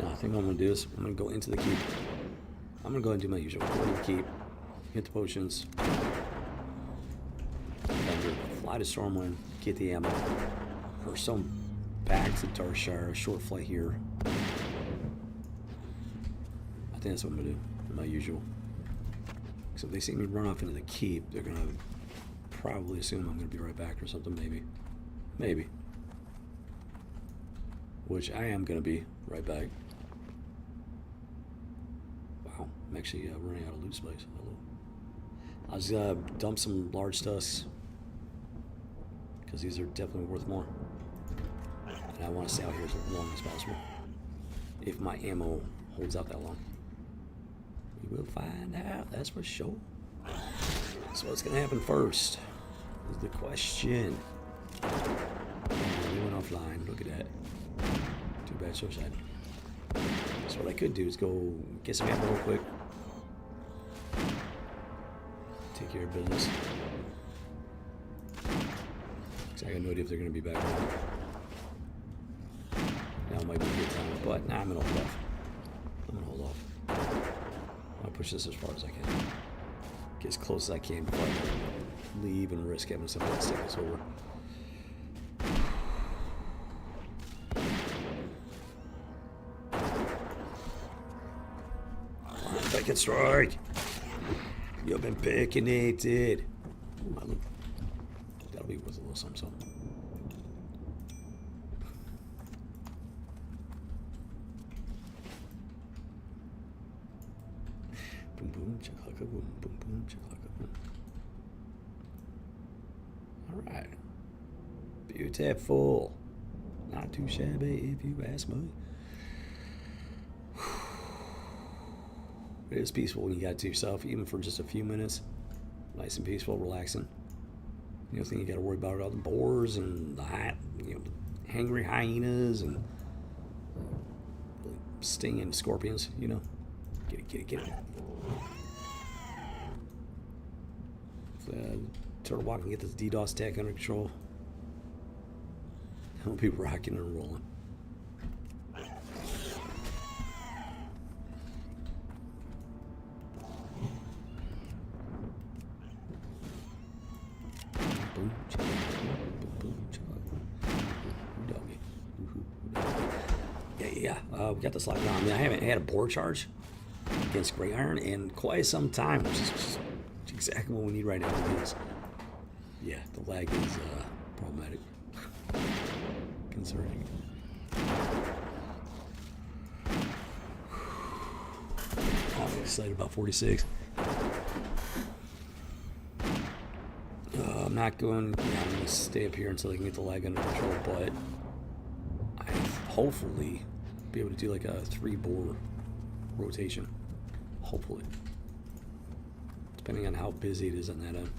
I think what I'm going to do is I'm going to go into the keep. I'm going to go and do my usual. Go into the keep, hit the potions, Thunder, fly to Stormwind, get the ammo, or some back to Darkshire, short flight here. I think that's what I'm going to do, my usual. So if they see me run off into the keep, they're going to probably assume I'm going to be right back or something, maybe. Maybe. Which I am going to be right back. I'm actually running out of loot space. Hello. I was gonna dump some large tusks because these are definitely worth more, and I want to stay out here as long as possible. If my ammo holds out that long, we will find out. That's for sure. So what's gonna happen first is the question. Oh, they went offline. Look at that. Too bad, so sad. So what I could do is go get some ammo real quick. Take care of business. Cause I got no idea if they're gonna be back or not. Now might be a good time, but nah, I'm gonna hold off. I'll push this as far as I can. Get as close as I can before I leave and risk having somebody else take us over. Pick and strike. You've been pickinated. Ooh, that'll be worth a little something. Boom boom chakalaka boom boom boom chakalaka boom. All right, beautiful. Not too shabby if you ask me. It is peaceful when you got it to yourself, even for just a few minutes. Nice and peaceful, relaxing. You don't think you got to worry about all the boars and the hangry hyenas and stinging scorpions. You know, get it, get it, get it. Turtle walk and get this DDoS attack under control. I'll be rocking and rolling. Yeah. We got this locked down. I mean, I haven't had a boar charge against Grey Iron in quite some time, which is just exactly what we need right now. Because, yeah, the lag is problematic. Concerning. I'm excited about 46. I'm not going. Yeah, I'm going to stay up here until I can get the lag under control. But I hopefully be able to do like a 3-boar rotation. Hopefully, depending on how busy it is on that end.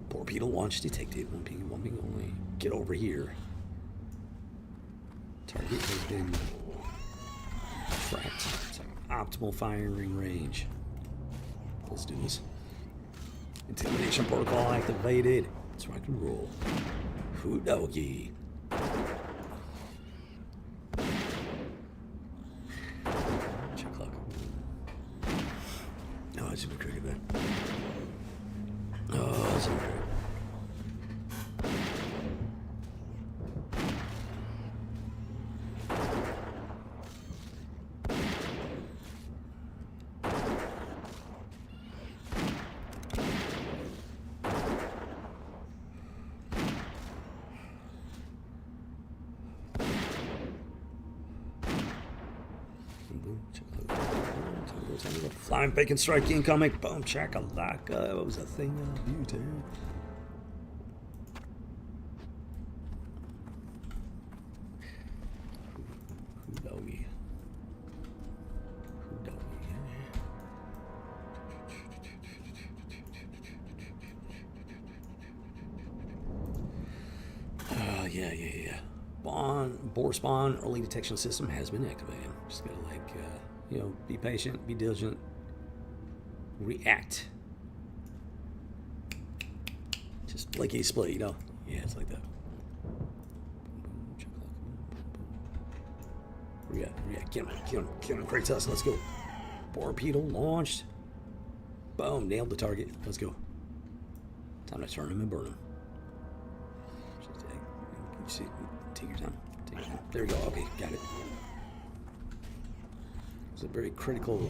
Torpedo launch detected. One ping only. Get over here. Target has been tracked. It's like optimal firing range. Let's do this. Intimidation protocol activated. Let's rock and roll. Hoodogie. Check clock. No, it's gonna be cricket there. Oh, it's gonna be cricket. Flying bacon strike incoming. Boom, chakalaka. What was the thing of beauty? Hoodogie. Yeah. Boar spawn early detection system has been activated. Just gotta be patient, be diligent, react. Just like a split, Yeah, it's like that. React. Get him, Kratos, let's go. Torpedo launched. Boom, nailed the target. Let's go. Time to turn him and burn him. Take your time. There we go. Okay, got it. It's a very critical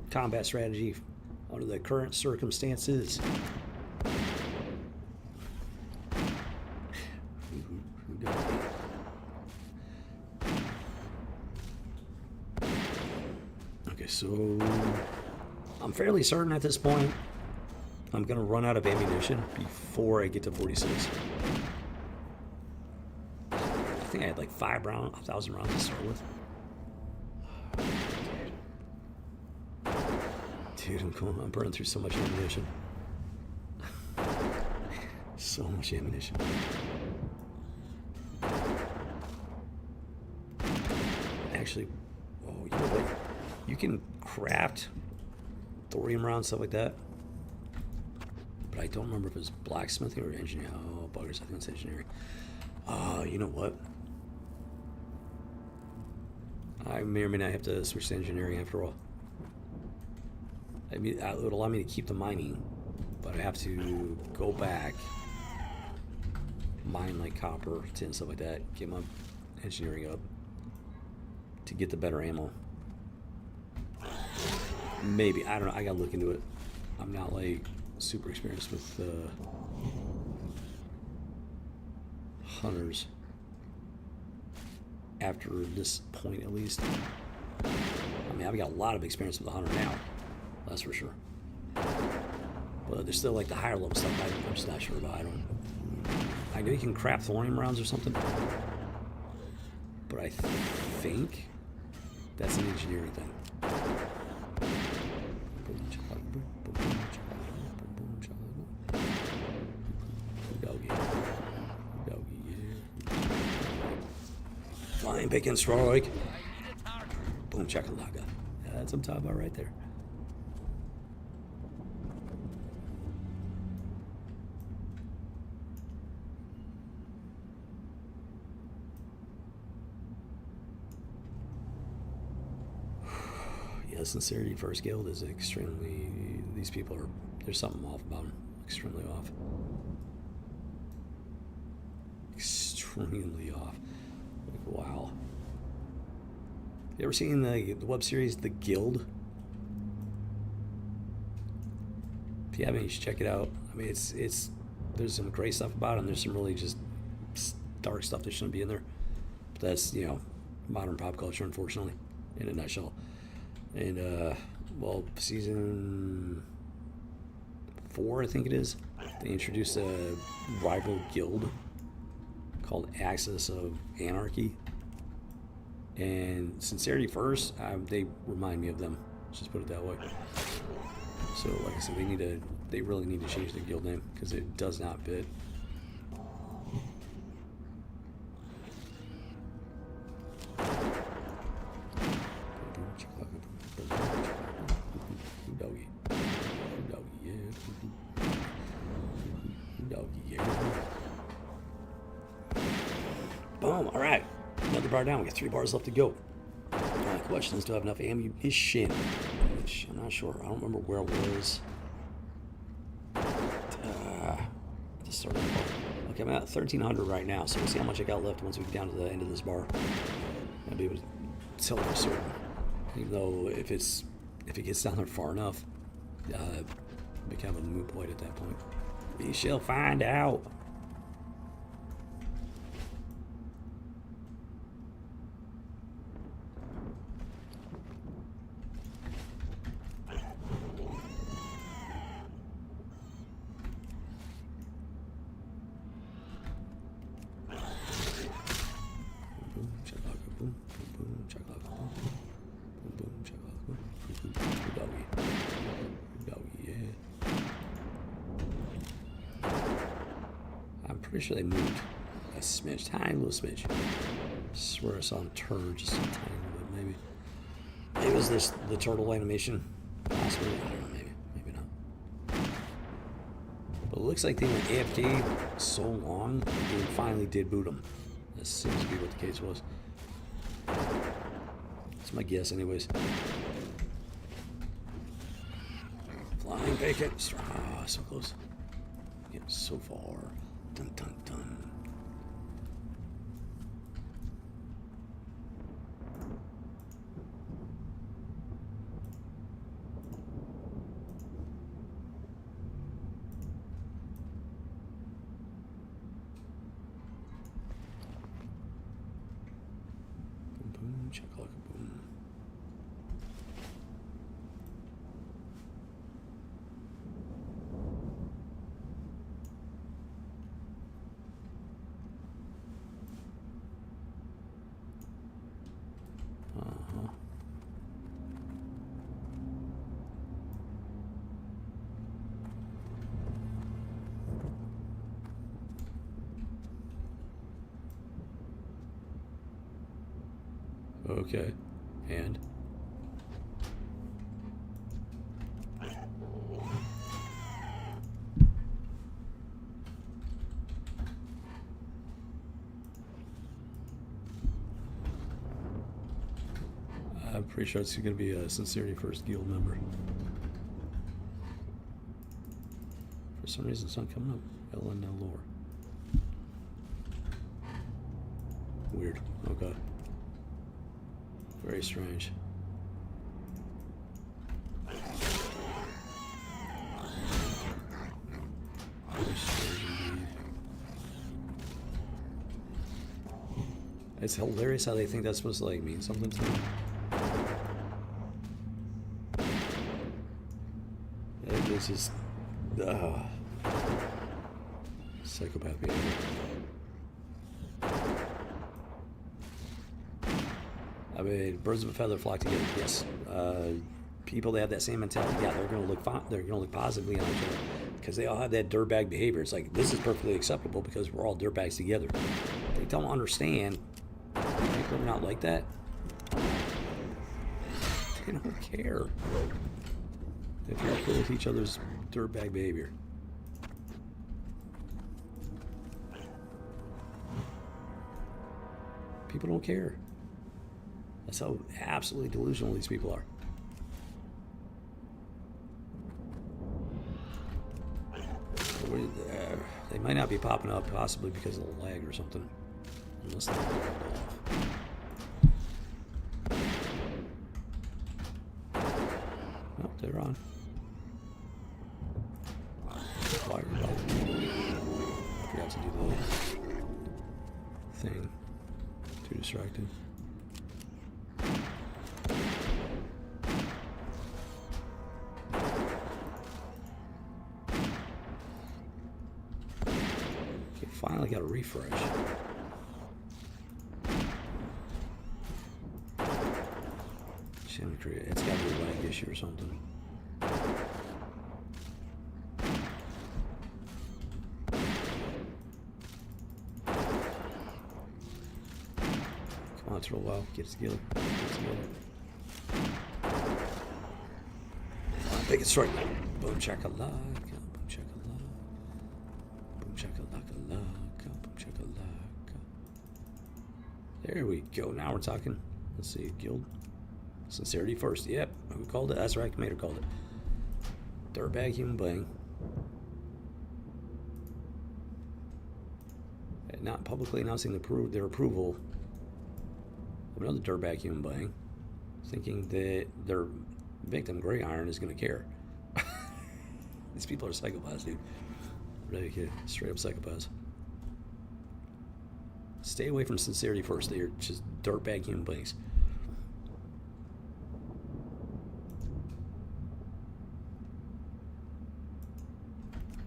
combat strategy under the current circumstances. Okay, so I'm fairly certain at this point I'm gonna run out of ammunition before I get to 46. I think I had like 1,000 rounds to start with. Dude, I'm burning through so much ammunition. So much ammunition. Actually, you know what? You can craft thorium rounds, stuff like that. But I don't remember if it's blacksmithing or engineering. Oh, buggers, I think it's engineering. You know what? I may or may not have to switch to engineering after all. I mean, it would allow me to keep the mining, but I have to go back, mine like copper, tin, stuff like that, get my engineering up to get the better ammo. Maybe, I don't know, I gotta look into it. I'm not like super experienced with hunters after this point, at least. I mean, I've got a lot of experience with the hunter now, that's for sure. But there's still like the higher level stuff I'm just not sure about. I know you can craft thorium rounds or something, but I think that's an engineering thing. Flying bacon strike. Boom chakalaka. Yeah, that's what I'm talking about right there. Yeah, Sincerity First Guild is extremely... These people are... There's something off about them. Extremely off. Extremely off. Like, wow. You ever seen the web series The Guild? If you haven't, you should check it out. I mean, it's there's some great stuff about it, and there's some really just dark stuff that shouldn't be in there. But that's, you know, modern pop culture, unfortunately, in a nutshell. And, well, season 4, I think it is, they introduced a rival guild called Axis of Anarchy. And Sincerity First, they remind me of them. Let's just put it that way. So, like I said, they really need to change their guild name because it does not fit. Boom, all right. Another bar down. We got 3 bars left to go. Only question is, do I have enough ammunition? Which I'm not sure. I don't remember where it was. Just started. Okay, I'm at 1,300 right now, so we'll see how much I got left once we get down to the end of this bar. I'll be able to tell for certain. Even though if it gets down there far enough, it'll be kind of a moot point at that point. We shall find out. Pretty sure they moved a smidge, tiny little smidge. I swear I saw them turn just a tiny little bit, maybe. Maybe it was the turtle animation. Possibly, I don't know, maybe not. But it looks like they went AFK so long, they finally did boot them. That seems to be what the case was. That's my guess, anyways. Flying bacon. Ah, so close. Getting so far. Dun dun dun. Boom boom, chakalaka boom. Okay, and I'm pretty sure it's going to be a Sincerity First Guild member. For some reason, it's not coming up. Ellen lore. Weird. Okay. Very strange. Very strange indeed. It's hilarious how they think that's supposed to like mean something to them. It's just psychopath behavior. I mean, birds of a feather flock together. Yes, people that have that same mentality, yeah, they're going to look they're going to look positively on each other because they all have that dirtbag behavior. It's like this is perfectly acceptable because we're all dirtbags together. They don't understand. People are not like that. They don't care if you're cool with each other's dirtbag behavior. People don't care. That's how absolutely delusional these people are. They might not be popping up, possibly because of the lag or something. Unless they're off. Nope, they're on. Fire button. Forgot to do the thing. Too distracted. Okay, finally got a refresh. It's got to be a lag issue or something. Come on, it's real well. Get it together. Get it together. Big strike. Boom chakalaka. Boom chakalaka. Boom chakalaka. Boom chakalaka. There we go. Now we're talking. Let's see. Guild. Sincerity First. Yep. Who called it? That's right. Commander called it. Dirtbag human being. Not publicly announcing their approval of another dirtbag human being, thinking that their victim, Grey Iron, is going to care. These people are psychopaths, dude. Really, kid. Straight up psychopaths. Stay away from Sincerity First. They are just dirtbag human beings.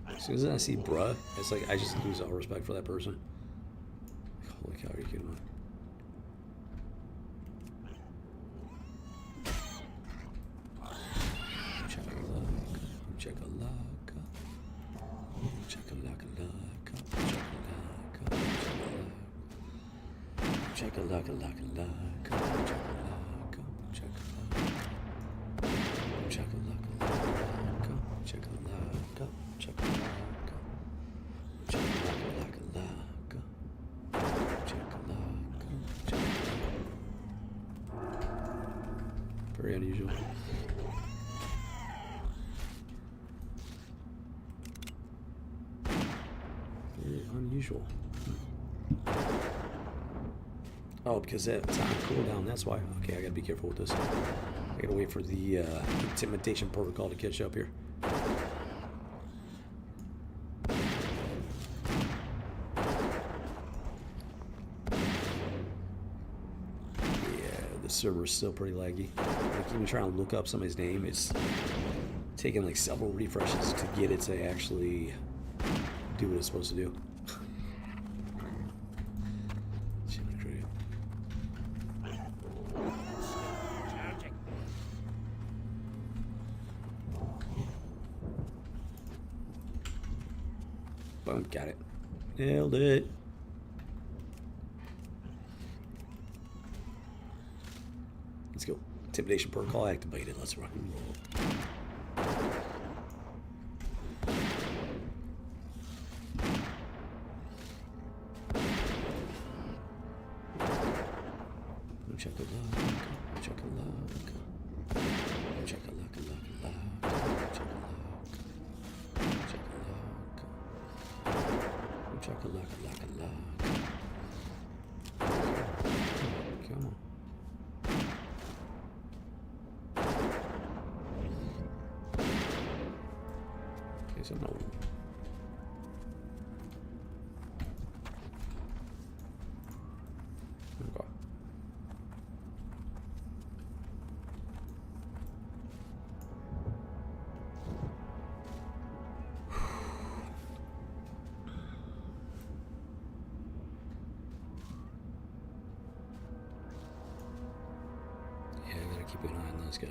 As soon as I see bruh, it's like I just lose all respect for that person. Holy cow, are you kidding me? Very unusual. Very unusual. Oh, because that's on cooldown, that's why. Okay, I gotta be careful with this. I gotta wait for the intimidation protocol to catch up here. The server's still pretty laggy. Like even trying to look up somebody's name, it's taking like several refreshes to get it to actually do what it's supposed to do. Boom, got it. Nailed it. Let's go. Intimidation protocol activated. Let's rock and roll. Check it out. Chuck-a-luck. Chuck-a-luck-a-luck-a-luck. Chuck-a-luck. Chuck-a-luck-a-luck-a-luck. Come on. Okay, so no. Okay. Yeah, I gotta keep an eye on this guy.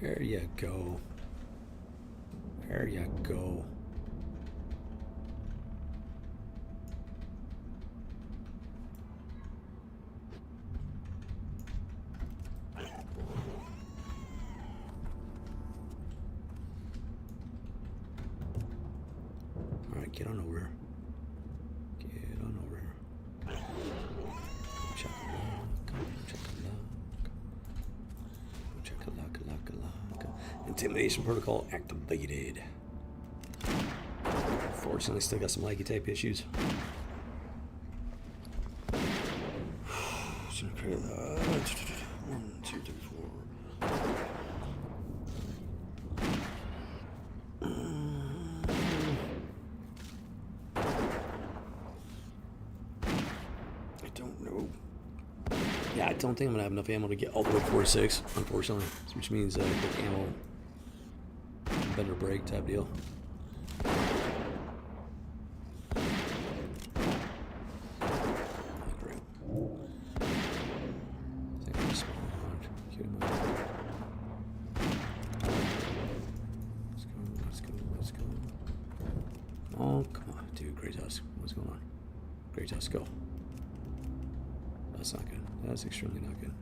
There you go. There you go. Alright, get on over here. Get on over here. Intimidation protocol activated. Unfortunately, still got some laggy type issues. Should create 1, 2, 3, 4. I don't know. Yeah, I don't think I'm gonna have enough ammo to get all the way to 46, unfortunately. Which means quick ammo, bend or break type deal. Great. I think I'm small. Let's go. Oh, come on, dude. Great house. What's going on? Great house, go. That's not good. That's extremely not good.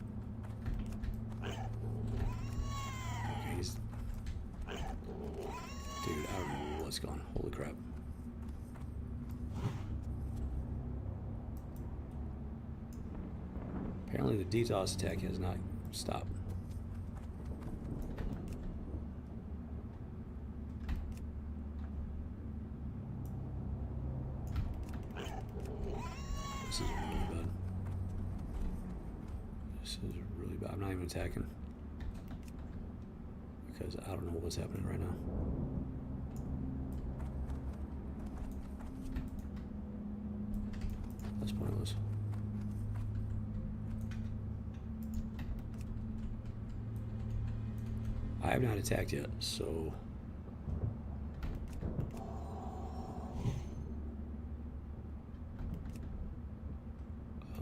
Okay, he's... Dude, I don't know what's going on. Holy crap. Apparently the DDoS attack has not stopped. This is really bad. This is really bad. I'm not even attacking because I don't know what's happening right now. That's pointless. I have not attacked yet, so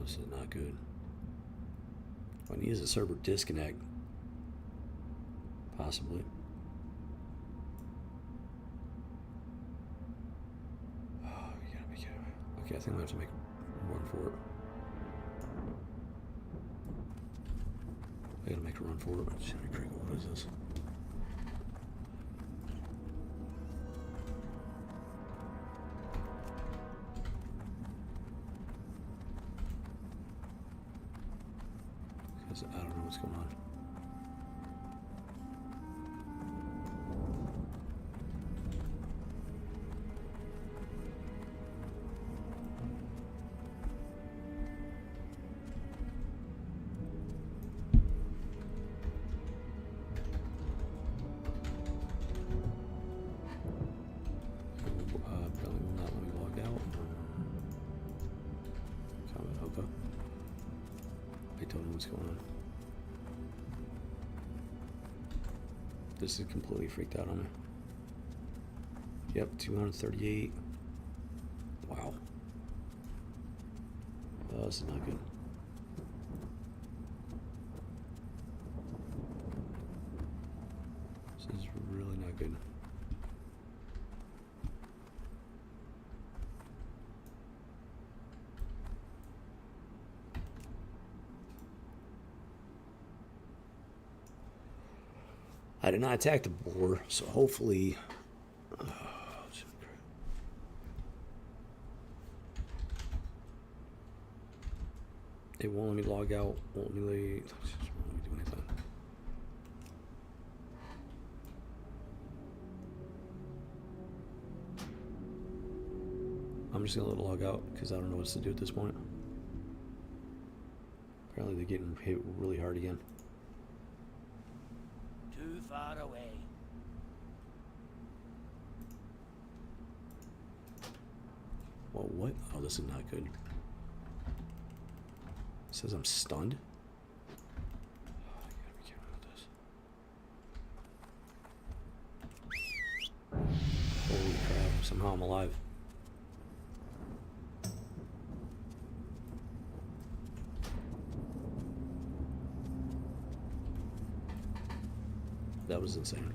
this is not good. I need a server disconnect, possibly. Oh, you gotta be kidding me. Okay, I think I'm gonna have to make a run for it. I gotta make a run for it. What is this? Because I don't know what's going on. Apparently will not let me log out. Comment, okay. I don't know what's going on. This is completely freaked out on me. Yep, 238. Wow. Oh, this is not good. This is I did not attack the boar, so hopefully... it won't let me log out, won't let me do anything. I'm just gonna let it log out because I don't know what to do at this point. Apparently they're getting hit really hard again.
Too far away.
Well, what? Oh, this is not good. It says I'm stunned. Oh, I gotta be careful with this. Holy crap, somehow I'm alive. That was insane.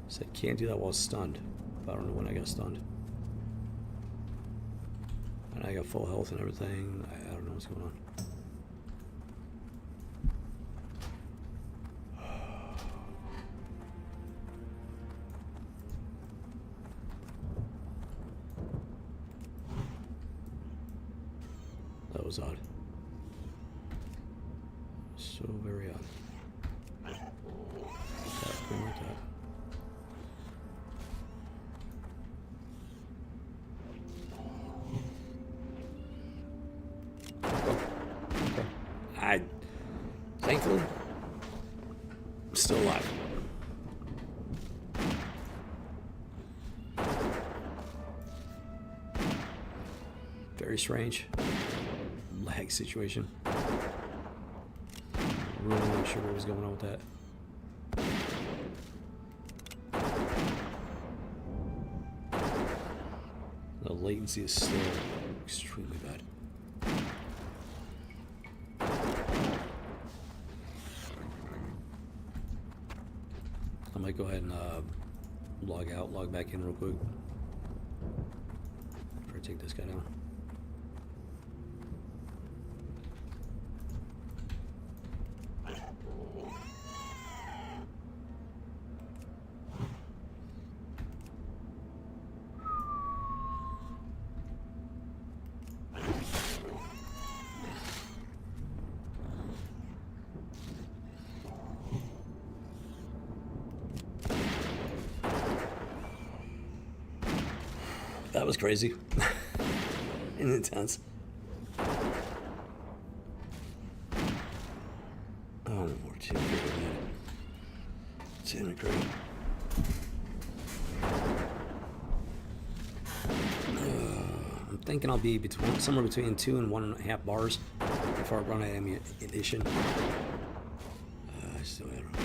Said can't do that while stunned. But I don't know when I got stunned. And I got full health and everything. I don't know what's going on. That was odd. So very odd. Like that. Thankfully, I'm still alive. Very strange lag situation. Really not sure what was going on with that. The latency is still extremely bad. I might go ahead and log out, log back in real quick before I take this guy down. That was crazy and intense. Oh, more disintegrate. I'm thinking I'll be somewhere between 2 and 1.5 bars before I run out of ammunition. So I don't know.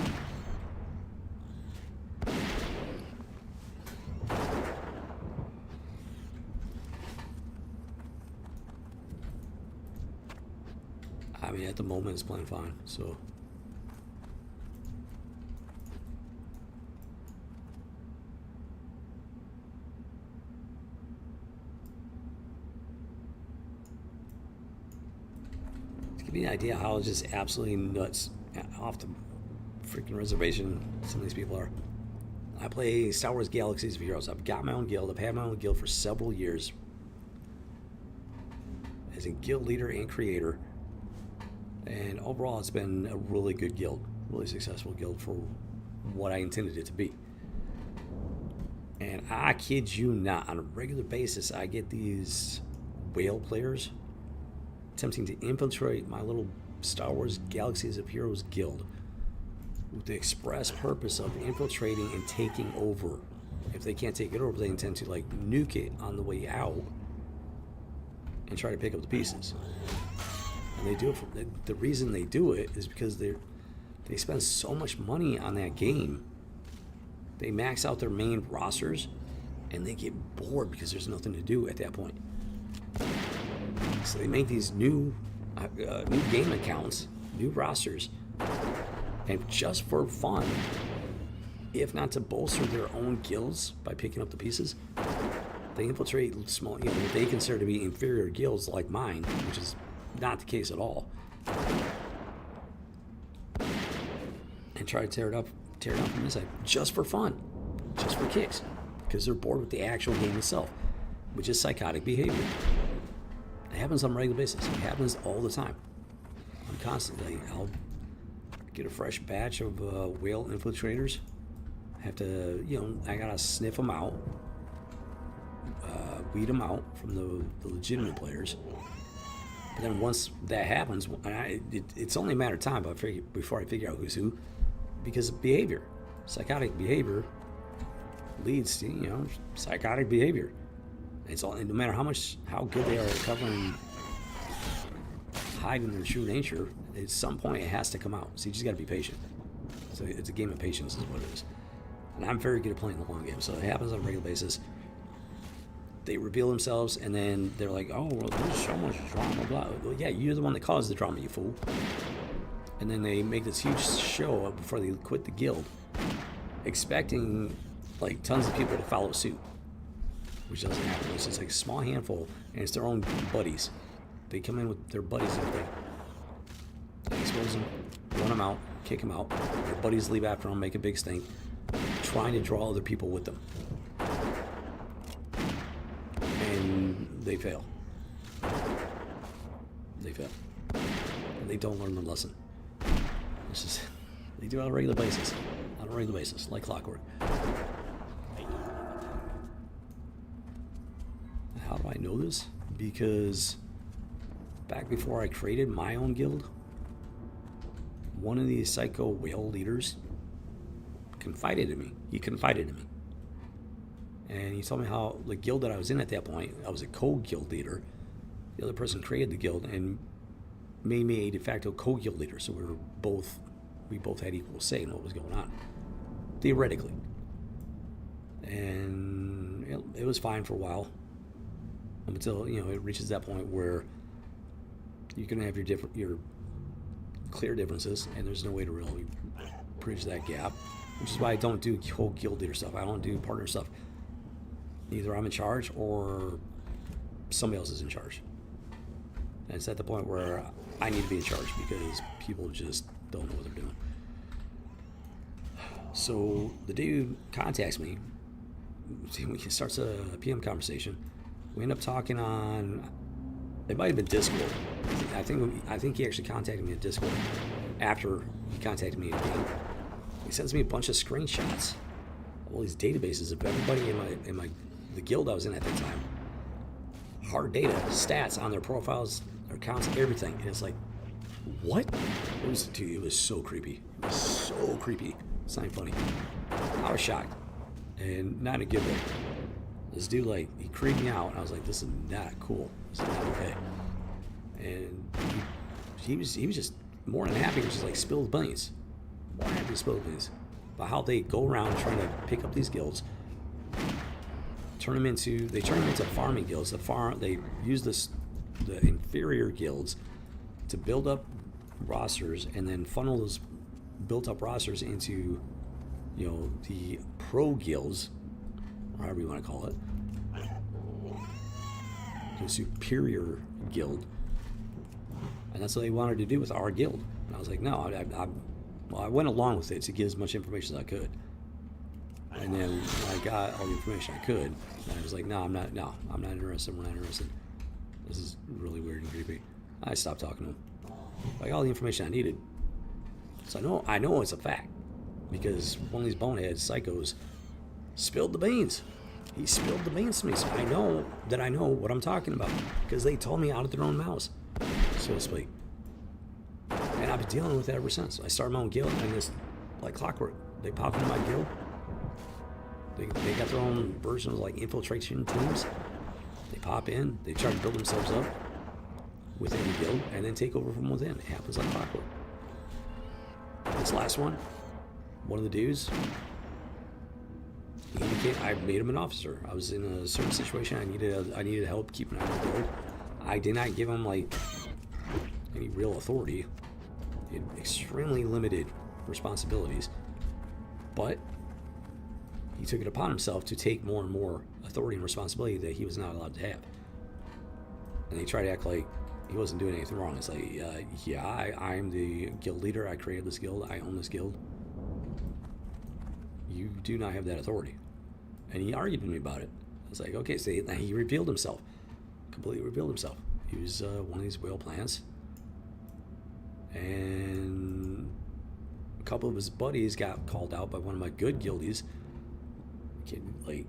I mean, at the moment it's playing fine, so. To give you an idea how just absolutely nuts off the freaking reservation some of these people are. I play Star Wars Galaxies of Heroes. I've got my own guild. I've had my own guild for several years. As a guild leader and creator. And overall, it's been a really good guild, really successful guild for what I intended it to be. And I kid you not, on a regular basis, I get these whale players attempting to infiltrate my little Star Wars Galaxies of Heroes guild with the express purpose of infiltrating and taking over. If they can't take it over, they intend to like nuke it on the way out and try to pick up the pieces. And they do it the reason they do it is because they spend so much money on that game. They max out their main rosters and they get bored because there's nothing to do at that point. So they make these new game accounts, new rosters, and just for fun, if not to bolster their own guilds by picking up the pieces, They infiltrate small, what they consider to be inferior guilds like mine, which is not the case at all, and try to tear it down from this side, just for fun, just for kicks, because they're bored with the actual game itself, which is psychotic behavior. It happens on a regular basis. It happens all the time. I'm constantly, I'll get a fresh batch of whale infiltrators. I have to, I gotta sniff them out, weed them out from the legitimate players. But then once that happens, it's only a matter of time before I figure out who's who, because of behavior. Psychotic behavior leads to, psychotic behavior. It's all, and no matter how good they are at covering, hiding their true nature, at some point it has to come out. So you just got to be patient. So it's a game of patience, is what it is. And I'm very good at playing the long game, so it happens on a regular basis. They reveal themselves, and then they're like, "Oh, well, there's so much drama." Blah. Well, yeah, you're the one that caused the drama, you fool. And then they make this huge show before they quit the guild, expecting like tons of people to follow suit, which doesn't happen. It's just like a small handful, and it's their own buddies. They come in with their buddies and they expose them, run them out, kick them out. Their buddies leave after them, make a big stink, trying to draw other people with them. And they fail. They fail. And they don't learn their lesson. It's just, they do it on a regular basis. On a regular basis, like clockwork. How do I know this? Because back before I created my own guild, one of these psycho whale leaders confided in me. He confided in me. And he told me how the guild that I was in at that point, I was a co-guild leader. The other person created the guild and made me a de facto co-guild leader. So we both had equal say in what was going on, theoretically. And it was fine for a while, until it reaches that point where you can have your clear differences, and there's no way to really bridge that gap. Which is why I don't do whole guild leader stuff. I don't do partner stuff. Either I'm in charge or somebody else is in charge. And it's at the point where I need to be in charge because people just don't know what they're doing. So the dude contacts me. We starts a PM conversation. We end up talking on, it might have been Discord. I think he actually contacted me at Discord after he contacted me in game. He sends me a bunch of screenshots of all these databases of everybody in the guild I was in at the time. Hard data, stats on their profiles, their accounts, everything. And it's like, what? It was so creepy. It was so creepy. It's not even funny. I was shocked, and not in a good way. This dude, he creeped me out, and I was like, this is not cool. This is not okay. And he was just more than happy to just spill the beans. More than happy to spill the beans about how they go around trying to pick up these guilds, turn them into farming guilds. They use the inferior guilds to build up rosters, and then funnel those built up rosters into the pro guilds, or however you want to call it, the superior guild. And that's what they wanted to do with our guild. And I was like, no, I went along with it to get as much information as I could. And then I got all the information I could, and I was like, no, I'm not interested. We're not interested. This is really weird and creepy. I stopped talking to him. I got all the information I needed. So I know it's a fact, because one of these bonehead psychos spilled the beans. He spilled the beans to me, so I know what I'm talking about, because they told me out of their own mouths, so to speak. And I've been dealing with it ever since. I started my own guild, and it's like clockwork. They pop into my guild. They got their own version of infiltration teams. They pop in, they try to build themselves up within the guild, and then take over from within. It happens like clockwork. This last one, one of the dudes, I made him an officer. I was in a certain situation. I needed help keeping an eye on the guild. I did not give him any real authority. He had extremely limited responsibilities, but he took it upon himself to take more and more authority and responsibility that he was not allowed to have. And he tried to act like he wasn't doing anything wrong. It's like, yeah, I'm the guild leader. I created this guild. I own this guild. You do not have that authority. And he argued with me about it. I was like, okay, so he revealed himself. Completely revealed himself. He was one of these whale plants. And a couple of his buddies got called out by one of my good guildies. Kid, like,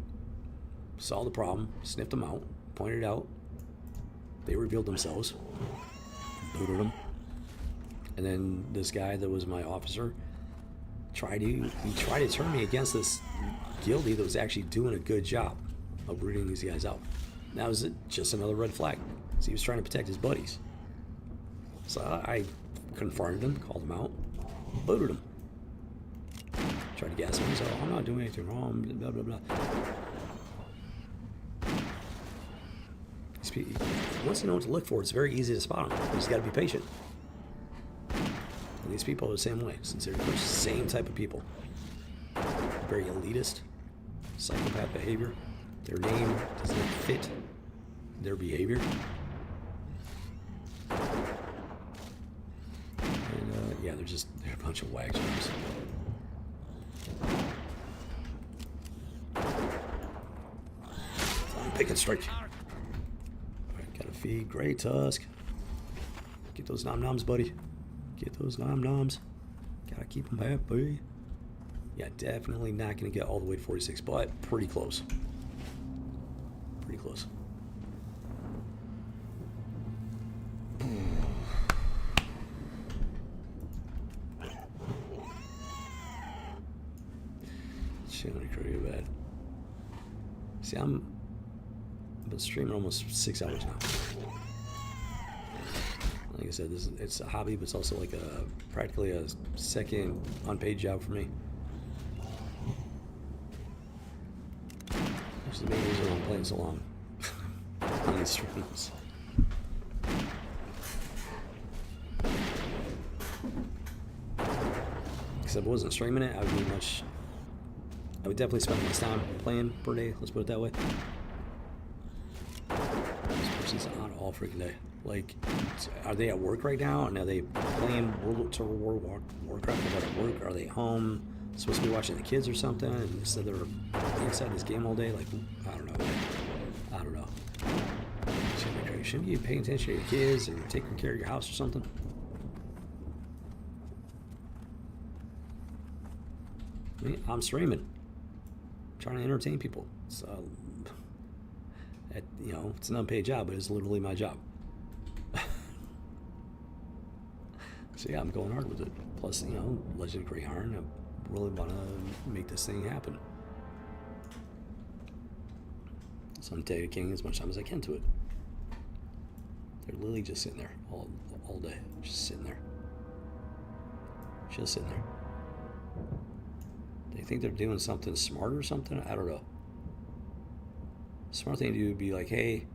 saw the problem, sniffed them out, pointed it out. They revealed themselves, booted them. And then this guy that was my officer tried to turn me against this guildie that was actually doing a good job of rooting these guys out. That was just another red flag. So he was trying to protect his buddies. So I confronted him, called him out, booted him. Tried to gas him. He said, "Oh, I'm not doing anything wrong." Blah blah blah. Once you know what to look for, it's very easy to spot them. You just got to be patient. And these people are the same way. Sincerely, they're the same type of people. Very elitist, psychopath behavior. Their name does not fit their behavior. And yeah, they're a bunch of wag jobs. Pick and strike. Gotta feed Grey Tusk. Get those nom-noms, buddy. Get those nom-noms. Gotta keep them happy. Yeah, definitely not gonna get all the way to 46, but pretty close. Pretty close. Shit, I'm pretty bad. See, I've been streaming almost 6 hours now. Like I said, it's a hobby, but it's also like practically a second unpaid job for me. Which is the main reason why I'm playing so long on these streams. Because if I wasn't streaming it, I would definitely spend less time playing per day. Let's put it that way. This person's on all freaking day. Like, are they at work right now? And are they playing Warcraft? Are they at work? Are they home? Supposed to be watching the kids or something? And instead they're inside this game all day? Like, I don't know. I don't know. Shouldn't you be paying attention to your kids and taking care of your house or something? I'm streaming. I'm trying to entertain people. So, it's an unpaid job, but it's literally my job. So yeah, I'm going hard with it. Plus, Legend of Grey Iron, I really want to make this thing happen. So I'm dedicating as much time as I can to it. They're literally just sitting there all day. Just sitting there. Just sitting there. They think they're doing something smart or something? I don't know. Smart thing to do would be like, hey,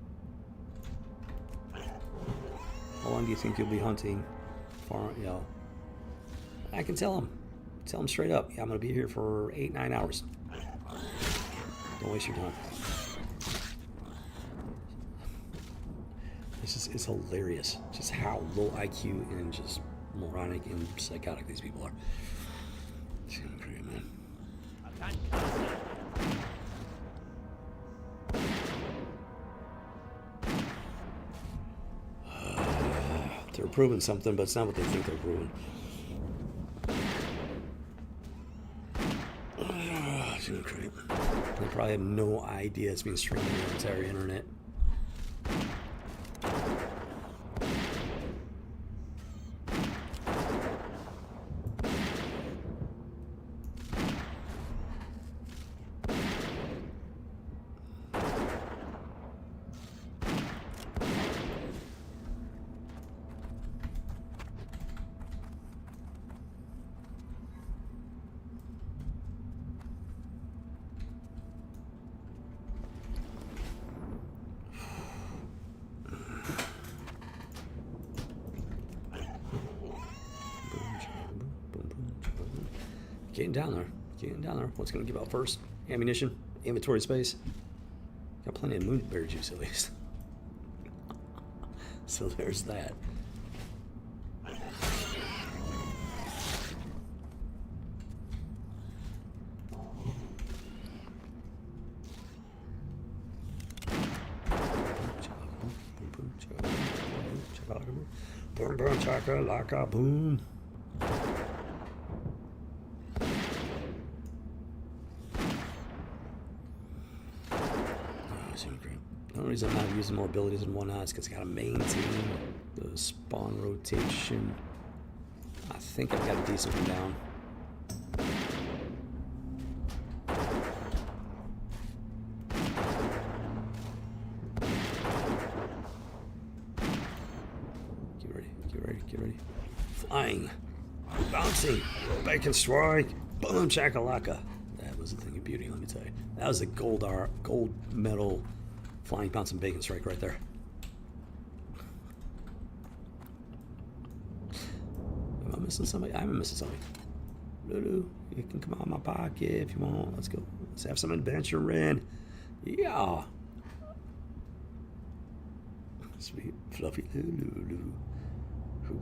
how long do you think you'll be hunting? I can tell them straight up, yeah, I'm going to be here for 8-9 hours. Don't waste your time. It's hilarious just how low IQ and just moronic and psychotic these people are. It's great, man. They're proving something, but it's not what they think they're proving. They probably have no idea it's being streamed on the entire internet. Getting down there. What's going to give out first? ammunition, inventory space. Got plenty of moonberry juice at least. So there's that. Boom, boom, chaka, laka, boom. The only reason I'm not using more abilities and whatnot is because I gotta maintain the spawn rotation. I think I've got a decent one down. Get ready, get ready, get ready. Flying, bouncing, bacon strike, boom chakalaka. That was a thing of beauty, let me tell you. That was a gold medal flying bouncing bacon strike right there. Am I missing somebody? I'm missing somebody. Lulu, you can come out of my pocket if you want. Let's go. Let's have some adventuring. Yeah. Sweet, fluffy Lulu. Hoo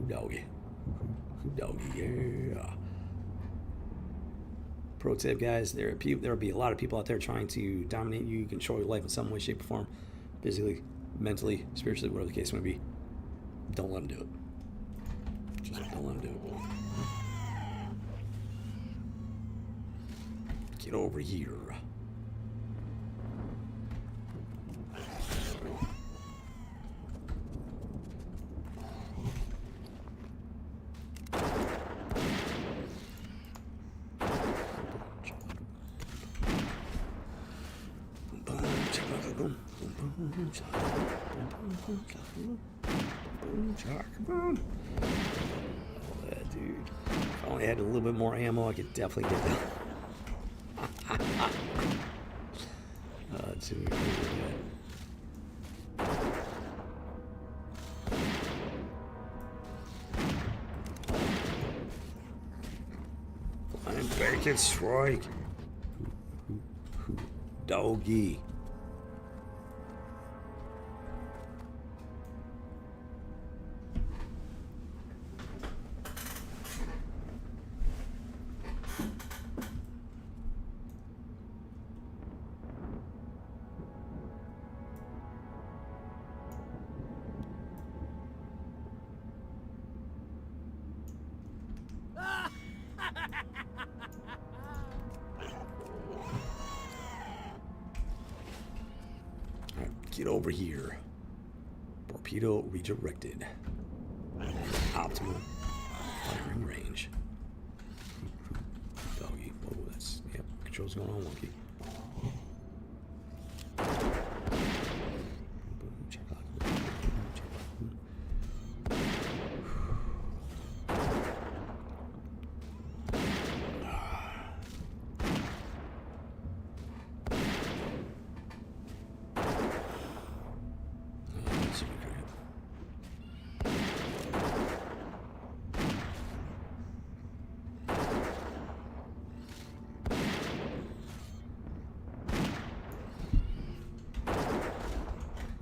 doggy. Hoo doggy, yeah. Pro tip, guys, there'll be a lot of people out there trying to dominate you, control your life in some way, shape, or form, physically, mentally, spiritually, whatever the case may be. Don't let them do it. Just don't let them do it. Get over here. Dude, if I only had a little bit more ammo, I could definitely get that. Dude, flying bacon strike. Doggy. Get over here. Torpedo redirected. Optimal firing range. Doggy. Whoa, that's, yep, controls going on wonky.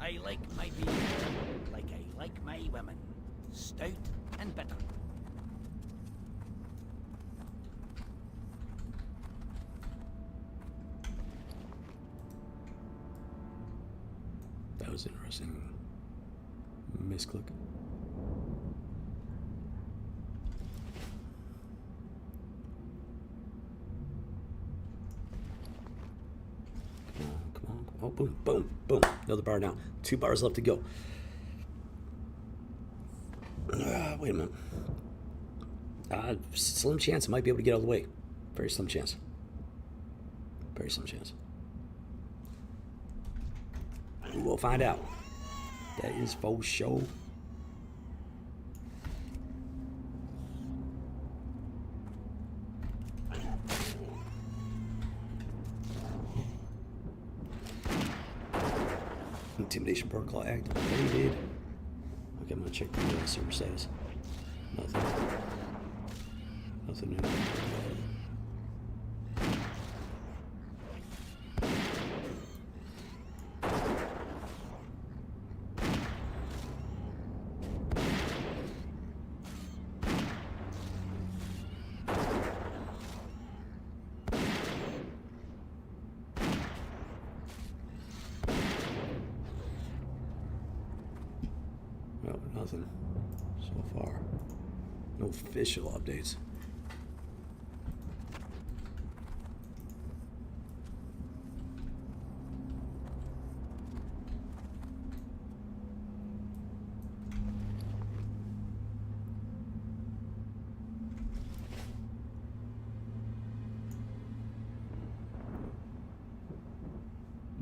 I like my beer like I like my women, stout and bitter.
That was interesting. Misclick. Oh, boom, boom, boom. Another bar down. 2 bars left to go. Wait a minute. Slim chance I might be able to get out of the way. Very slim chance. Very slim chance. We'll find out. That is faux show. Intimidation protocol activated. Okay, I'm gonna check the server status. Nothing. Nothing new. nothing so far. No official updates.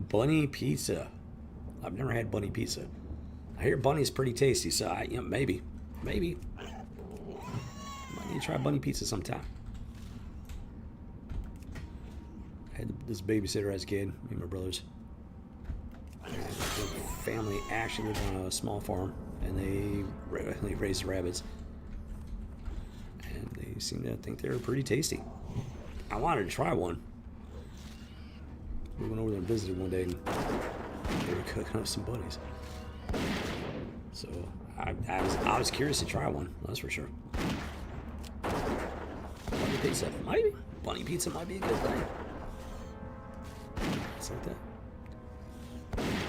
Bunny pizza. I've never had bunny pizza. I hear bunny's pretty tasty, so maybe. Might need to try bunny pizza sometime. I had this babysitter as a kid, me and my brothers. And the family actually lived on a small farm, and they raised rabbits. And they seemed to think they were pretty tasty. I wanted to try one. We went over there and visited one day, and they were cooking up some bunnies. So I was curious to try one. That's for sure. Bunny pizza, maybe. Bunny pizza might be a good thing. It's like that.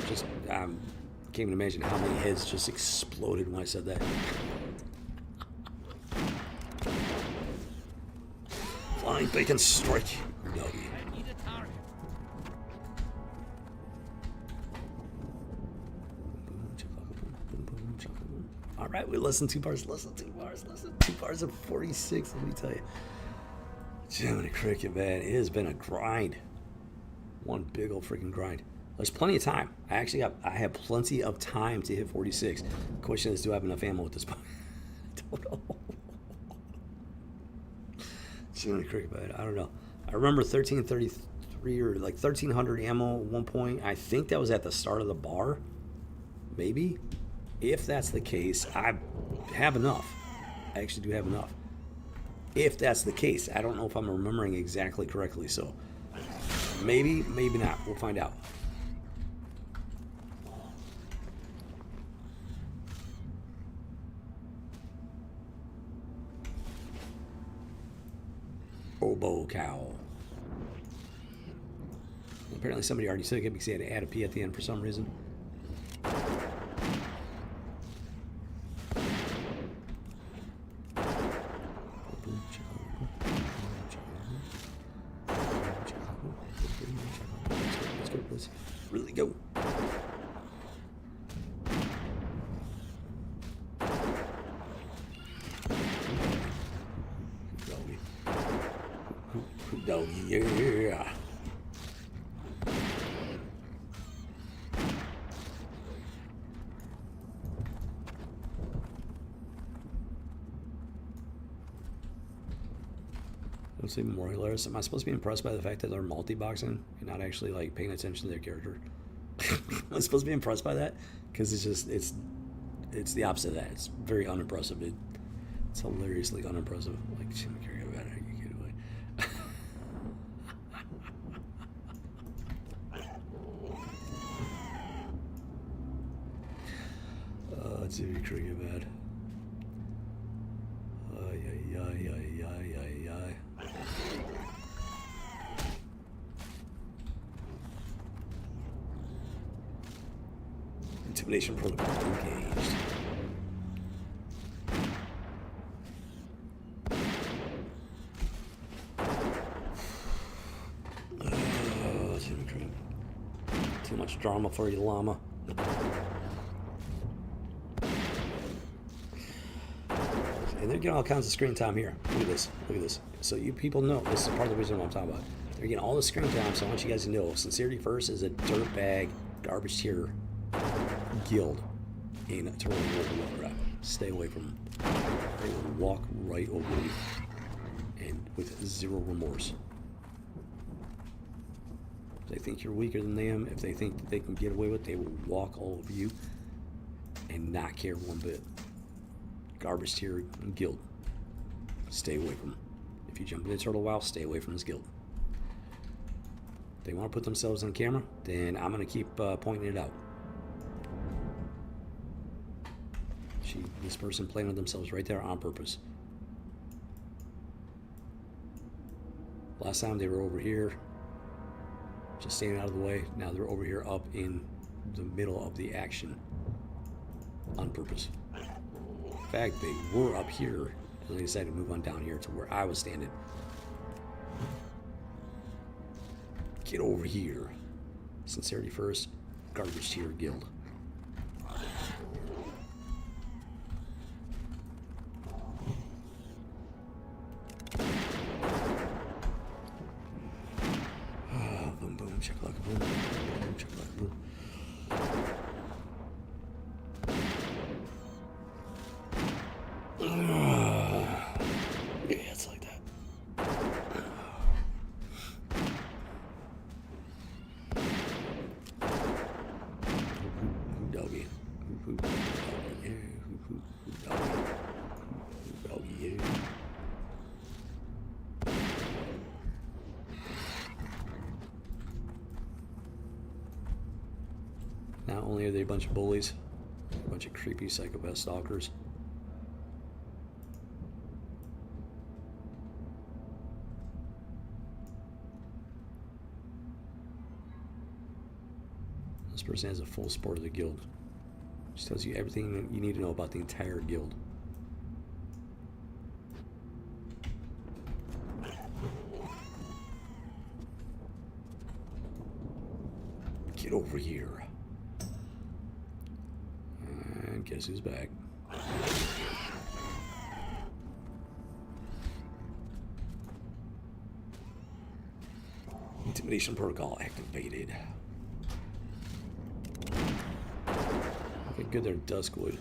Just can't even imagine how many heads just exploded when I said that. Flying bacon strike. No. All right, we listened 2 bars. Listen 2 bars. Listen 2 bars of 46. Let me tell you, Jiminy Cricket, man, it has been a grind. One big old freaking grind. There's plenty of time. I have plenty of time to hit 46. The question is, do I have enough ammo at this point? I don't know. Jiminy Cricket, man, I don't know. I remember 1333 or like 1300 ammo at one point. I think that was at the start of the bar, maybe. If that's the case, I have enough. I actually do have enough. If that's the case, I don't know if I'm remembering exactly correctly, so maybe, maybe not. We'll find out. Oboe cow. Apparently somebody already took it because he had to add a P at the end for some reason. Let's really go. Doggy, yeah. What's even more hilarious? Am I supposed to be impressed by the fact that they're multi-boxing and not actually like paying attention to their character? Am I supposed to be impressed by that? Because it's the opposite of that. It's very unimpressive. It's hilariously unimpressive. Like, Jim Carrey, about it. You get away. Jimmy Cricket, bad. Intimidation protocol engaged. Jimmy Cricket. Too much drama for you, llama. And they're getting all kinds of screen time here. Look at this. Look at this. So you people know, this is part of the reason what I'm talking about. They're getting all the screen time, so I want you guys to know, Sincerity First is a dirtbag, garbage tier guild in Total Warcraft. Stay away from them. They will walk right over you, and with zero remorse. If they think you're weaker than them, if they think that they can get away with it, they will walk all over you and not care one bit. Garbage tier guild. Stay away from them. If you jump into Turtle WoW, stay away from this guild. If they want to put themselves on camera, then I'm going to keep pointing it out. This person planted themselves right there on purpose. Last time they were over here, just staying out of the way. Now they're over here up in the middle of the action on purpose. fact, they were up here, and they decided to move on down here to where I was standing. Get over here. Sincerity first. Garbage tier guild. Boom, boom, shakalaka, boom, boom, shakalaka, boom. Yeah, it's like that. Doggy. Doggy, yeah. Not only are they a bunch of bullies, a bunch of creepy psychopath stalkers. This person has a full support of the guild. Just tells you everything that you need to know about the entire guild. Get over here. And guess who's back? Intimidation protocol activated. Okay, good, they're Duskwood.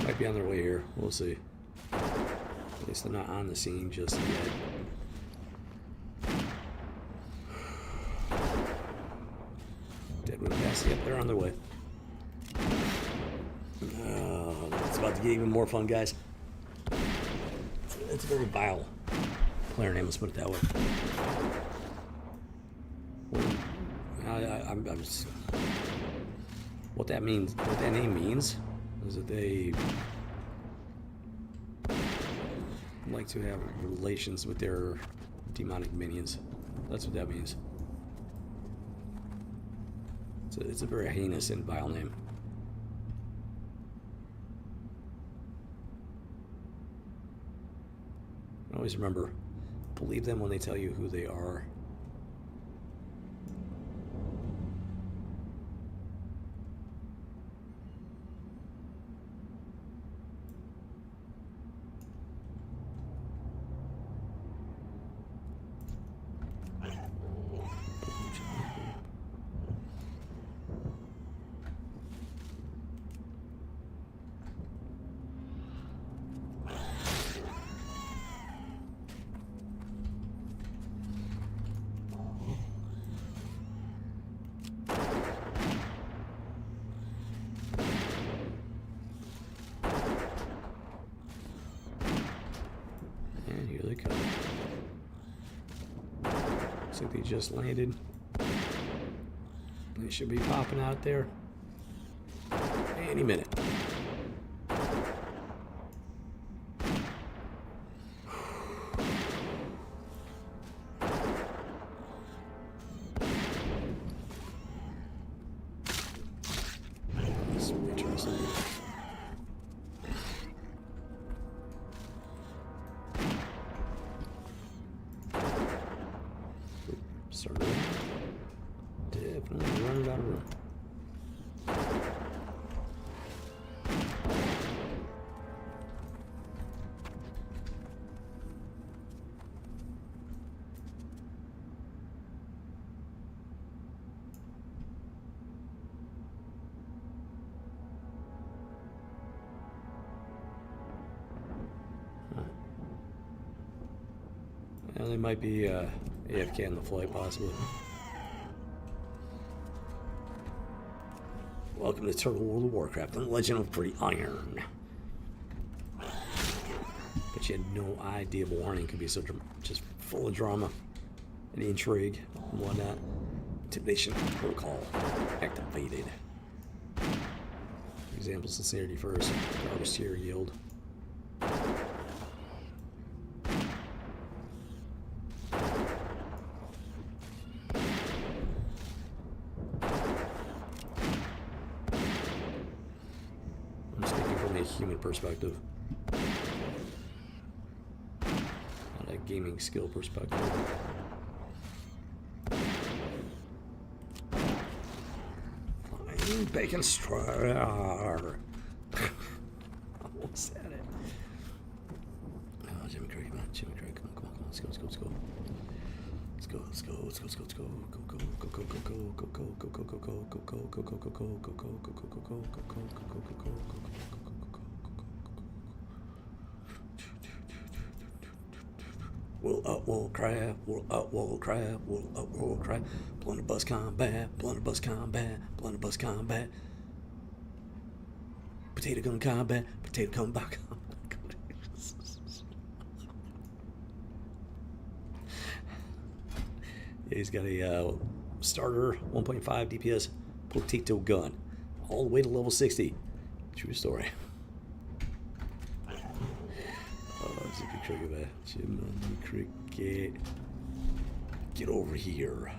Might be on their way here. We'll see. At least they're not on the scene just yet. Deadwood Pass. Yep, they're on their way. Oh, it's about to get even more fun, guys. It's a very vile player name, let's put it that way. I'm just, what that means, what that name means, is that they like to have relations with their demonic minions. That's what that means. It's a very heinous and vile name. Always remember, believe them when they tell you who they are. Here they come. Looks like they just landed. They should be popping out there any minute. This is interesting. Started definitely running out of room. Well, they might be AFK on the flight, possibly. Welcome to Turtle World of Warcraft and the Legend of Pretty Iron. But you had no idea Warning could be so just full of drama and intrigue and whatnot. Intimidation protocol activated. Example, sincerity first. Garbage tier yield. a human perspective, not a gaming skill perspective. Flying bacon star. Almost had it. Oh, Jimmy Craig, come on, Jimmy Craig, come on, let's go. Let's go. We'll up, we'll crab, we'll up, we'll crab, we'll up, we'll crab. Blunderbuss combat, blunderbuss combat, blunderbuss combat. Potato gun combat, potato gun back. Yeah, he's got a starter 1.5 DPS potato gun, all the way to level 60. True story. Jimmy Cricket, Jimmy Cricket. Get over here.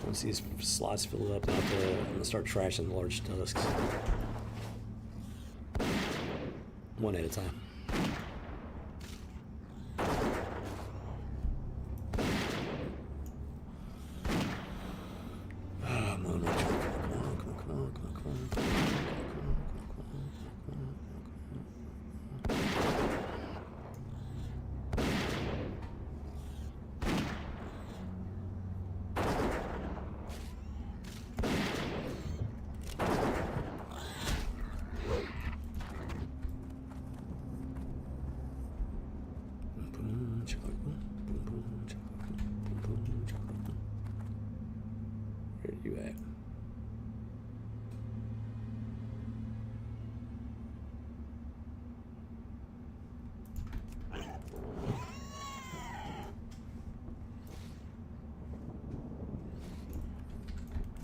Once these slots fill up, I'm gonna start trashing the large tusks. One at a time. Where are you at?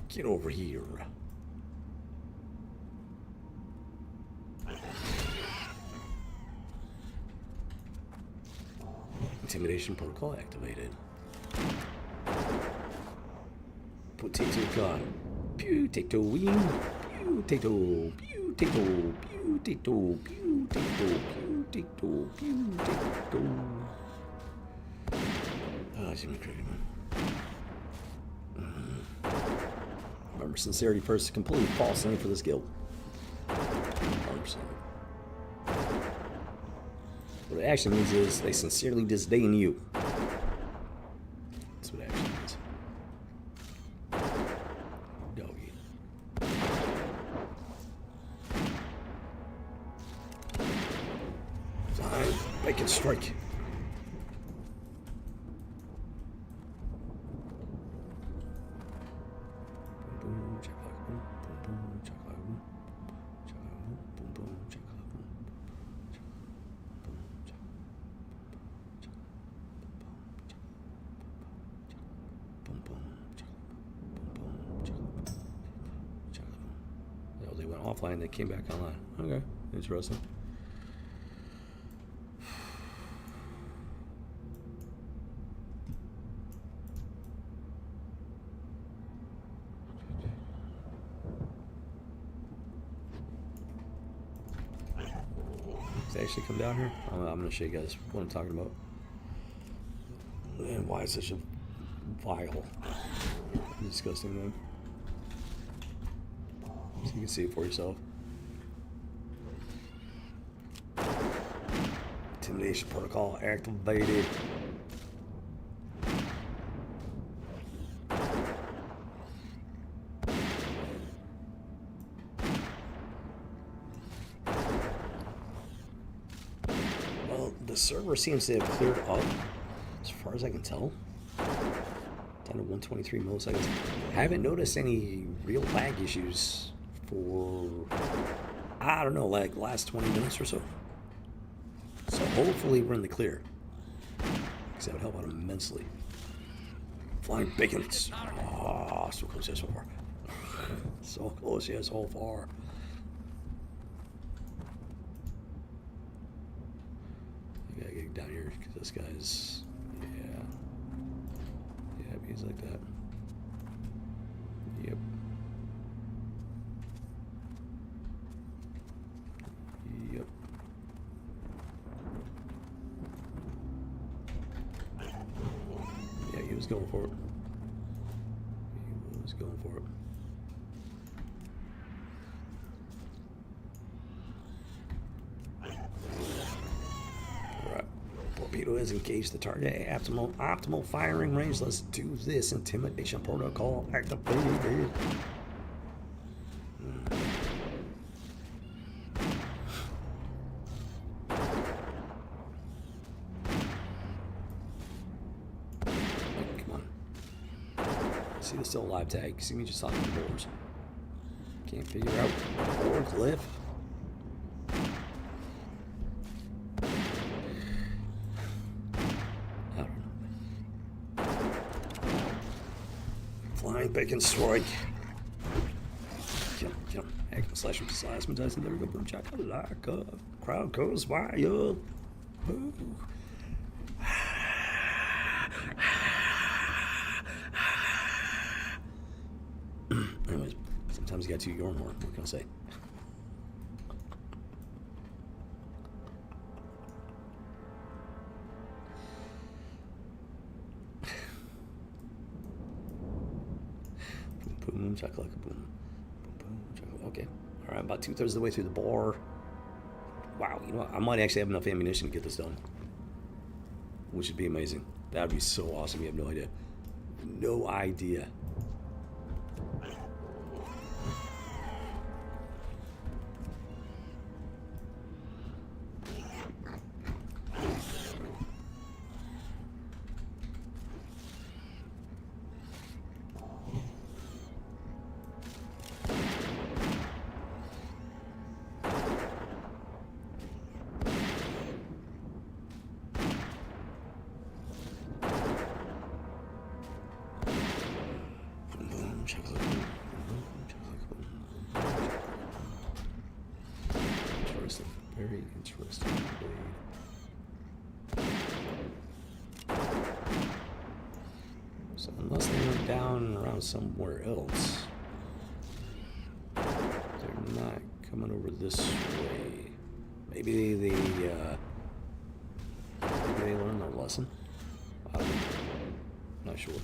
Get over here. Intimidation protocol activated. Potato gun. Potato wing. Potato. Potato. Potato. Potato. Potato. Ah, Jimmy Cricket, man. Remember, sincerity first. Completely false name for this guild. 100%. What it actually means is they sincerely disdain you. That's what it actually means. Doggy. Time. Bacon strike. They went offline, they came back online. Okay, interesting. Does they actually come down here? I'm going to show you guys what I'm talking about. And why it's such a vile, disgusting name. So you can see it for yourself. Intimidation protocol activated. Well, the server seems to have cleared up, as far as I can tell. Down to 123 milliseconds. I haven't noticed any real lag issues for, I don't know, like last 20 minutes or so. So hopefully we're in the clear, because that would help out immensely. Flying bacon. Oh, so close, yeah, so far. So close, yeah, so far. I gotta get down here this guy's. Yeah. Yeah, he's like that. Yep. Yep. Yeah, he was going for it. He was going for it. Alright. Torpedo has engaged the target at optimal firing range. Let's do this. Intimidation protocol activated. See the still alive tag. See me just talking to the doors. Can't figure out boards lift. I don't know. Flying bacon strike. Kill him, kill him. Hack and slash him, plasmatize him. There we go. Boom, chakalaka. Crowd goes wild. Ooh. Anyways, sometimes you got to yawn more. What can I say? Boom, boom, chakalaka, boom. Boom, boom, chakalaka. Okay. All right, about 2/3 of the way through the bar. Wow, you know what? I might actually have enough ammunition to get this done. Which would be amazing. That would be so awesome. You have no idea. No idea. Interesting. Very interesting. So unless they went down and around somewhere else, they're not coming over this way. Maybe they learned their lesson. I'm not sure.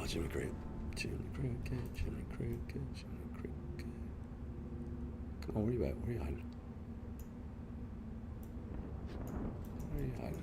Jimmy Cricket, Jimmy Cricket, Jimmy Cricket, Jimmy Cricket. Come on, where you at? Where you hiding? Where you hiding?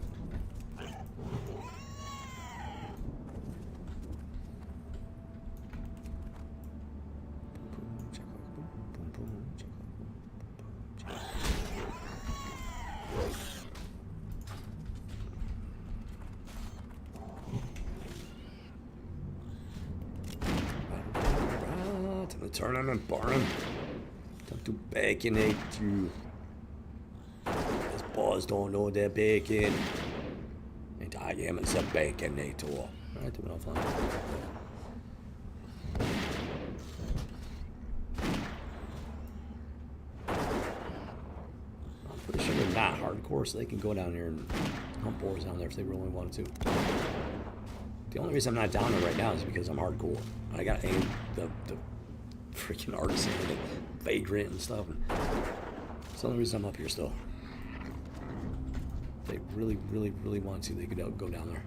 Turn him and burn him. Time to baconate you. These boys don't know they're bacon. And I am as a baconator. Alright, doing all fine. I'm pretty sure they're not hardcore, so they can go down here and hunt boars down there if they really wanted to. The only reason I'm not down there right now is because I'm hardcore. I got aim the freaking artisan and vagrant and stuff. And it's the only reason I'm up here still. If they really, really, really want to, they could go down there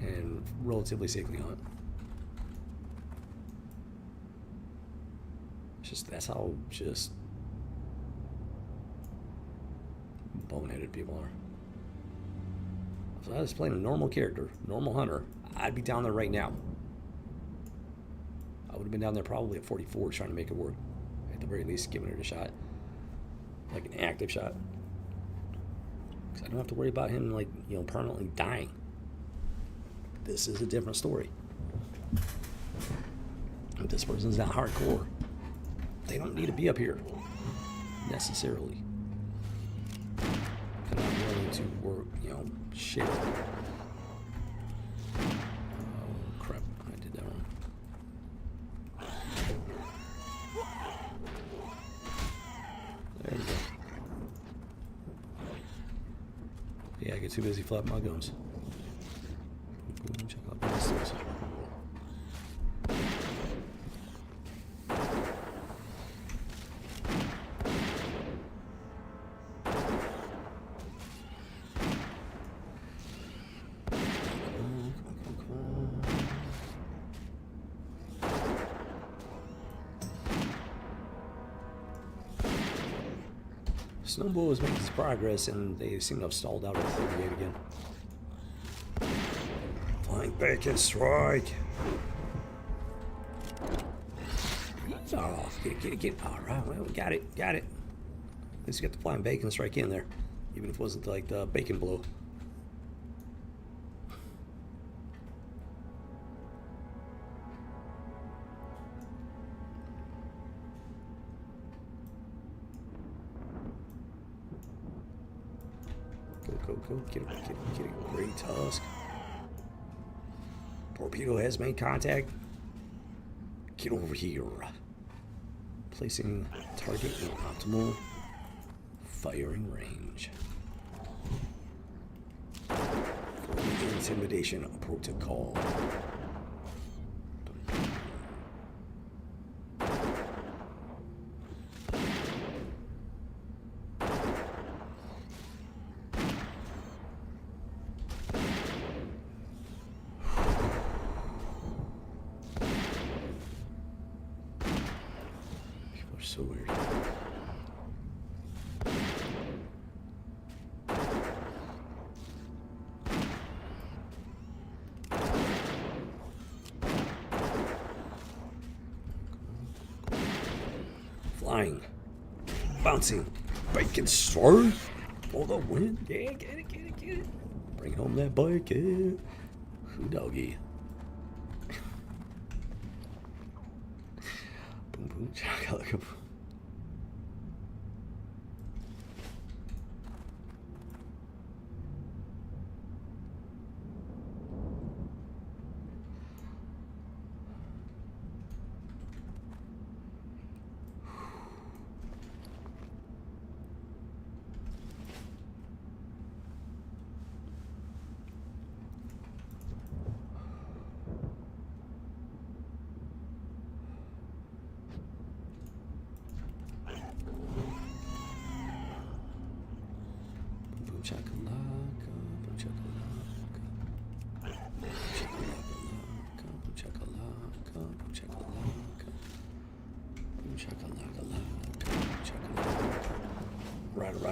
and relatively safely hunt. It's just that's how just boneheaded people are. If I was playing a normal character, normal hunter, I'd be down there right now. I would have been down there probably at 44 trying to make it work. At the very least, giving it a shot. Like an active shot. Because I don't have to worry about him, like, you know, permanently dying. This is a different story. If this person's not hardcore, they don't need to be up here. Necessarily. Kind of willing to work, you know, share. Oh crap! I did that wrong. There we go. Yeah, I get too busy flapping my gums. Check out this. Snowball is making progress, and they seem to have stalled out at 38 again. Flying bacon strike. Oh, get it. All right, well, we got it. At least we got the flying bacon strike in there, even if it wasn't like the bacon blow. Go, get it. Great tusk. Torpedo has made contact. Get over here. Placing target in optimal firing range. For the intimidation protocol. So weird. Flying. Bouncing. Bacon sword for the win. Yeah, get it. Bring home that bacon. Who doggy. Boom, chakalaka boom.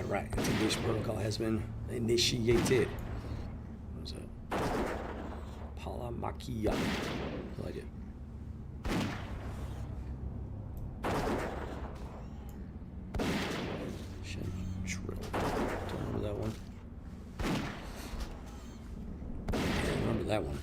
Right. Intimidation protocol has been initiated. What was that? Palamakia. No idea. Chantrill. Don't remember that one. Yeah, remember that one.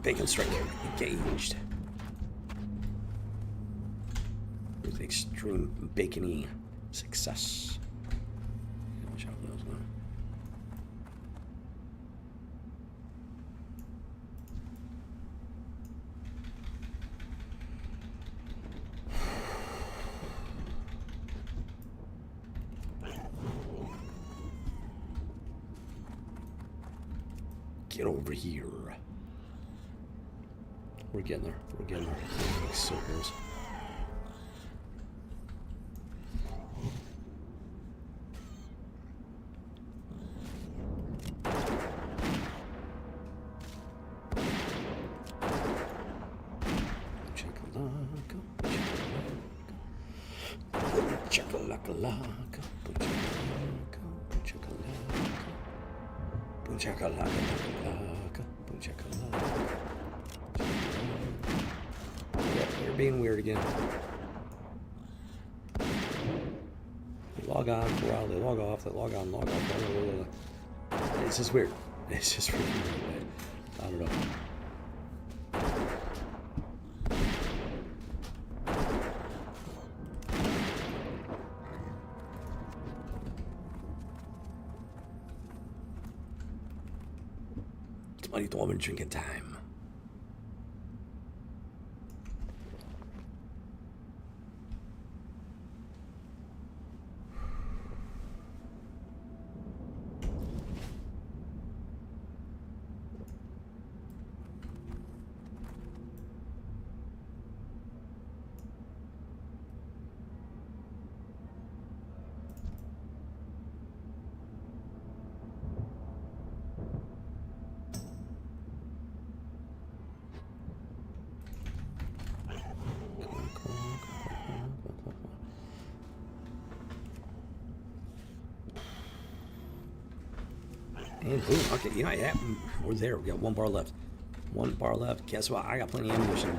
Bacon strike engaged with extreme bacony success. Watch out for those now. Get over here. We're getting there. Like circles. Yep, they're being weird again. They log on for a while, they log off, they log on, log off. Blah, blah, blah, blah. It's just weird. It's just freaking weird. I don't know. It's money to woman drinking time. And boom, okay, you know, yeah, we're there. We got 1 bar left. 1 bar left. Guess what? I got plenty of ammunition.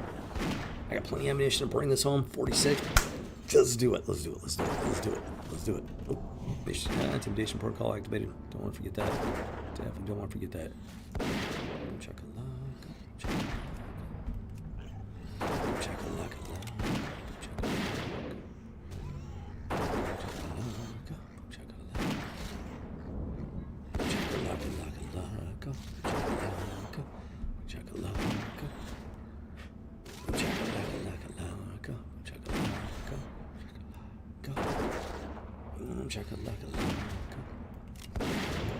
I got plenty of ammunition to bring this home. 46. Let's do it. Let's do it. Let's do it. Let's do it. Let's do it. Oh, intimidation protocol activated. Don't want to forget that. Definitely don't want to forget that.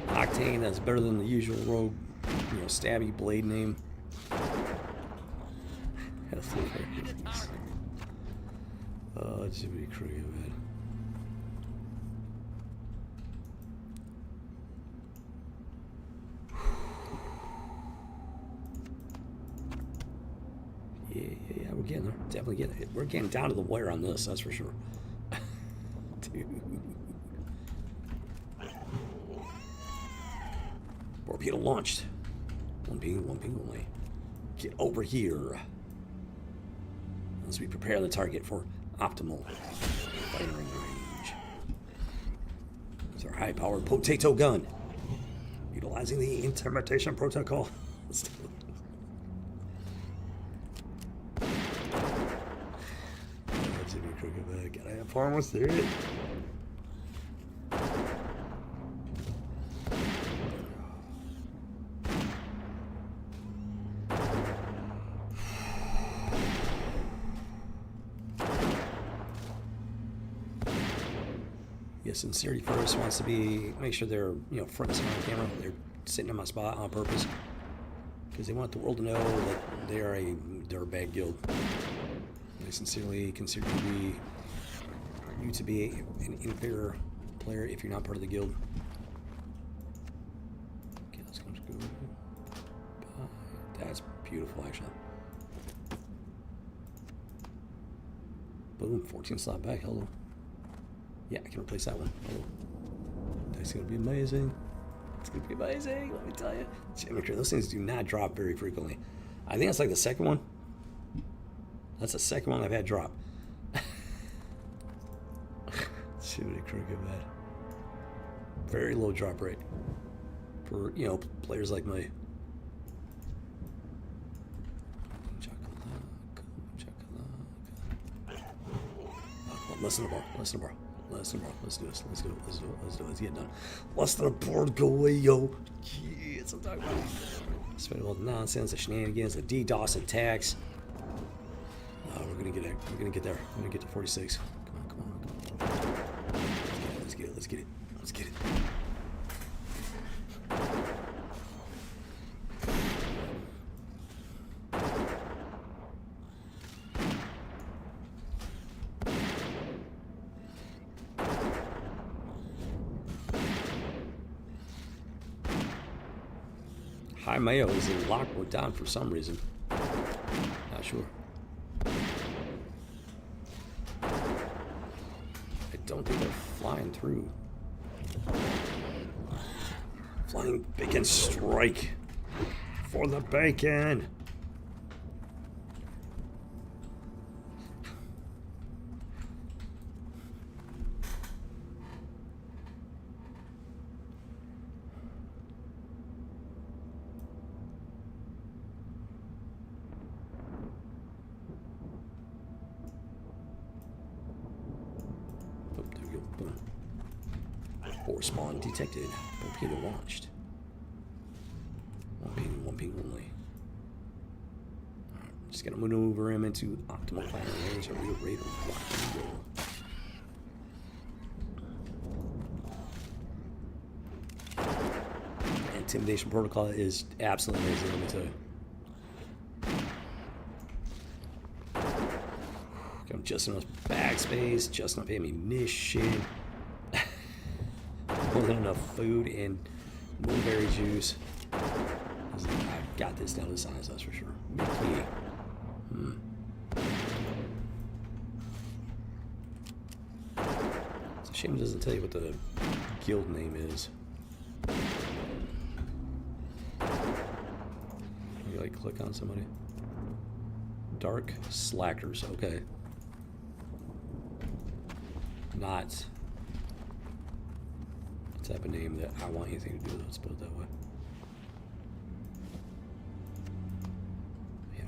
Octane, that's better than the usual rogue, you know, stabby blade name. Oh, it's gonna be crazy, man. Yeah, we're getting there. Definitely getting it. We're getting down to the wire on this, that's for sure. Dude. Torpedo launched. One ping only. Get over here. As we prepare the target for optimal firing range. It's our high-powered potato gun. Utilizing the intimidation protocol. Let's do it. Jimmy Crooked, can I have farmers there? Sincerity first wants to be make sure they're, you know, front and center of the camera. They're sitting in my spot on purpose because they want the world to know that they're a bad guild. They sincerely consider you to be an inferior player if you're not part of the guild. Okay, let's go. That's beautiful, actually. Boom, 14 slot back. Hello. Yeah, I can replace that one. Oh, that's gonna be amazing. It's gonna be amazing, let me tell you. Those things do not drop very frequently. I think that's like the second one. That's the second one I've had drop. Jiminy Cricket, man. Very low drop rate for, you know, players like me. Listen to bar. Listen to bar. Listen, bro. Let's do this. Let's do it. Let's do it. Let's do it. Let's get it done. Let's let the board go away, yo. Yeah, that's what I'm talking about. Spend all the nonsense, the shenanigans, the DDoS attacks. We're gonna get it. We're gonna get there. We're gonna get to 46. Come on. Let's get it. Let's get it. Let's get it. High Mayo is in Lockwood down for some reason. Not sure. I don't think they're flying through. Flying bacon strike for the bacon. boom. Or spawn detected. Torpedo launched. One ping only. Alright, just gonna maneuver him into optimal firing range. Are we ready to rock and roll? Intimidation protocol is absolutely amazing, let me tell you. Got just enough bag space, just enough ammunition, more than enough food and mulberry juice. I got this down to size, that's for sure. Mickey. It's a shame it doesn't tell you what the guild name is. You like click on somebody? Dark Slackers, okay. Not the type of name that I want anything to do with, let's put it that way. Yeah,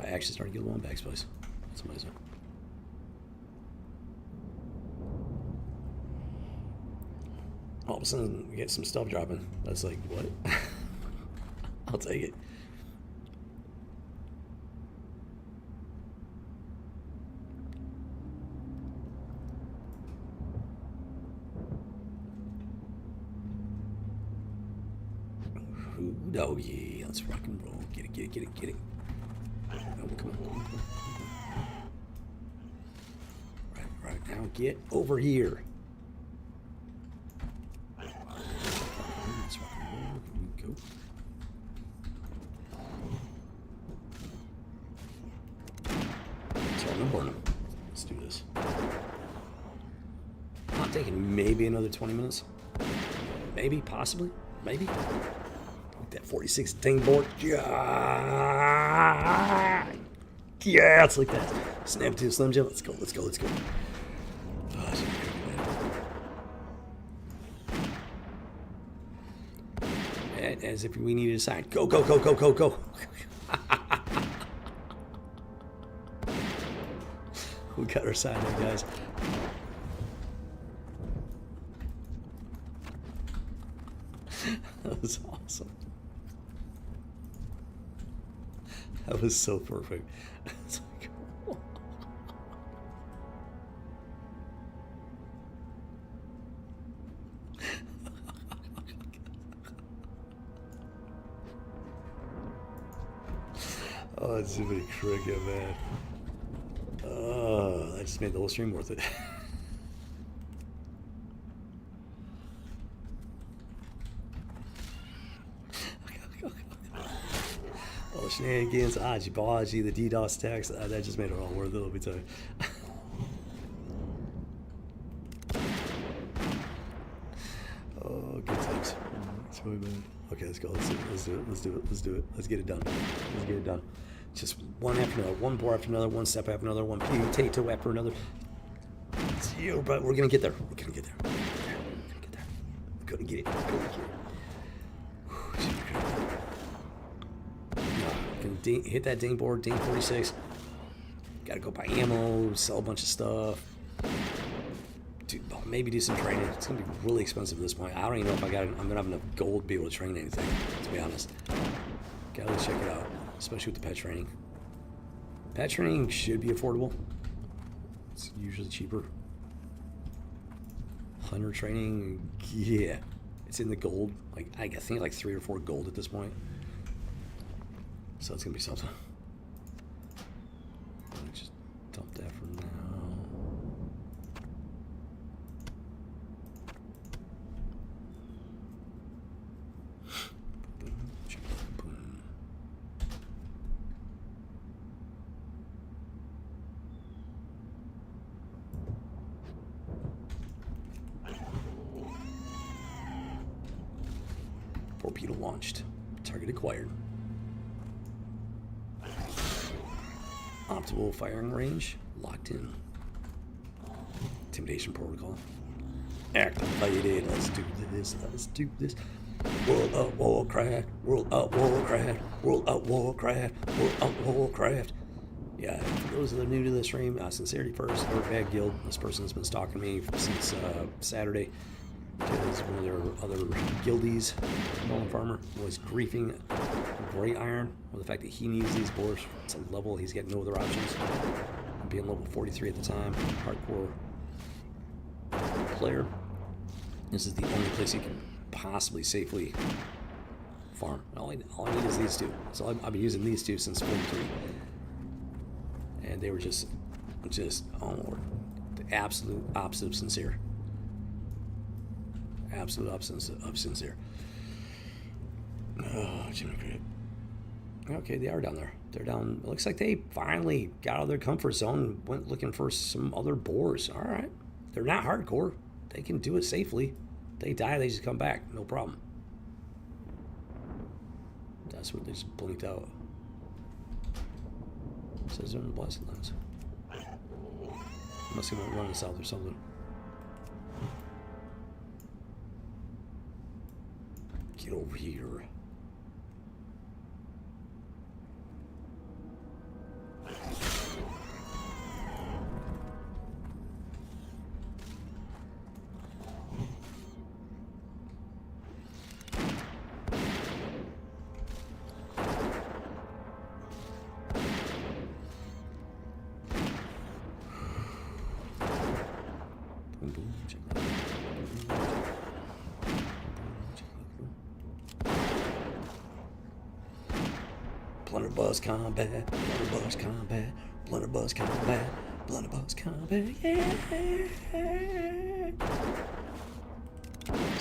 I actually starting to get low on bag space. That's amazing. All of a sudden, we get some stuff dropping. That's like, what? I'll take it. Oh yeah, let's rock and roll. Get it. Oh, come on. Right, now get over here. Let's rock and roll. Here we go. So I'm gonna burn them. Let's do this. I'm taking maybe another 20 minutes. Maybe, possibly, maybe. That 46 ding board. Yeah, it's like that. Snap to Slim Jim. Let's go. As if we needed a sign. Go. We got our sign there, guys. That was awesome. That was so perfect. It's like, oh, it's really cricket, man. Oh, that just made the whole stream worth it. Oh, shenanigans, Aji, the DDoS attacks, that just made it all worth it, let me tell you. Oh, good times. It's really bad. Okay, let's go. Let's do it. Let's get it done. Just one after another, one bar after another, one step after another, one potato after another. But we're gonna get there. We're gonna get it. Hit that ding board, ding 46. Gotta go buy ammo, sell a bunch of stuff. Maybe do some training. It's gonna be really expensive at this point. I don't even know if I'm gonna have enough gold to be able to train anything, to be honest. Gotta check it out, especially with the pet training. Pet training should be affordable. It's usually cheaper. Hunter training, yeah. It's in the gold. Like I think like 3 or 4 gold at this point. So it's gonna be something. Let me just dump that for now. Boom. Torpedo launched. Target acquired. Optimal firing range locked in. Intimidation protocol activated. Let's do this. World up Warcraft. Yeah, for those that are new to this stream, sincerity first, Dirtbag Guild. This person's been stalking me since Saturday because one of their other guildies, Golden Farmer, was griefing Gray Iron with the fact that he needs these boars. It's a level he's got no other options. Being level 43 at the time, hardcore player. This is the only place he can possibly safely farm. All I need is these two. So I've been using these two since 43. And they were just, oh Lord, the absolute opposite of sincere. Absolute opposite of sincere. Oh, Jimmy Cricket. Okay, they are down there. They're down. It looks like they finally got out of their comfort zone and went looking for some other boars. All right. They're not hardcore. They can do it safely. They die, they just come back. No problem. That's what they just blinked out. It says they're in the blessed lands. Must have went running south or something. Get over here. Blunderbuss combat, blunderbuss combat, blunderbuss combat, blunderbuss combat, yeah.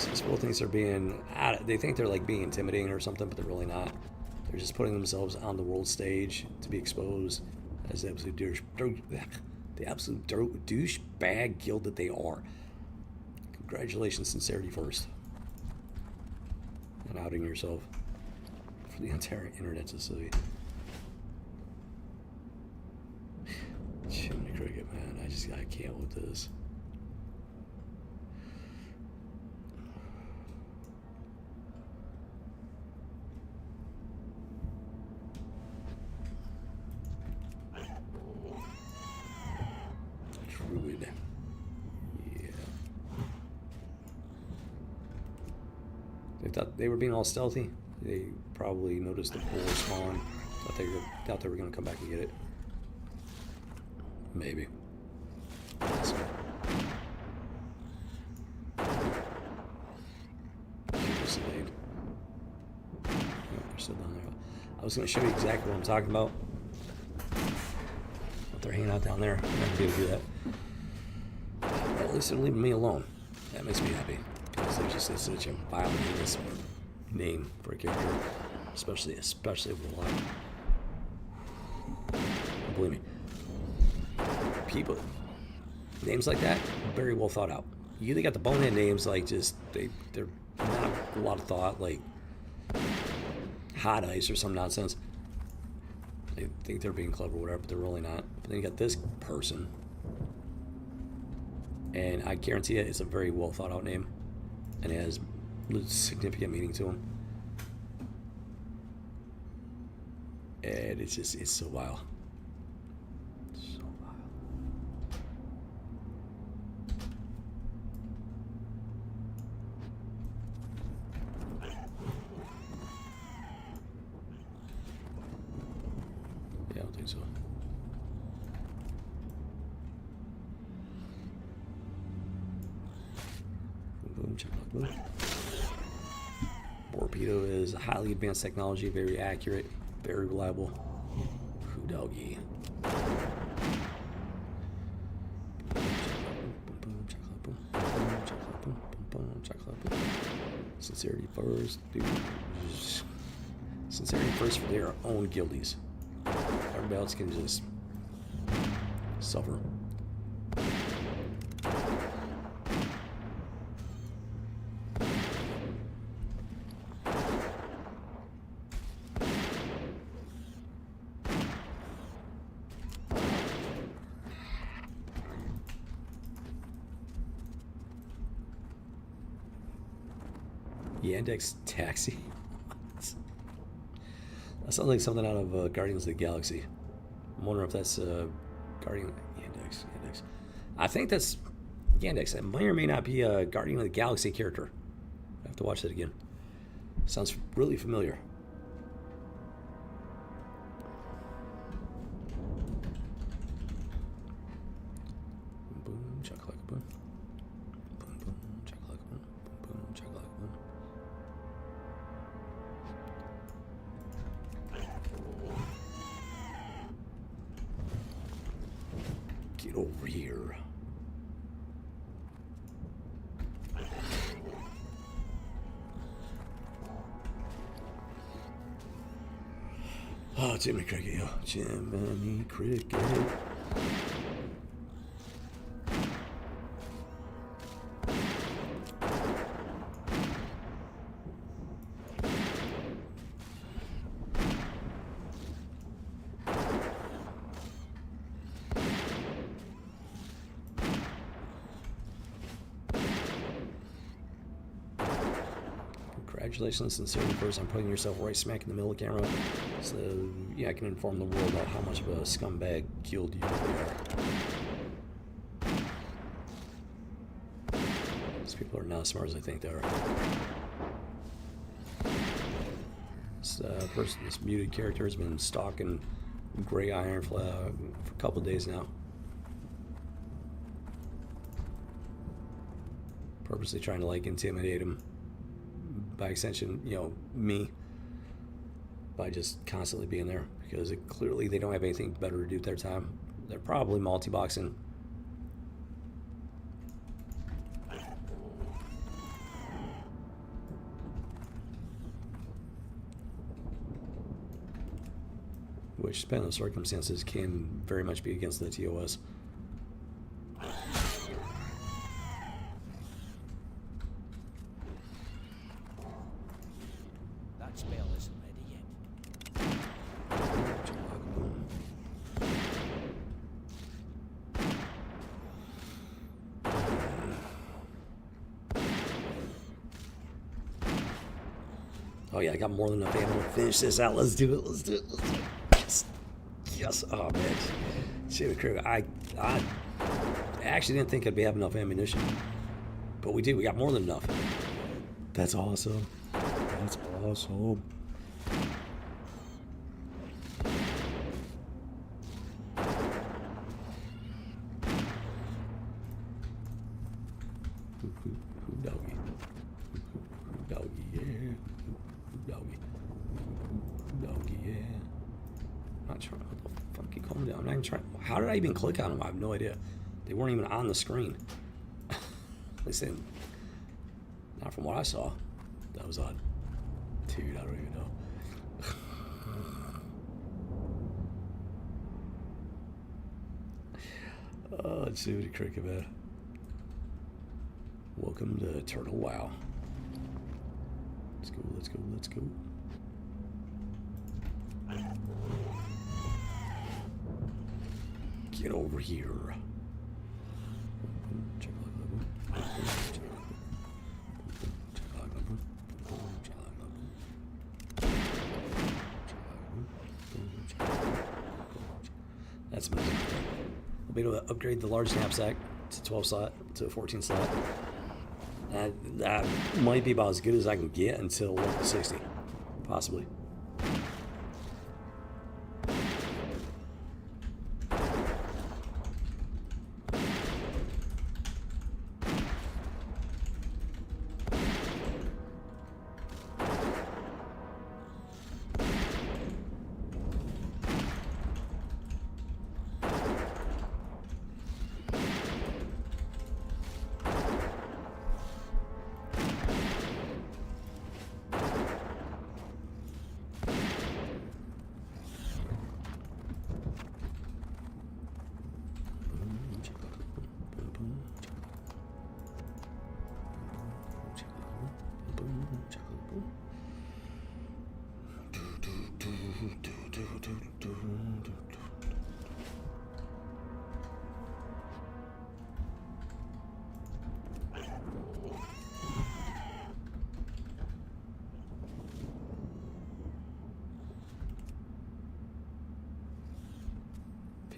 These people think they're being, they think they're like being intimidating or something, but they're really not. They're just putting themselves on the world stage to be exposed as the absolute douchebag guild that they are. Congratulations, sincerity first. And outing yourself for the entire internet to see. Jiminy Cricket, man, I can't with this. Druid. Yeah. They thought they were being all stealthy. They probably noticed the pool spawn. Thought they were going to come back and get it. Maybe. So. They're still down there. I was going to show you exactly what I'm talking about. But they're hanging out down there. I'm not going to be able to do that. Well, at least they're leaving me alone. That makes me happy. Because there's such a vile name for a character. Especially with a lot. Believe me. People, names like that, very well thought out. You either got the bonehead names, like just, they're not a lot of thought, like Hot Ice or some nonsense. They think they're being clever or whatever, but they're really not. But then you got this person, and I guarantee it's a very well thought out name, and it has significant meaning to him. And it's so wild. So wild. Yeah, I don't think so. Boom, check out, boom. Torpedo is highly advanced technology, very accurate, very reliable. Who doggy? Sincerity first, dude. Sincerity first for their own guildies. Everybody else can just suffer. Yandex Taxi. That sounds like something out of Guardians of the Galaxy. I'm wondering if that's Guardian Yandex. I think that's Yandex. It may or may not be a Guardian of the Galaxy character. I have to watch that again. Sounds really familiar. Boom, chakalaka boom. Boom, boom, chakalaka boom. Boom, boom, chakalaka boom. Get over here. Oh, Jiminy Cricket, yo. Jiminy Cricket. Congratulations, sincerely, first on putting yourself right smack in the middle of the camera, so yeah, I can inform the world about how much of a scumbag killed you really are. These people are not as smart as I think they are. This muted character has been stalking Gray Ironfly for a couple of days now. Purposely trying to like intimidate him. By extension, you know, me, by just constantly being there, because clearly they don't have anything better to do with their time. They're probably multi-boxing. Which, depending on the circumstances, can very much be against the TOS.
Spell isn't ready yet.
Oh yeah, I got more than enough ammo to finish this out. Let's do it. Let's do it. Let's do it. Yes. Yes. Oh man. Shit, crew. I actually didn't think I'd be having enough ammunition, but we did. We got more than enough. That's awesome. That's awesome. Doggy. Doggy, yeah. Doggy. Doggy, yeah. I'm not trying. What the fuck you calling down? I'm not even trying. How did I even click on them? I have no idea. They weren't even on the screen. At least they, not from what I saw. That was odd. Dude, I don't even know. Oh, Jiminy Cricket, man. Welcome to Turtle WoW. Let's go, let's go, let's go. Get over here. That's amazing. I'll be able to upgrade the large knapsack to 12 slot to 14 slot. That might be about as good as I can get until level 60, possibly.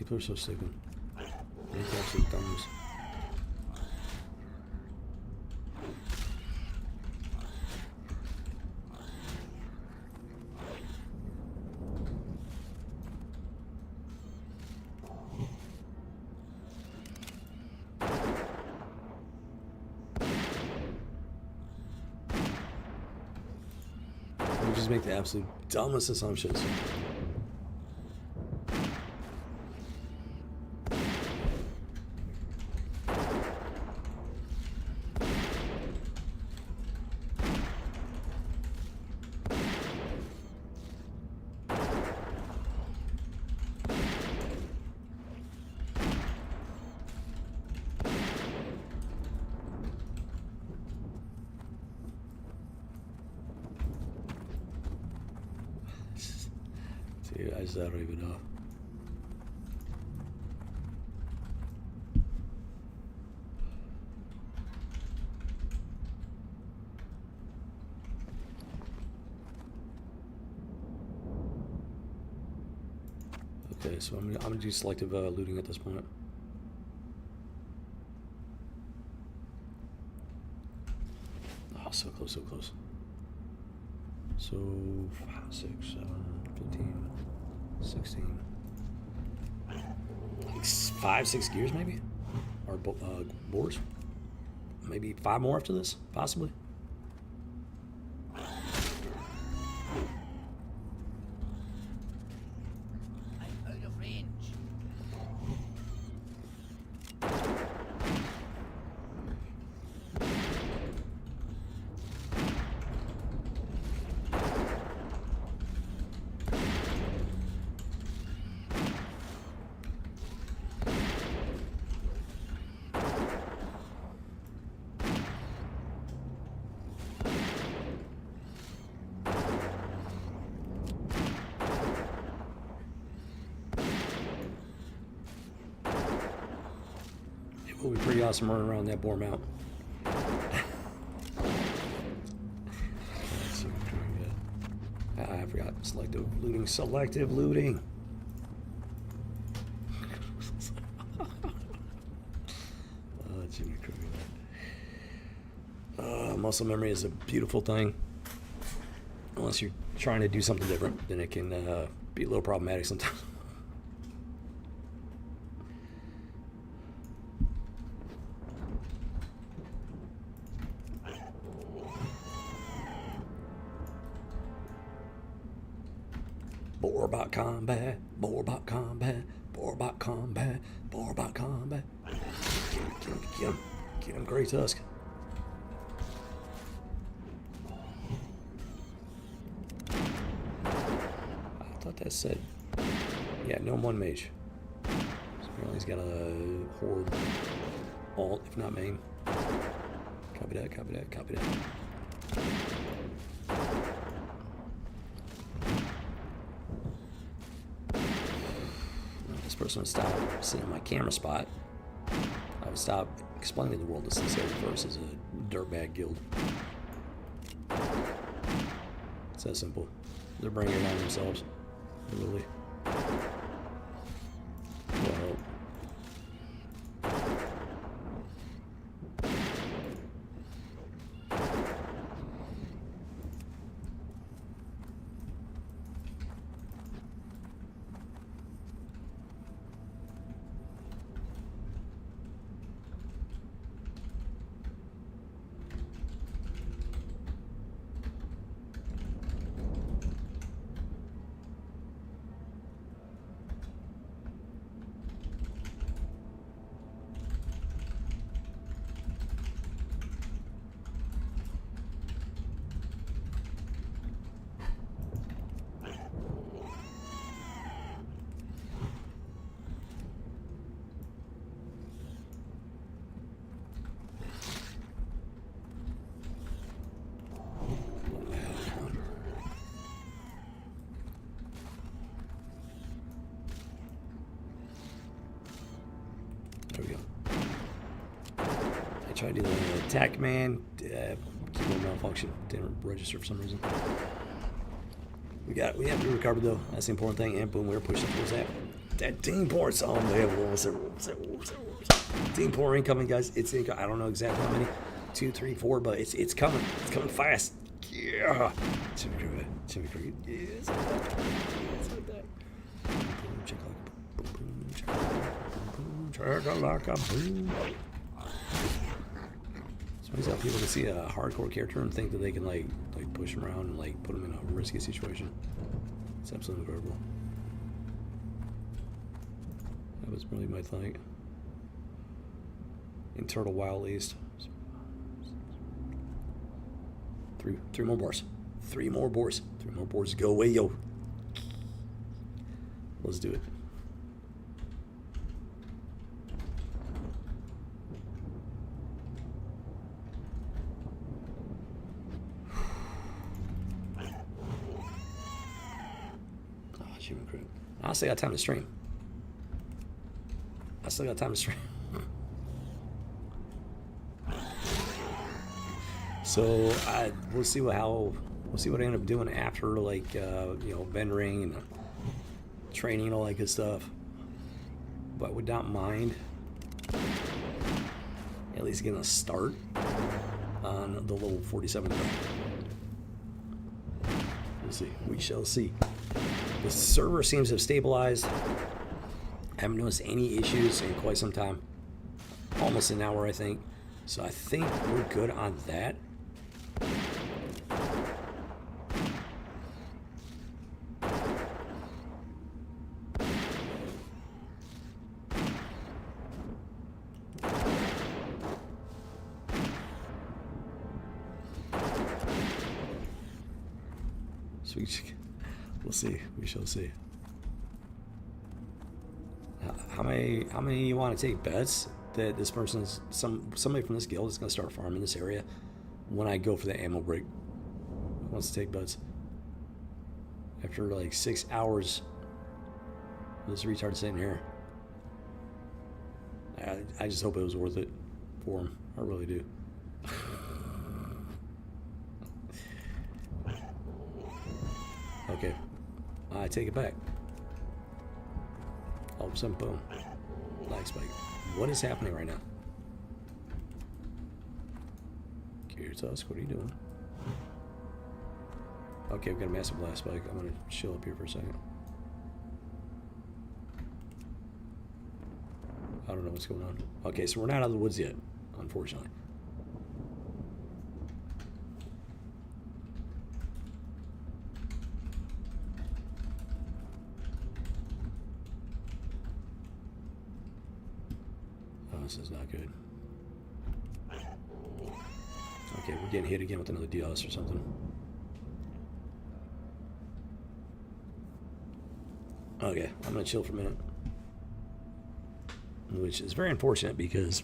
People are so stupid. They're absolute dummies. We just make the absolute dumbest assumptions. Dude, I don't even know. Okay, so I'm gonna do selective looting at this point. Oh, so close, so close. So 5, 6, 7, 15, 16. Like 5, 6 gears maybe? Or boards? Maybe 5 more after this, possibly.
I'm out of range.
It will be pretty awesome running around that boar mount. I forgot. Selective looting. Selective looting. Jimmy Kruger. Muscle memory is a beautiful thing. Unless you're trying to do something different, then it can be a little problematic sometimes. Boarbot combat, Boarbot combat, Boarbot combat, Boarbot combat. Get him, Grey Tusk. I thought that said, yeah, no one mage. So apparently he's got a horde alt, if not main. Copy that, copy that, copy that. This person would stop seeing my camera spot. I would stop explaining the world to Sincerity First as a dirtbag guild. It's that simple. They're bringing it on themselves. Literally. Well, there we go. I tried to do the attack command. Keyboard malfunction. Didn't register for some reason. We recovered though. That's the important thing. And boom, we're pushing towards that. That ding pour. Oh man, what was it? Ding pour incoming, guys. It's incoming. I don't know exactly how many. 2, 3, 4, but it's coming. It's coming fast. Yeah. Jimmy Cricket. Yes. Yes, like that. Check like a boom. It's funny how people can see a hardcore character and think that they can like push him around and like put him in a risky situation. It's absolutely incredible. That was really my thing. In Turtle Wild, at least. Three more boars. 3 more boars. 3 more boars. Go away, yo. Let's do it. Human crew. I still got time to stream. So we'll see what I end up doing after, like vendoring and training and all that good stuff. But would not mind at least getting a start on the level 47. We'll see. We shall see. The server seems to have stabilized. I haven't noticed any issues in quite some time. Almost an hour, I think. So I think we're good on that. So we'll see. We shall see. How many you want to take bets that this person's somebody from this guild is going to start farming this area when I go for the ammo break? Who wants to take bets? After like 6 hours of this retard sitting here. I just hope it was worth it for him. I really do. Okay. I take it back. All of a sudden, boom. Lag spike. What is happening right now? Curious Tusk, what are you doing? Okay, we've got a massive blast spike. I'm going to chill up here for a second. I don't know what's going on. Okay, so we're not out of the woods yet, unfortunately. This is not good. Okay, we're getting hit again with another DDoS or something. Okay, I'm gonna chill for a minute. Which is very unfortunate because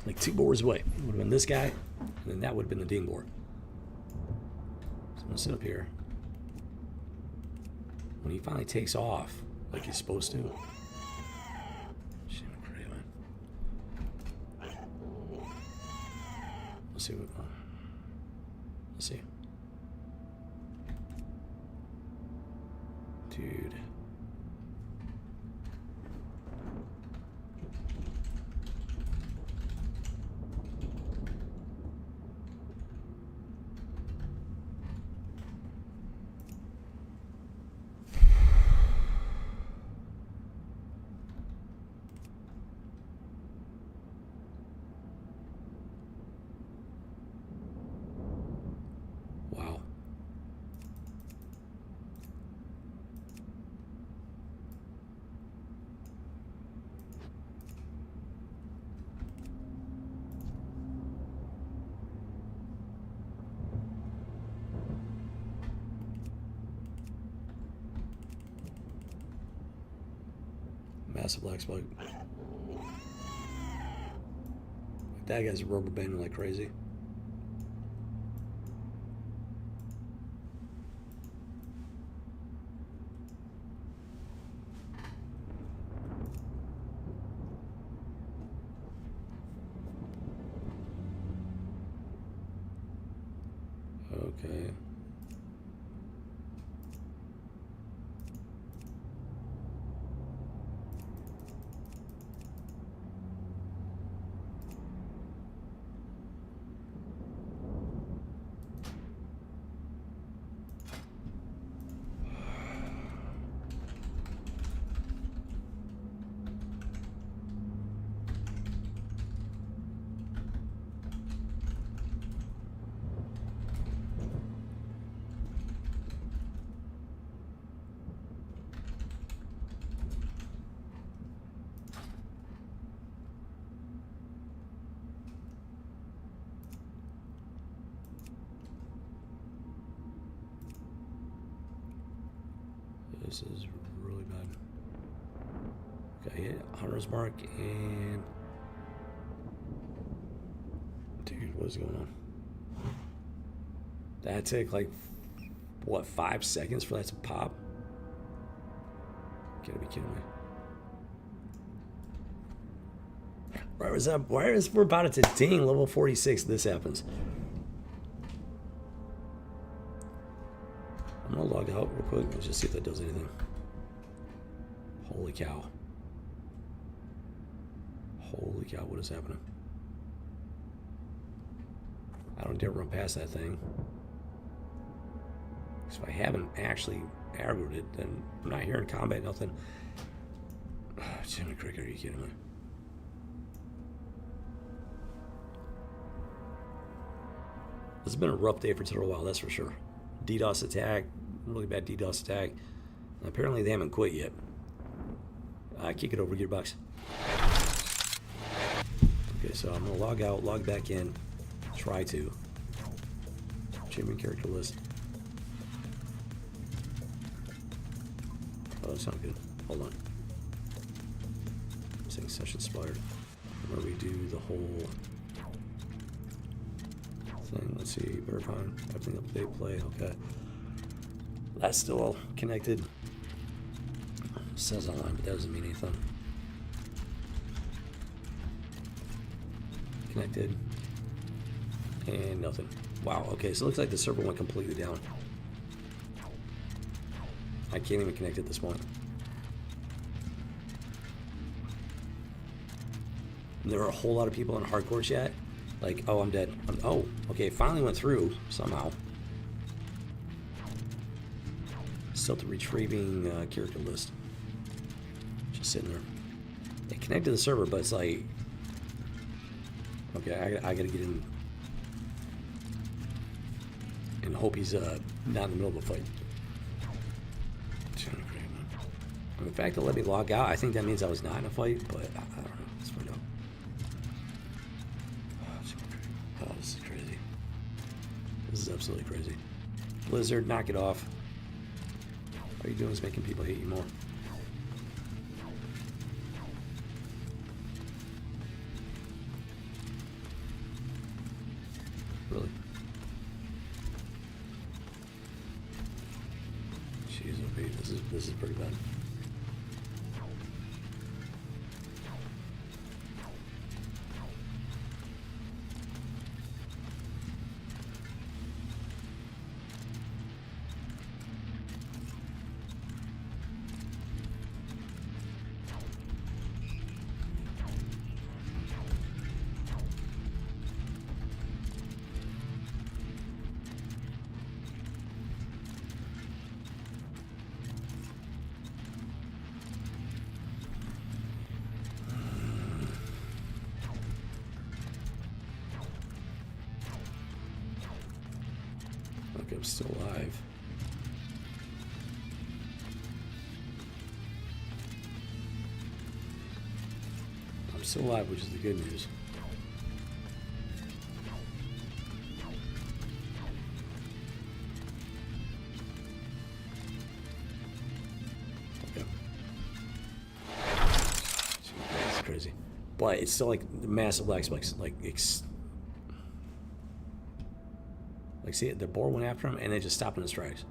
like 2 boars away. It would have been this guy, and then that would have been the ding boar. So I'm gonna sit up here. When he finally takes off, like he's supposed to. Let's see what. Let's see. Dude. Wow. Massive black spike. That guy's rubber banding like crazy. Okay. This is really bad. Okay, hit Hunter's Mark and... Dude, what is going on? That took like, what, 5 seconds for that to pop? You gotta be kidding me. Why is we're about to ding level 46 this happens? I'm gonna log out real quick and just see if that does anything. Holy cow. Holy cow, what is happening? I don't dare run past that thing. Because if I haven't actually aggroed it, then I'm not hearing combat, nothing. Jimmy Cricket, are you kidding me? This has been a rough day for Turtle WoW, that's for sure. DDoS attack, really bad DDoS attack. And apparently they haven't quit yet. Kick it over, Gearbox. Okay, so I'm gonna log out, log back in, try to. Achievement character list. Oh, that's not good. Hold on. Saying session expired. Where we do the whole thing. Let's see, verifying everything up to date, play. Okay, that's still all connected. It says online, but that doesn't mean anything. Connected and nothing. Wow. Okay, so it looks like the server went completely down. I can't even connect at this point. And there are a whole lot of people in hardcore chat. Like, oh, I'm dead. Oh, okay, it finally went through somehow. Still retrieving character list. Just sitting there. It connected to the server, but it's like, okay, I gotta get in and hope he's not in the middle of a fight. And the fact that let me log out, I think that means I was not in a fight, but I don't know. Let's find out. Oh, this is crazy. This is absolutely crazy. Blizzard, knock it off. All you're doing is making people hate you more. Really? Jeez, okay, this is pretty bad. I'm still alive. I'm still alive, which is the good news. Okay. That's crazy. But it's still like massive lag spikes. Like, see, the boar went after him and they just stopped in his tracks.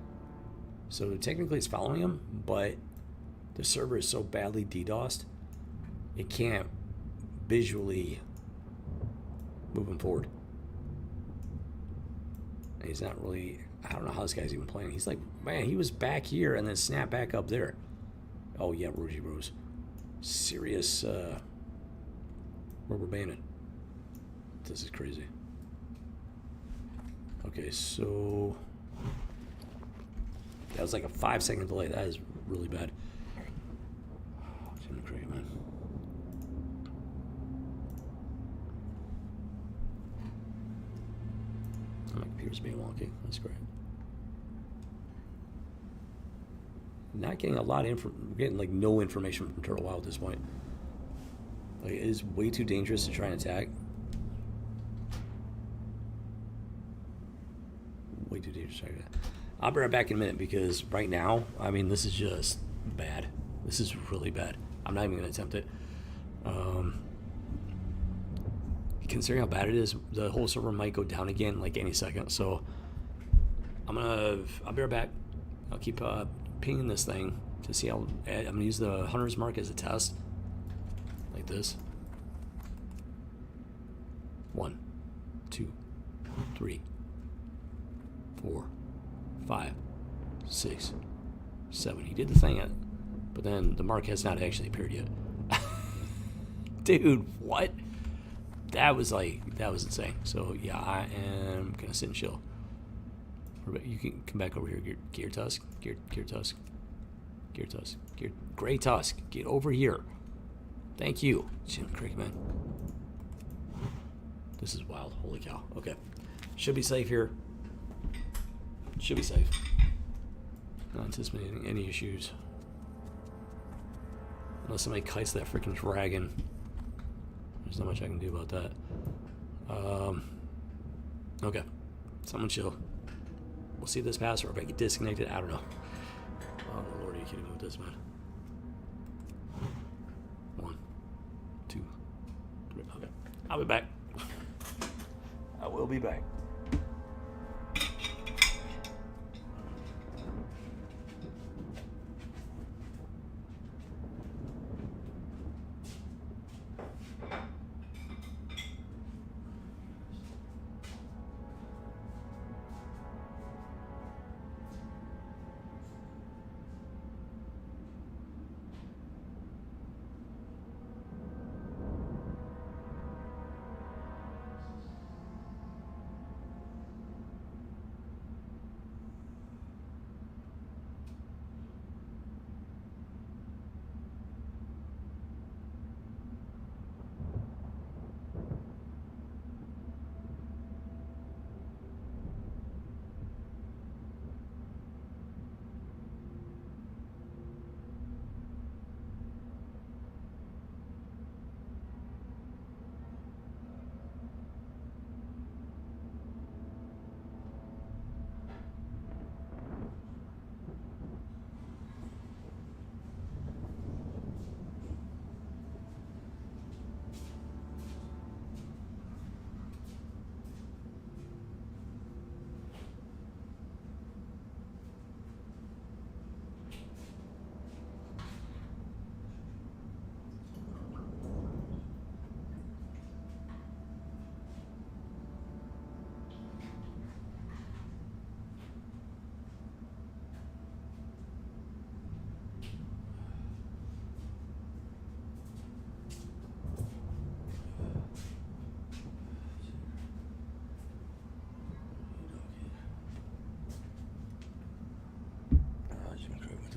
So technically it's following him, but the server is so badly DDoSed, it can't visually move him forward. And he's not really, I don't know how this guy's even playing. He's like, man, he was back here and then snapped back up there. Oh yeah, Rosie Rose. Serious rubber banding. This is crazy. Okay, so that was like a 5-second delay. That is really bad. It's gonna be great, man. My computer's being wonky. That's great. Not getting a lot of information. Getting like no information from Turtle WoW at this point. Like, it is way too dangerous to try and attack. Way too dangerous. I'll be right back in a minute because right now, I mean, this is just bad. This is really bad. I'm not even going to attempt it. Considering how bad it is, the whole server might go down again like any second. So I'll be right back. I'll keep pinging this thing to see how. I'm going to use the hunter's mark as a test. Like this. 1, 2, 3, 4, 5, 6, 7. He did the thing, but then the mark has not actually appeared yet. Dude, what? That was insane. So yeah, I am gonna sit and chill. You can come back over here, Gear Tusk, Gear Tusk, Gear Tusk, Gray Tusk. Get over here. Thank you, Jim Crickman. This is wild. Holy cow. Okay, should be safe here. Should be safe. Not anticipating any issues. Unless somebody kites that freaking dragon. There's not much I can do about that. Okay. Someone chill. We'll see this pass or if I get disconnected. I don't know. Oh, Lord, are you kidding me with this, man? 1, 2, 3. Okay. I'll be back. I will be back.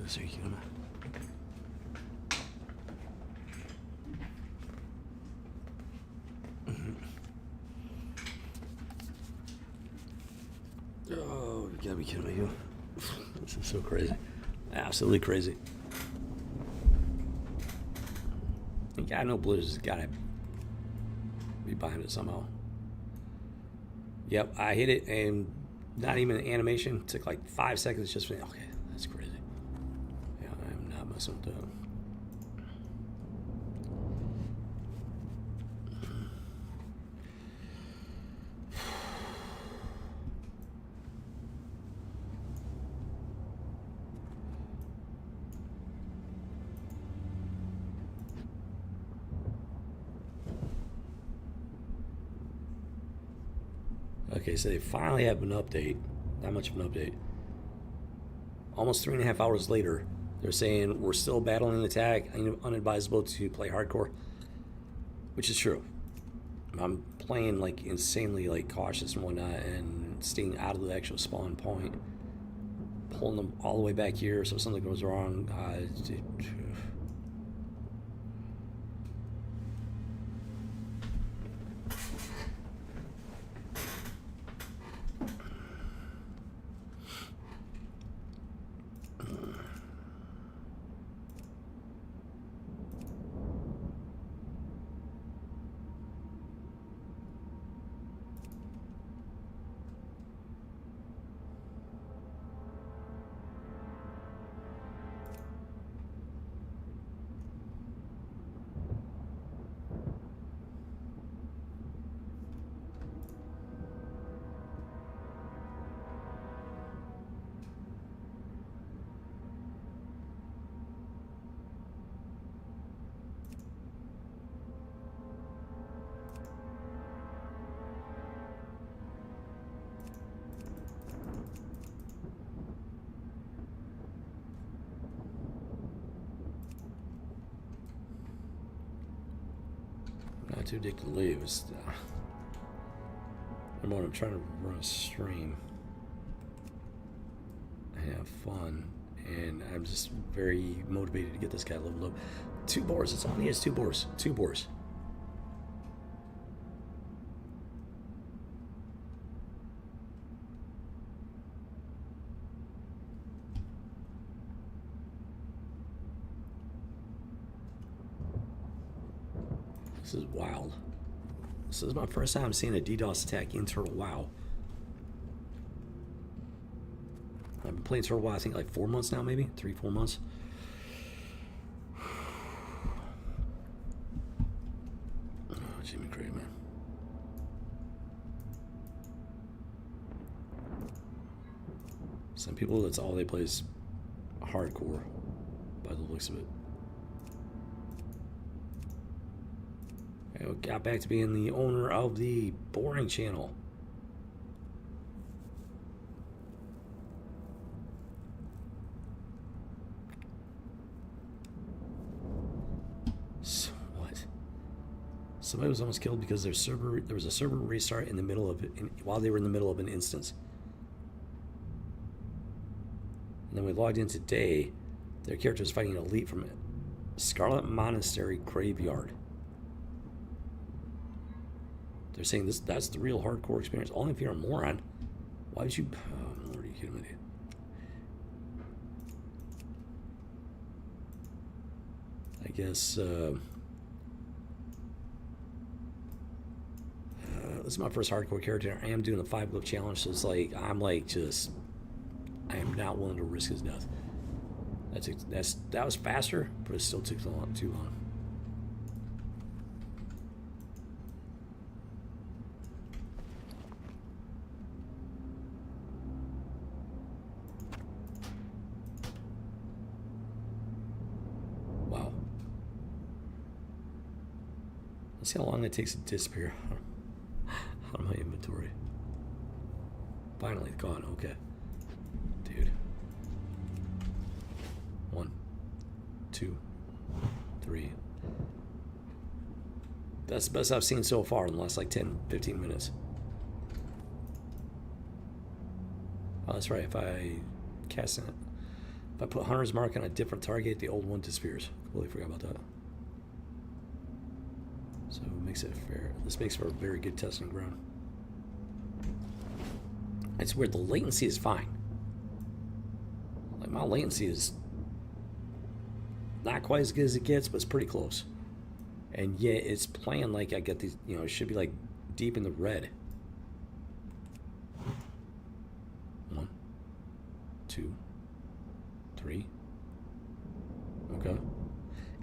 So you can Oh, you gotta be kidding me, you. This is so crazy. Absolutely crazy. I know Blizzard's has gotta be behind it somehow. Yep, I hit it and not even an animation. It took like 5 seconds just for me. Okay, that's crazy. Yeah, I'm not messing with that. Okay, so they finally have an update. Not much of an update. Almost 3.5 hours later, they're saying we're still battling the attack. Unadvisable to play hardcore, which is true. I'm playing like insanely like cautious and whatnot, and staying out of the actual spawn point. Pulling them all the way back here, so if something goes wrong. too addicted to leave. It's, I'm trying to run a stream and have fun, and I'm just very motivated to get this guy leveled up. 2 boars. It's all he has. 2 boars. 2 boars. This is wild. This is my first time seeing a DDoS attack in Turtle WoW. I've been playing Turtle WoW, I think, like 4 months now, maybe 3-4 months. Oh, Jimmy Craig, man. Some people, that's all they play is hardcore, by the looks of it. I got back to being the owner of the boring channel. So what? Somebody was almost killed because there was a server restart in the middle of it, while they were in the middle of an instance. And then we logged in today. Their character was fighting an elite from Scarlet Monastery Graveyard. They're saying that's the real hardcore experience. Only if you're a moron. Why would you... Oh, Lord, are you kidding me? I guess... this is my first hardcore character. I am doing a 5-glove challenge, so it's like... I'm like just... I am not willing to risk his death. That was faster, but it still took too long. Let's see how long it takes to disappear out of my inventory. Finally gone. Okay, dude. 1, 2, 3. That's the best I've seen so far in the last like 10-15 minutes. Oh, that's right. If I cast it, if I put Hunter's Mark on a different target, the old one disappears. Completely forgot about that. So it makes it fair. This makes for a very good testing ground. It's weird. The latency is fine. Like my latency is not quite as good as it gets, but it's pretty close. And yet it's playing like I get these. You know, it should be like deep in the red. 1, 2, 3. Okay.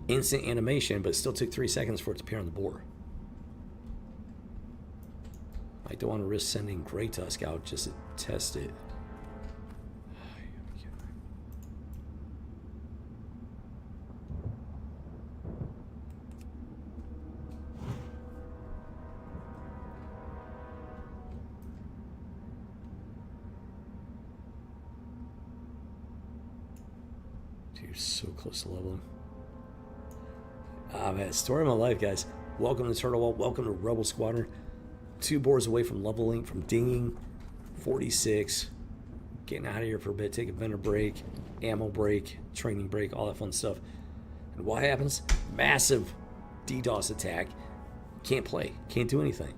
Instant animation, but it still took 3 seconds for it to appear on the board. I don't want to risk sending Grey Tusk out just to test it. Dude, you're so close to leveling. Ah, man, story of my life, guys. Welcome to Turtle Wall. Welcome to Rebel Squadron. 2 boards away from leveling, from dinging. 46. Getting out of here for a bit. Take a vendor break, ammo break, training break, all that fun stuff. And what happens? Massive DDoS attack. Can't play. Can't do anything.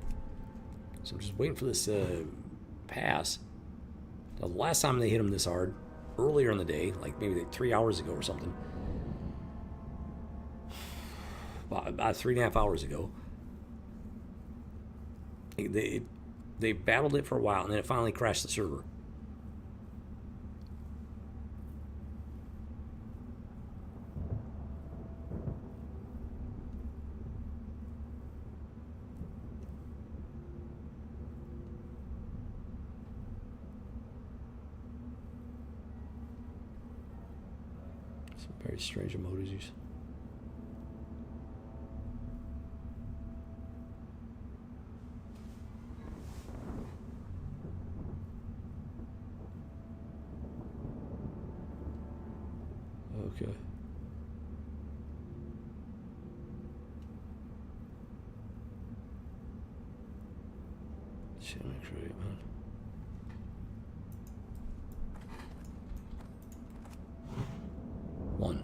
So I'm just waiting for this pass. Now, the last time they hit him this hard, earlier in the day, like maybe 3 hours ago or something, about 3.5 hours ago, they battled it for a while, and then it finally crashed the server. Some very strange emojis. Okay. Shit, I'm great, man. One,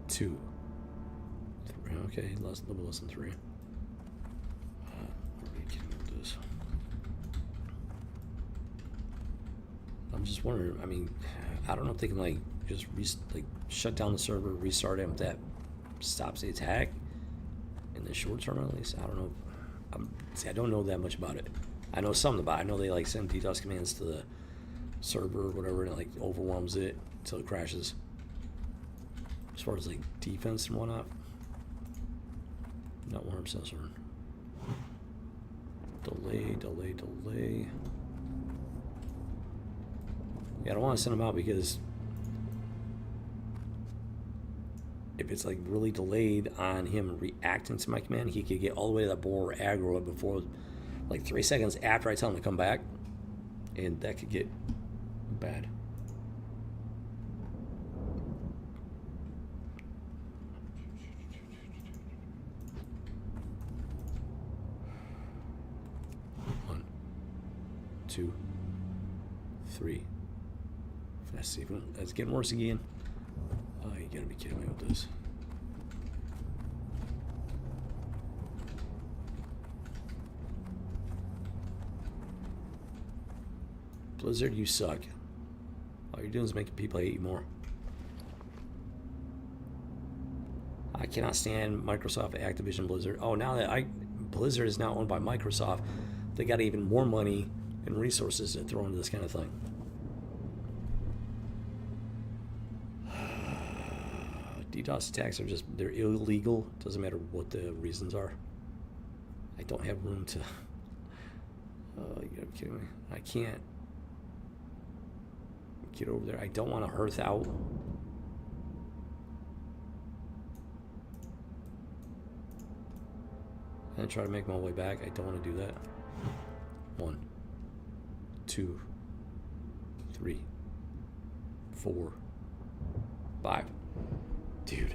two, three. Okay, a little less than three. What are we kidding with this? I'm just wondering. I mean, I don't know if they can like just shut down the server, restart it, if that stops the attack in the short term at least. I don't know. See, I don't know that much about it. I know something about it. I know they like send DDoS commands to the server or whatever, and it like overwhelms it until it crashes. As far as like defense and whatnot, not 100% certain. Delay. Yeah, I don't want to send them out because if it's like really delayed on him reacting to my command, he could get all the way to that boar or aggro it before like 3 seconds after I tell him to come back, and that could get bad. One, two, three. That's getting worse again. Oh, you gotta be kidding me with this. Blizzard, you suck. All you're doing is making people hate you more. I cannot stand Microsoft, Activision, Blizzard. Oh, now that Blizzard is now owned by Microsoft, they got even more money and resources to throw into this kind of thing. DDoS attacks are they're illegal. Doesn't matter what the reasons are. I don't have room to. Oh, you gotta be kidding me. I can't get over there. I don't want to hearth out. And try to make my way back. I don't want to do that. 1, 2, 3, 4, 5. Dude.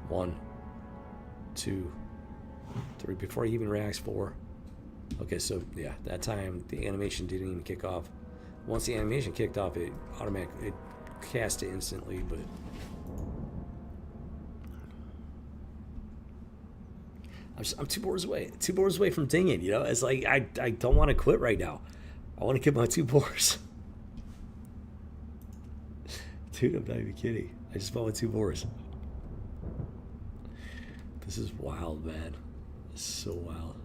One, 2, 3. Before he even reacts, 4. Okay, so yeah, that time the animation didn't even kick off. Once the animation kicked off, it automatically cast it instantly. But I'm 2 boars away. 2 boars away from dinging. You know, it's like I don't want to quit right now. I want to keep my 2 boars. Dude, I'm not even kidding. I just bought my 2 boars. This is wild, man. It's so wild.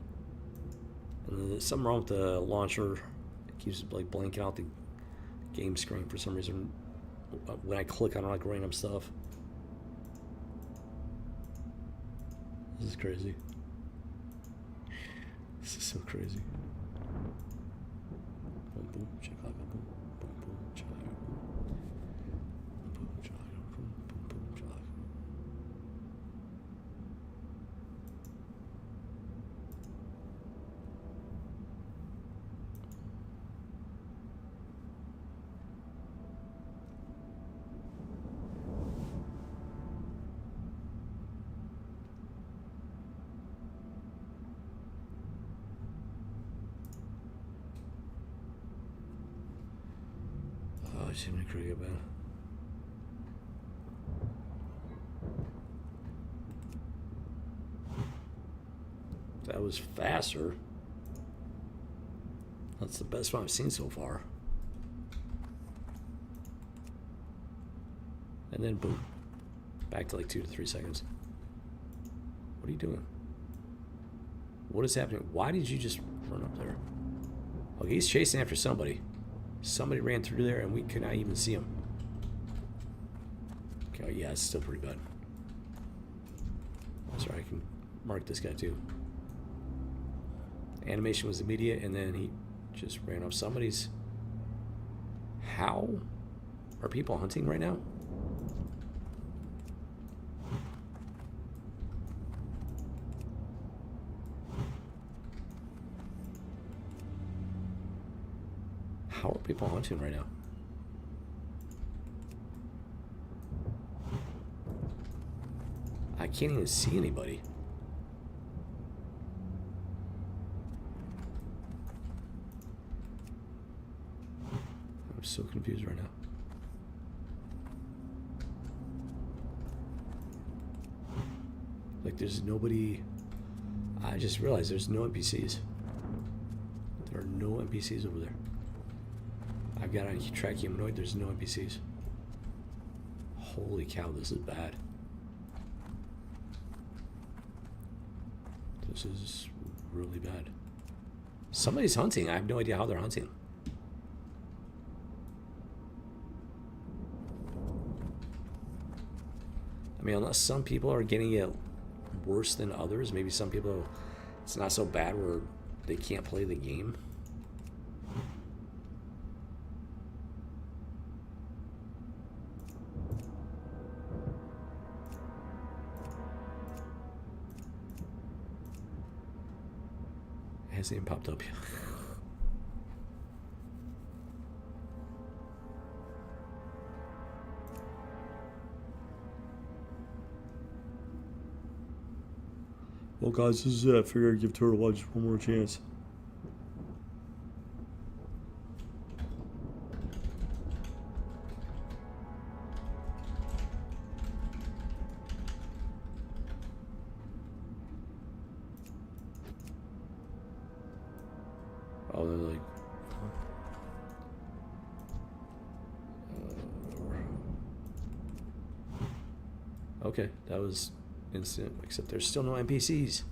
And then there's something wrong with the launcher. It keeps like blanking out the game screen for some reason when I click on like random stuff. This is crazy. This is so crazy. Boom, boom, check out, boom, boom, boom, check out, boom, boom, check out, boom, boom, boom, check out. Oh, it's gonna create a bad. That was faster. That's the best one I've seen so far. And then boom. Back to like 2 to 3 seconds. What are you doing? What is happening? Why did you just run up there? Okay, he's chasing after somebody. Somebody ran through there and we could not even see him. Okay, yeah, it's still pretty bad. Sorry, I can mark this guy too. Animation was immediate and then he just ran off somebody's. How are people hunting right now? How are people hunting right now? I can't even see anybody. I'm so confused right now. Like, there's nobody. I just realized there's no NPCs. There are no NPCs over there. I've got on track humanoid, there's no NPCs. Holy cow, this is bad. This is really bad. Somebody's hunting. I have no idea how they're hunting. I mean, unless some people are getting it worse than others, maybe some people, it's not so bad where they can't play the game. It hasn't even popped up yet. Well, guys, this is it. I figured I'd give Turtle Watch one more chance. Oh, they're like... Okay, that was instant, except there's still no NPCs.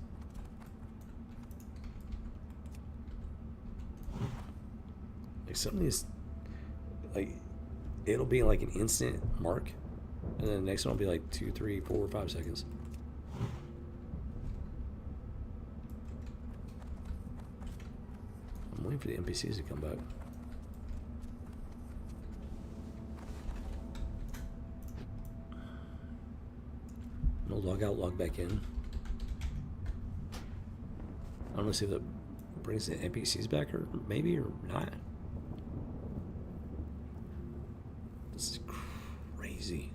Like, some of these, like, it'll be like an instant mark, and then the next one will be like 2, 3, 4, 5 seconds. I'm waiting for the NPCs to come back. No log out, log back in. I'm gonna see if that brings the NPCs back, or maybe, or not. This is crazy.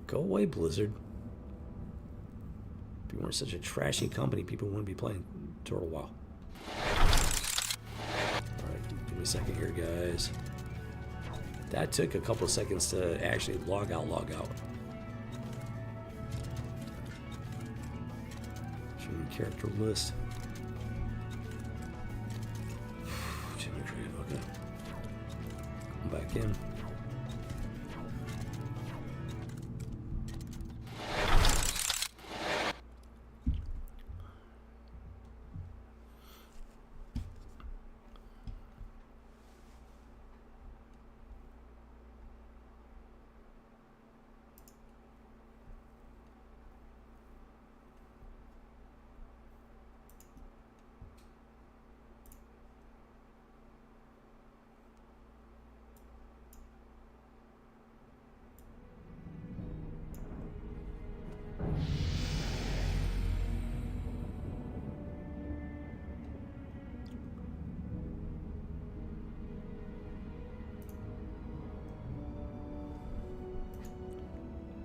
Go away, Blizzard. If you weren't such a trashy company, people wouldn't be playing Turtle WoW. Alright, give me a second here, guys. That took a couple of seconds to actually log out, log out. Character list. Okay. Come back in.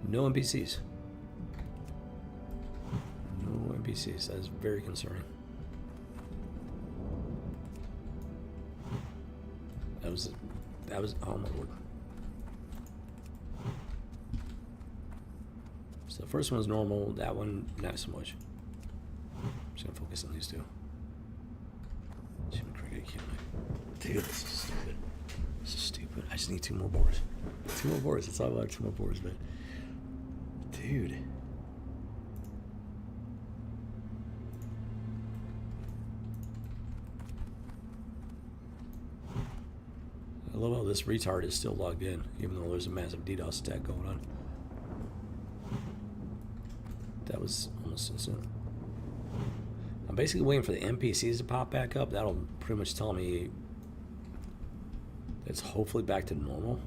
No NPCs. No NPCs. That is very concerning. That was, oh my word. So the first one's normal, that one, not so much. I'm just gonna focus on these two. Dude, this is stupid. This is stupid. I just need 2 more boars. 2 more boars. It's all about 2 more boars, man. Dude. I love how this retard is still logged in, even though there's a massive DDoS attack going on. That was almost instant. I'm basically waiting for the NPCs to pop back up. That'll pretty much tell me It's hopefully back to normal.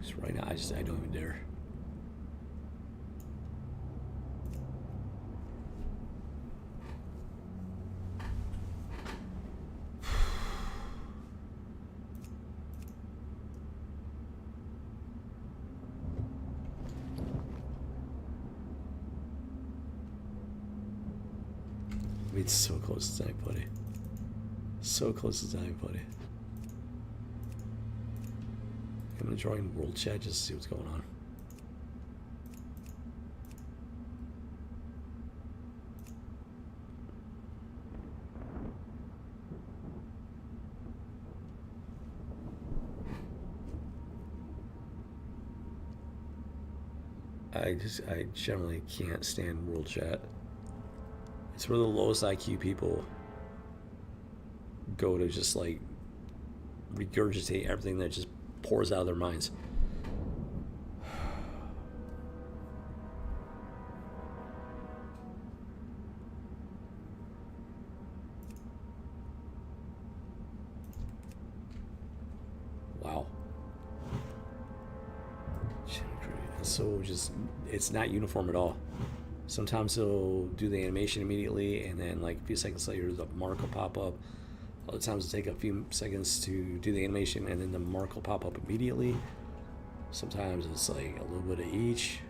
Because right now, I don't even dare. I mean, it's so close to dying, buddy. So close to dying, buddy. I'm gonna join world chat just to see what's going on. I generally can't stand world chat. It's where the lowest IQ people go to just like regurgitate everything that just pours out of their minds. Wow. So just, it's not uniform at all. Sometimes they'll do the animation immediately, and then like a few seconds later, the mark will pop up. Other times it'll take a few seconds to do the animation, and then the mark will pop up immediately. Sometimes it's like a little bit of each.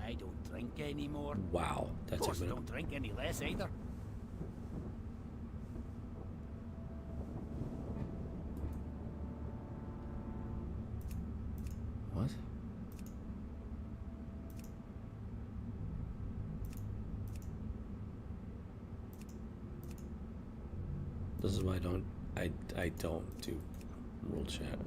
I don't drink anymore.
Wow,
Of
that's
course,
a
I
bit.
don't drink any less either.
What? This is why I don't do world chat.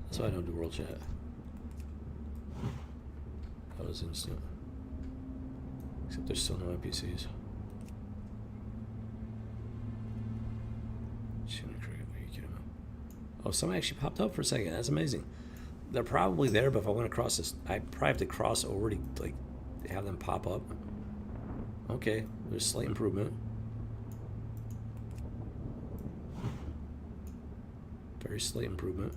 That's why I don't do world chat. That was instant. Except there's still no NPCs. Oh, somebody actually popped up for a second. That's amazing. They're probably there, but if I want to cross this, I probably have to cross over to like have them pop up. Okay, there's slight improvement. Very slight improvement.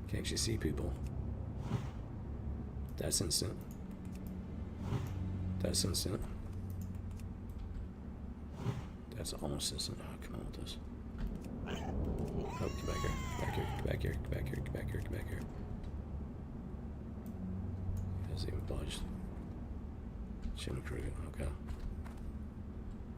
Can actually see people. That's instant. That's instant. That's almost instant. Oh, come on with this. Oh, get back here. Get back here. Get back here. Get back here. Get back here. Get back here. He hasn't even budged. Shouldn't have cricket. Okay.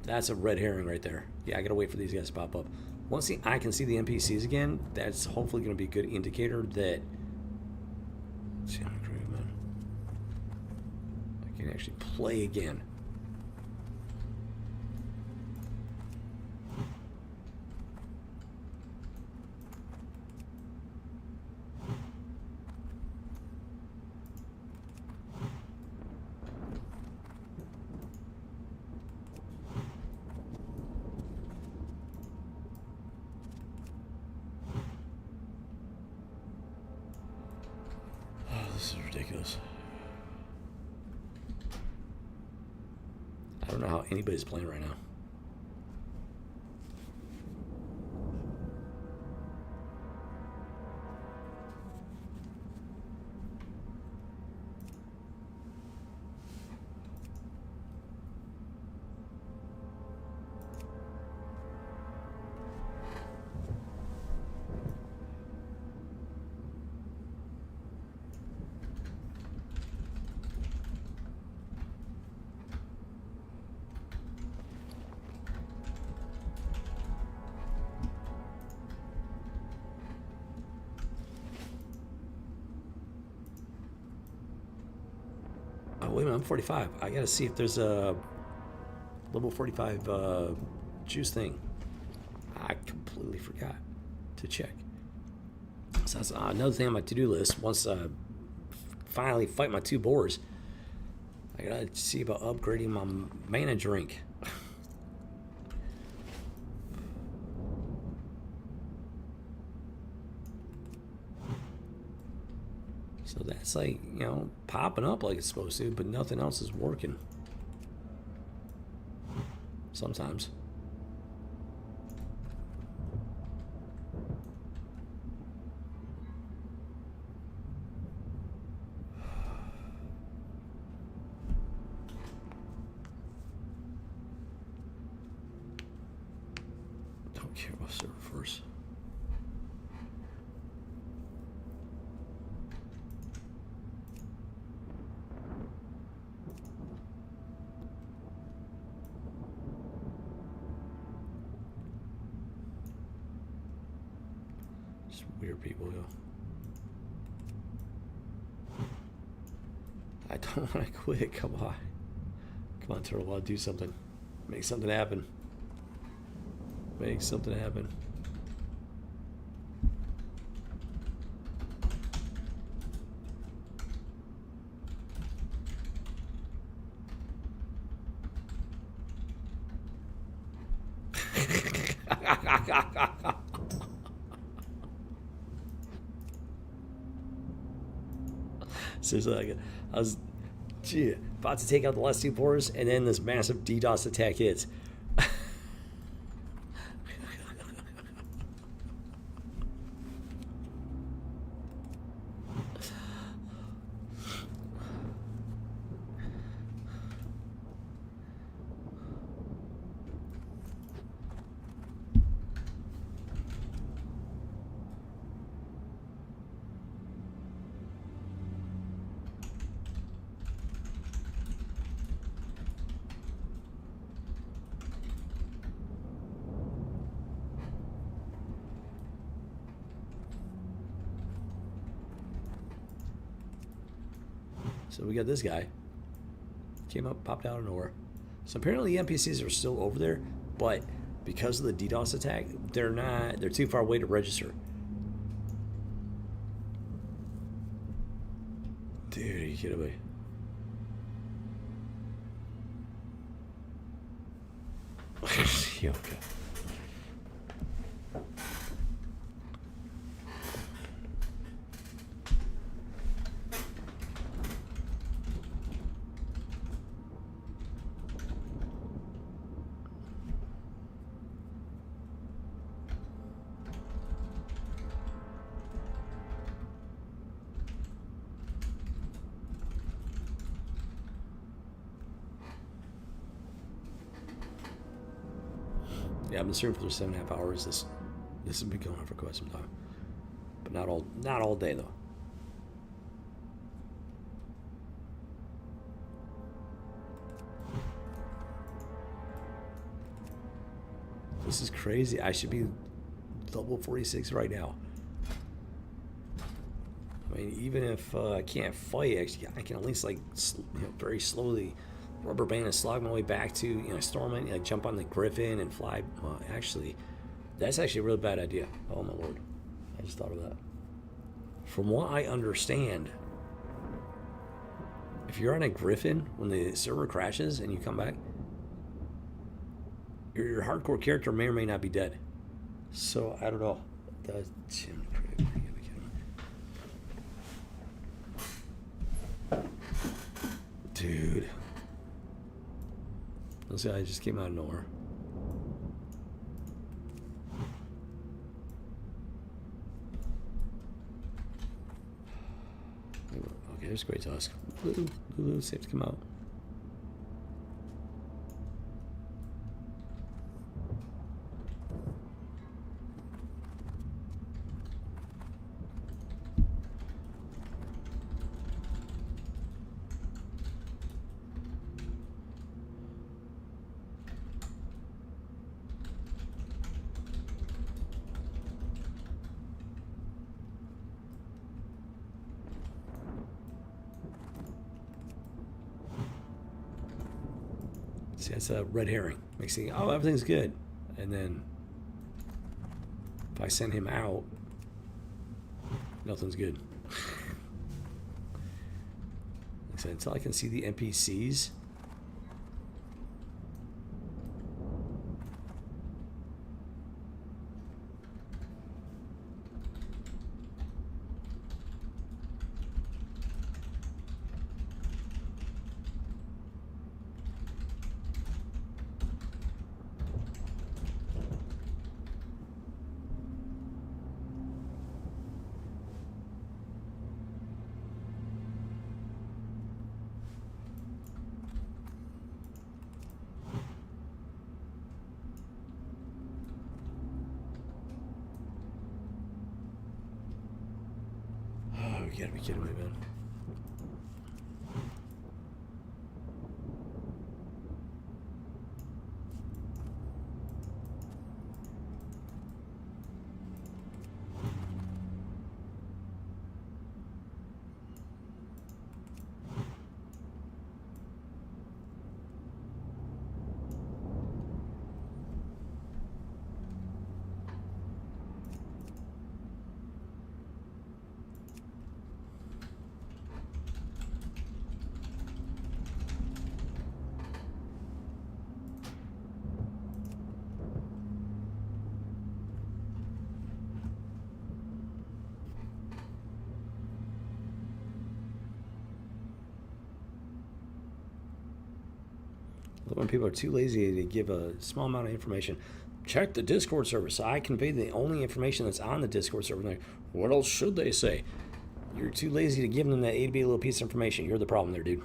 That's a red herring right there. Yeah, I gotta wait for these guys to pop up. Once I can see the NPCs again, that's hopefully gonna be a good indicator that I can actually play again. This is ridiculous. don't know how anybody's playing right now. Oh, wait a minute, I'm 45. I gotta see if there's a level 45 juice thing. I completely forgot to check. So that's another thing on my to-do list. Once I finally fight my 2 boars, I gotta see about upgrading my mana drink. So that's like, you know, popping up like it's supposed to, but nothing else is working. Sometimes. Don't care about server first. Weird people, yo. I don't want to quit. Come on. Come on, Turtle. I want to do something. Make something happen. Make something happen. Seriously, I was about to take out the last 2 boars, and then this massive DDoS attack hits. So we got this guy. Came up, popped out of nowhere. So apparently the NPCs are still over there, but because of the DDoS attack, they're too far away to register. Dude, are you kidding me? Yeah, okay. Yeah, I've been streaming for 7.5 hours. This has been going on for quite some time, but not all day though. This is crazy. I should be level 46 right now. I mean, even if I can't fight, I can at least like very slowly rubber band and slog my way back to storm it, jump on the griffin and fly. Actually, that's actually a really bad idea. Oh my lord, I just thought of that. From what I understand, if you're on a griffin when the server crashes and you come back, your hardcore character may or may not be dead. So I don't know. That's dude. This guy just came out of nowhere. Okay, there's Great Tusk. Lulu, safe to come out. See, that's a red herring. Makes you think, oh, everything's good. And then if I send him out, nothing's good. Like I said, until I can see the NPCs. You gotta be kidding me, man. When people are too lazy to give a small amount of information, check the Discord server. So I convey the only information that's on the Discord server. Like, what else should they say? You're too lazy to give them that A to B little piece of information. You're the problem there, dude.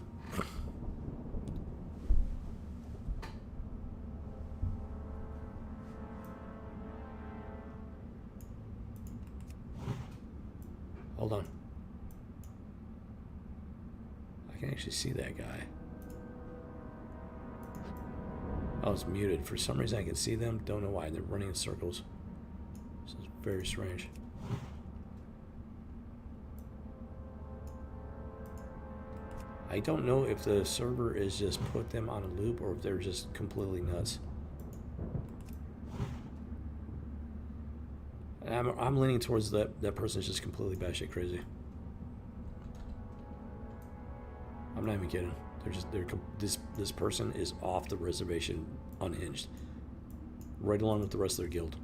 Hold on. I can actually see that guy. I was muted. For some reason I can see them. Don't know why. They're running in circles. This is very strange. I don't know if the server is just put them on a loop or if they're just completely nuts. I'm leaning towards that person's just completely batshit crazy. I'm not even kidding. This person is off the reservation, unhinged, right along with the rest of their guild.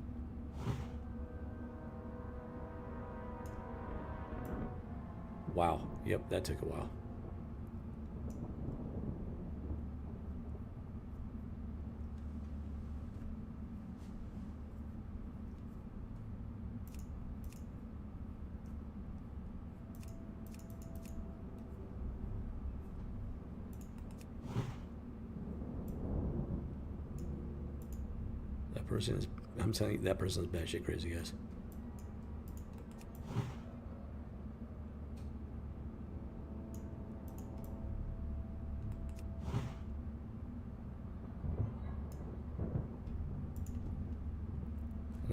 Wow. Yep, that took a while. I'm telling you, that person is batshit crazy, guys.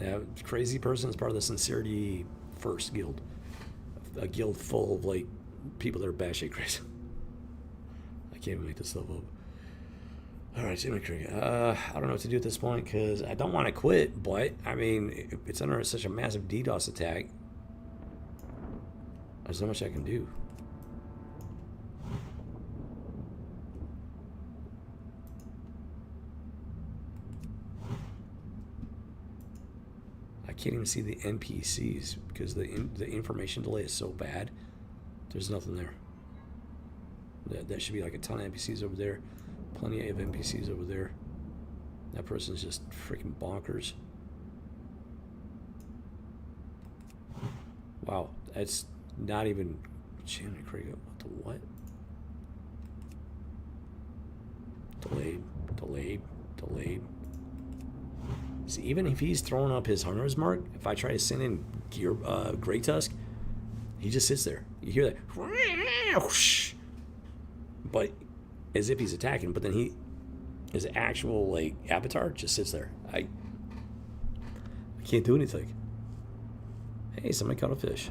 Now, crazy person is part of the Sincerity First Guild. A guild full of, like, people that are batshit crazy. I can't even make this stuff up. Alright, Jimmy Cricket. I don't know what to do at this point because I don't want to quit, but, I mean, it's under such a massive DDoS attack. There's not much I can do. I can't even see the NPCs because the information delay is so bad. There's nothing there. That should be like a ton of NPCs over there. Plenty of NPCs over there. That person's just freaking bonkers. Wow, that's not even Jimmy Craig. What the what? Delayed, delayed, delayed. See, even if he's throwing up his hunter's mark, if I try to send in gear, Grey Tusk, he just sits there. You hear that, but as if he's attacking. But then his actual like avatar just sits there. I can't do anything. Hey, somebody caught a fish.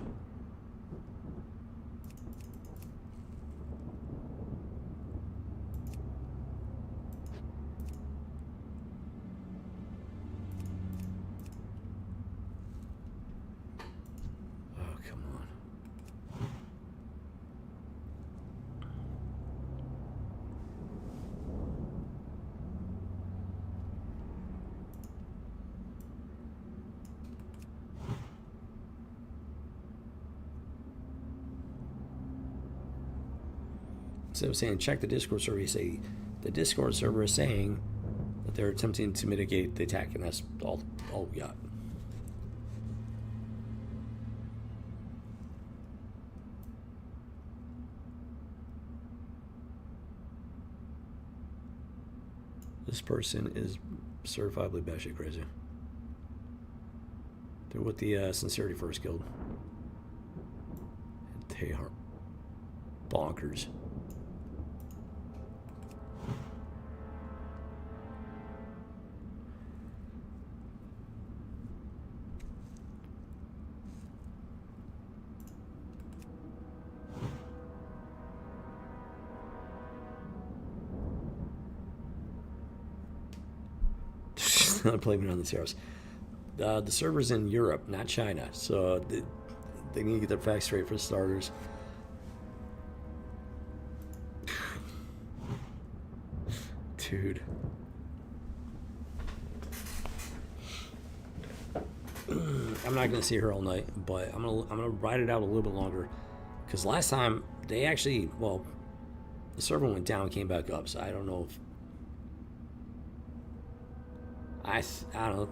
So saying check the Discord server, you say the Discord server is saying that they're attempting to mitigate the attack, and that's all we got. This person is certifiably batshit crazy. They're with the Sincerity First Guild. They are bonkers. Playing around the heroes. The server's in Europe, not China, so they need to get their facts straight for starters. Dude. I'm not gonna see her all night, but I'm gonna ride it out a little bit longer, because last time they actually, well, the server went down and came back up, so I don't know if I don't know.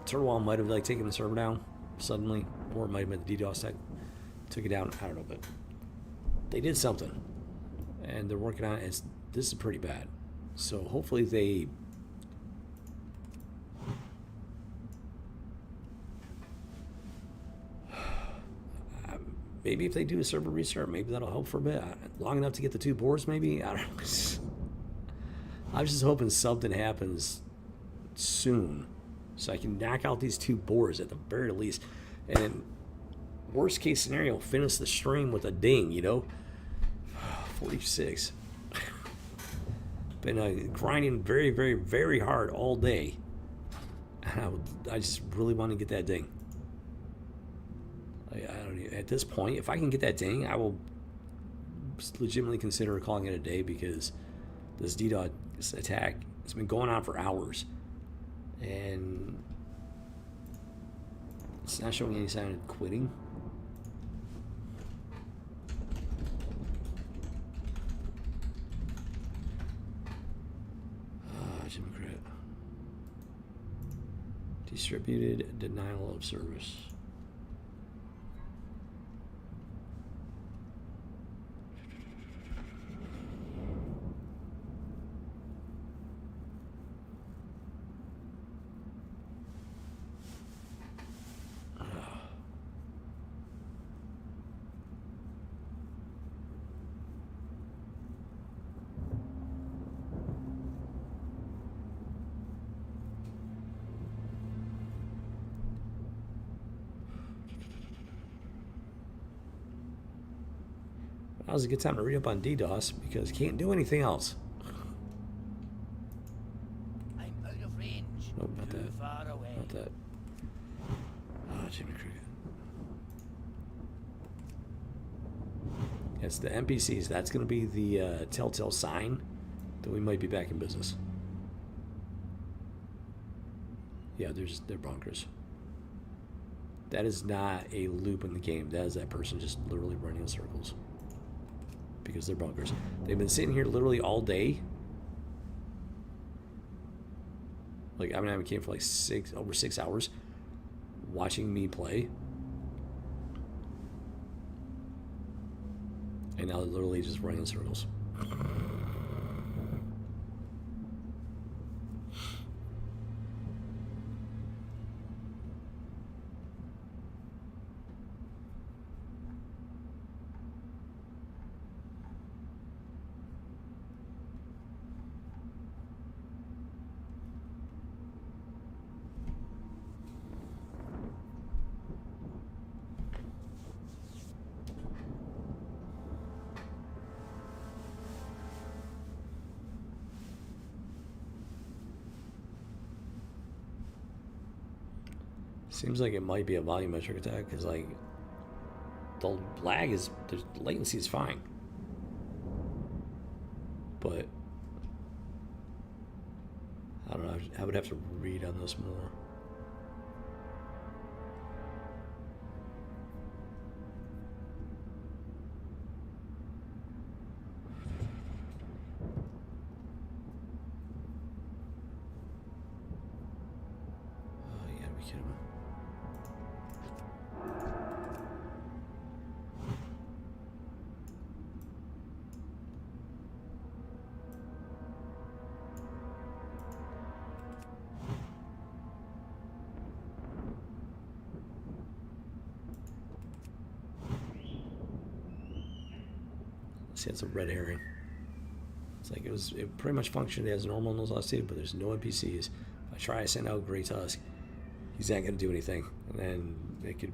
Turtlewall might have like taken the server down suddenly, or it might have been the DDoS that took it down. I don't know, but they did something, and they're working on it. This is pretty bad, so hopefully they. Maybe if they do a server restart, maybe that'll help for a bit. Long enough to get the 2 boards, maybe. I don't know. I'm just hoping something happens soon, so I can knock out these 2 boars at the very least, and then worst case scenario, finish the stream with a ding, you know. 46. Been grinding very, very, very hard all day, and I just really want to get that ding. I don't even, at this point, if I can get that ding, I will legitimately consider calling it a day, because this DDoS attack has been going on for hours. And it's not showing any sign of quitting. Democrat. Distributed denial of service. That was a good time to read up on DDoS, because you can't do anything else.
I'm out of range.
Nope, not
Too
that.
far away.
Not that. Oh, Jimmy Cricket. It's the NPCs. That's going to be the telltale sign that we might be back in business. Yeah, they're bonkers. That is not a loop in the game. That is that person just literally running in circles, because they're bonkers. They've been sitting here literally all day, Like, I mean, I came for like over 6 hours watching me play. And now they're literally just running in circles. Seems like it might be a volumetric attack because, like, the lag is, the latency is fine. But I don't know, I would have to read on this more. Oh, you gotta be kidding me. See, it's a red herring. It's like it pretty much functioned as normal in those last two, but there's no NPCs. If I try to send out Grey Tusk, he's not gonna do anything, and then it could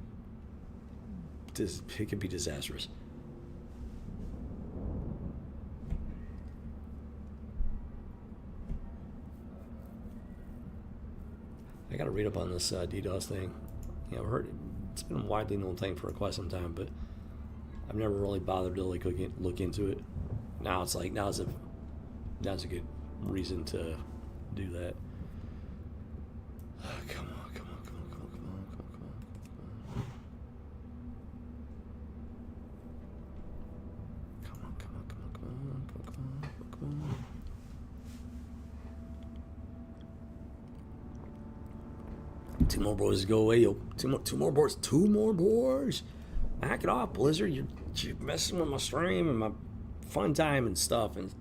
be disastrous. I gotta read up on this DDoS thing. Yeah, I've heard it's been a widely known thing for quite some time, but I've never really bothered to like look into it. Now it's like now's a good reason to do that. Oh, come on, come on, come on, come on, come on, come on, come on. Come on, come on, come on, come on, come on, come on, come on. Two more boys to go away, yo. Two more boars. Two more boars. Knock it off, Blizzard. You're messing with my stream and my fun time and stuff. And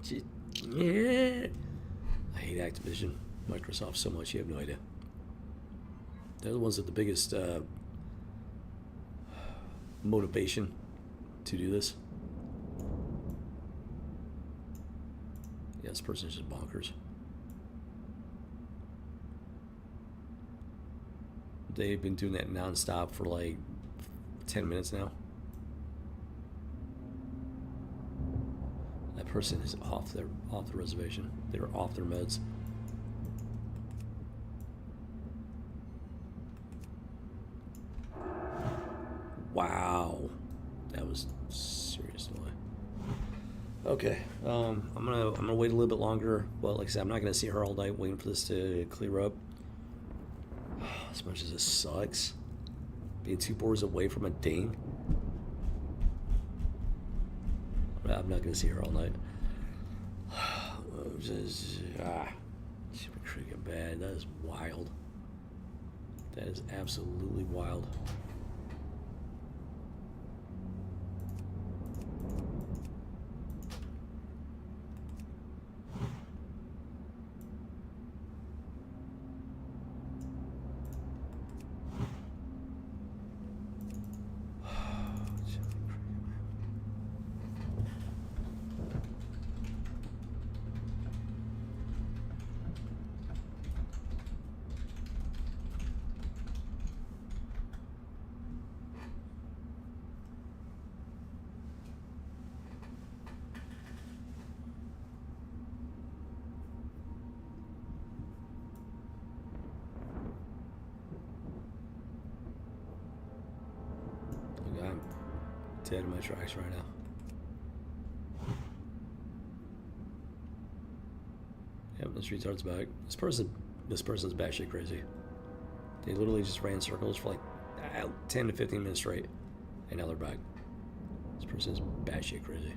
yeah. I hate Activision, Microsoft so much. You have no idea. They're the ones with the biggest motivation to do this. Yeah, this person's just bonkers. They've been doing that nonstop for like 10 minutes now. That person is off the reservation. They're off their meds. Wow, that was serious delay. Okay, I'm gonna wait a little bit longer. Well, like I said, I'm not gonna see her all night waiting for this to clear up. As much as it sucks, being 2 boards away from a ding. I'm not gonna see her all night. She's freaking bad. That is wild. That is absolutely wild. I'm dead in my tracks right now. Yep, this retard's back. This person's batshit crazy. They literally just ran circles for like 10 to 15 minutes straight, and now they're back. This person's batshit crazy.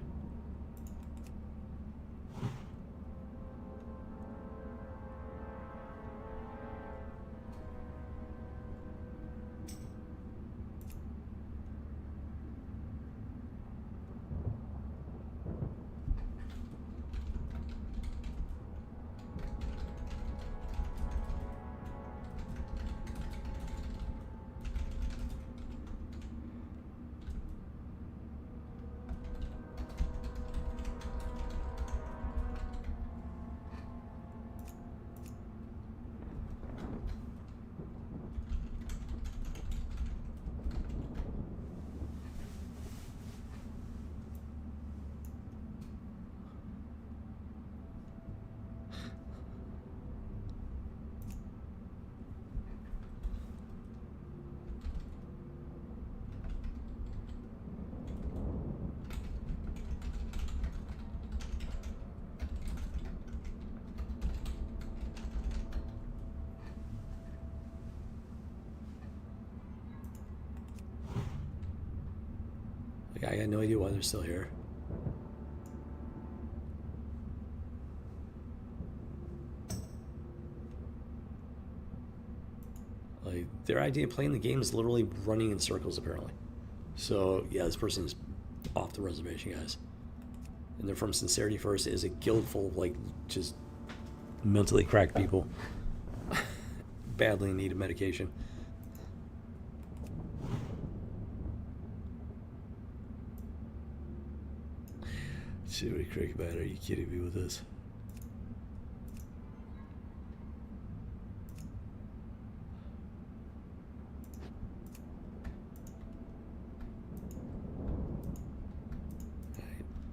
Like, I got no idea why they're still here. Like, their idea of playing the game is literally running in circles, apparently. So, yeah, this person is off the reservation, guys. And they're from Sincerity First. It is a guild full of, like, just mentally cracked people. Badly in need of medication. Jiminy Cricket, are you kidding me with this?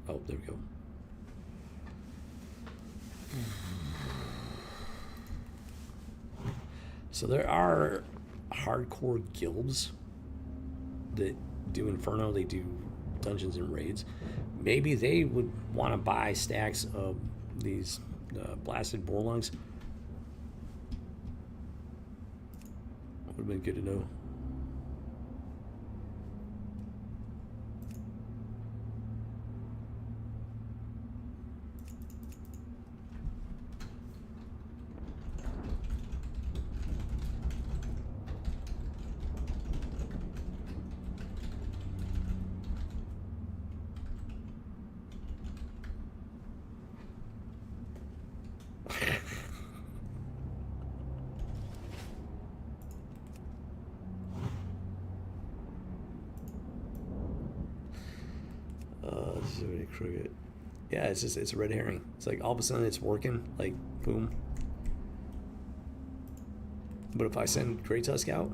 Oh, there we go. So there are hardcore guilds that do Inferno. They do dungeons and raids. Maybe they would want to buy stacks of these blasted boar lungs. Would have been good to know. Cricket. Yeah, it's a red herring. It's like all of a sudden it's working, like boom. But if I send Grey Tusk out,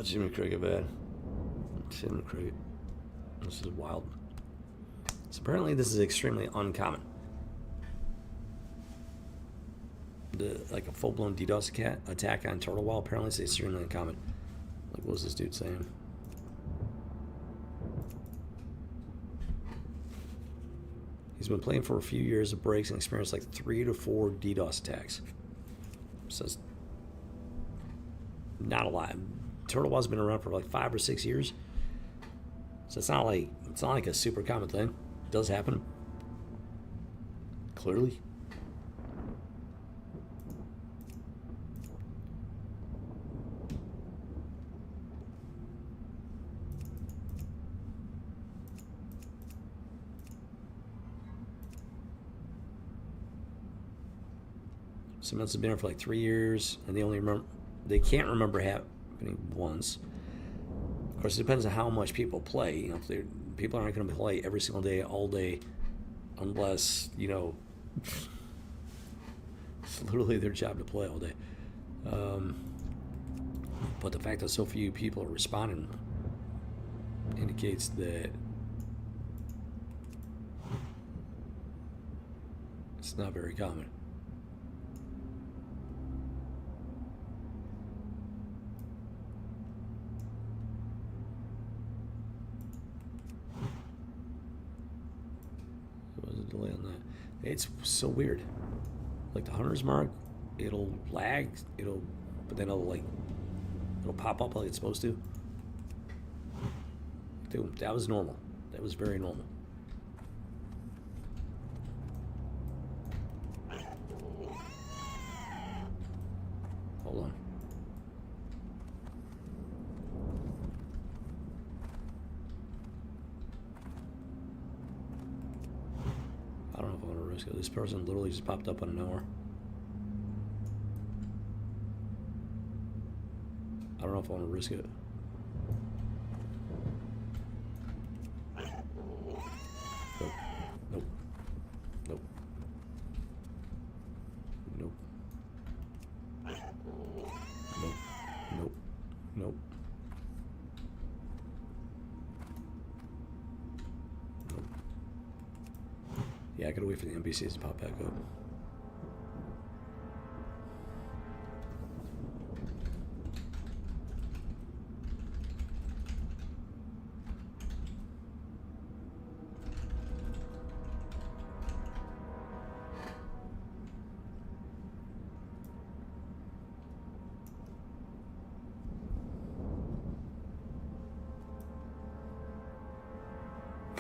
Jimmy Cricket bad. Jimmy Cricket. This is wild. So apparently this is extremely uncommon. Like a full-blown DDoS attack on Turtle Wall apparently is extremely uncommon. Like, what was this dude saying? He's been playing for a few years of breaks and experienced like 3 to 4 DDoS attacks. So it's not a lot. Turtle Wall's been around for like 5 or 6 years. So it's not like a super common thing. It does happen. Clearly. Some months have been here for like 3 years, and they can't remember happening once. Of course, it depends on how much people play. You know, if people aren't going to play every single day, all day, unless, you know, it's literally their job to play all day. But the fact that so few people are responding indicates that it's not very common. There was a delay on that. It's so weird. Like the hunter's mark, it'll lag, but then it'll pop up like it's supposed to. Dude, that was normal. That was very normal. Hold on. I don't know if I want to risk it. This person literally just popped up out of nowhere. I don't know if I want to risk it. Nope. Nope. Nope. Nope. Nope. Nope. Nope. Nope. Yeah, I gotta wait for the NPCs to pop back up.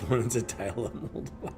Wanted to dial up multiply.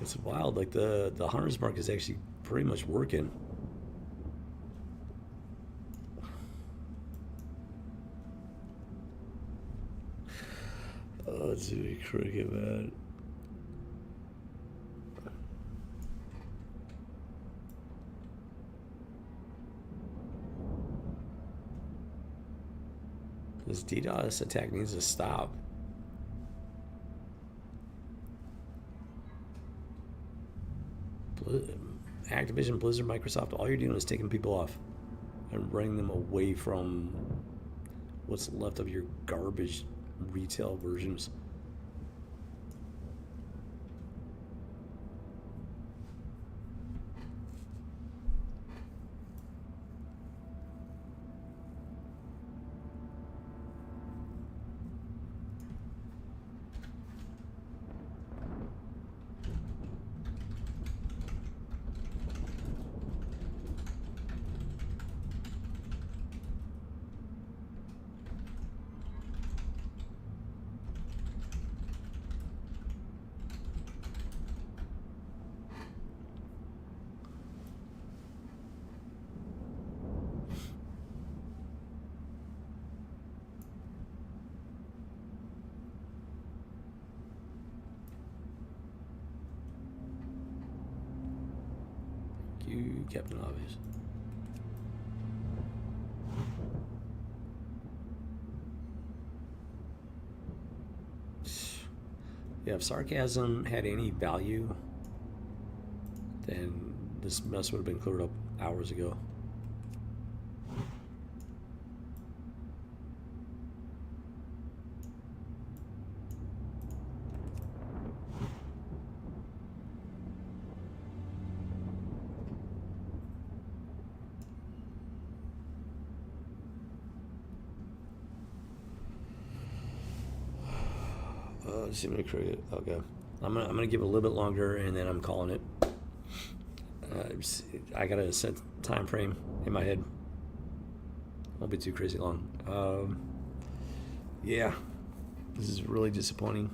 It's wild. Like the hunter's mark is actually pretty much working. Oh, it's really cricket, man. This DDoS attack needs to stop. Activision, Blizzard, Microsoft, all you're doing is taking people off and bringing them away from what's left of your garbage retail versions. You, Captain Obvious. Yeah, if sarcasm had any value, then this mess would have been cleared up hours ago. See me create. Okay, I'm gonna give it a little bit longer, and then I'm calling it. I got a set time frame in my head. Won't be too crazy long. Yeah, this is really disappointing.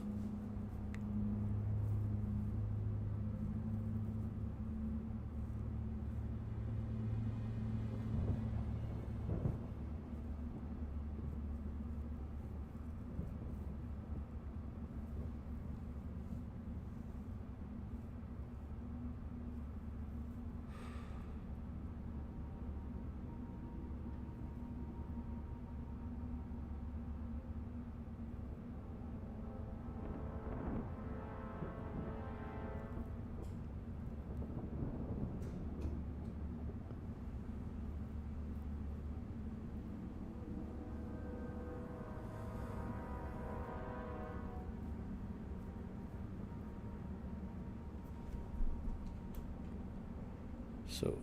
So,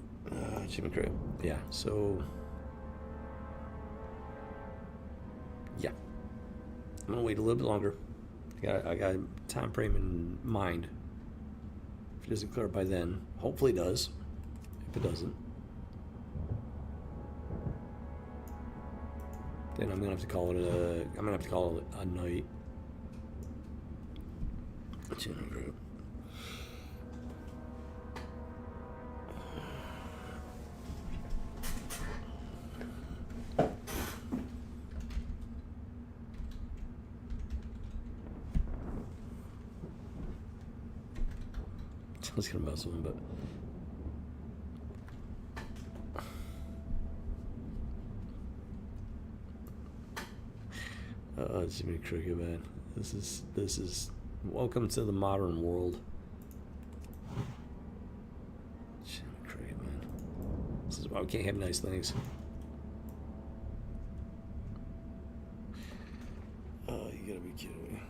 Jimmy Crib. Yeah, so... Yeah. I'm going to wait a little bit longer. I got a time frame in mind. If it doesn't clear up by then, hopefully it does. If it doesn't, then I'm gonna have to call it a night. I was gonna mess with him, but Jimmy Cricket, man. This is welcome to the modern world. Jimmy Cricket, man. This is why we can't have nice things. Oh, you gotta be kidding me.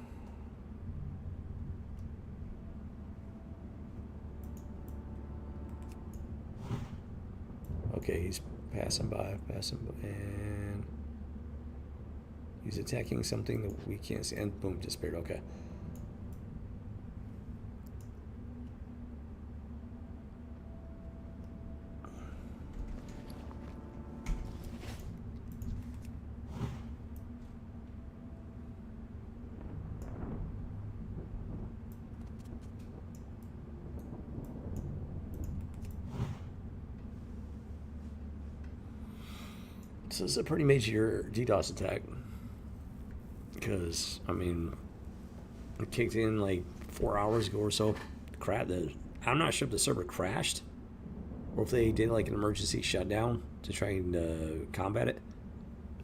Okay, he's passing by, and he's attacking something that we can't see, and boom, disappeared. Okay. So this is a pretty major DDoS attack. Because, I mean, it kicked in like 4 hours ago or so. I'm not sure if the server crashed or if they did like an emergency shutdown to try and combat it.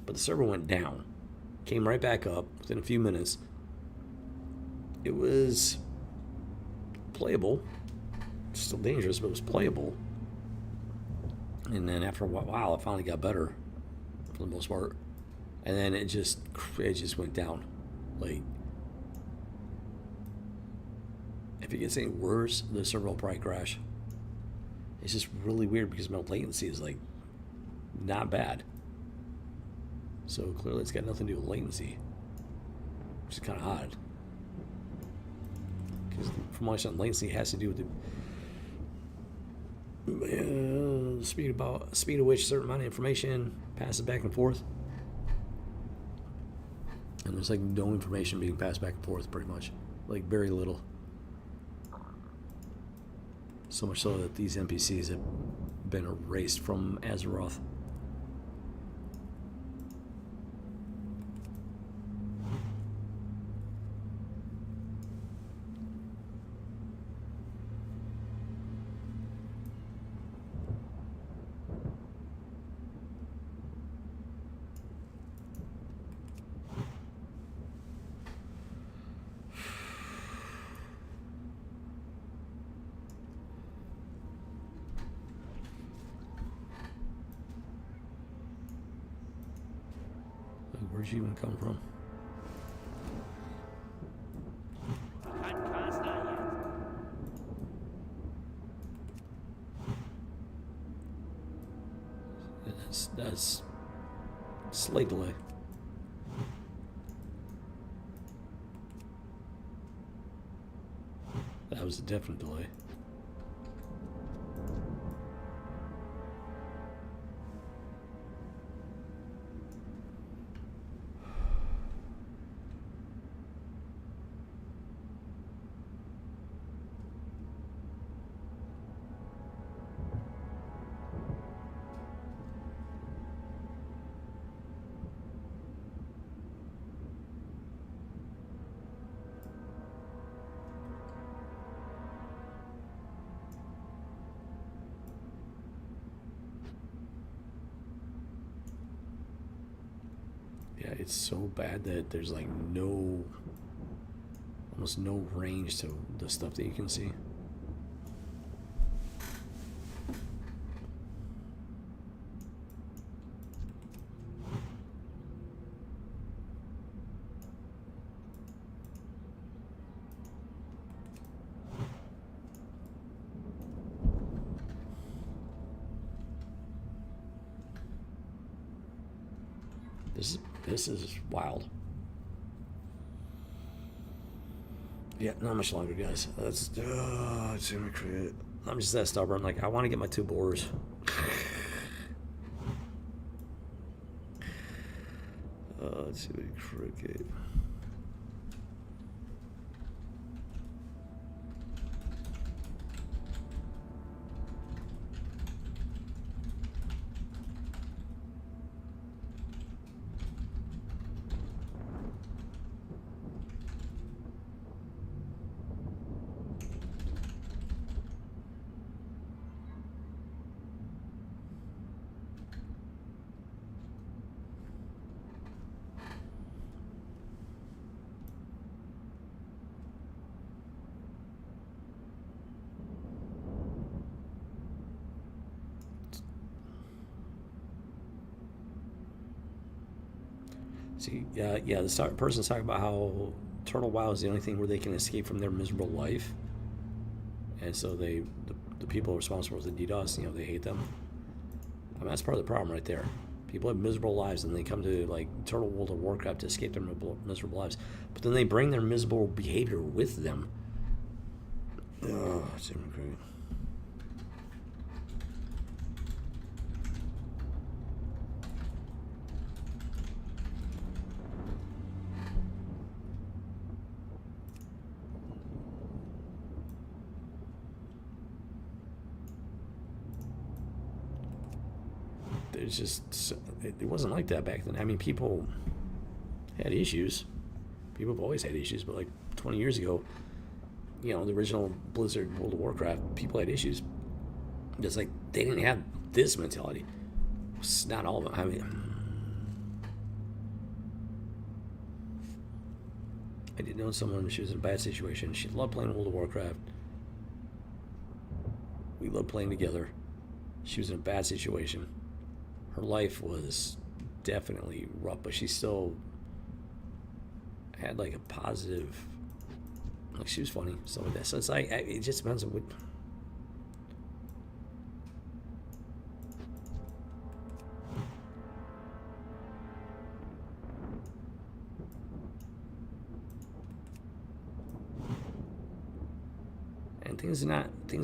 But the server went down. Came right back up within a few minutes. It was playable. Still dangerous, but it was playable. And then after a while, it finally got better for the most part. And then it just went down. Like, if it gets any worse, the server will probably crash. It's just really weird because my latency is like not bad. So clearly it's got nothing to do with latency, which is kind of odd. Because from my understanding, latency has to do with the speed at which a certain amount of information passes back and forth. And there's like no information being passed back and forth, pretty much. Like very little. So much so that these NPCs have been erased from Azeroth. Where'd you even come from?
Can't cast that yet.
That's slight delay. That was a definite delay. Yeah, it's so bad that there's like almost no range to the stuff that you can see. This is wild. Yeah, not much longer, guys. It's gonna create. I'm just that stubborn. Like, I want to get my 2 boars. Let's see, cricket. See, yeah, the person's talking about how Turtle WoW is the only thing where they can escape from their miserable life, and so the people responsible for the DDoS, they hate them. I mean, that's part of the problem right there. People have miserable lives, and they come to like Turtle World of Warcraft to escape their miserable lives, but then they bring their miserable behavior with them. Oh, it's great. It's just, it wasn't like that back then. I mean, people had issues. People have always had issues, but like 20 years ago, the original Blizzard World of Warcraft, people had issues. Just like they didn't have this mentality. It's not all of them. I mean, I did know someone, she was in a bad situation. She loved playing World of Warcraft. We loved playing together. She was in a bad situation. Her life was definitely rough, but she still had like a positive, like she was funny, stuff like that. So it's like, it just depends on what. And things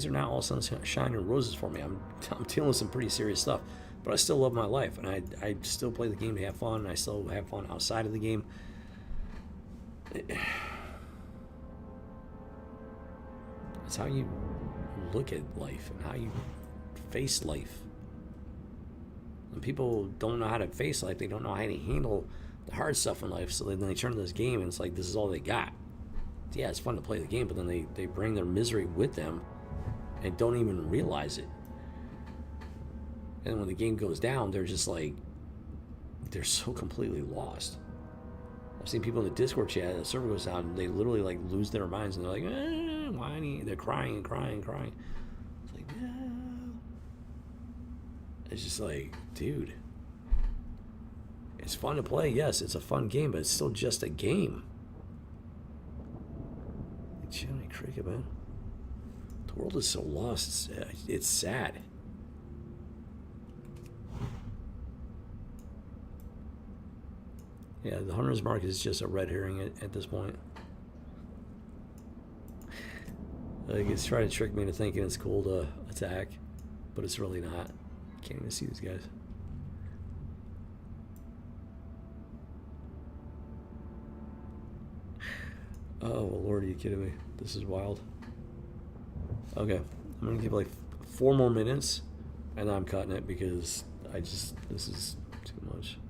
are not all sunshine and roses for me. I'm dealing with some pretty serious stuff. But I still love my life, and I still play the game to have fun, and I still have fun outside of the game. It's how you look at life and how you face life. When people don't know how to face life, they don't know how to handle the hard stuff in life, so then they turn to this game, and it's like, this is all they got. Yeah, it's fun to play the game, but then they bring their misery with them and don't even realize it. And when the game goes down, they're just like, they're so completely lost. I've seen people in the Discord chat, the server goes down, and they literally like lose their minds, and they're like, whining, they're crying. It's like, no. It's just like, dude, it's fun to play. Yes, it's a fun game, but it's still just a game. Jiminy Cricket, man. The world is so lost. It's sad. Yeah, the hunter's mark is just a red herring at this point. Like, it's trying to trick me into thinking it's cool to attack, but it's really not. Can't even see these guys. Oh, well, Lord, are you kidding me? This is wild. Okay, I'm gonna give like 4 more minutes, and then I'm cutting it because this is too much.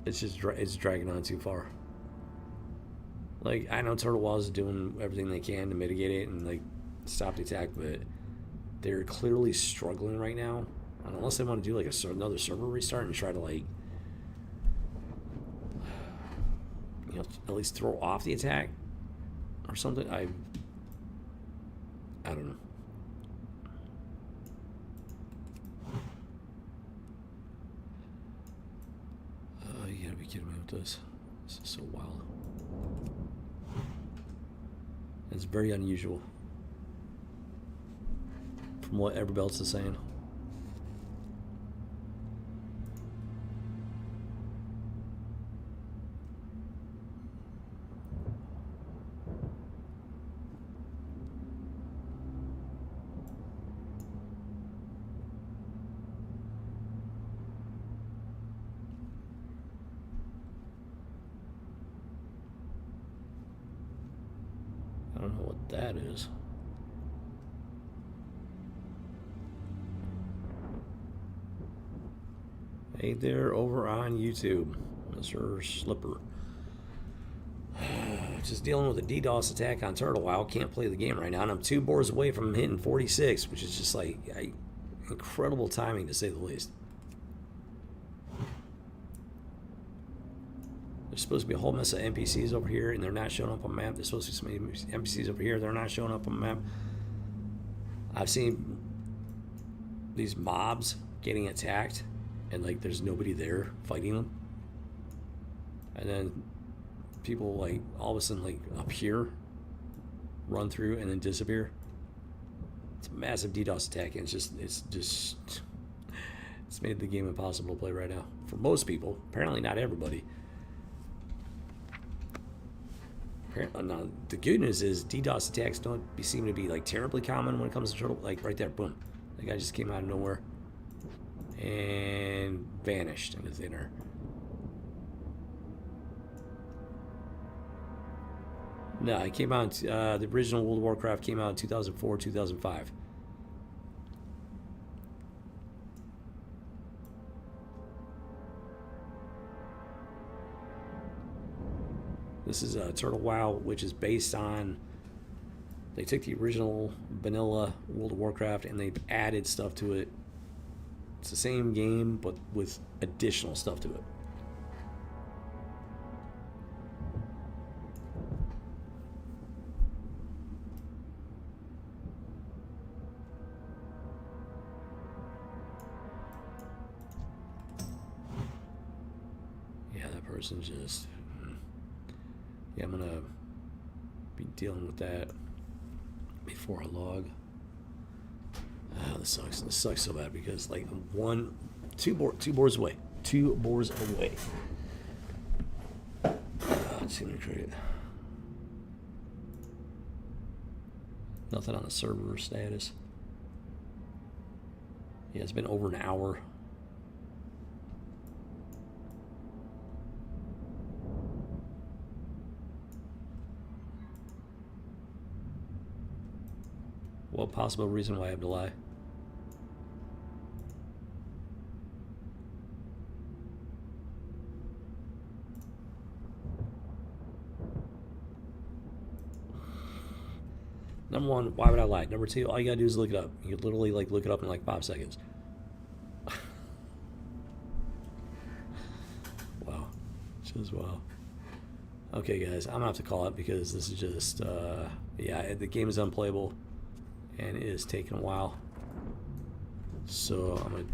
It's dragging on too far. Like, I know Turtle WoW is doing everything they can to mitigate it and like stop the attack, but they're clearly struggling right now. And unless they want to do like another server restart and try to like, at least throw off the attack or something. I don't know. You gotta be kidding me with this. This is so wild. It's very unusual from what everybody else is saying. don't know what that is. Hey there, over on YouTube, Mr. Slipper. Just dealing with a DDoS attack on Turtle WoW. Can't play the game right now, and I'm 2 boards away from hitting 46, which is just like incredible timing to say the least. There's supposed to be a whole mess of NPCs over here, and they're not showing up on the map. There's supposed to be some NPCs over here. They're not showing up on the map. I've seen these mobs getting attacked, and like there's nobody there fighting them. And then people like all of a sudden like appear, run through, and then disappear. It's a massive DDoS attack, and it's made the game impossible to play right now for most people. Apparently not everybody. Now, the good news is DDoS attacks don't seem to be like terribly common when it comes to Turtle. Like right there, boom, the guy just came out of nowhere and vanished into thin air. No, it came out. The original World of Warcraft came out in 2004, 2005. This is Turtle WoW, which is based on. They took the original vanilla World of Warcraft and they've added stuff to it. It's the same game, but with additional stuff to it. Yeah, that person just. Yeah, I'm gonna be dealing with that before I log. Oh, this sucks. This sucks so bad because like two boards away. 2 boards away. It's gonna create nothing on the server status. Yeah, it's been over an hour. What possible reason why I have to lie? Number 1, why would I lie? Number 2, all you gotta do is look it up. You could literally like look it up in like 5 seconds. Wow. Just wow. Okay guys, I'm gonna have to call it because this is just yeah, the game is unplayable. And it is taking a while. So I'm going to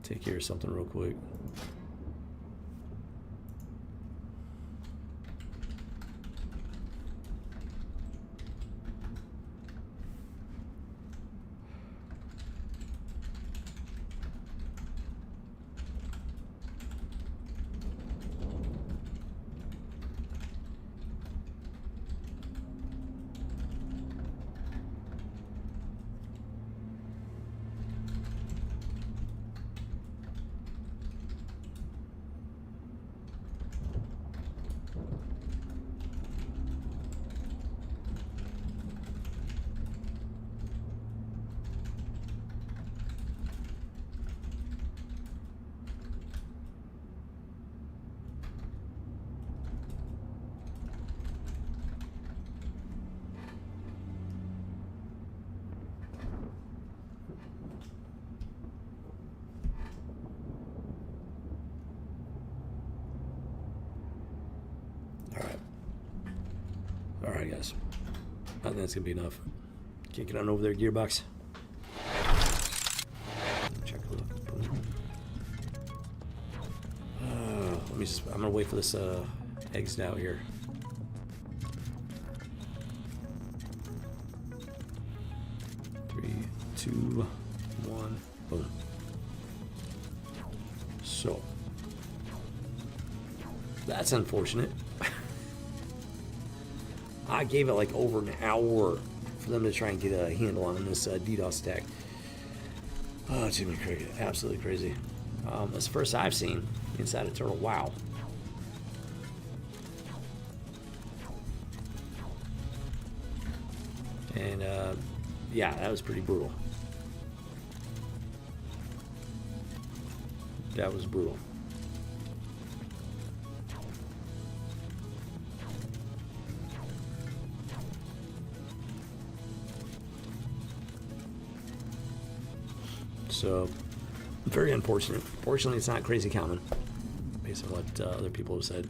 take care of something real quick. Alright guys, I think that's going to be enough. Can't get on over there, Gearbox. Check a look. Boom. I'm going to wait for this exit out here. Three, two, one, boom. So, that's unfortunate. I gave it like over an hour for them to try and get a handle on this DDoS attack. Oh, Jimmy Cricket, absolutely crazy. That's the first I've seen inside of Turtle WoW. And yeah, that was pretty brutal. That was brutal. So, very unfortunate. Fortunately, it's not crazy common, based on what other people have said.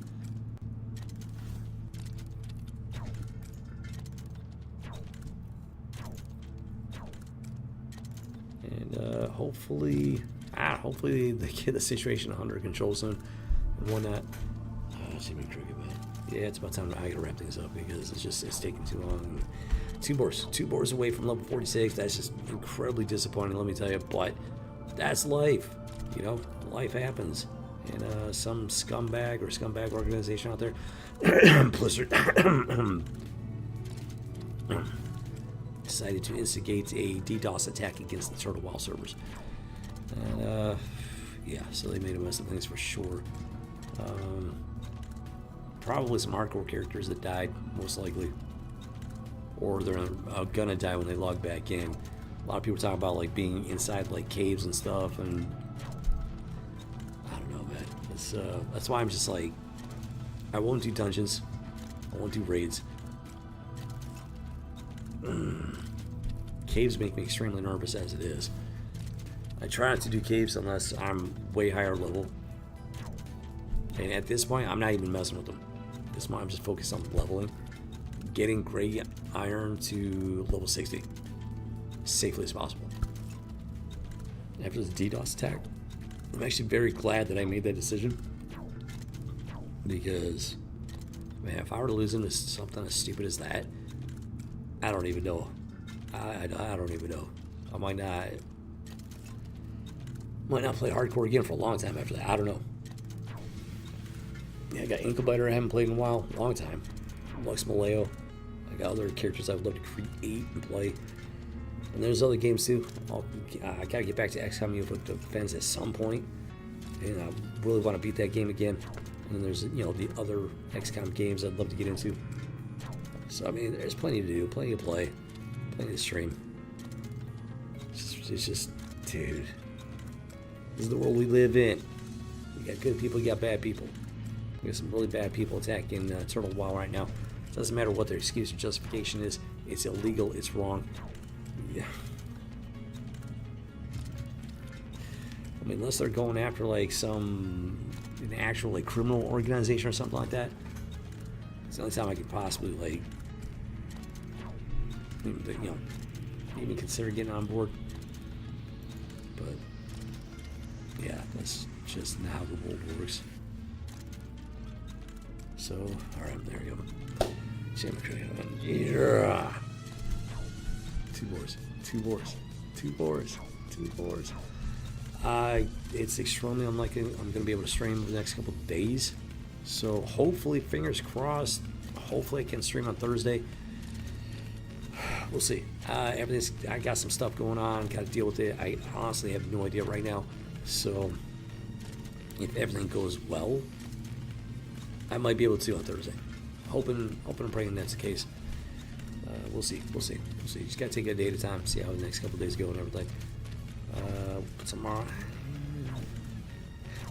And hopefully they get the situation under control soon and whatnot. Jimmy Cricket, man. Yeah, it's about time I gotta wrap things up because it's taking too long. Two boars away from level 46. That's just incredibly disappointing, let me tell you. But that's life, you know. Life happens, and some scumbag organization out there, Blizzard, decided to instigate a DDoS attack against the Turtle WoW servers. And yeah, so they made a mess of things for sure. Probably some hardcore characters that died, most likely. Or they're gonna die when they log back in. A lot of people talk about like being inside like caves and stuff, and I don't know, man. That's why I'm just like, I won't do dungeons, I won't do raids. Caves make me extremely nervous as it is. I try not to do caves unless I'm way higher level. And at this point, I'm not even messing with them. At this point, I'm just focused on leveling. Getting gray iron to level 60 as safely as possible. After the DDoS attack, I'm actually very glad that I made that decision, because, man, if I were to lose into something as stupid as that, I don't even know. I don't even know. I might not play hardcore again for a long time after that. I don't know. Yeah, I got Incubator I haven't played in a while, long time. Lux Maleo. I got other characters I would love to create and play. And there's other games too. I gotta get back to XCOM UFO Defense at some point, and I really want to beat that game again. And then there's, you know, the other XCOM games I'd love to get into. So I mean, there's plenty to do, plenty to play, plenty to stream. It's just, dude, this is the world we live in. You got good people, you got bad people. We got some really bad people attacking Turtle WoW right now. It doesn't matter what their excuse or justification is. It's illegal. It's wrong. Yeah. I mean, unless they're going after like an actual like criminal organization or something like that. It's the only time I could possibly like, you know, even consider getting on board. But yeah, that's just not how the world works. So, alright, there we go. Yeah. Two boars. It's extremely unlikely I'm going to be able to stream the next couple of days. So, hopefully, fingers crossed, hopefully I can stream on Thursday. We'll see. I got some stuff going on, got to deal with it. I honestly have no idea right now. So, if everything goes well, I might be able to on Thursday. Hoping and praying that's the case. We'll see. Just gotta take it a day at a time, see how the next couple of days go and everything. But tomorrow,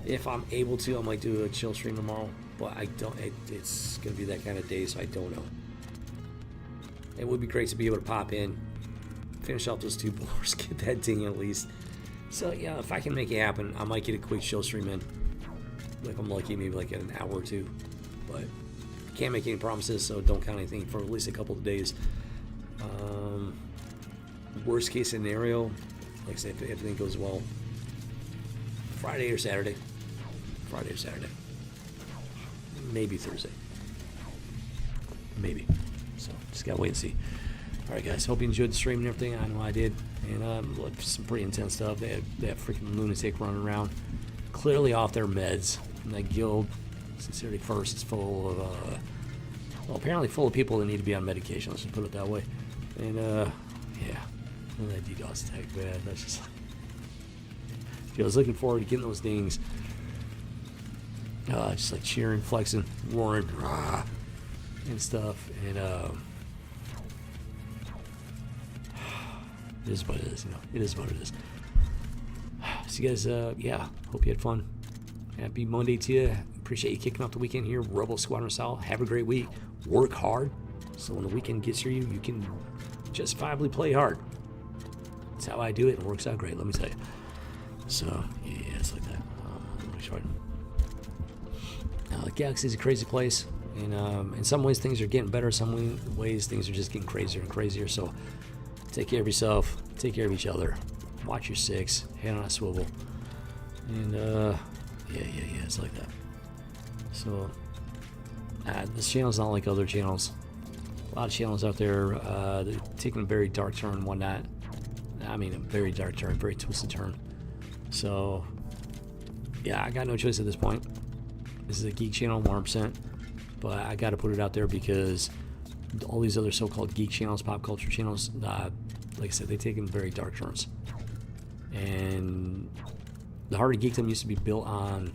if I'm able to, I might do a chill stream tomorrow. But I don't. It's gonna be that kind of day, so I don't know. It would be great to be able to pop in, finish off those two boars, get that ding at least. So yeah, if I can make it happen, I might get a quick chill stream in. If I'm lucky, maybe like an hour or two. But can't make any promises, so don't count anything for at least a couple of days. Worst case scenario, like I said, if everything goes well, Friday or Saturday. Maybe Thursday. Maybe. So just gotta wait and see. Alright guys, hope you enjoyed the stream and everything. I know I did. And some pretty intense stuff. They had freaking lunatic running around, clearly off their meds. And that guild, Sincerity First, is full of, well, apparently full of people that need to be on medication. Let's just put it that way. And yeah, and that DDoS attack, man. That's just. I was looking forward to getting those dings. Just like cheering, flexing, roaring, rah, and stuff. And It is what it is, you know. It is what it is. So you guys, yeah, hope you had fun. Happy Monday to you. Appreciate you kicking off the weekend here. Rebel Squadron style. Have a great week. Work hard. So when the weekend gets here, you can justifiably play hard. That's how I do it. It works out great, let me tell you. So, yeah, it's like that. The galaxy's a crazy place. And in some ways, things are getting better. Some ways, things are just getting crazier and crazier. So take care of yourself. Take care of each other. Watch your six. Head on a swivel. And, yeah, it's like that. So, this channel's not like other channels. A lot of channels out there, they're taking a very dark turn and whatnot. I mean, a very dark turn, very twisted turn. So, yeah, I got no choice at this point. This is a geek channel, 100%. But I got to put it out there because all these other so-called geek channels, pop culture channels, like I said, they take in very dark turns. And the heart of geekdom used to be built on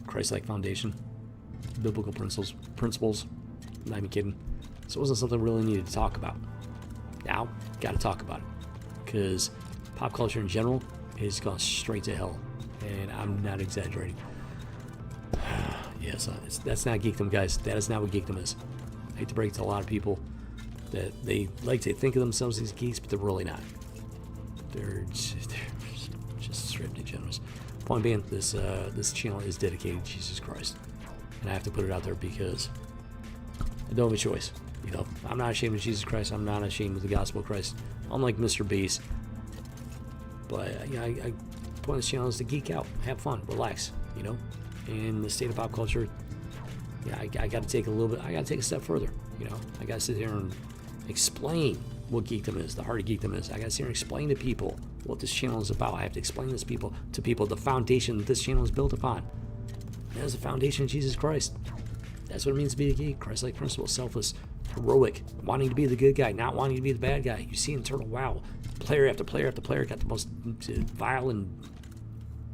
Christ-like foundation, biblical principles. I'm not even kidding. So it wasn't something really needed to talk about. Now, got to talk about it because pop culture in general has gone straight to hell, and I'm not exaggerating. Yes, that's not geekdom, guys. That is not what geekdom is. I hate to break it to a lot of people that they like to think of themselves as geeks, but they're really not. They're just straight degenerates. Point being, this channel is dedicated to Jesus Christ, and I have to put it out there because I don't have a choice. You know, I'm not ashamed of Jesus Christ. I'm not ashamed of the gospel of Christ. Unlike Mr. Beast, but I point this channel is to geek out, have fun, relax. You know, in the state of pop culture, yeah, I got to take a little bit. I got to take a step further. You know, I got to sit here and explain what geekdom is, the heart of geekdom is. I got to sit here and explain to people what this channel is about. I have to explain this to people the foundation that this channel is built upon. That is the foundation of Jesus Christ. That's what it means to be a geek. Christ-like principle, selfless, heroic, wanting to be the good guy, not wanting to be the bad guy. You see in Turtle WoW, player after player after player got the most vile and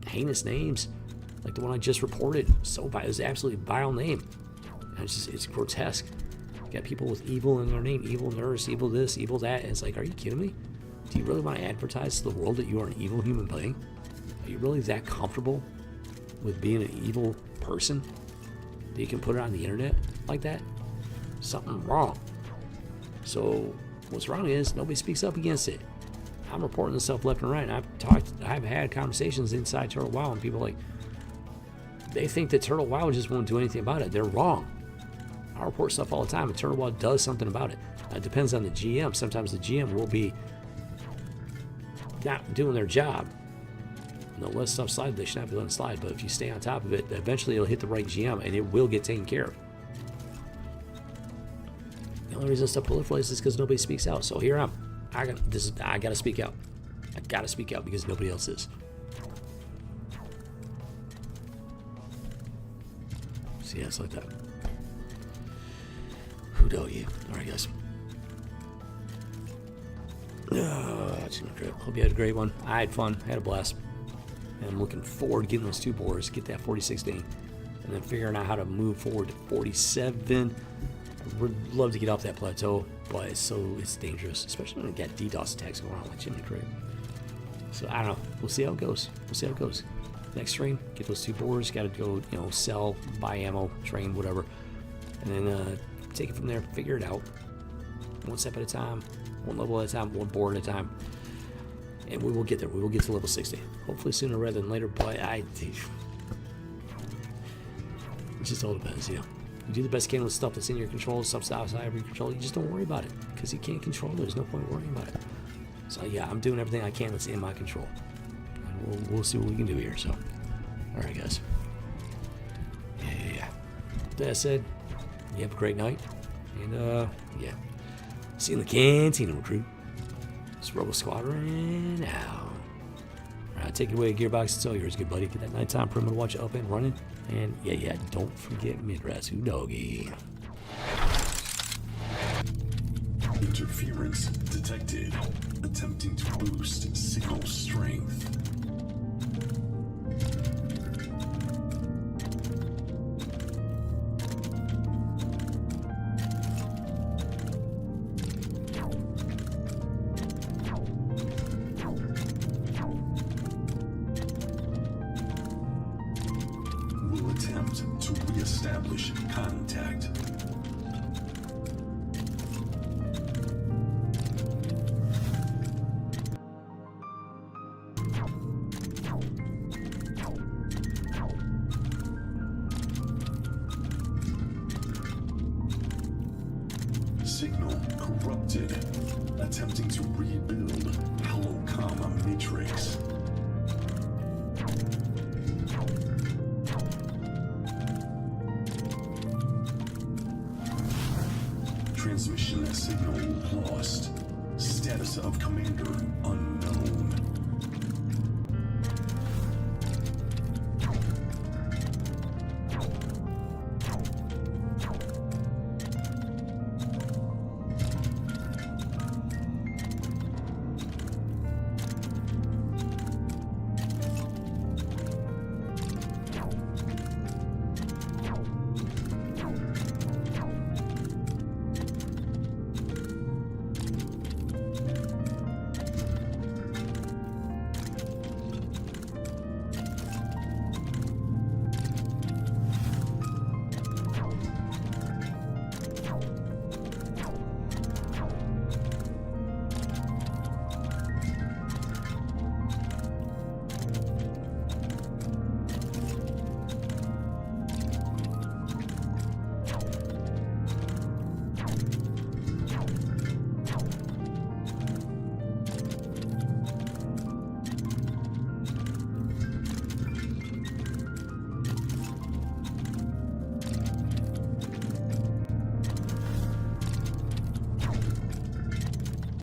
heinous names, like the one I just reported. So vile, it's absolutely vile name. And it's grotesque. You got people with evil in their name, evil nurse, evil this, evil that. And it's like, are you kidding me? Do you really want to advertise to the world that you are an evil human being? Are you really that comfortable with being an evil person that you can put it on the internet like that? Something wrong. So what's wrong is nobody speaks up against it. I'm reporting this stuff left and right. And I've had conversations inside Turtle WoW, and people like, they think that Turtle WoW just won't do anything about it. They're wrong. I report stuff all the time, and Turtle WoW does something about it. It depends on the GM. Sometimes the GM will be not doing their job. They'll let stuff slide. They should not be letting slide. But if you stay on top of it, eventually it'll hit the right GM, and it will get taken care of. The only reason stuff proliferates is because nobody speaks out. So here I got to speak out. I got to speak out because nobody else is. So yeah, it's like that. Who know you? All right, guys. It's been great. Hope you had a great one. I had fun. I had a blast. And I'm looking forward to getting those 2 boars, get that 4016, and then figuring out how to move forward to 47. I would love to get off that plateau, but it's dangerous, especially when you got DDoS attacks going on like Jimmy Craig. So I don't know. We'll see how it goes. Next stream, get those 2 boars. Got to go, sell, buy ammo, train, whatever, and then take it from there. Figure it out, one step at a time, one level at a time, one board at a time, and we will get there. We will get to level 60. Hopefully sooner rather than later. But it just all depends, You do the best you can with stuff that's in your control, stuff that's outside of your control. You just don't worry about it because you can't control it. There's no point worrying about it. So yeah, I'm doing everything I can that's in my control. And we'll see what we can do here. So, all right, guys. Yeah. With that said, you have a great night. And yeah. See you in the cantina, recruit. It's Rebel Squadron now. All right, take it away, Gearbox. It's all yours, good buddy. Get that nighttime perimeter watch up and running. And yeah, don't forget Midrasu Doggy.
Interference detected. Attempting to boost signal strength. Attempt to re-establish contact. Signal corrupted. Attempting to rebuild holocomma matrix. Transmission signal lost. Status of commander unknown.